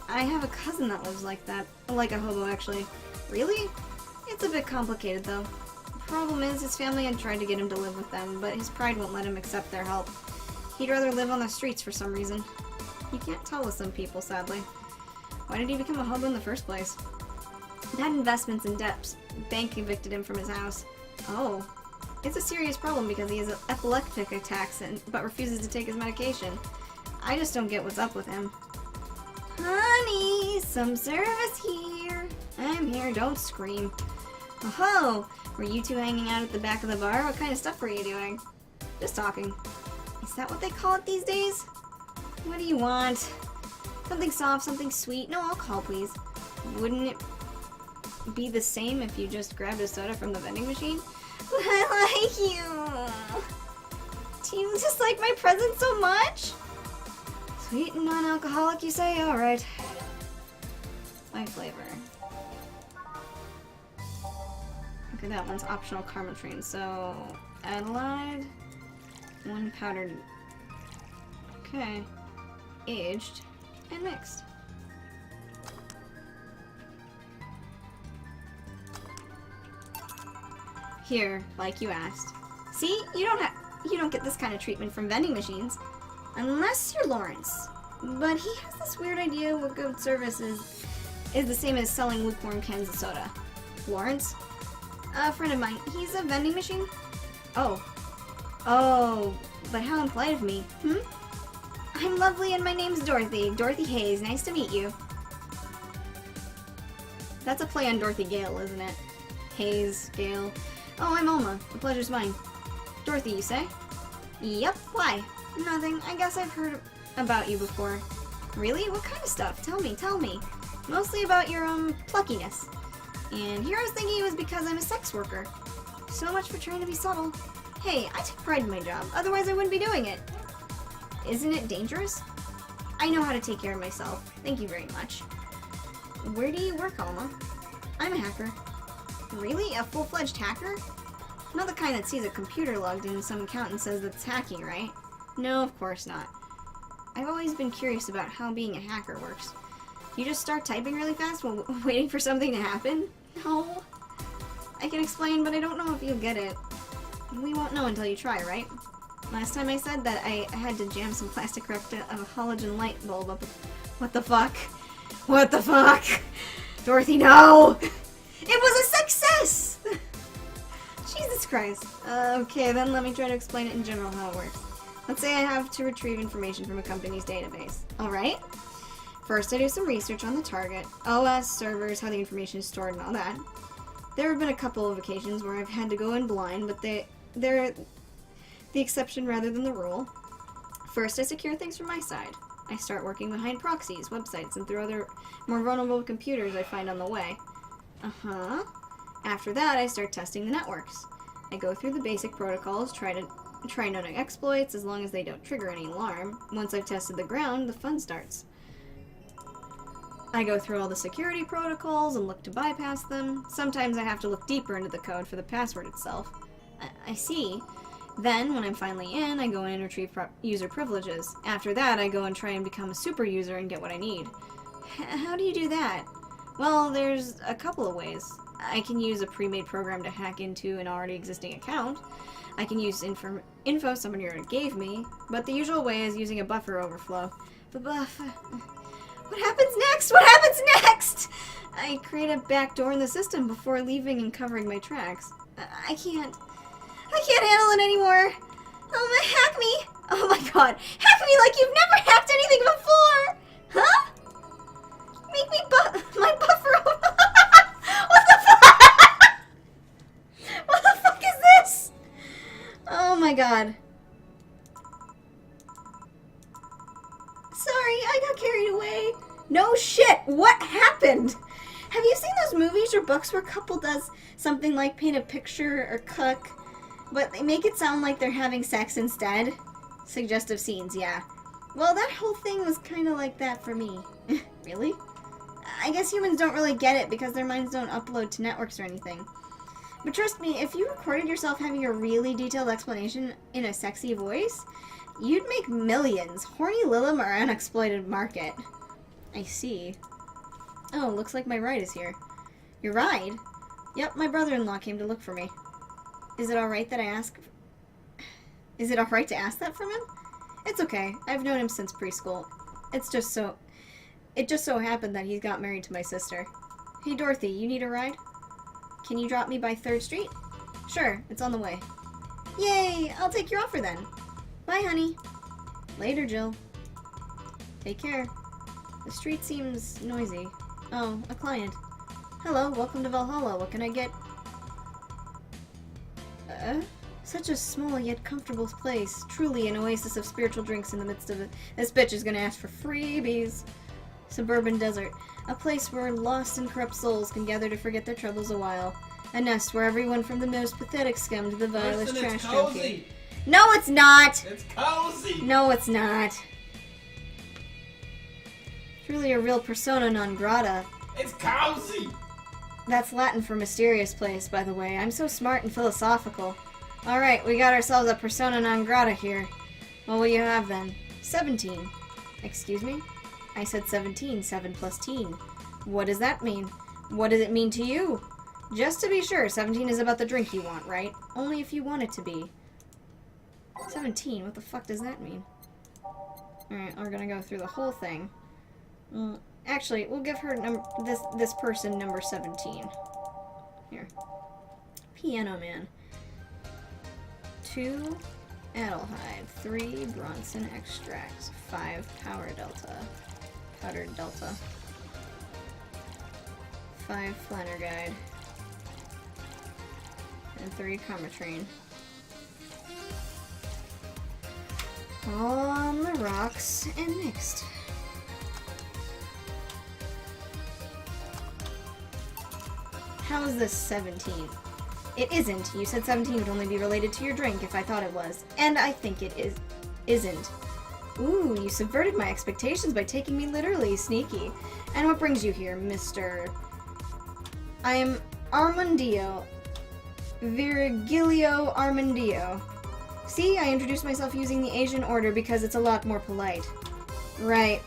I have a cousin that lives like that. Like a hobo, actually. Really? It's a bit complicated, though. The problem is, his family had tried to get him to live with them, but his pride won't let him accept their help. He'd rather live on the streets for some reason. You can't tell with some people, sadly. Why did he become a hobo in the first place? He had investments in debts. Bank evicted him from his house. Oh. It's a serious problem because he has epileptic attacks but refuses to take his medication. I just don't get what's up with him. Honey, some service here. I'm here, don't scream. Oh-ho! Were you two hanging out at the back of the bar? What kind of stuff were you doing? Just talking. Is that what they call it these days? What do you want? Something soft, something sweet? No alcohol, please. Wouldn't it be the same if you just grabbed a soda from the vending machine? I like you! Do you just like my present so much? Sweet and non-alcoholic, you say? Alright. My flavor. Okay, that one's optional caramel train. So, Adelaide. One powdered. Okay. Aged. And mixed. Here, like you asked. See? You don't get this kind of treatment from vending machines. Unless you're Lawrence. But he has this weird idea what good service is the same as selling lukewarm cans of soda. Lawrence? A friend of mine. He's a vending machine? Oh. Oh, but how impolite of me. I'm lovely and my name's Dorothy. Dorothy Hayes. Nice to meet you. That's a play on Dorothy Gale, isn't it? Hayes, Gale. Oh, I'm Alma. The pleasure's mine. Dorothy, you say? Yep. Why? Nothing. I guess I've heard about you before. Really? What kind of stuff? Tell me, tell me. Mostly about your, pluckiness. And here I was thinking it was because I'm a sex worker. So much for trying to be subtle. Hey, I take pride in my job. Otherwise I wouldn't be doing it. Isn't it dangerous? I know how to take care of myself. Thank you very much. Where do you work, Alma? I'm a hacker. Really? A full-fledged hacker? Not the kind that sees a computer logged in and some accountant says that's hacking, right? No, of course not. I've always been curious about how being a hacker works. You just start typing really fast while waiting for something to happen? No. I can explain, but I don't know if you'll get it. We won't know until you try, right? Last time I said that I had to jam some plastic recta of a halogen light bulb up. What the fuck? What the fuck? Dorothy, no! It was a success! Jesus Christ. Okay, then let me try to explain it in general how it works. Let's say I have to retrieve information from a company's database. Alright? First, I do some research on the target, OS, servers, how the information is stored, and all that. There have been a couple of occasions where I've had to go in blind, but they're the exception rather than the rule. First, I secure things from my side. I start working behind proxies, websites, and through other more vulnerable computers I find on the way. After that, I start testing the networks. I go through the basic protocols, try known exploits as long as they don't trigger any alarm. Once I've tested the ground, the fun starts. I go through all the security protocols and look to bypass them. Sometimes I have to look deeper into the code for the password itself. I see. Then, when I'm finally in, I go in and retrieve user privileges. After that, I go and try and become a super user and get what I need. How do you do that? Well, there's a couple of ways. I can use a pre-made program to hack into an already existing account. I can use info someone already gave me, but the usual way is using a buffer overflow. What happens next? What happens next? I create a backdoor in the system before leaving and covering my tracks. I can't handle it anymore. Oh, hack me. Oh my god. Hack me like you've never hacked anything before. Huh? Make me my buffer over. What the fuck? What the fuck is this? Oh my god. Sorry, I got carried away. No shit, what happened? Have you seen those movies or books where a couple does something like paint a picture or cook, but they make it sound like they're having sex instead? Suggestive scenes, yeah. Well, that whole thing was kind of like that for me. Really? I guess humans don't really get it because their minds don't upload to networks or anything. But trust me, if you recorded yourself having a really detailed explanation in a sexy voice, you'd make millions. Horny Lilim are an unexploited market. I see. Oh, looks like my ride is here. Your ride? Yep, my brother-in-law came to look for me. Is it alright that I ask... Is it alright to ask that from him? It's okay. I've known him since preschool. It just so happened that he got married to my sister. Hey, Dorothy, you need a ride? Can you drop me by 3rd Street? Sure, it's on the way. Yay! I'll take your offer then. Bye, honey. Later, Jill. Take care. The street seems noisy. Oh, a client. Hello, welcome to Valhalla. What can I get? Such a small yet comfortable place. Truly an oasis of spiritual drinks in the midst of it. This bitch is gonna ask for freebies. Suburban desert. A place where lost and corrupt souls can gather to forget their troubles a while. A nest where everyone from the most pathetic scum to the vilest trash junkie. No, it's not! It's cozy! No, it's not. Truly a real persona non grata. It's cozy! That's Latin for mysterious place, by the way. I'm so smart and philosophical. Alright, we got ourselves a persona non grata here. What will you have then? 17. Excuse me? I said 17, 7 plus teen. What does that mean? What does it mean to you? Just to be sure, 17 is about the drink you want, right? Only if you want it to be. 17, what the fuck does that mean? Alright, we're gonna go through the whole thing. Actually, we'll give her this person number 17. Here. Piano Man. 2 Adelhyde. 3 Bronson Extracts. 5 Powdered Delta. 5 Flannerguide. And 3 Comatrine. All on the rocks and mixed. How is this 17? It isn't. You said 17 would only be related to your drink if I thought it was. And I think it isn't. Ooh, you subverted my expectations by taking me literally, sneaky. And what brings you here, Mr. I'm Armandillo. Virgilio Armandillo. See, I introduced myself using the Asian order because it's a lot more polite. Right.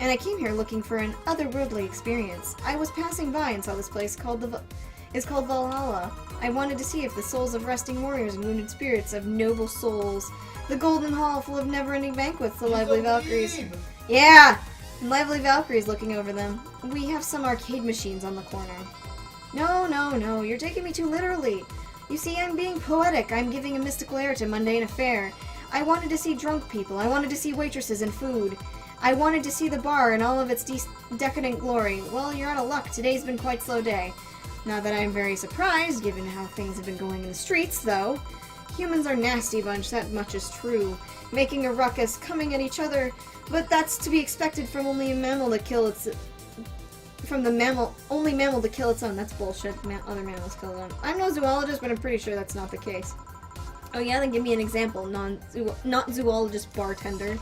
And I came here looking for an otherworldly experience. I was passing by and saw this place called the is called Valhalla. I wanted to see if the souls of resting warriors and wounded spirits of noble souls. The golden hall full of never-ending banquets, the lively Valkyries. Yeah! And lively Valkyries looking over them. We have some arcade machines on the corner. No, you're taking me too literally. You see, I'm being poetic. I'm giving a mystical air to mundane affair. I wanted to see drunk people. I wanted to see waitresses and food. I wanted to see the bar in all of its decadent glory. Well, you're out of luck. Today's been quite a slow day. Not that I'm very surprised, given how things have been going in the streets, though. Humans are a nasty bunch, that much is true. Making a ruckus, coming at each other, but that's to be expected from only a mammal to kill its... only mammal to kill its own. That's bullshit. Other mammals kill their own. I'm no zoologist, but I'm pretty sure that's not the case. Oh yeah, then give me an example. Not zoologist bartender.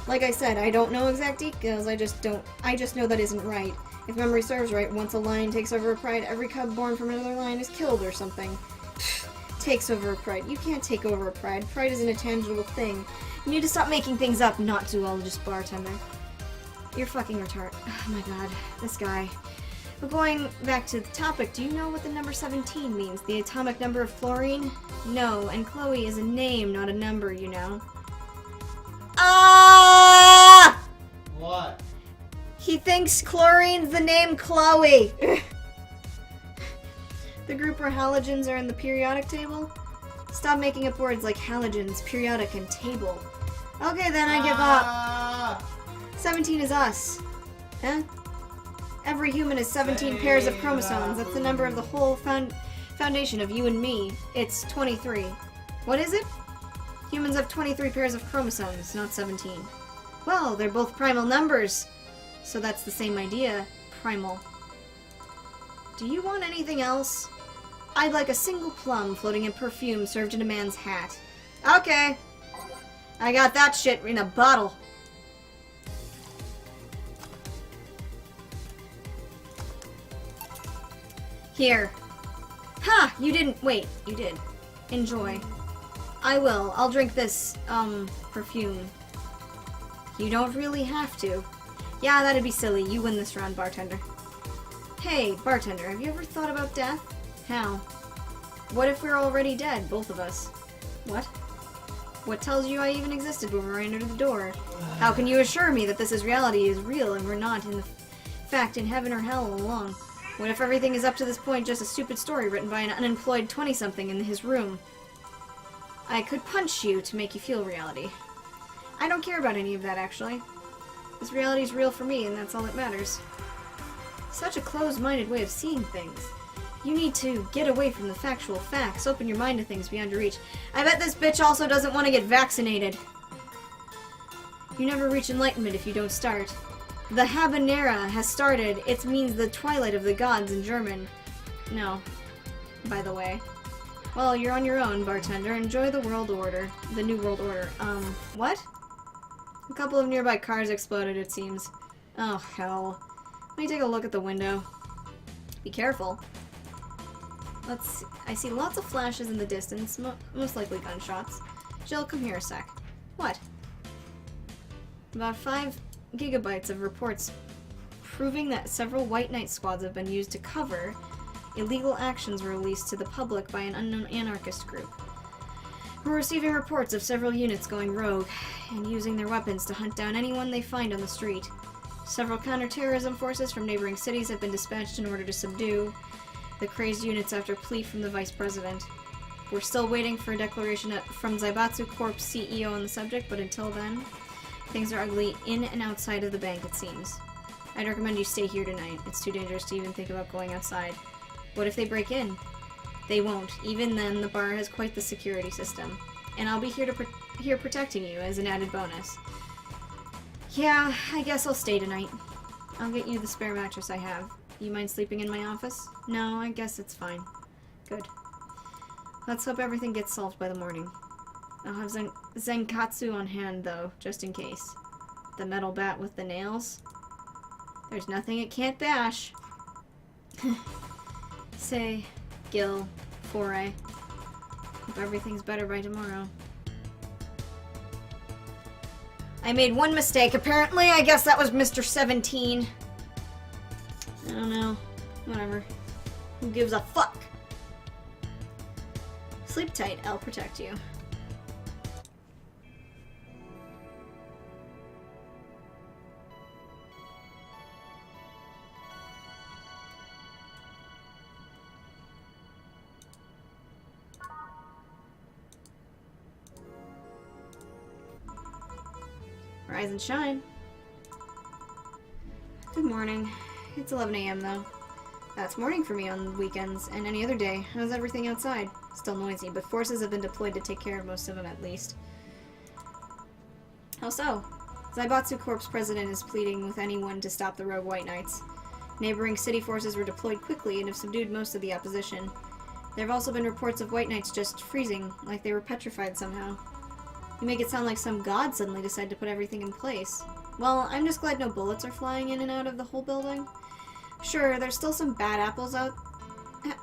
Like I said, I don't know exact details, I just know that isn't right. If memory serves right, once a lion takes over a pride, every cub born from another lion is killed or something. Takes over a pride. You can't take over a pride. Pride isn't a tangible thing. You need to stop making things up, not zoologist bartender. You're fucking retarded. Oh my god, this guy. But going back to the topic, do you know what the number 17 means? The atomic number of fluorine? No, and Chloe is a name, not a number, you know. Ah! What? He thinks chlorine's the name Chloe. The group where halogens are in the periodic table? Stop making up words like halogens, periodic, and table. Okay, then I give up. 17 is us. Huh? Every human has 17 pairs of chromosomes. That's the number of the whole foundation of you and me. It's 23. What is it? Humans have 23 pairs of chromosomes, not 17. Well, they're both primal numbers. So that's the same idea. Primal. Do you want anything else? I'd like a single plum floating in perfume served in a man's hat. Okay. I got that shit in a bottle. Here. Ha! You didn't. Wait, you did. Enjoy. I will. I'll drink this, perfume. You don't really have to. Yeah, that'd be silly. You win this round, bartender. Hey, bartender, have you ever thought about death? How? What if we're already dead, both of us? What? What tells you I even existed before I entered the door? How can you assure me that this is reality is real and we're not, in fact, in heaven or hell all along? What if everything is up to this point just a stupid story written by an unemployed 20-something in his room? I could punch you to make you feel reality. I don't care about any of that, actually. This reality is real for me, and that's all that matters. Such a closed-minded way of seeing things. You need to get away from the factual facts, open your mind to things beyond your reach. I bet this bitch also doesn't want to get vaccinated. You never reach enlightenment if you don't start. The Habanera has started. It means the twilight of the gods in German. No. By the way. Well, you're on your own, bartender. Enjoy the world order. The new world order. What? A couple of nearby cars exploded, it seems. Oh, hell. Let me take a look at the window. Be careful. Let's see. I see lots of flashes in the distance, most likely gunshots. Jill, come here a sec. What? About 5 gigabytes of reports proving that several White Knight squads have been used to cover illegal actions released to the public by an unknown anarchist group. We're receiving reports of several units going rogue and using their weapons to hunt down anyone they find on the street. Several counterterrorism forces from neighboring cities have been dispatched in order to subdue the crazed units after plea from the Vice President. We're still waiting for a declaration from Zaibatsu Corp's CEO on the subject, but until then, things are ugly in and outside of the bank, it seems. I'd recommend you stay here tonight. It's too dangerous to even think about going outside. What if they break in? They won't. Even then, the bar has quite the security system. And I'll be here here protecting you as an added bonus. Yeah, I guess I'll stay tonight. I'll get you the spare mattress I have. You mind sleeping in my office? No, I guess it's fine. Good. Let's hope everything gets solved by the morning. I'll have Zenkatsu on hand, though, just in case. The metal bat with the nails? There's nothing it can't bash. Say, Gil, Foray. Hope everything's better by tomorrow. I made one mistake, apparently. I guess that was Mr. 17. I don't know. Whatever. Who gives a fuck? Sleep tight, I'll protect you. Rise and shine. Good morning. It's 11 a.m. though. That's morning for me on weekends and any other day. How's everything outside? Still noisy, but forces have been deployed to take care of most of them at least. How so? Zaibatsu Corp's president is pleading with anyone to stop the rogue White Knights. Neighboring city forces were deployed quickly and have subdued most of the opposition. There have also been reports of White Knights just freezing, like they were petrified somehow. You make it sound like some god suddenly decided to put everything in place. Well, I'm just glad no bullets are flying in and out of the whole building. Sure, there's still some bad apples out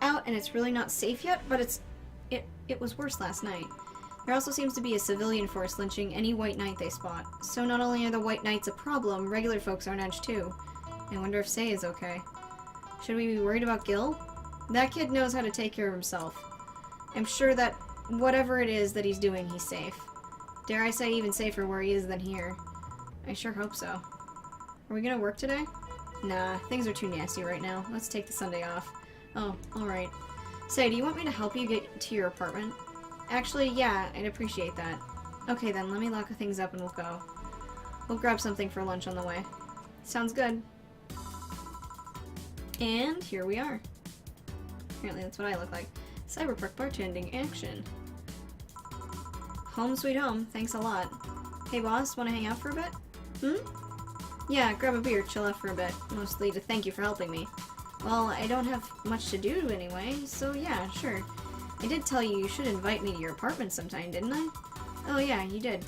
and it's really not safe yet, but it was worse last night. There also seems to be a civilian force lynching any White Knight they spot. So not only are the White Knights a problem, regular folks are on edge too. I wonder if Sei is okay. Should we be worried about Gil? That kid knows how to take care of himself. I'm sure that whatever it is that he's doing, he's safe. Dare I say even safer where he is than here. I sure hope so. Are we gonna work today? Nah, things are too nasty right now. Let's take the Sunday off. Oh, alright. Say, do you want me to help you get to your apartment? Actually, yeah, I'd appreciate that. Okay then, let me lock things up and we'll go. We'll grab something for lunch on the way. Sounds good. And here we are. Apparently that's what I look like. Cyberpunk bartending action. Home sweet home, thanks a lot. Hey boss, wanna hang out for a bit? Yeah, grab a beer, chill out for a bit. Mostly to thank you for helping me. Well, I don't have much to do anyway, so yeah, sure. I did tell you you should invite me to your apartment sometime, didn't I? Oh yeah, you did.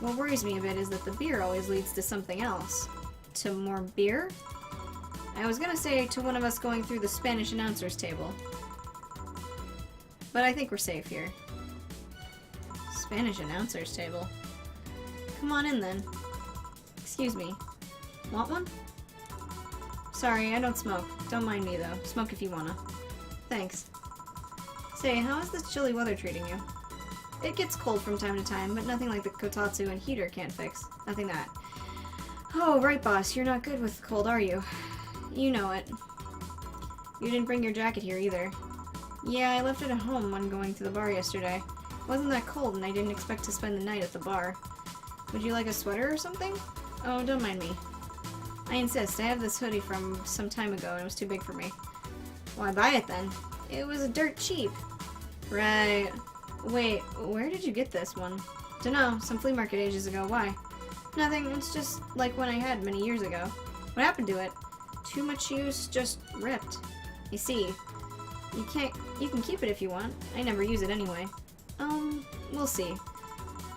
What worries me a bit is that the beer always leads to something else. To more beer? I was gonna say to one of us going through the Spanish announcer's table. But I think we're safe here. Spanish announcer's table. Come on in then. Excuse me. Want one? Sorry, I don't smoke. Don't mind me though. Smoke if you wanna. Thanks. Say, how is this chilly weather treating you? It gets cold from time to time, but nothing like the kotatsu and heater can't fix. Nothing that. Oh, right boss, you're not good with cold, are you? You know it. You didn't bring your jacket here either. Yeah, I left it at home when going to the bar yesterday. It wasn't that cold and I didn't expect to spend the night at the bar. Would you like a sweater or something? Oh, don't mind me. I insist. I have this hoodie from some time ago and it was too big for me. Why buy it then? It was dirt cheap. Right. Wait, where did you get this one? Dunno, some flea market ages ago. Why? Nothing, it's just like one I had many years ago. What happened to it? Too much use, just ripped. You see, you can keep it if you want. I never use it anyway. We'll see.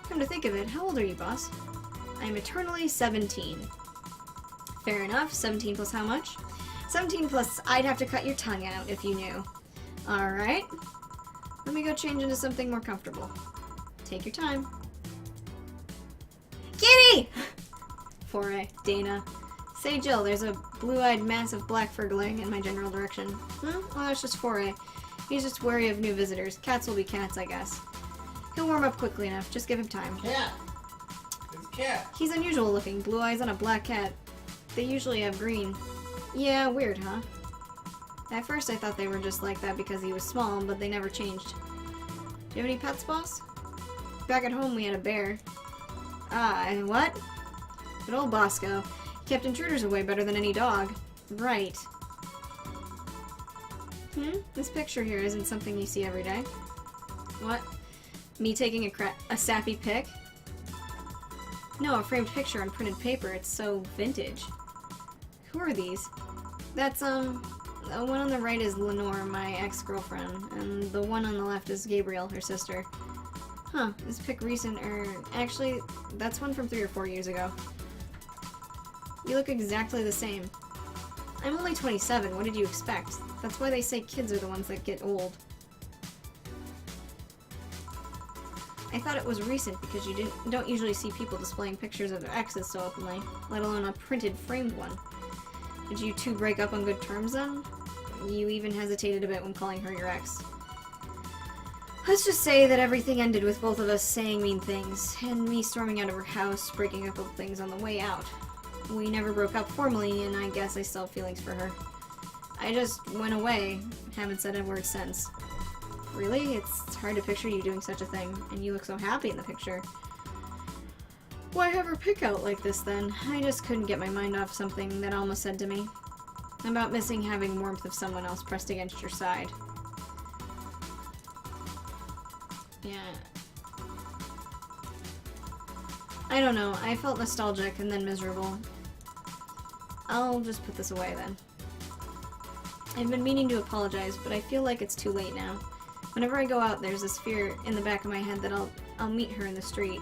Come to think of it, how old are you, boss? I'm eternally 17. Fair enough, 17 plus how much? 17 plus I'd have to cut your tongue out if you knew. Alright. Let me go change into something more comfortable. Take your time. Kitty! Foray, Dana. Say, Jill, there's a blue-eyed mass of black fur glaring in my general direction. Oh, that's just Foray. He's just wary of new visitors. Cats will be cats, I guess. He'll warm up quickly enough. Just give him time. Cat! It's a cat! He's unusual looking. Blue eyes on a black cat. They usually have green. Yeah, weird, huh? At first I thought they were just like that because he was small, but they never changed. Do you have any pets, boss? Back at home we had a bear. And what? But old Bosco. He kept intruders away better than any dog. Right. This picture here isn't something you see every day. What? Me taking a sappy pic? No, a framed picture on printed paper. It's so vintage. Who are these? That's, the one on the right is Lenore, my ex-girlfriend, and the one on the left is Gabrielle, her sister. Huh, this pic recent, actually, that's one from 3 or 4 years ago. You look exactly the same. I'm only 27, what did you expect? That's why they say kids are the ones that get old. I thought it was recent because you don't usually see people displaying pictures of their exes so openly, let alone a printed, framed one. Did you two break up on good terms then? You even hesitated a bit when calling her your ex. Let's just say that everything ended with both of us saying mean things, and me storming out of her house, breaking a couple things on the way out. We never broke up formally, and I guess I still have feelings for her. I just went away, haven't said a word since. Really? It's hard to picture you doing such a thing, and you look so happy in the picture. Why have her pick out like this then? I just couldn't get my mind off something that Alma said to me. About missing having warmth of someone else pressed against your side. Yeah. I don't know, I felt nostalgic and then miserable. I'll just put this away then. I've been meaning to apologize, but I feel like it's too late now. Whenever I go out, there's this fear in the back of my head that I'll meet her in the street.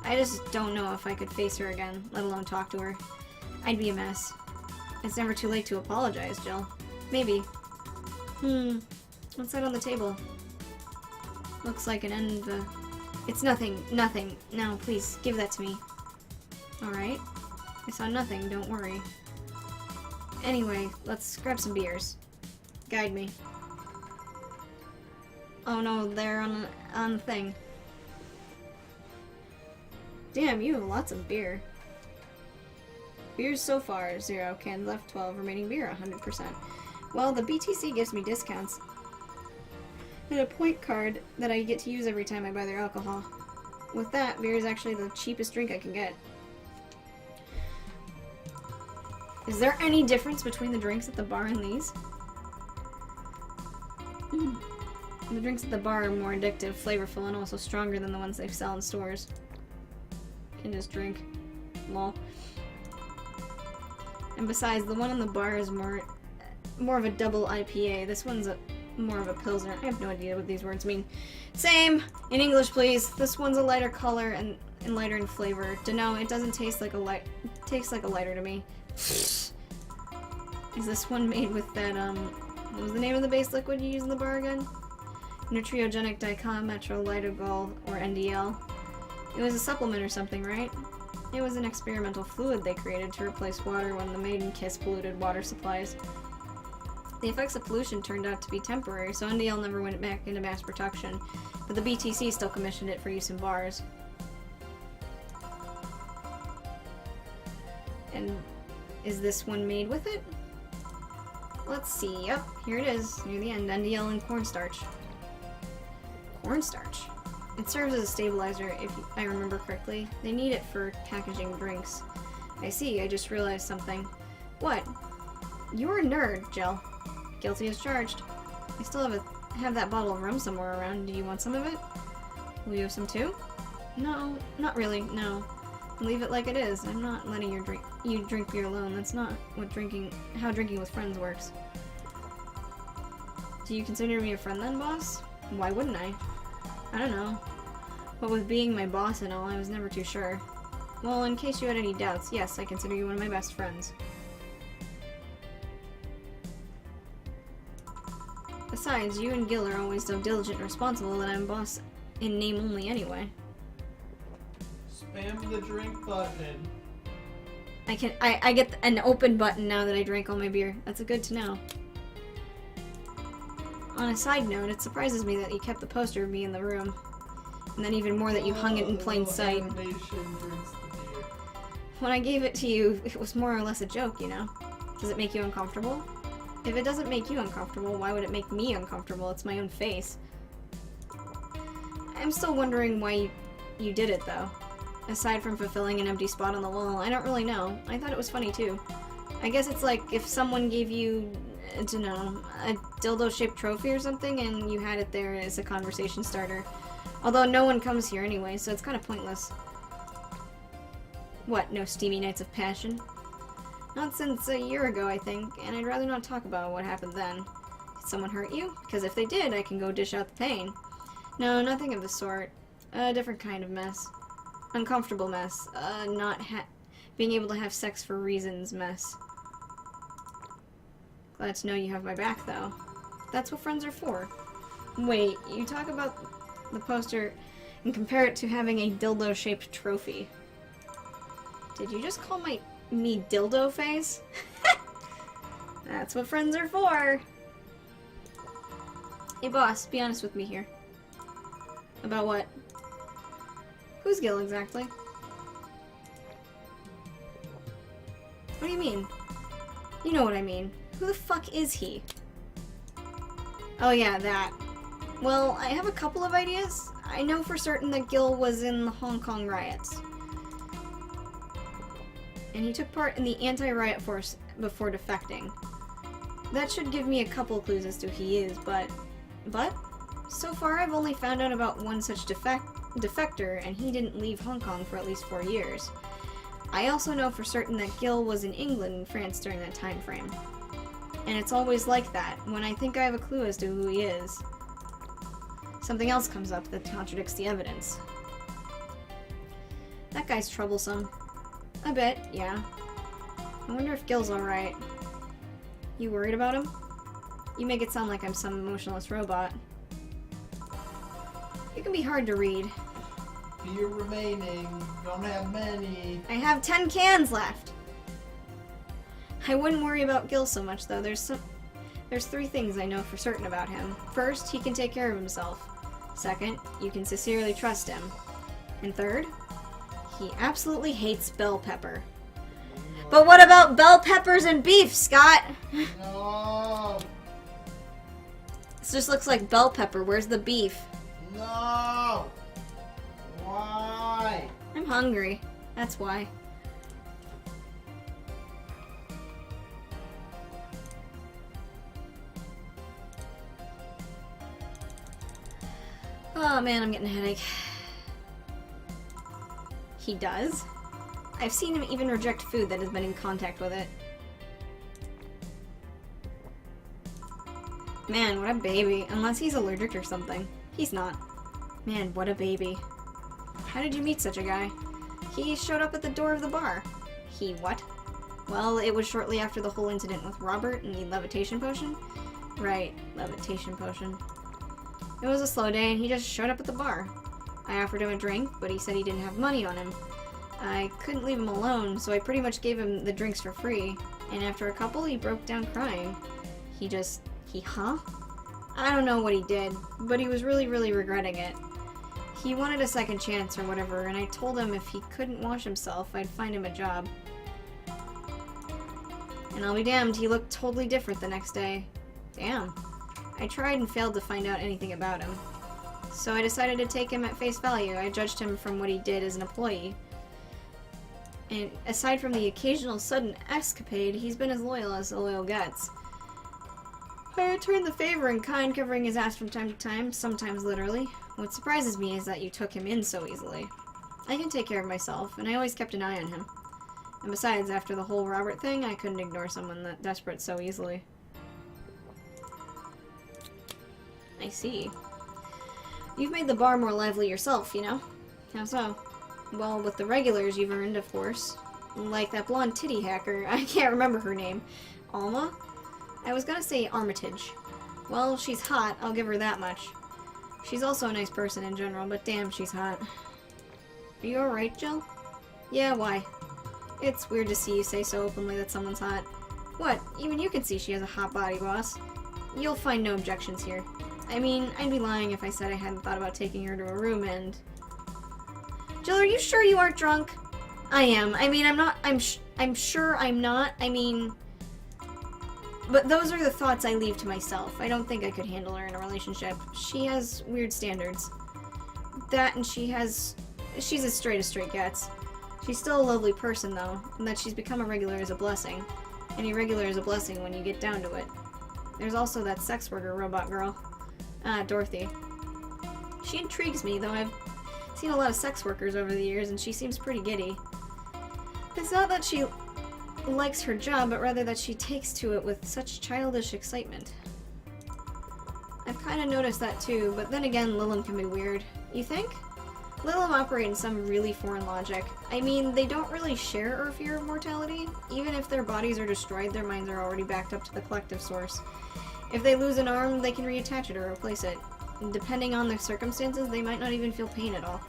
I just don't know if I could face her again, let alone talk to her. I'd be a mess. It's never too late to apologize, Jill. Maybe. What's that on the table? Looks like an enva. It's nothing, nothing. No, please, give that to me. Alright. I saw nothing, don't worry. Anyway, let's grab some beers. Guide me. Oh no, they're on the thing. Damn, you have lots of beer. Beers so far, 0. Cans left, 12. Remaining beer, 100%. Well, the BTC gives me discounts. And a point card that I get to use every time I buy their alcohol. With that, beer is actually the cheapest drink I can get. Is there any difference between the drinks at the bar and these? The drinks at the bar are more addictive, flavorful, and also stronger than the ones they sell in stores. Can just drink. Lol. And besides, the one in the bar is more of a double IPA. This one's more of a Pilsner. I have no idea what these words mean. Same! In English, please. This one's a lighter color and lighter in flavor. Dunno, it doesn't taste like a light. Tastes like a lighter to me. Is this one made with that, what was the name of the base liquid you use in the bar again? Nutriogenic dichylmethyl or NDL. It was a supplement or something, right? It was an experimental fluid they created to replace water when the maiden kiss polluted water supplies. The effects of pollution turned out to be temporary, so NDL never went back into mass production, but the BTC still commissioned it for use in bars. And is this one made with it? Let's see. Yep, here it is, near the end. NDL and cornstarch. Cornstarch? It serves as a stabilizer, if I remember correctly. They need it for packaging drinks. I see, I just realized something. What? You're a nerd, Jill. Guilty as charged. I still have that bottle of rum somewhere around. Do you want some of it? Will you have some too? No, not really, no. Leave it like it is. I'm not letting you drink beer alone. That's not how drinking with friends works. Do you consider me a friend then, boss? Why wouldn't I? I don't know. But with being my boss and all, I was never too sure. Well, in case you had any doubts, yes, I consider you one of my best friends. Besides, you and Gil are always so diligent and responsible that I'm boss in name only anyway. Spam the drink button. I get an open button now that I drank all my beer. That's good to know. On a side note, it surprises me that you kept the poster of me in the room. And then even more that you hung it in plain sight. When I gave it to you, it was more or less a joke, you know? Does it make you uncomfortable? If it doesn't make you uncomfortable, why would it make me uncomfortable? It's my own face. I'm still wondering why you did it, though. Aside from fulfilling an empty spot on the wall, I don't really know. I thought it was funny, too. I guess it's like if someone gave you, I don't know, a dildo-shaped trophy or something, and you had it there as a conversation starter. Although no one comes here anyway, so it's kind of pointless. What, no steamy nights of passion? Not since a year ago, I think, and I'd rather not talk about what happened then. Did someone hurt you? Because if they did, I can go dish out the pain. No, nothing of the sort. A different kind of mess. Uncomfortable mess. Not being able to have sex for reasons mess. Glad to know you have my back, though. That's what friends are for. Wait, you talk about the poster and compare it to having a dildo-shaped trophy. Did you just call me dildo face? That's what friends are for. Hey boss, be honest with me here. About what? Who's Gil exactly? What do you mean? You know what I mean. Who the fuck is he? Oh yeah, that. Well, I have a couple of ideas. I know for certain that Gil was in the Hong Kong riots. And he took part in the anti-riot force before defecting. That should give me a couple clues as to who he is, but... So far I've only found out about one such defector, and he didn't leave Hong Kong for at least 4 years. I also know for certain that Gil was in England and France during that time frame. And it's always like that. When I think I have a clue as to who he is, something else comes up that contradicts the evidence. That guy's troublesome. A bit, yeah. I wonder if Gil's alright. You worried about him? You make it sound like I'm some emotionless robot. You can be hard to read. Beer remaining. Don't have many. I have 10 cans left! I wouldn't worry about Gil so much, though. There's 3 things I know for certain about him. First, he can take care of himself. Second, you can sincerely trust him. And third, he absolutely hates bell pepper. But what about bell peppers and beef, Scott? No. This just looks like bell pepper. Where's the beef? No. Why? I'm hungry. That's why. Oh man, I'm getting a headache. He does? I've seen him even reject food that has been in contact with it. Man, what a baby. Unless he's allergic or something. He's not. Man, what a baby. How did you meet such a guy? He showed up at the door of the bar. He what? Well, it was shortly after the whole incident with Robert and the levitation potion. Right, levitation potion. It was a slow day and he just showed up at the bar. I offered him a drink, but he said he didn't have money on him. I couldn't leave him alone, so I pretty much gave him the drinks for free. And after a couple, he broke down crying. Huh? I don't know what he did, but he was really, really regretting it. He wanted a second chance or whatever, and I told him if he couldn't wash himself, I'd find him a job. And I'll be damned, he looked totally different the next day. Damn. I tried and failed to find out anything about him. So I decided to take him at face value. I judged him from what he did as an employee. And aside from the occasional sudden escapade, he's been as loyal gets. I returned the favor in kind, covering his ass from time to time, sometimes literally. What surprises me is that you took him in so easily. I can take care of myself, and I always kept an eye on him. And besides, after the whole Robert thing, I couldn't ignore someone that desperate so easily. I see. You've made the bar more lively yourself, you know? How so? Well, with the regulars you've earned, of course. Like that blonde titty hacker, I can't remember her name. Alma? I was gonna say Armitage. Well, she's hot, I'll give her that much. She's also a nice person in general, but damn, she's hot. Are you alright, Jill? Yeah, why? It's weird to see you say so openly that someone's hot. What? Even you can see she has a hot body, boss. You'll find no objections here. I mean, I'd be lying if I said I hadn't thought about taking her to a room and... Jill, are you sure you aren't drunk? I am. I mean, I'm not. I'm sure I'm not. I mean... But those are the thoughts I leave to myself. I don't think I could handle her in a relationship. She has weird standards. That and she's as straight gets. She's still a lovely person, though, and that she's become a regular is a blessing. Any regular is a blessing when you get down to it. There's also that sex worker robot girl. Dorothy. She intrigues me, though I've seen a lot of sex workers over the years, and she seems pretty giddy. It's not that she likes her job, but rather that she takes to it with such childish excitement. I've kind of noticed that too, but then again, Lilum can be weird. You think? Lilum operate in some really foreign logic. I mean, they don't really share our fear of mortality. Even if their bodies are destroyed, their minds are already backed up to the collective source. If they lose an arm, they can reattach it or replace it. And depending on their circumstances, they might not even feel pain at all.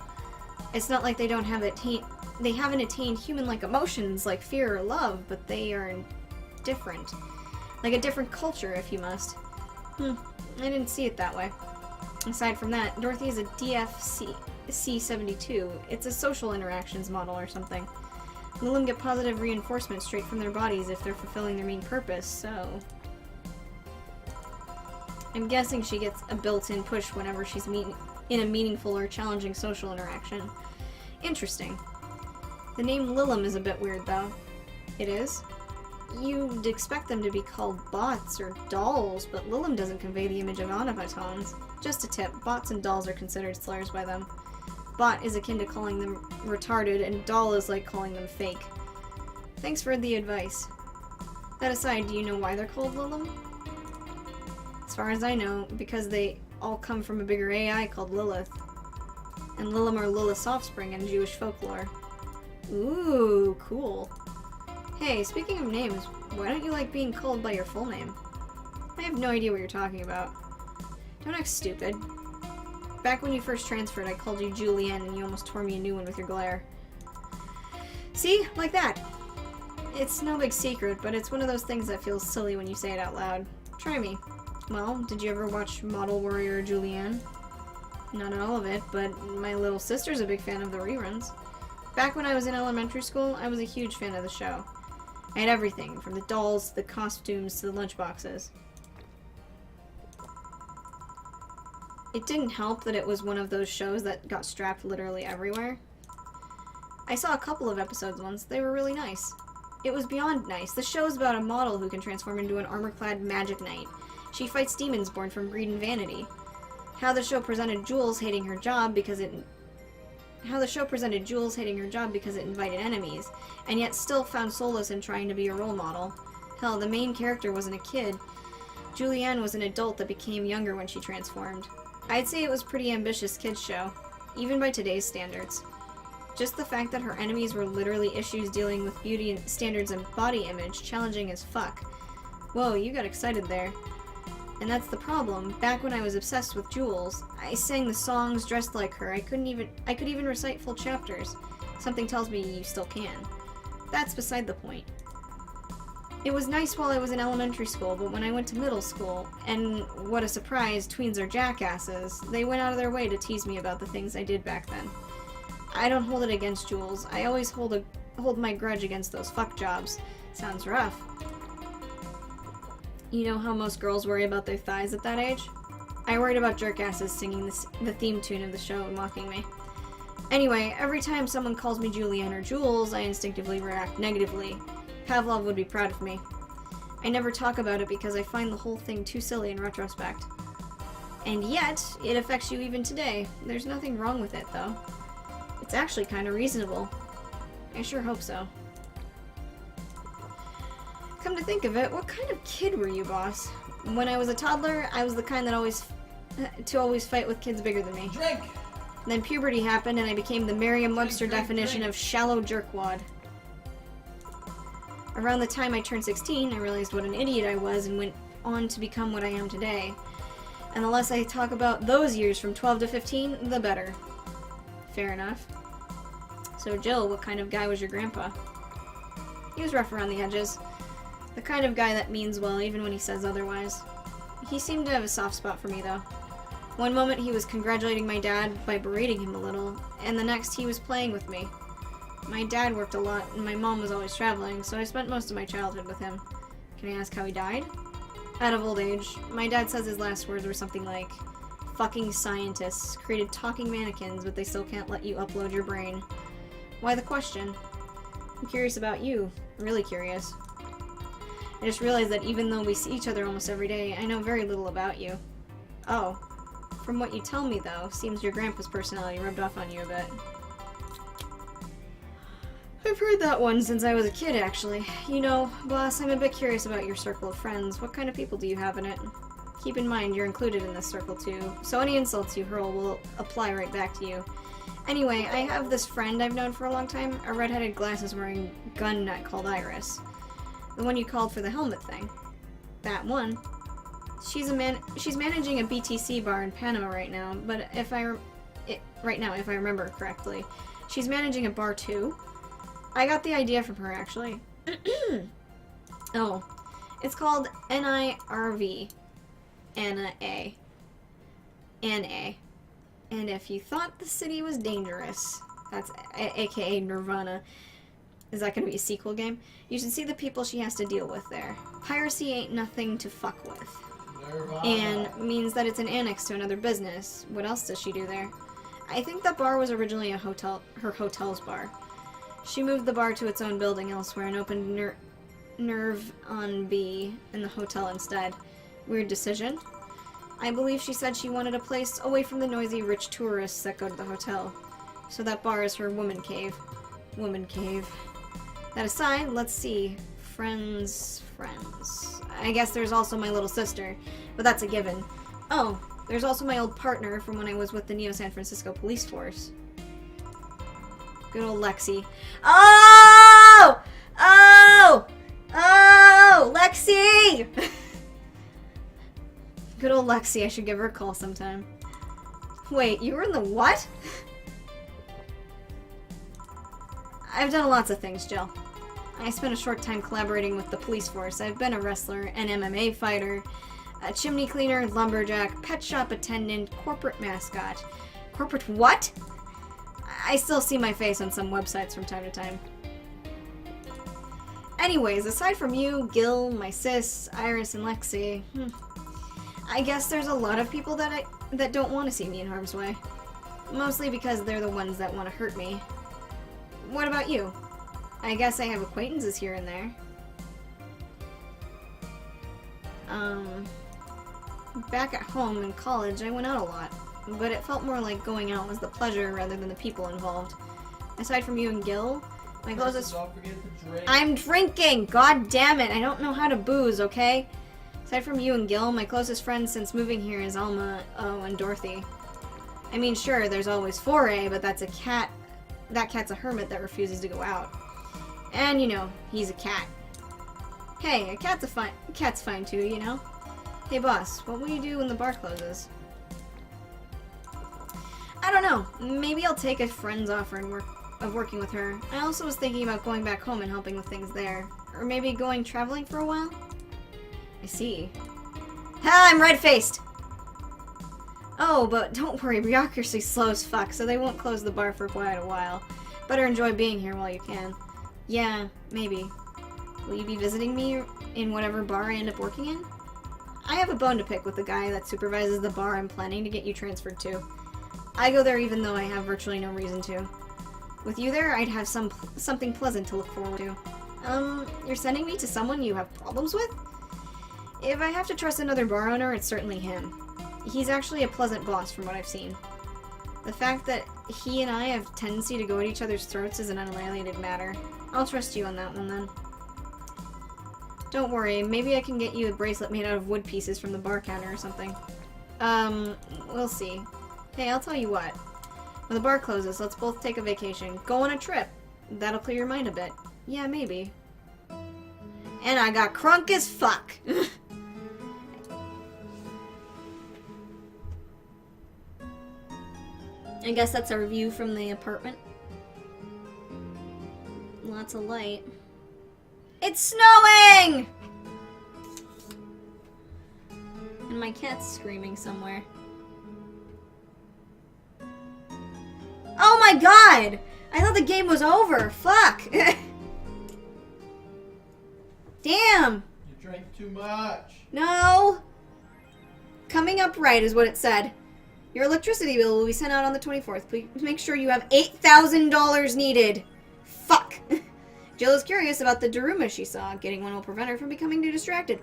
It's not like they haven't attained human-like emotions like fear or love, but they are different. Like a different culture, if you must. I didn't see it that way. Aside from that, Dorothy is a DFC-72. It's a social interactions model or something. Lilim get positive reinforcement straight from their bodies if they're fulfilling their main purpose, so... I'm guessing she gets a built-in push whenever she's in a meaningful or challenging social interaction. Interesting. The name Lilim is a bit weird, though. It is? You'd expect them to be called bots or dolls, but Lilim doesn't convey the image of automatons. Just a tip, bots and dolls are considered slurs by them. Bot is akin to calling them retarded, and doll is like calling them fake. Thanks for the advice. That aside, do you know why they're called Lilim? As far as I know, because they all come from a bigger AI called Lilith. And Lilim are Lilith's offspring in Jewish folklore. Ooh, cool. Hey, speaking of names, why don't you like being called by your full name? I have no idea what you're talking about. Don't act stupid. Back when you first transferred, I called you Julianne and you almost tore me a new one with your glare. See? Like that. It's no big secret, but it's one of those things that feels silly when you say it out loud. Try me. Well, did you ever watch Model Warrior Julianne? Not all of it, but my little sister's a big fan of the reruns. Back when I was in elementary school, I was a huge fan of the show. I had everything, from the dolls to the costumes to the lunchboxes. It didn't help that it was one of those shows that got strapped literally everywhere. I saw a couple of episodes once. They were really nice. It was beyond nice. The show's about a model who can transform into an armor-clad magic knight. She fights demons born from greed and vanity. How the show presented Jules hating her job because it invited enemies, and yet still found solace in trying to be a role model. Hell, the main character wasn't a kid. Julianne was an adult that became younger when she transformed. I'd say it was a pretty ambitious kids show, even by today's standards. Just the fact that her enemies were literally issues dealing with beauty standards and body image, challenging as fuck. Whoa, you got excited there. And that's the problem. Back when I was obsessed with Jules, I sang the songs, dressed like her. I could even recite full chapters. Something tells me you still can. That's beside the point. It was nice while I was in elementary school, but when I went to middle school, and what a surprise, tweens are jackasses, they went out of their way to tease me about the things I did back then. I don't hold it against Jules. I always hold my grudge against those fuck jobs. Sounds rough. You know how most girls worry about their thighs at that age? I worried about jerkasses singing the theme tune of the show and mocking me. Anyway, every time someone calls me Julianne or Jules, I instinctively react negatively. Pavlov would be proud of me. I never talk about it because I find the whole thing too silly in retrospect. And yet, it affects you even today. There's nothing wrong with it, though. It's actually kind of reasonable. I sure hope so. Come to think of it, what kind of kid were you, boss? When I was a toddler, I was the kind that always fight with kids bigger than me. Drink! Then puberty happened and I became the Merriam-Webster definition of shallow jerkwad. Around the time I turned 16, I realized what an idiot I was and went on to become what I am today. And the less I talk about those years from 12 to 15, the better. Fair enough. So Jill, what kind of guy was your grandpa? He was rough around the edges. The kind of guy that means well even when he says otherwise. He seemed to have a soft spot for me though. One moment he was congratulating my dad by berating him a little, and the next he was playing with me. My dad worked a lot, and my mom was always traveling, so I spent most of my childhood with him. Can I ask how he died? Out of old age. My dad says his last words were something like, "Fucking scientists created talking mannequins, but they still can't let you upload your brain." Why the question? I'm curious about you. Really curious. I just realized that even though we see each other almost every day, I know very little about you. Oh. From what you tell me, though, seems your grandpa's personality rubbed off on you a bit. I've heard that one since I was a kid, actually. You know, boss, I'm a bit curious about your circle of friends. What kind of people do you have in it? Keep in mind, you're included in this circle, too, so any insults you hurl will apply right back to you. Anyway, I have this friend I've known for a long time, a red-headed glasses-wearing gun nut called Iris. The one you called for the helmet thing. That one. She's managing a BTC bar in Panama right now, but if I remember correctly. She's managing a bar, too. I got the idea from her, actually. Oh. It's called NIRV. Anna A. Ann A. And if you thought the city was dangerous, that's aka Nirvana. Is that gonna be a sequel game? You should see the people she has to deal with there. Piracy ain't nothing to fuck with. Nirvana. And means that it's an annex to another business. What else does she do there? I think that bar was originally a hotel, her hotel's bar. She moved the bar to its own building elsewhere and opened Nerve on B in the hotel instead. Weird decision. I believe she said she wanted a place away from the noisy rich tourists that go to the hotel. So that bar is her woman cave. Woman cave. That aside, let's see. Friends. I guess there's also my little sister, but that's a given. Oh, there's also my old partner from when I was with the Neo San Francisco Police Force. Good old Lexi. Oh! Oh! Oh! Lexi! Good old Lexi, I should give her a call sometime. Wait, you were in the what? I've done lots of things, Jill. I spent a short time collaborating with the police force. I've been a wrestler, an MMA fighter, a chimney cleaner, lumberjack, pet shop attendant, corporate mascot. Corporate what? I still see my face on some websites from time to time. Anyways, aside from you, Gil, my sis, Iris, and Lexi, I guess there's a lot of people that don't want to see me in harm's way. Mostly because they're the ones that want to hurt me. What about you? I guess I have acquaintances here and there. Back at home in college, I went out a lot. But it felt more like going out was the pleasure rather than the people involved. Aside from you and Gil, my closest... Don't forget to drink. I'm drinking! God damn it! I don't know how to booze, okay? Aside from you and Gil, my closest friends since moving here is Alma, and Dorothy. I mean, sure, there's always Foray, but that's a cat. That cat's a hermit that refuses to go out. And, you know, he's a cat. Hey, a cat's fine too, you know? Hey boss, what will you do when the bar closes? I don't know. Maybe I'll take a friend's offer of working with her. I also was thinking about going back home and helping with things there. Or maybe going traveling for a while? I see. Hell, I'm red-faced! Oh, but don't worry, bureaucracy's slow as fuck, so they won't close the bar for quite a while. Better enjoy being here while you can. Yeah, maybe. Will you be visiting me in whatever bar I end up working in? I have a bone to pick with the guy that supervises the bar I'm planning to get you transferred to. I go there even though I have virtually no reason to. With you there, I'd have something pleasant to look forward to. You're sending me to someone you have problems with? If I have to trust another bar owner, it's certainly him. He's actually a pleasant boss from what I've seen. The fact that he and I have tendency to go at each other's throats is an unrelated matter. I'll trust you on that one then. Don't worry, maybe I can get you a bracelet made out of wood pieces from the bar counter or something. We'll see. Hey, I'll tell you what. When the bar closes, let's both take a vacation. Go on a trip. That'll clear your mind a bit. Yeah, maybe. And I got crunk as fuck. I guess that's our view from the apartment. Lots of light. It's snowing! And my cat's screaming somewhere. Oh my god! I thought the game was over. Fuck! Damn! You drank too much. No! Coming up right is what it said. Your electricity bill will be sent out on the 24th. Please make sure you have $8,000 needed. Fuck. Jill is curious about the Daruma she saw. Getting one will prevent her from becoming too distracted.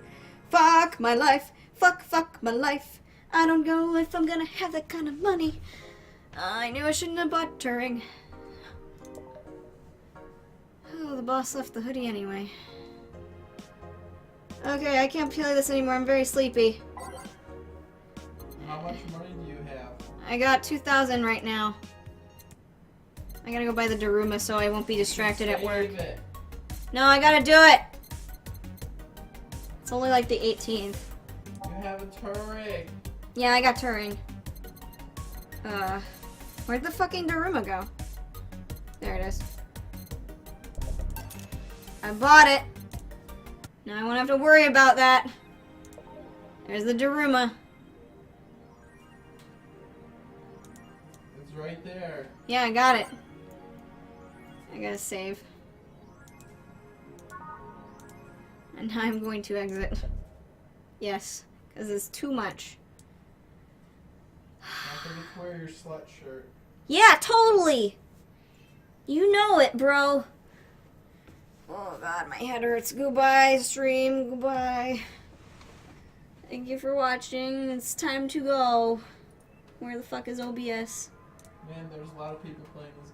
Fuck my life. Fuck my life. I don't know if I'm gonna have that kind of money. I knew I shouldn't have bought Turing. Oh, the boss left the hoodie anyway. Okay, I can't play this anymore. I'm very sleepy. How much money do you have? I got 2,000 right now. I gotta go buy the Daruma so I won't be distracted at work. Save it. No, I gotta do it! It's only like the 18th. You have a Turing. Yeah, I got Turing. Where'd the fucking Daruma go? There it is. I bought it! Now I won't have to worry about that. There's the Daruma. right there. Yeah, I got it. I gotta save. And now I'm going to exit. Yes, because it's too much. Don't forget to wear your slut shirt. Yeah, totally! You know it, bro. Oh god, my head hurts. Goodbye, stream. Goodbye. Thank you for watching. It's time to go. Where the fuck is OBS? Man, there's a lot of people playing this